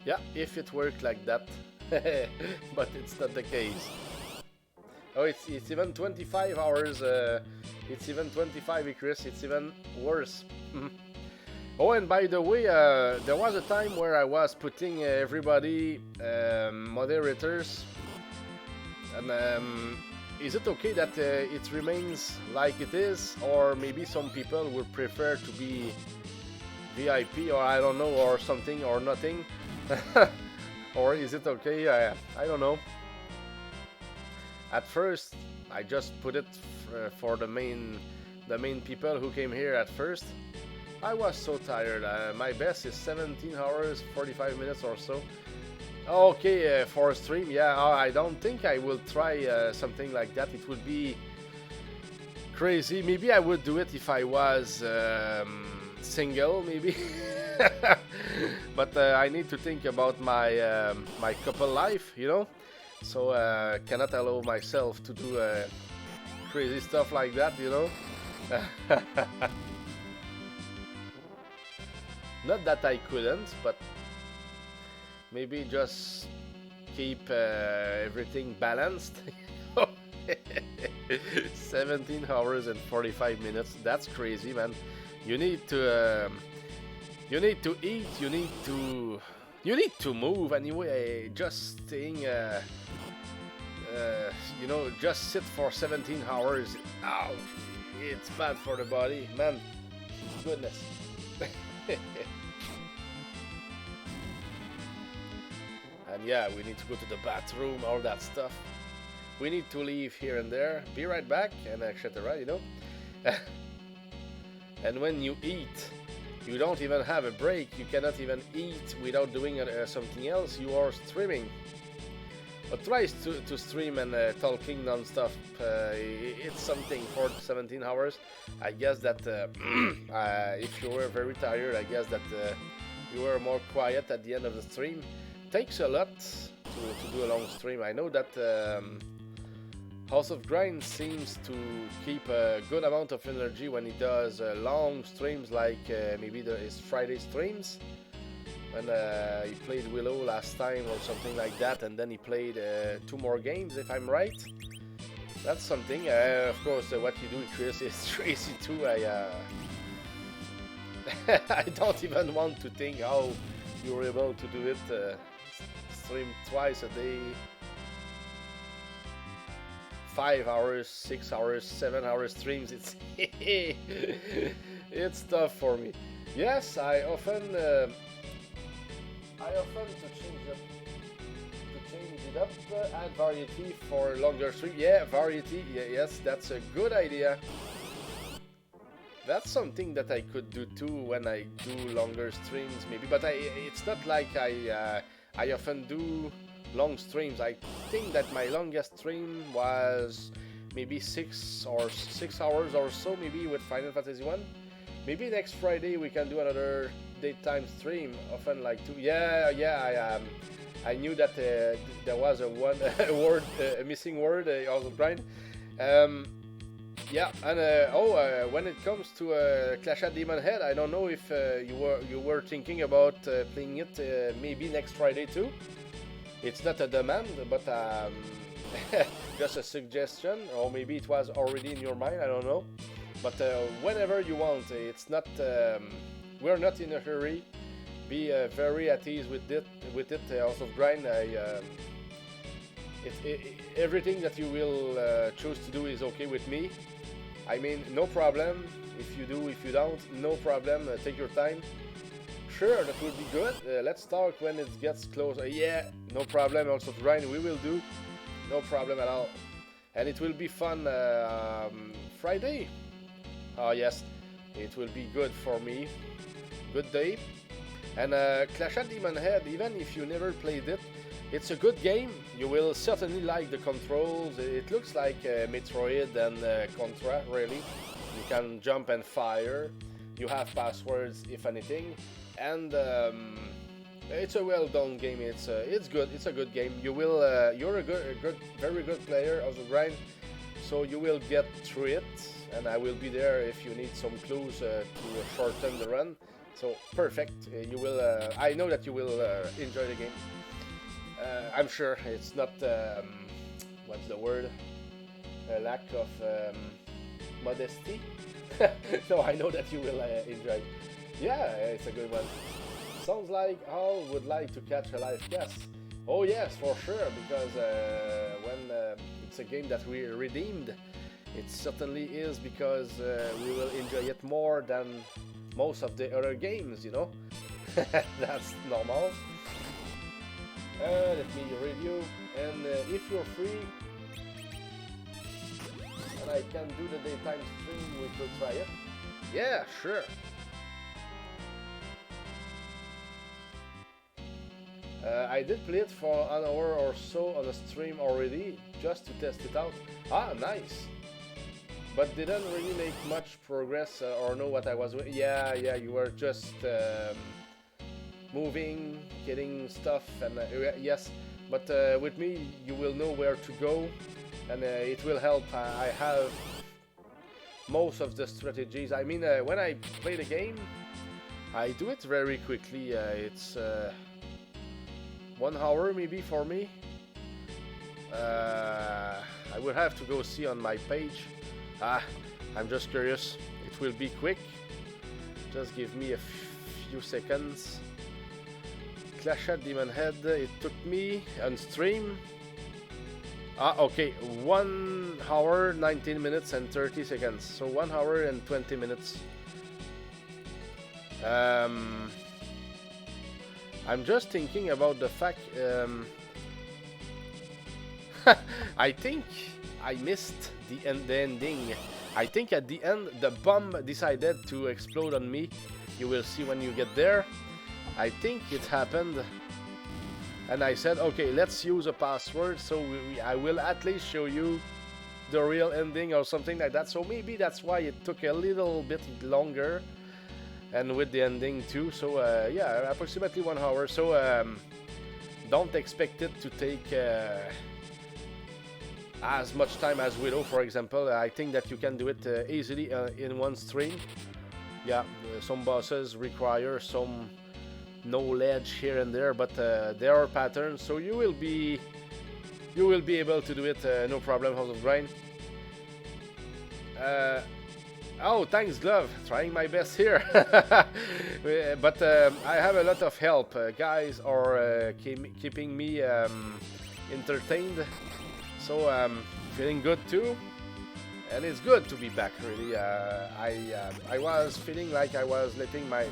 Yeah, if it worked like that. But it's not the case. Oh, it's even 25 hours. It's even 25, Chris. It's even worse. Oh, and by the way, there was a time where I was putting everybody moderators. And is it okay that it remains like it is, or maybe some people would prefer to be VIP, or I don't know, or something, or nothing? Or is it okay? I don't know. At first, I just put it for the main people who came here at first. I was so tired. My best is 17 hours, 45 minutes or so. Okay, for a stream, yeah, I don't think I will try something like that. It would be crazy. Maybe I would do it if I was single, maybe. But I need to think about my my couple life, you know. So cannot allow myself to do crazy stuff like that, you know. Not that I couldn't, but maybe just keep everything balanced. 17 hours and 45 minutes. That's crazy, man. You need to eat. You need to move anyway. Just staying, you know, just sit for 17 hours. Ow, it's bad for the body, man. Goodness. And yeah, we need to go to the bathroom, all that stuff. We need to leave here and there. Be right back, and etc. You know. And when you eat, you don't even have a break. You cannot even eat without doing something else. You are streaming. But try to stream and talking non-stop. It's something for 17 hours. I guess that if you were very tired, I guess that you were more quiet at the end of the stream. Takes a lot to do a long stream. I know that House of Grind seems to keep a good amount of energy when he does long streams, like maybe his Friday streams. When he played Willow last time or something like that, and then he played 2 more games, if I'm right. That's something. Of course, what you do, Chris, is crazy too. I don't even want to think how you were able to do it. Stream twice a day. 5 hours, 6 hours, 7 hour streams. It's it's tough for me. Yes, I often to change it up, add variety for longer stream. Yeah, variety. Yeah, yes, that's a good idea. That's something that I could do too when I do longer streams, maybe. But it's not like I often do long streams. I think that my longest stream was maybe 6 hours or so, maybe with Final Fantasy 1. Maybe next Friday we can do another daytime stream, often like 2. I knew that there was a one word, a missing word, also Brian. Yeah, and when it comes to Clash at Demon Head, I don't know if you were thinking about playing it maybe next Friday too. It's not a demand, but just a suggestion, or maybe it was already in your mind. I don't know. But whenever you want, it's not. We're not in a hurry. be very at ease with it. House of Grind. Everything that you will choose to do is okay with me. I mean, no problem. If you do, if you don't, no problem. Take your time. Sure, that would be good. Let's talk when it gets closer. Yeah, no problem. Also, Grind, we will do. No problem at all. And it will be fun Friday. Oh, yes, it will be good for me. Good day. And Clash at Demon Head, even if you never played it, it's a good game. You will certainly like the controls. It looks like Metroid and Contra, really. You can jump and fire. You have passwords, if anything. And it's a well-done game. It's good. It's a good game. You're a very good player of the grind, so you will get through it. And I will be there if you need some clues to shorten the run. So perfect. You will. I know that you will enjoy the game. I'm sure it's not. What's the word? A lack of modesty. No, I know that you will enjoy. Yeah, it's a good one. Sounds like Al would like to catch a live guest. Oh yes, for sure, because when it's a game that we redeemed, it certainly is because we will enjoy it more than most of the other games, you know? That's normal. Let me review, and if you're free, and I can do the daytime stream, we could try it. Yeah, sure. I did play it for an hour or so on a stream already, just to test it out. Ah, nice. But didn't really make much progress or know what I was doing. Yeah, you were just moving, getting stuff, and yes. But with me, you will know where to go, and it will help. I have most of the strategies. I mean, when I play the game, I do it very quickly. It's 1 hour maybe for me. I will have to go see on my page. I'm just curious. It will be quick. Just give me a few seconds. Clash at Demon Head. It took me on stream. Okay. 1 hour, 19 minutes and 30 seconds. So 1 hour and 20 minutes. I'm just thinking about the fact. I think I missed the ending. I think at the end the bomb decided to explode on me. You will see when you get there. I think it happened, and I said, okay, let's use a password, so I will at least show you the real ending or something like that. So maybe that's why it took a little bit longer, and with the ending too. So yeah, approximately 1 hour. So don't expect it to take as much time as Widow, for example. I think that you can do it easily in one stream. Yeah, some bosses require some knowledge here and there, but there are patterns, so you will be able to do it no problem. House of Grind. Oh, thanks, Glove. Trying my best here. But I have a lot of help. Guys are keeping me entertained. So I'm feeling good too. And it's good to be back, really. I was feeling like I was letting my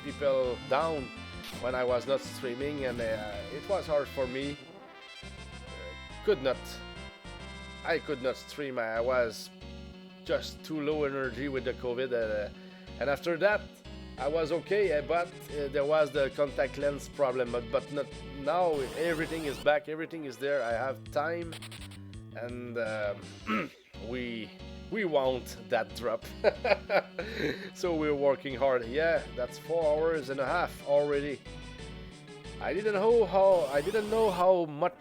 people down when I was not streaming, and it was hard for me. I could not stream. I was just too low energy with the COVID, and after that I was okay, but there was the contact lens problem, but not now. Everything is back, everything is there. I have time, and we want that drop. So we're working hard. Yeah, that's 4 hours and a half already. I didn't know how much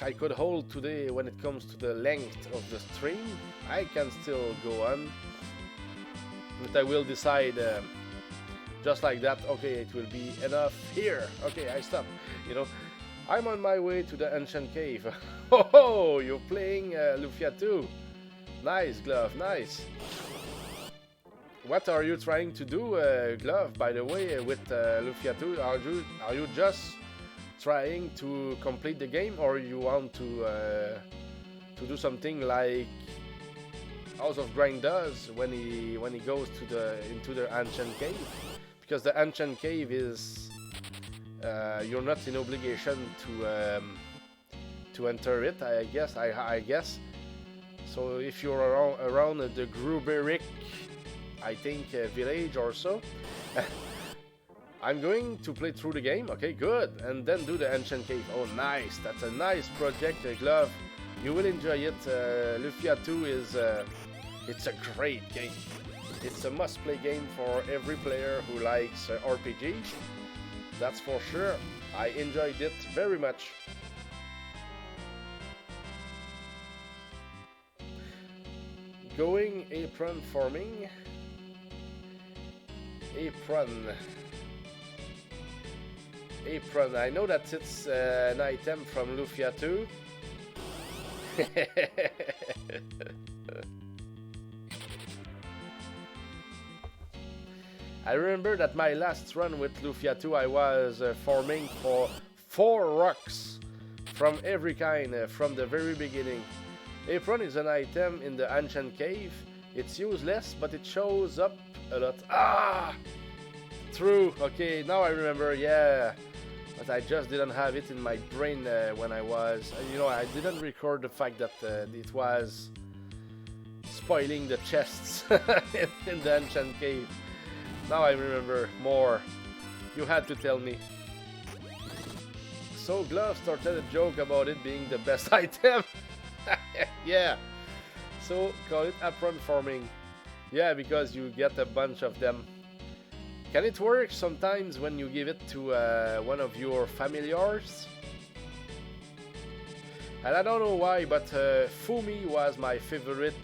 I could hold today when it comes to the length of the stream. I can still go on, but I will decide just like that. Okay, it will be enough here. Okay, I stop. You know, I'm on my way to the ancient cave. Oh, you're playing Lufia too. Nice, Glove, nice. What are you trying to do, Glove, by the way, with Lufia 2? Are you just trying to complete the game, or you want to do something like House of Grind does when he goes into the ancient cave? Because the ancient cave is you're not in obligation to enter it. I guess. So if you're around the Gruberic, I think village or so, I'm going to play through the game. Okay, good, and then do the ancient cave. Oh, nice! That's a nice project, Glove. You will enjoy it. Lufia 2 is it's a great game. It's a must-play game for every player who likes RPGs. That's for sure. I enjoyed it very much. Going apron farming. Apron. I know that it's an item from Lufia 2. I remember that my last run with Lufia 2, I was farming for 4 rocks from every kind from the very beginning. Apron is an item in the ancient cave. It's useless, but it shows up a lot. Ah! True. Okay, now I remember. Yeah. But I just didn't have it in my brain when I was... I didn't record the fact that it was spoiling the chests in the ancient cave. Now I remember more. You had to tell me. So Glove started a joke about it being the best item. Yeah. So call it apron farming. Yeah, because you get a bunch of them. Can it work sometimes when you give it to one of your familiars? And I don't know why, but Fumi was my favorite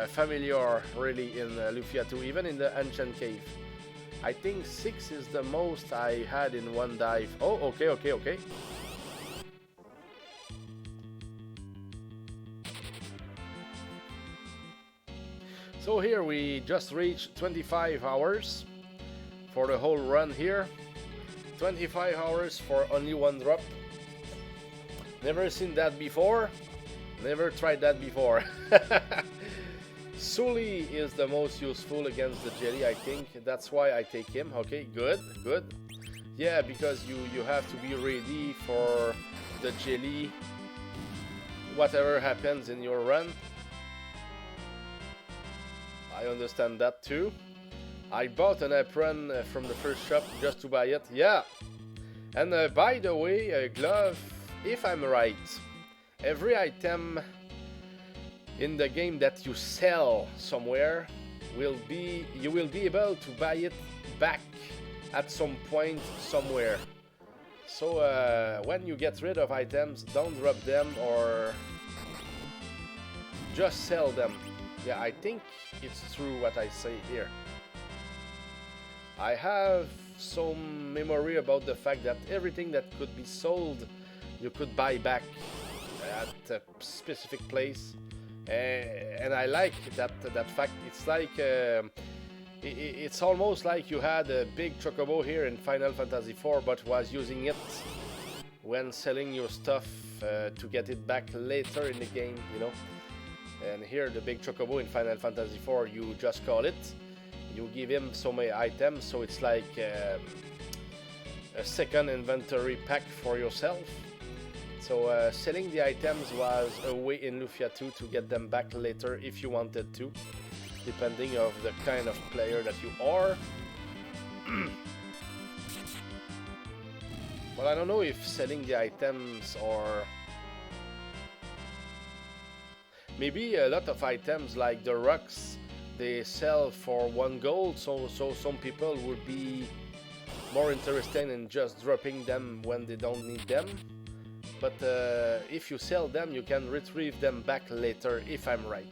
familiar, really, in Lufia 2, even in the ancient cave. I think 6 is the most I had in one dive. Oh, okay. So here we just reached 25 hours for the whole run here. 25 hours for only one drop. Never seen that before. Never tried that before. Sully is the most useful against the jelly, I think. That's why I take him. Okay, good. Yeah, because you have to be ready for the jelly. Whatever happens in your run. I understand that too. I bought an apron from the first shop just to buy it. Yeah. And by the way, Glove, if I'm right, every item in the game that you sell somewhere you will be able to buy it back at some point somewhere. So when you get rid of items, don't drop them or just sell them. Yeah, I think it's true what I say here. I have some memory about the fact that everything that could be sold, you could buy back at a specific place. And I like that fact. It's like it's almost like you had a big chocobo here in Final Fantasy IV, but was using it when selling your stuff to get it back later in the game, And here, the big chocobo in Final Fantasy IV, you just call it, you give him so many items, so it's like a second inventory pack for yourself. So selling the items was a way in Lufia 2 to get them back later if you wanted to, depending of the kind of player that you are. Well, I don't know if selling the items or... Maybe a lot of items like the rocks, they sell for 1 gold, so some people would be more interested in just dropping them when they don't need them. But if you sell them, you can retrieve them back later, if I'm right.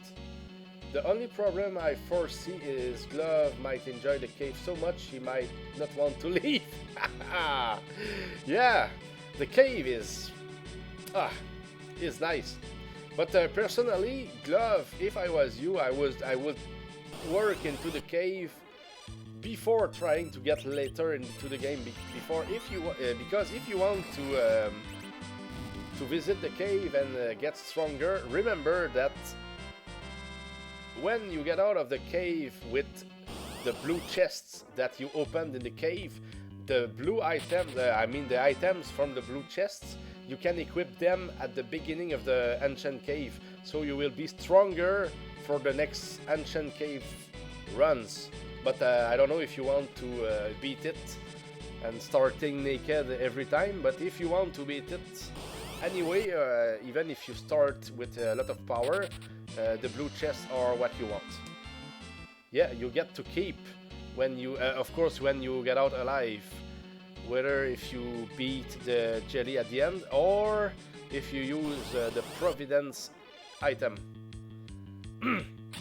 The only problem I foresee is Glove might enjoy the cave so much he might not want to leave. Yeah, the cave is nice. But personally, Glove, if I was you, I would work into the cave before trying to get later into the game. Before, if you because if you want to visit the cave and get stronger, remember that when you get out of the cave with the blue chests that you opened in the cave, the blue items, the items from the blue chests, you can equip them at the beginning of the ancient cave, so you will be stronger for the next ancient cave runs. But I don't know if you want to beat it and starting naked every time, but if you want to beat it anyway, even if you start with a lot of power, the blue chests are what you want. Yeah, you get to keep when you, of course, when you get out alive. Whether if you beat the jelly at the end or if you use the Providence item.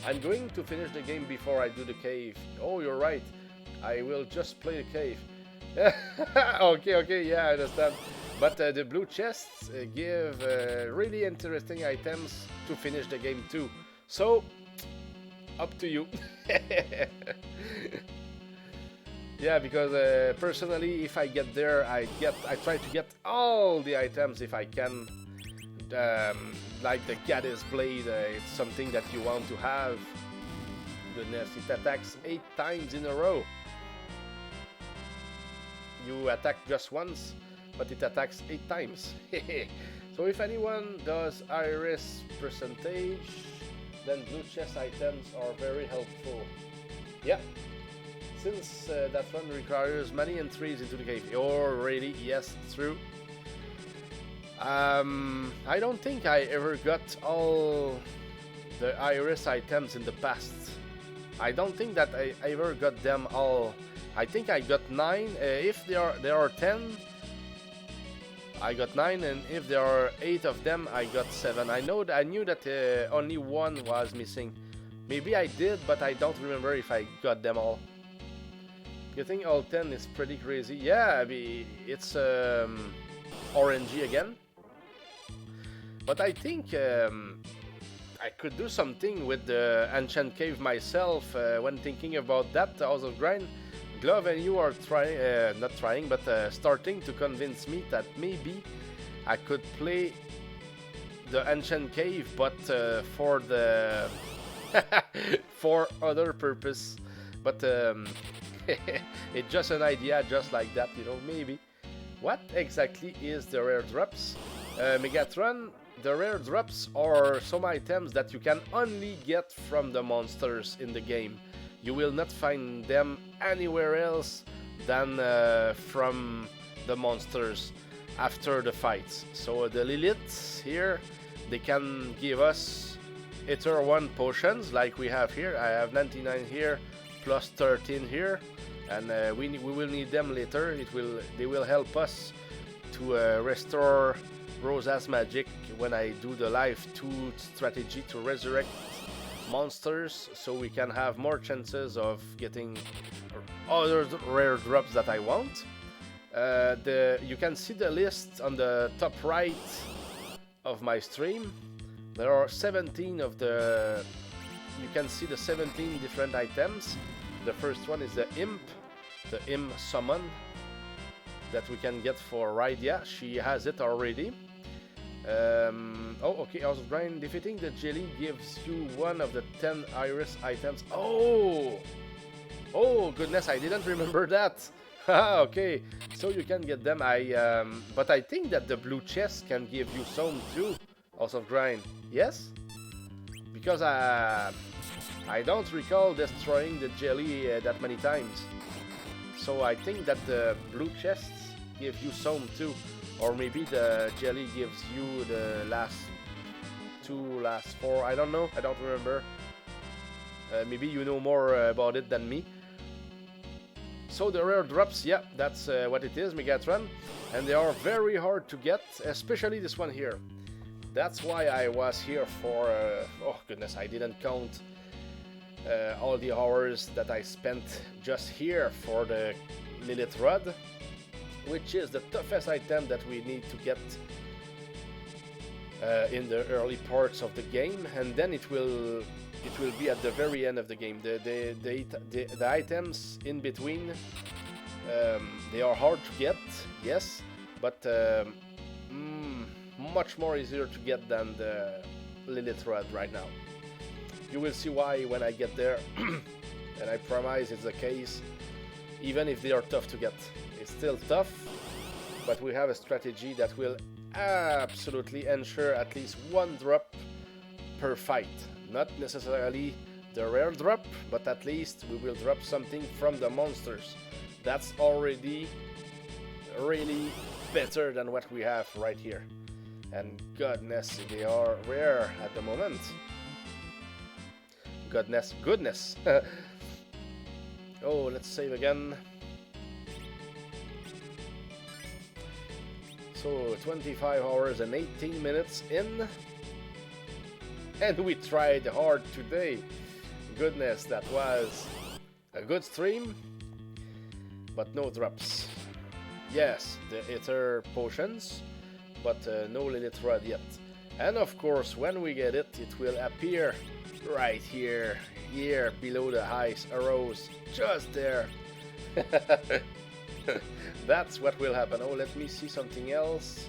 I'm going to finish the game before I do the cave. Oh, you're right. I will just play the cave. Okay, yeah, I understand. But the blue chests give really interesting items to finish the game too. So, up to you. Yeah, because personally, if I get there, I try to get all the items if I can. Like the Gaddis blade, it's something that you want to have. Goodness, it attacks 8 times in a row. You attack just once, but it attacks 8 times. So if anyone does iris percentage, then blue chest items are very helpful. Yeah. Since that one requires many entries into the cave. Oh, really? Yes, true. I don't think I ever got all the iris items in the past. I don't think that I ever got them all. I think I got 9. If there are 10, I got 9, and if there are 8 of them, I got 7. I knew that only 1 was missing. Maybe I did, but I don't remember if I got them all. Getting all 10 is pretty crazy. Yeah, I mean, it's RNG again. But I think I could do something with the Ancient Cave myself when thinking about that. House of Grind, Glove and you are starting to convince me that maybe I could play the Ancient Cave, but for the for other purpose. But it's just an idea, just like that, you know, maybe. What exactly is the rare drops? Megatron, the rare drops are some items that you can only get from the monsters in the game. You will not find them anywhere else than from the monsters after the fights. So the Liliths here, they can give us Ether 1 potions like we have here. I have 99 here, plus 13 here. And we will need them later. They will help us to restore Rosa's magic when I do the Life 2 strategy to resurrect monsters, so we can have more chances of getting other rare drops that I want. You can see the list on the top right of my stream. There are 17 of the... You can see the 17 different items. The first one is the Imp summon that we can get for Rydia. She has it already. Oh, okay, House of Grind. Defeating the jelly gives you one of the 10 iris items. Oh, goodness, I didn't remember that. Okay, so you can get them. But I think that the blue chest can give you some too. House of Grind. Yes? Because I don't recall destroying the jelly that many times. So I think that the blue chests give you some too. Or maybe the jelly gives you the last 4. I don't know. I don't remember. Maybe you know more about it than me. So the rare drops, yeah, that's what it is, Megatron. And they are very hard to get, especially this one here. That's why I was here for... oh goodness, I didn't count all the hours that I spent just here for the Lilith Rod, which is the toughest item that we need to get in the early parts of the game, and then it will be at the very end of the game. The items in between, they are hard to get, yes, but much more easier to get than the Lilith Rod right now. You will see why when I get there, and I promise it's the case. Even if they are tough to get, it's still tough, but we have a strategy that will absolutely ensure at least one drop per fight. Not necessarily the rare drop, but at least we will drop something from the monsters. That's already really better than what we have right here. And goodness, they are rare at the moment. Goodness. Oh, let's save again. So 25 hours and 18 minutes in, and we tried hard today. Goodness, that was a good stream, but no drops. Yes, the Ether potions, but no Lilith Rod yet. And of course, when we get it, it will appear right here below the ice arrows, just there. That's what will happen. Oh, let me see something else.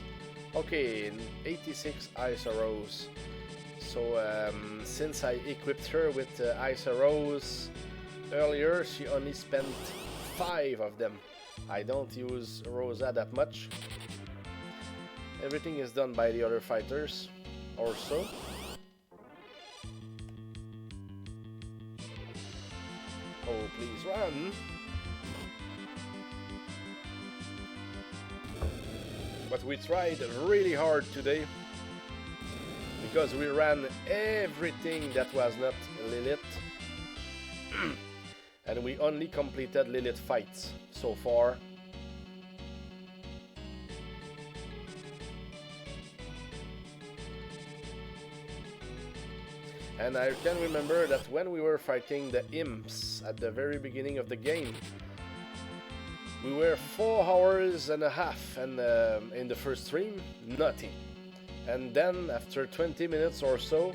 Okay, 86 ice arrows. So since I equipped her with ice arrows earlier, she only spent 5 of them. I don't use Rosa that much. Everything is done by the other fighters, or so. Oh, please run! But we tried really hard today, because we ran everything that was not Lilith. And we only completed Lilith fights so far. And I can remember that when we were fighting the imps at the very beginning of the game, we were 4 hours and a half, and in the first stream, nothing. And then after 20 minutes or so,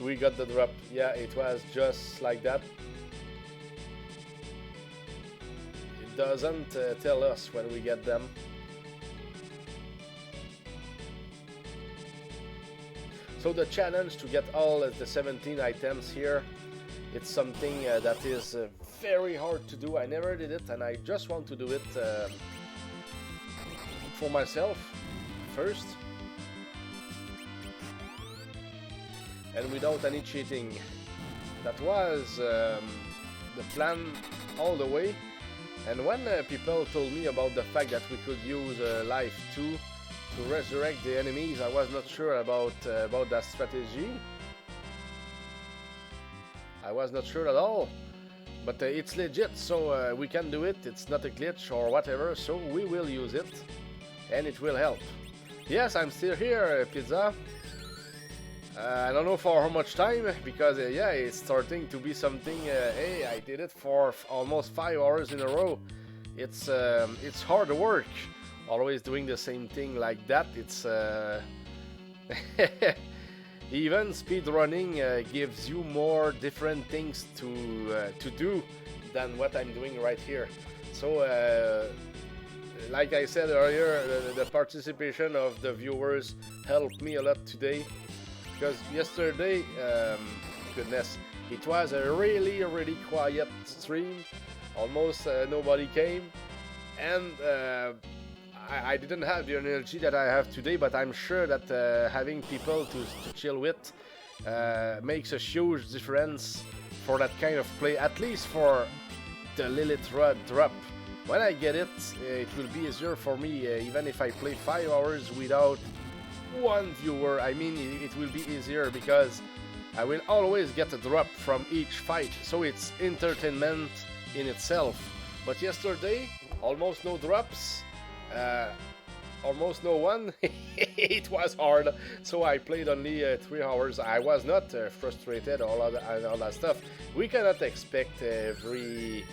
we got the drop. Yeah, it was just like that. It doesn't tell us when we get them. So the challenge to get all of the 17 items here, it's something that is very hard to do. I never did it, and I just want to do it for myself first, and without any cheating. That was the plan all the way. And when people told me about the fact that we could use Life 2 to resurrect the enemies, I was not sure about that strategy. I was not sure at all, but it's legit, so we can do it. It's not a glitch or whatever, so we will use it, and it will help. Yes, I'm still here, Pizza. I don't know for how much time, because yeah, it's starting to be something. Hey, I did it for almost 5 hours in a row. It's hard work. Always doing the same thing like that. It's even speedrunning gives you more different things to do than what I'm doing right here. So like I said earlier, the participation of the viewers helped me a lot today, because yesterday, goodness, it was a really quiet stream. Almost nobody came, and I didn't have the energy that I have today, but I'm sure that having people to chill with makes a huge difference for that kind of play, at least for the Lilith Rod drop. When I get it, it will be easier for me, even if I play 5 hours without one viewer. I mean, it will be easier because I will always get a drop from each fight, so it's entertainment in itself. But yesterday, almost no drops. Almost no one. It was hard, so I played only 3 hours. I was not frustrated and all that stuff. We cannot expect every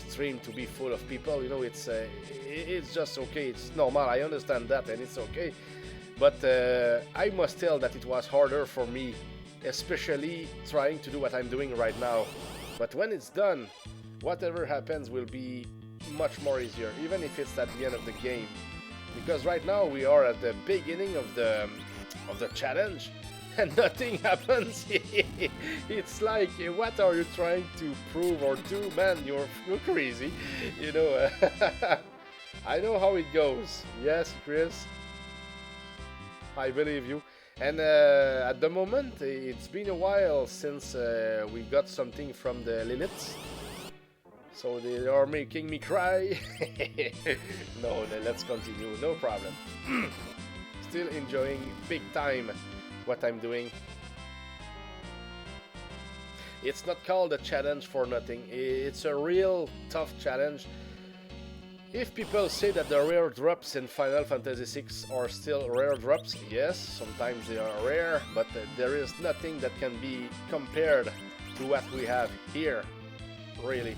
stream to be full of people, you know. It's just okay, it's normal, I understand that, and it's okay. But I must tell that it was harder for me, especially trying to do what I'm doing right now. But when it's done, whatever happens will be much more easier, even if it's at the end of the game. Because right now we are at the beginning of the challenge, and nothing happens. It's like, what are you trying to prove or do, man? You're crazy, you know. I know how it goes. Yes, Chris, I believe you. And at the moment, it's been a while since we got something from the Liliths. So they are making me cry. No, let's continue, no problem. Still enjoying big time what I'm doing. It's not called a challenge for nothing. It's a real tough challenge. If people say that the rare drops in Final Fantasy VI are still rare drops, yes, sometimes they are rare, but there is nothing that can be compared to what we have here, really.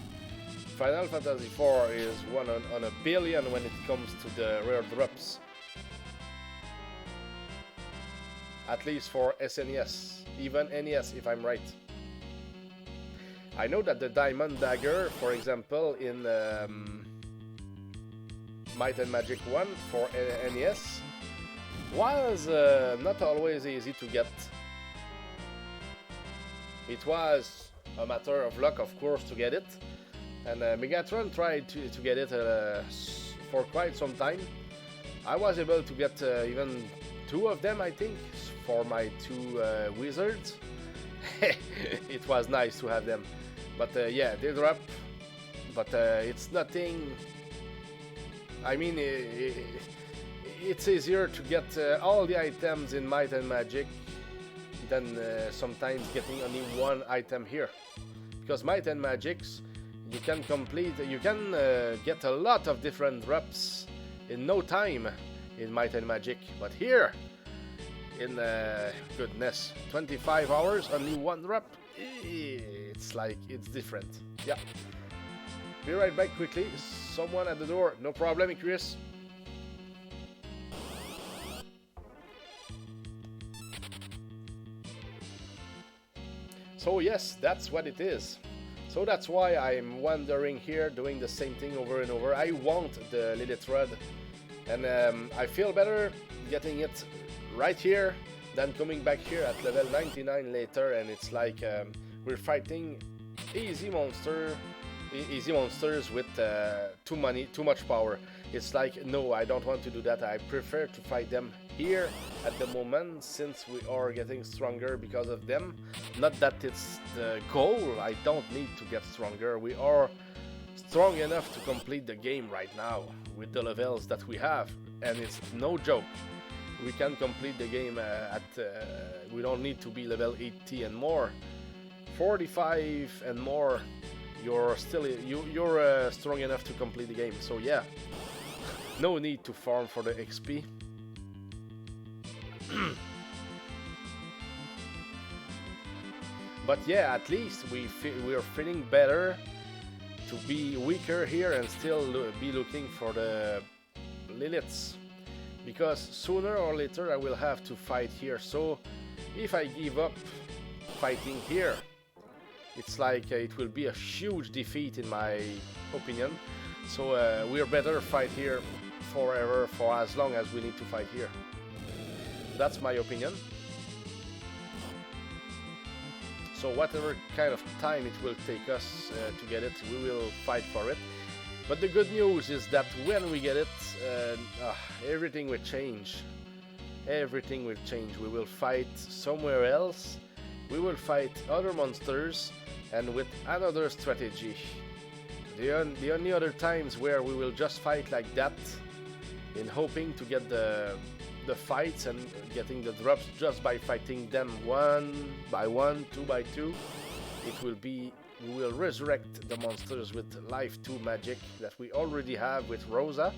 Final Fantasy IV is one on a billion when it comes to the rare drops. At least for SNES, even NES if I'm right. I know that the Diamond Dagger, for example, in Might and Magic 1 for NES, was not always easy to get. It was a matter of luck, of course, to get it. And Megatron tried to get it for quite some time. I was able to get even 2 of them, I think, for my 2 wizards. It was nice to have them. But yeah, they drop. But it's nothing. I mean, it's easier to get all the items in Might and Magic than sometimes getting only 1 item here. Because Might and Magics, you can get a lot of different drops in no time in Might and Magic. But here, in goodness, 25 hours, only 1 drop. It's like, it's different. Yeah. Be right back quickly. Someone at the door. No problem, Chris. So yes, that's what it is. So that's why I'm wandering here, doing the same thing over and over. I want the Lilith Rod, and I feel better getting it right here than coming back here at level 99 later, and it's like we're fighting easy monsters with too much power. It's like, no, I don't want to do that. I prefer to fight them here at the moment, since we are getting stronger because of them. Not that it's the goal. I don't need to get stronger. We are strong enough to complete the game right now with the levels that we have, and it's no joke. We can complete the game we don't need to be level 80 and more. 45 and more, you're strong enough to complete the game. So yeah, no need to farm for the XP. But yeah, at least we are feeling better to be weaker here and still be looking for the Liliths, because sooner or later I will have to fight here. So if I give up fighting here, it's like it will be a huge defeat in my opinion. So we're better fight here forever, for as long as we need to fight here. That's my opinion. So whatever kind of time it will take us to get it, we will fight for it. But the good news is that when we get it, everything will change. Everything will change. We will fight somewhere else. We will fight other monsters, and with another strategy. The only other times where we will just fight like that, in hoping to get the fights and getting the drops just by fighting them 1 by 1, 2 by 2, it will be, we will resurrect the monsters with Life 2 magic that we already have with Rosa,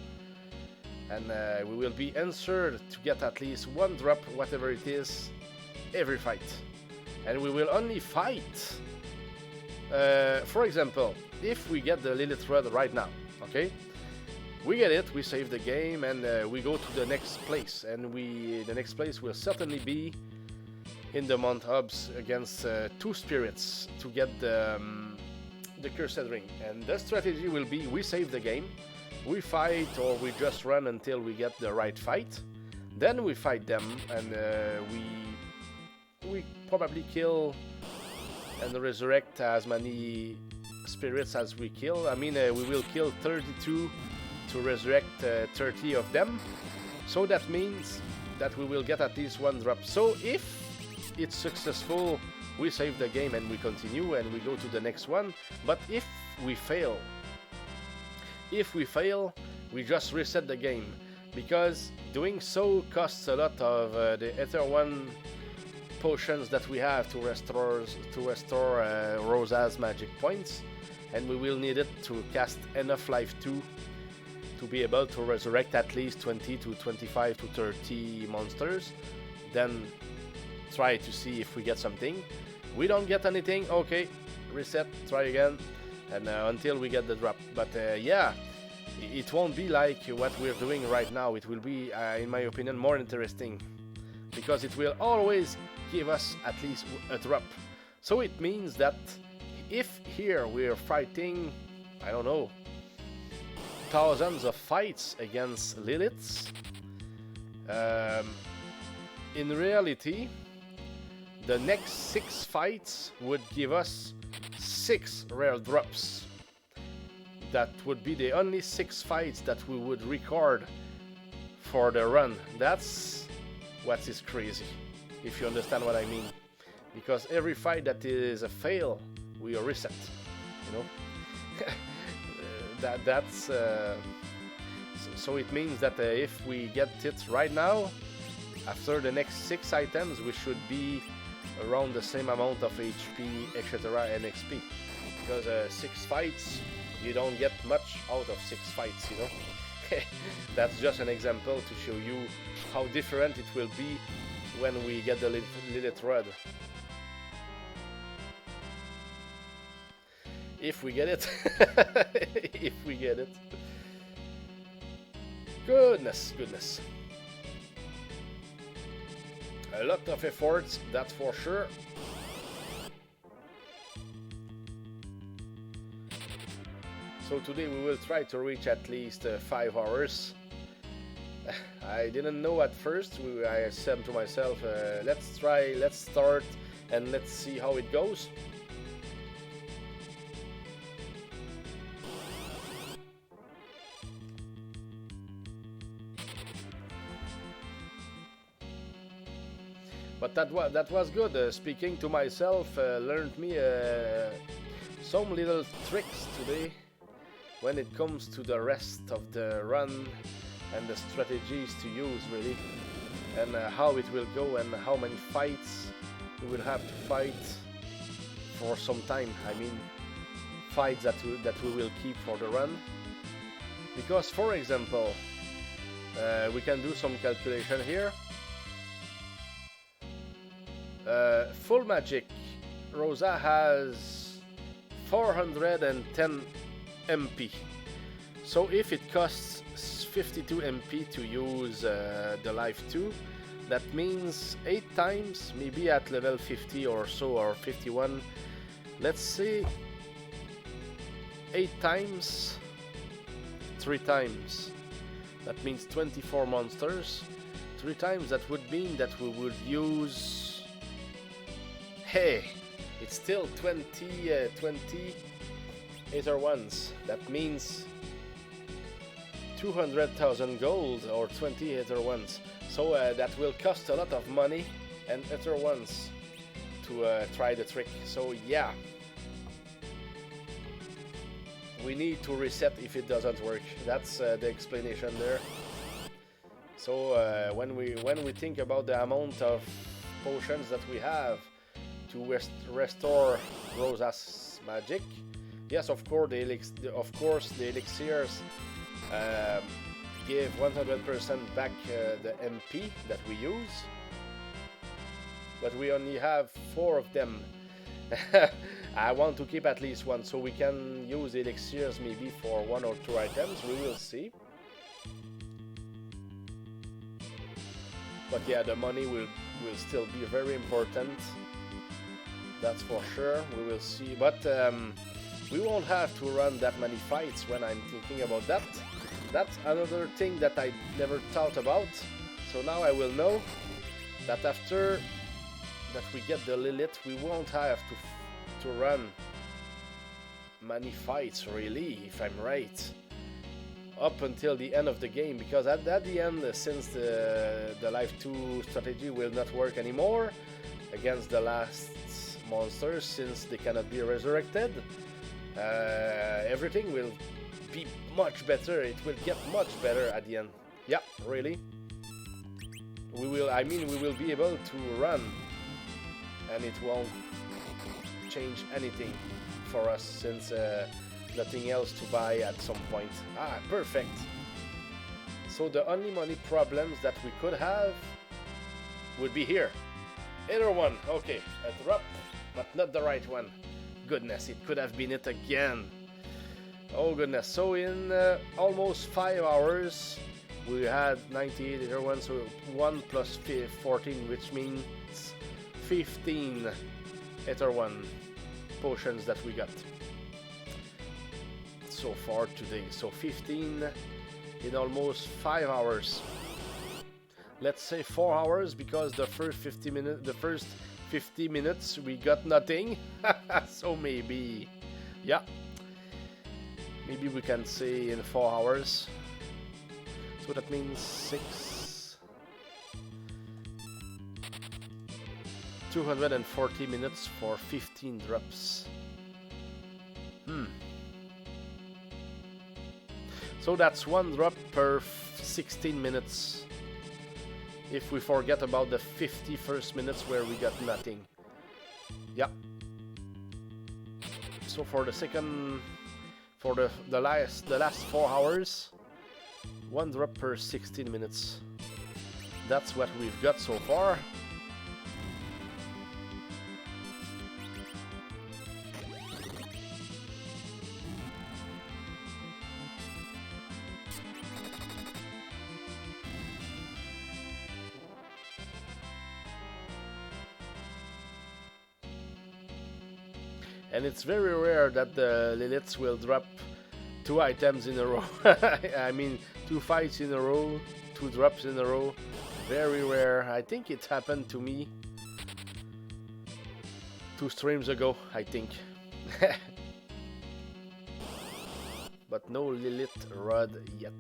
and we will be answered to get at least 1 drop, whatever it is, every fight. And we will only fight, for example, if we get the Lilith Rod right now, okay? We get it, we save the game, and we go to the next place. And the next place will certainly be in the Mount Hubs against 2 spirits to get the Cursed Ring. And the strategy will be we save the game, we fight, or we just run until we get the right fight. Then we fight them, and we probably kill and resurrect as many spirits as we kill. I mean, we will kill 32 to resurrect 30 of them. So that means that we will get at least 1 drop. So if it's successful, we save the game and we continue and we go to the next one. But if we fail, we just reset the game, because doing so costs a lot of the Ether 1 potions that we have to restore Rosa's magic points, and we will need it to cast enough life 2 to be able to resurrect at least 20 to 25 to 30 monsters. Then try to see if we get something. We don't get anything, okay, reset, try again, and until we get the drop. But yeah, it won't be like what we're doing right now. It will be, in my opinion, more interesting, because it will always give us at least a drop. So it means that if here we're fighting, I don't know, thousands of fights against Liliths, in reality, the next 6 fights would give us 6 rare drops. That would be the only 6 fights that we would record for the run. That's what is crazy, if you understand what I mean. Because every fight that is a fail, we reset, you know. So it means that if we get it right now, after the next 6 items, we should be around the same amount of HP, etc. and XP. Because 6 fights, you don't get much out of 6 fights, you know. That's just an example to show you how different it will be when we get the Lilith Rod. If we get it. If we get it. Goodness. A lot of efforts, that's for sure. So today we will try to reach at least 5 hours. I didn't know at first. I said to myself, let's start, and let's see how it goes. But that was good. Speaking to myself learned me some little tricks today when it comes to the rest of the run and the strategies to use, really, and how it will go and how many fights we will have to fight for some time. I mean, fights that we will keep for the run. Because, for example, we can do some calculation here. Full magic, Rosa has 410 MP. So if it costs 52 MP to use the life 2, that means 8 times, maybe at level 50 or so, or 51. Let's see, 8 times, 3 times. That means 24 monsters. 3 times, that would mean that we would use... Hey, it's still 20 Aether ones. That means 200,000 gold or 20 Aether ones. So that will cost a lot of money and Aether ones to try the trick. So yeah, we need to reset if it doesn't work. That's the explanation there. So when we think about the amount of potions that we have to restore Rosa's magic, yes, of course the elixirs give 100% back the MP that we use, but we only have 4 of them. I want to keep at least 1, so we can use the elixirs maybe for 1 or 2 items. We will see. But yeah, the money will still be very important. That's for sure. We will see. But we won't have to run that many fights when I'm thinking about that. That's another thing that I never thought about. So now I will know that after that we get the Lilith, we won't have to run many fights, really, if I'm right, up until the end of the game, because at the end, since the Life 2 strategy will not work anymore against the last monsters, since they cannot be resurrected, everything will be much better. It will get much better at the end. Yeah, really. We will be able to run, and it won't change anything for us, since nothing else to buy at some point. Ah, perfect. So the only money problems that we could have would be here. Either one. Okay, a drop, but not the right one. Goodness, it could have been it again. Oh goodness. So in almost 5 hours we had 98 Ether 1, so 1 plus 14, which means 15 Ether 1 potions that we got so far today. So 15 in almost 5 hours. Let's say 4 hours, because the first 50 minutes we got nothing. So maybe, yeah, maybe we can say in 4 hours. So that means 240 minutes for 15 drops. So that's 1 drop per 16 minutes. If we forget about the 50 first minutes where we got nothing. Yeah. So for the second, for the last 4 hours, 1 drop per 16 minutes. That's what we've got so far. And it's very rare that the Liliths will drop 2 items in a row. I mean, 2 fights in a row, 2 drops in a row. Very rare. I think it happened to me 2 streams ago, I think. But no Lilith Rod yet.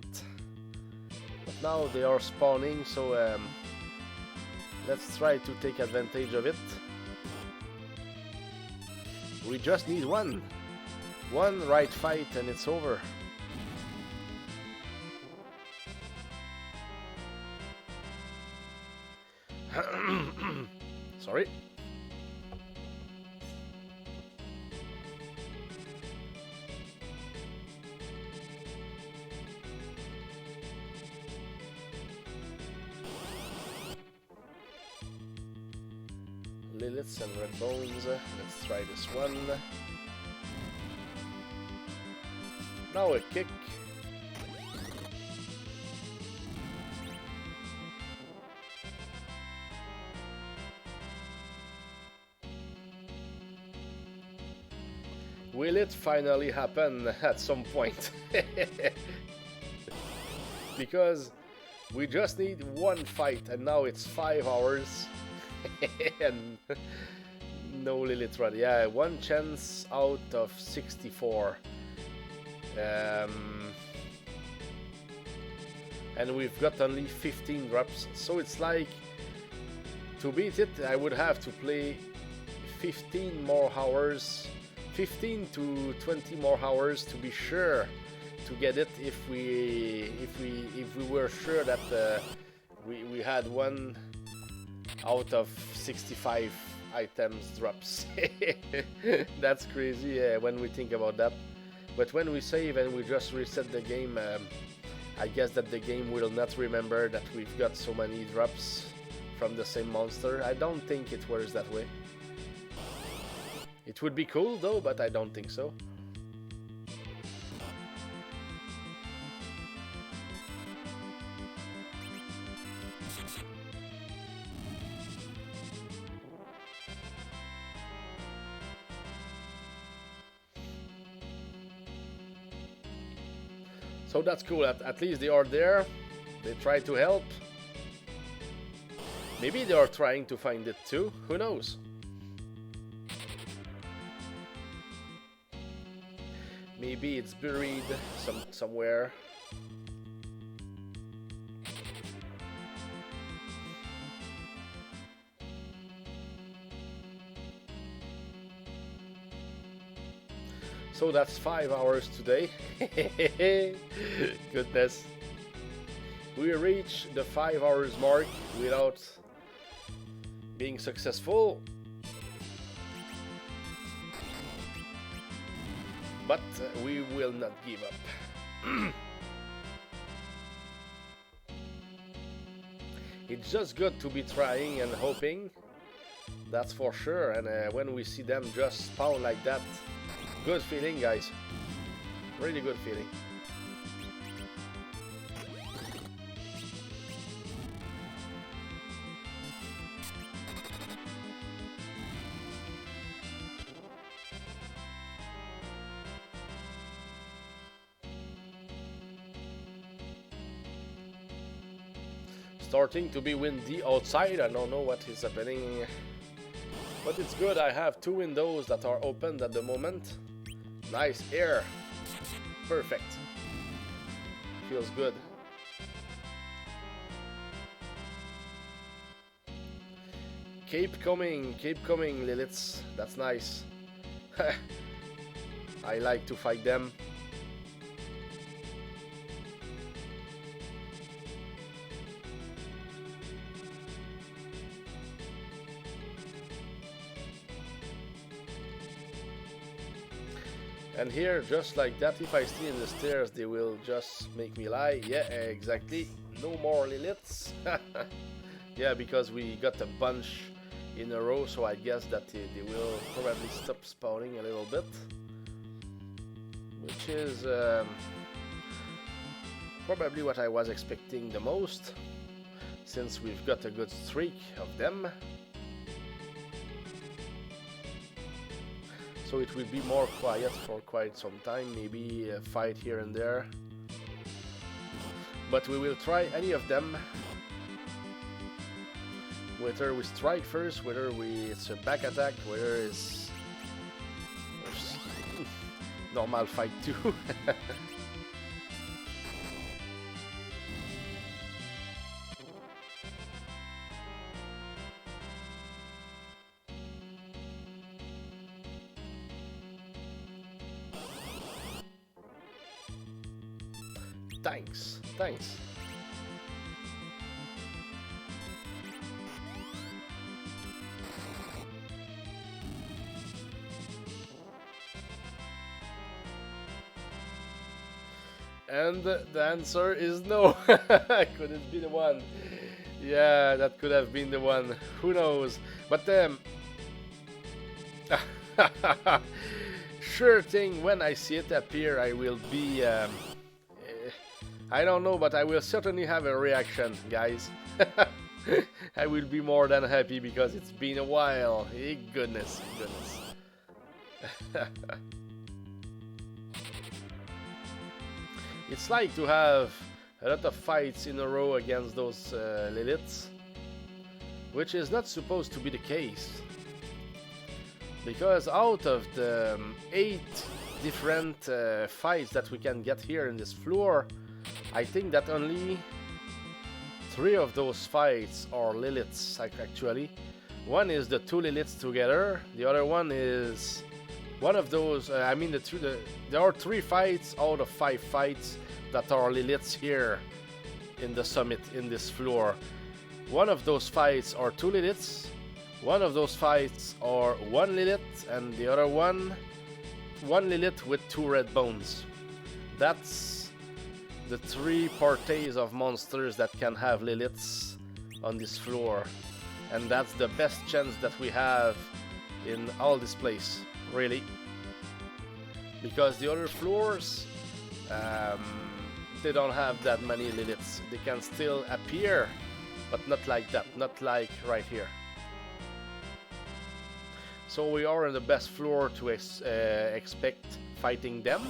But now they are spawning, so let's try to take advantage of it. We just need one right fight and it's over. Sorry. Liliths and red bones. Let's try this one. Now a kick. Will it finally happen at some point? Because we just need 1 fight and now it's 5 hours. And no Lilith Rod. Yeah, 1 chance out of 64. And we've got only 15 drops. So it's like, to beat it, I would have to play 15 more hours, 15 to 20 more hours to be sure to get it. If we were sure that we had 1 out of 65 items drops. That's crazy when we think about that. But when we save and we just reset the game, I guess that the game will not remember that we've got so many drops from the same monster. I don't think it works that way. It would be cool though, but I don't think so. So that's cool. At least they are there. They try to help. Maybe they are trying to find it too. Who knows? Maybe it's buried somewhere. So that's 5 hours today. Goodness. We reached the 5 hours mark without being successful. But we will not give up. It's just good to be trying and hoping. That's for sure. And when we see them just spawn like that, good feeling, guys. Really good feeling. Starting to be windy outside. I don't know what is happening, but it's good. I have 2 windows that are open at the moment. Nice air. Perfect. Feels good. Keep coming, Liliths. That's nice. I like to fight them. And here, just like that, if I stay in the stairs, they will just make me lie. Yeah, exactly. No more Liliths. Yeah, because we got a bunch in a row, so I guess that they will probably stop spawning a little bit. Which is probably what I was expecting the most, since we've got a good streak of them. So it will be more quiet for quite some time, maybe a fight here and there. But we will try any of them. Whether we strike first, whether it's a back attack, whether it's normal fight too. Thanks. And the answer is no. Could it be the one? Yeah, that could have been the one. Who knows? But sure thing, when I see it appear, I will be I don't know, but I will certainly have a reaction, guys. I will be more than happy because it's been a while. Goodness. It's like to have a lot of fights in a row against those Liliths, which is not supposed to be the case. Because out of the 8 different fights that we can get here in this floor, I think that only 3 of those fights are Liliths, actually. One is the 2 Liliths together, the other one is one of those, there are 3 fights out of 5 fights that are Liliths here in the summit, in this floor. One of those fights are 2 Liliths, one of those fights are 1 Lilith, and the other one Lilith with 2 red bones. That's the 3 parties of monsters that can have Liliths on this floor. And that's the best chance that we have in all this place, really. Because the other floors, they don't have that many Liliths. They can still appear, but not like that, not like right here. So we are in the best floor to expect fighting them.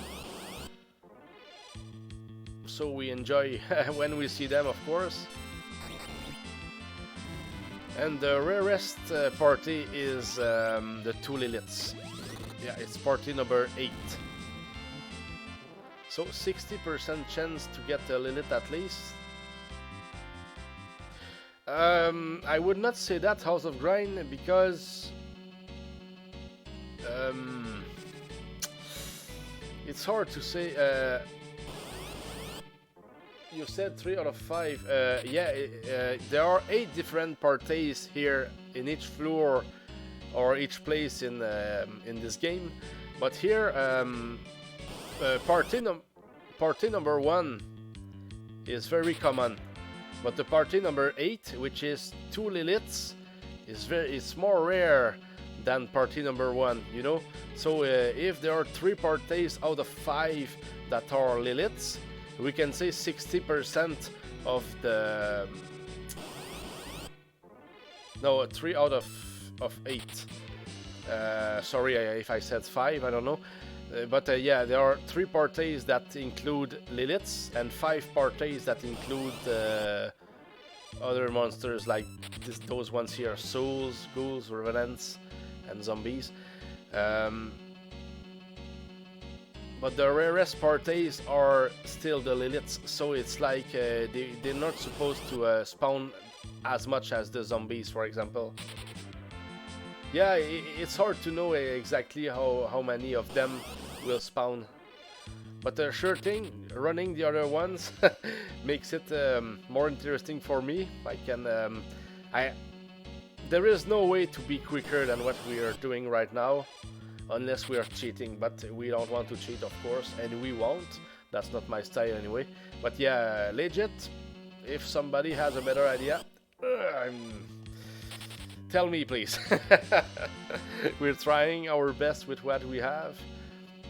so we enjoy when we see them, of course. And the rarest party is the 2 Liliths. Yeah, it's party number 8. So 60% chance to get a Lilith at least. I would not say that, House of Grind, because it's hard to say. You said 3 out of 5. Yeah, there are 8 different parties here in each floor or each place in this game. But here, party number 1 is very common. But the party number 8, which is 2 Liliths, is more rare than party number 1, you know. So if there are 3 parties out of 5 that are Liliths, we can say 60% of the... No, 3 out of 8. Sorry if I said 5, I don't know. But yeah, there are 3 parties that include Liliths and 5 parties that include other monsters like those ones here: souls, ghouls, revenants, and zombies. But the rarest parties are still the Liliths, so it's like they're not supposed to spawn as much as the zombies, for example. Yeah, it's hard to know exactly how many of them will spawn. But the sure thing, running the other ones makes it more interesting for me. There is no way to be quicker than what we are doing right now, unless we are cheating. But we don't want to cheat, of course, and we won't. That's not my style anyway. But yeah, legit. If somebody has a better idea, tell me, please. We're trying our best with what we have.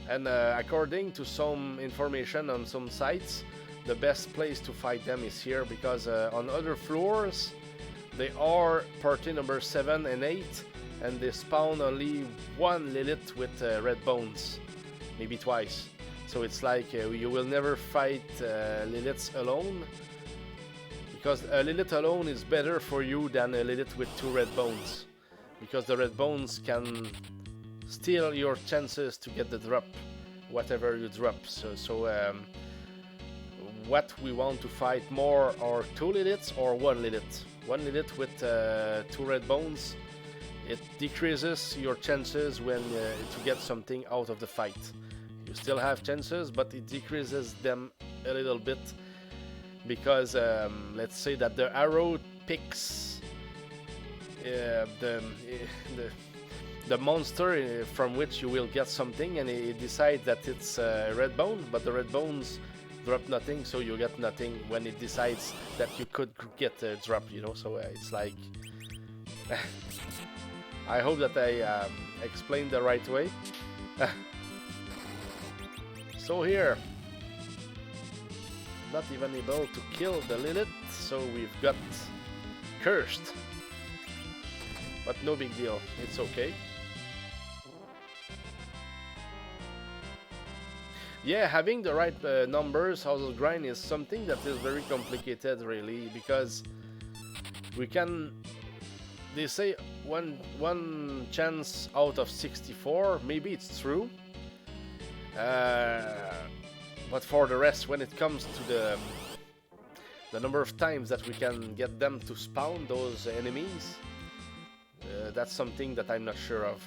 And according to some information on some sites, the best place to fight them is here, because on other floors they are party number 7 and 8, and they spawn only 1 Lilith with red bones, maybe twice. So it's like you will never fight Liliths alone, because a Lilith alone is better for you than a Lilith with 2 red bones, because the red bones can steal your chances to get the drop, whatever you drop. So what we want to fight more are 2 Liliths or 1 Lilith. 1 Lilith with 2 red bones, it decreases your chances when to get something out of the fight. You still have chances, but it decreases them a little bit, because let's say that the arrow picks the monster from which you will get something, and it decides that it's a red bone, but the red bones drop nothing, so you get nothing when it decides that you could get a drop, you know. So it's like I hope that I explained the right way. So here, not even able to kill the Lilith, so we've got cursed. But no big deal, it's okay. Yeah, having the right numbers, House of Grind, is something that is very complicated, really, because we can... They say one chance out of 64, maybe it's true. But for the rest, when it comes to the number of times that we can get them to spawn, those enemies, that's something that I'm not sure of.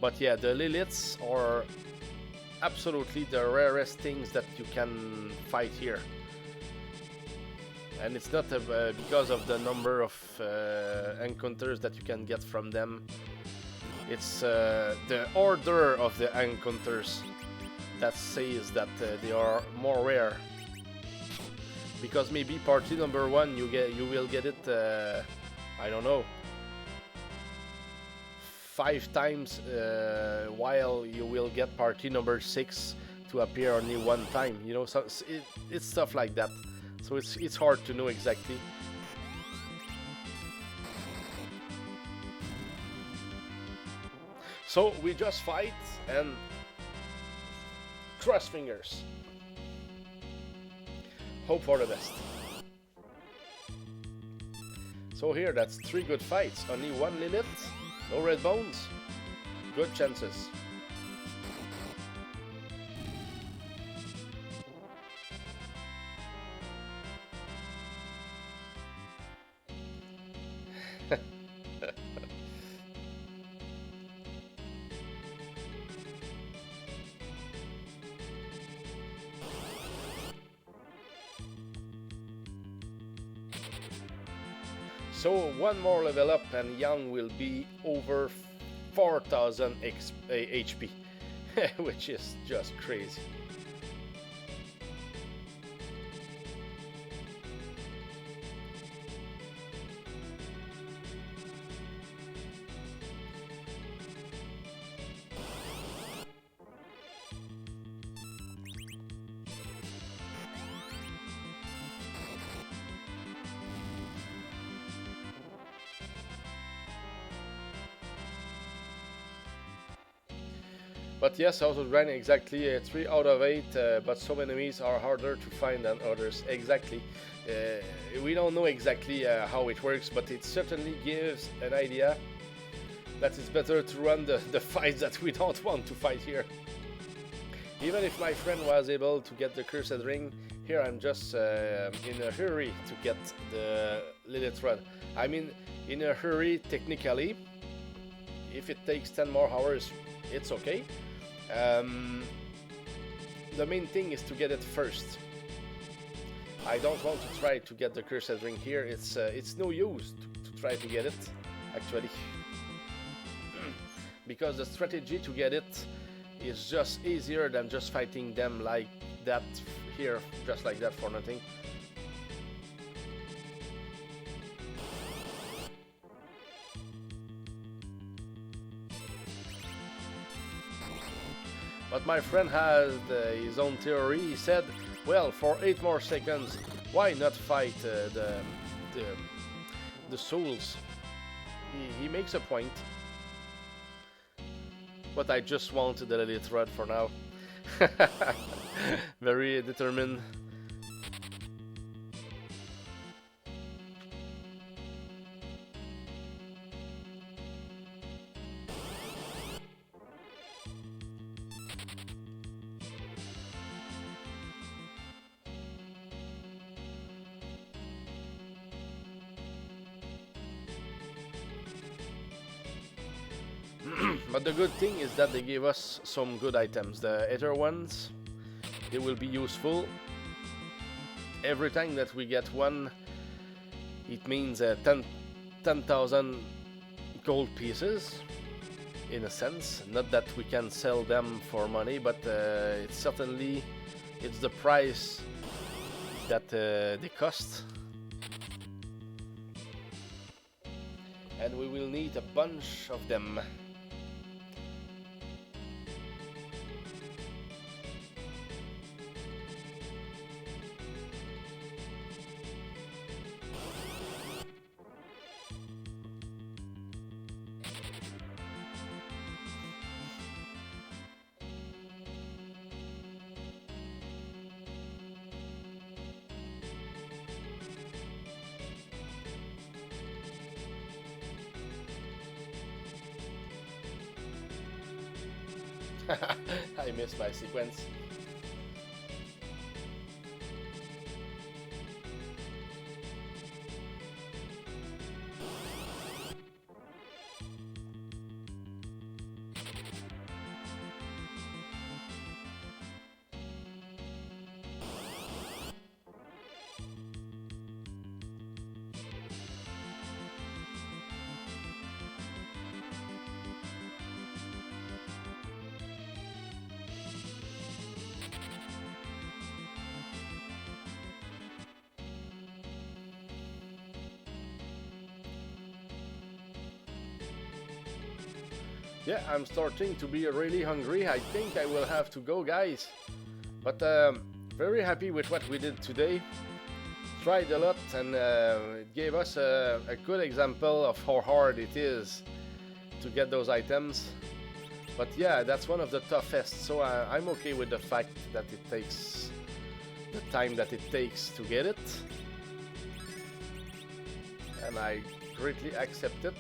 But yeah, the Liliths are absolutely the rarest things that you can fight here. And it's not because of the number of encounters that you can get from them. It's the order of the encounters that says that they are more rare. Because maybe party number 1 you will get it, I don't know, 5 times, while you will get party number 6 to appear only 1 time, you know. So it's stuff like that. So it's hard to know exactly. So we just fight, and cross fingers. Hope for the best. So here, that's 3 good fights. Only 1 Lilith, no red bones. Good chances. So 1 more level up and Young will be over 4000 HP, which is just crazy. But yes, I was running exactly 3 out of 8, but some enemies are harder to find than others. Exactly. We don't know exactly how it works, but it certainly gives an idea that it's better to run the fights that we don't want to fight here. Even if my friend was able to get the Cursed Ring, here I'm just in a hurry to get the Lilith Rod. I mean, in a hurry technically. If it takes 10 more hours, it's okay. The main thing is to get it first. I don't want to try to get the Cursed Ring here. It's no use to try to get it, actually. Because the strategy to get it is just easier than just fighting them like that here, just like that for nothing. But my friend had his own theory. He said, well, for 8 more seconds, why not fight the souls? He makes a point. But I just want the Lilith Rod for now. Very determined. But the good thing is that they gave us some good items. The Ether ones, they will be useful. Every time that we get one, it means 10,000 gold pieces, in a sense. Not that we can sell them for money, but it's certainly the price that they cost. And we will need a bunch of them. I missed my sequence. Yeah, I'm starting to be really hungry. I think I will have to go, guys. But very happy with what we did today. Tried a lot, and it gave us a good example of how hard it is to get those items. But yeah, that's one of the toughest, so I'm okay with the fact that it takes the time that it takes to get it, and I greatly accept it.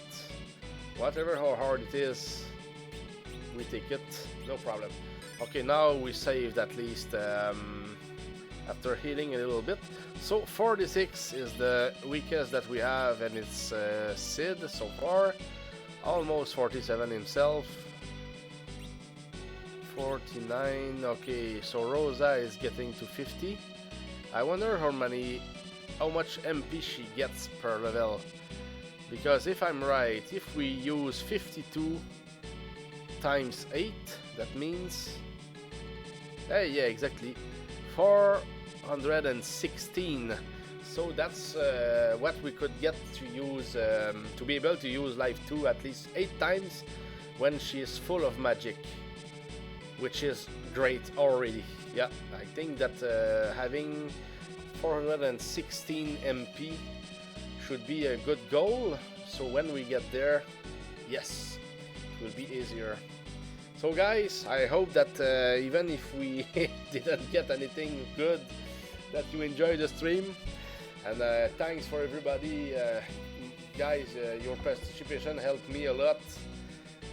Whatever how hard it is, we take it, no problem. Okay, now we saved at least after healing a little bit. So 46 is the weakest that we have, and it's Sid so far. Almost 47 himself. 49. Okay, so Rosa is getting to 50. I wonder how much MP she gets per level. Because if I'm right, if we use 52 times 8, that means... Hey, yeah, exactly. 416. So that's what we could get to use, to be able to use Life 2 at least 8 times when she is full of magic. Which is great already. Yeah, I think that having 416 MP should be a good goal. So when we get there, yes, it will be easier. So guys, I hope that even if we didn't get anything good, that you enjoyed the stream. And thanks for everybody. Guys, your participation helped me a lot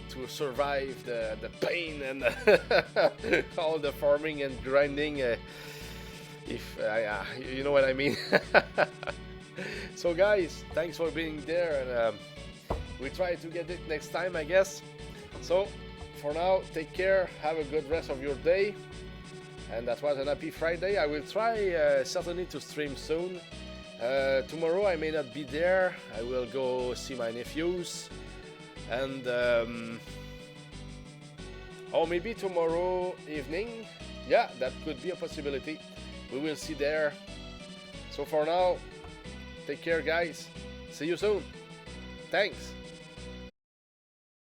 to survive the pain and all the farming and grinding, if you know what I mean. So guys, thanks for being there, and we try to get it next time, I guess. So for now, take care, have a good rest of your day, and that was an happy Friday. I will try certainly to stream soon. Tomorrow I may not be there. I will go see my nephews. And or maybe tomorrow evening, yeah, that could be a possibility. We will see there. So for now, take care guys, see you soon, thanks.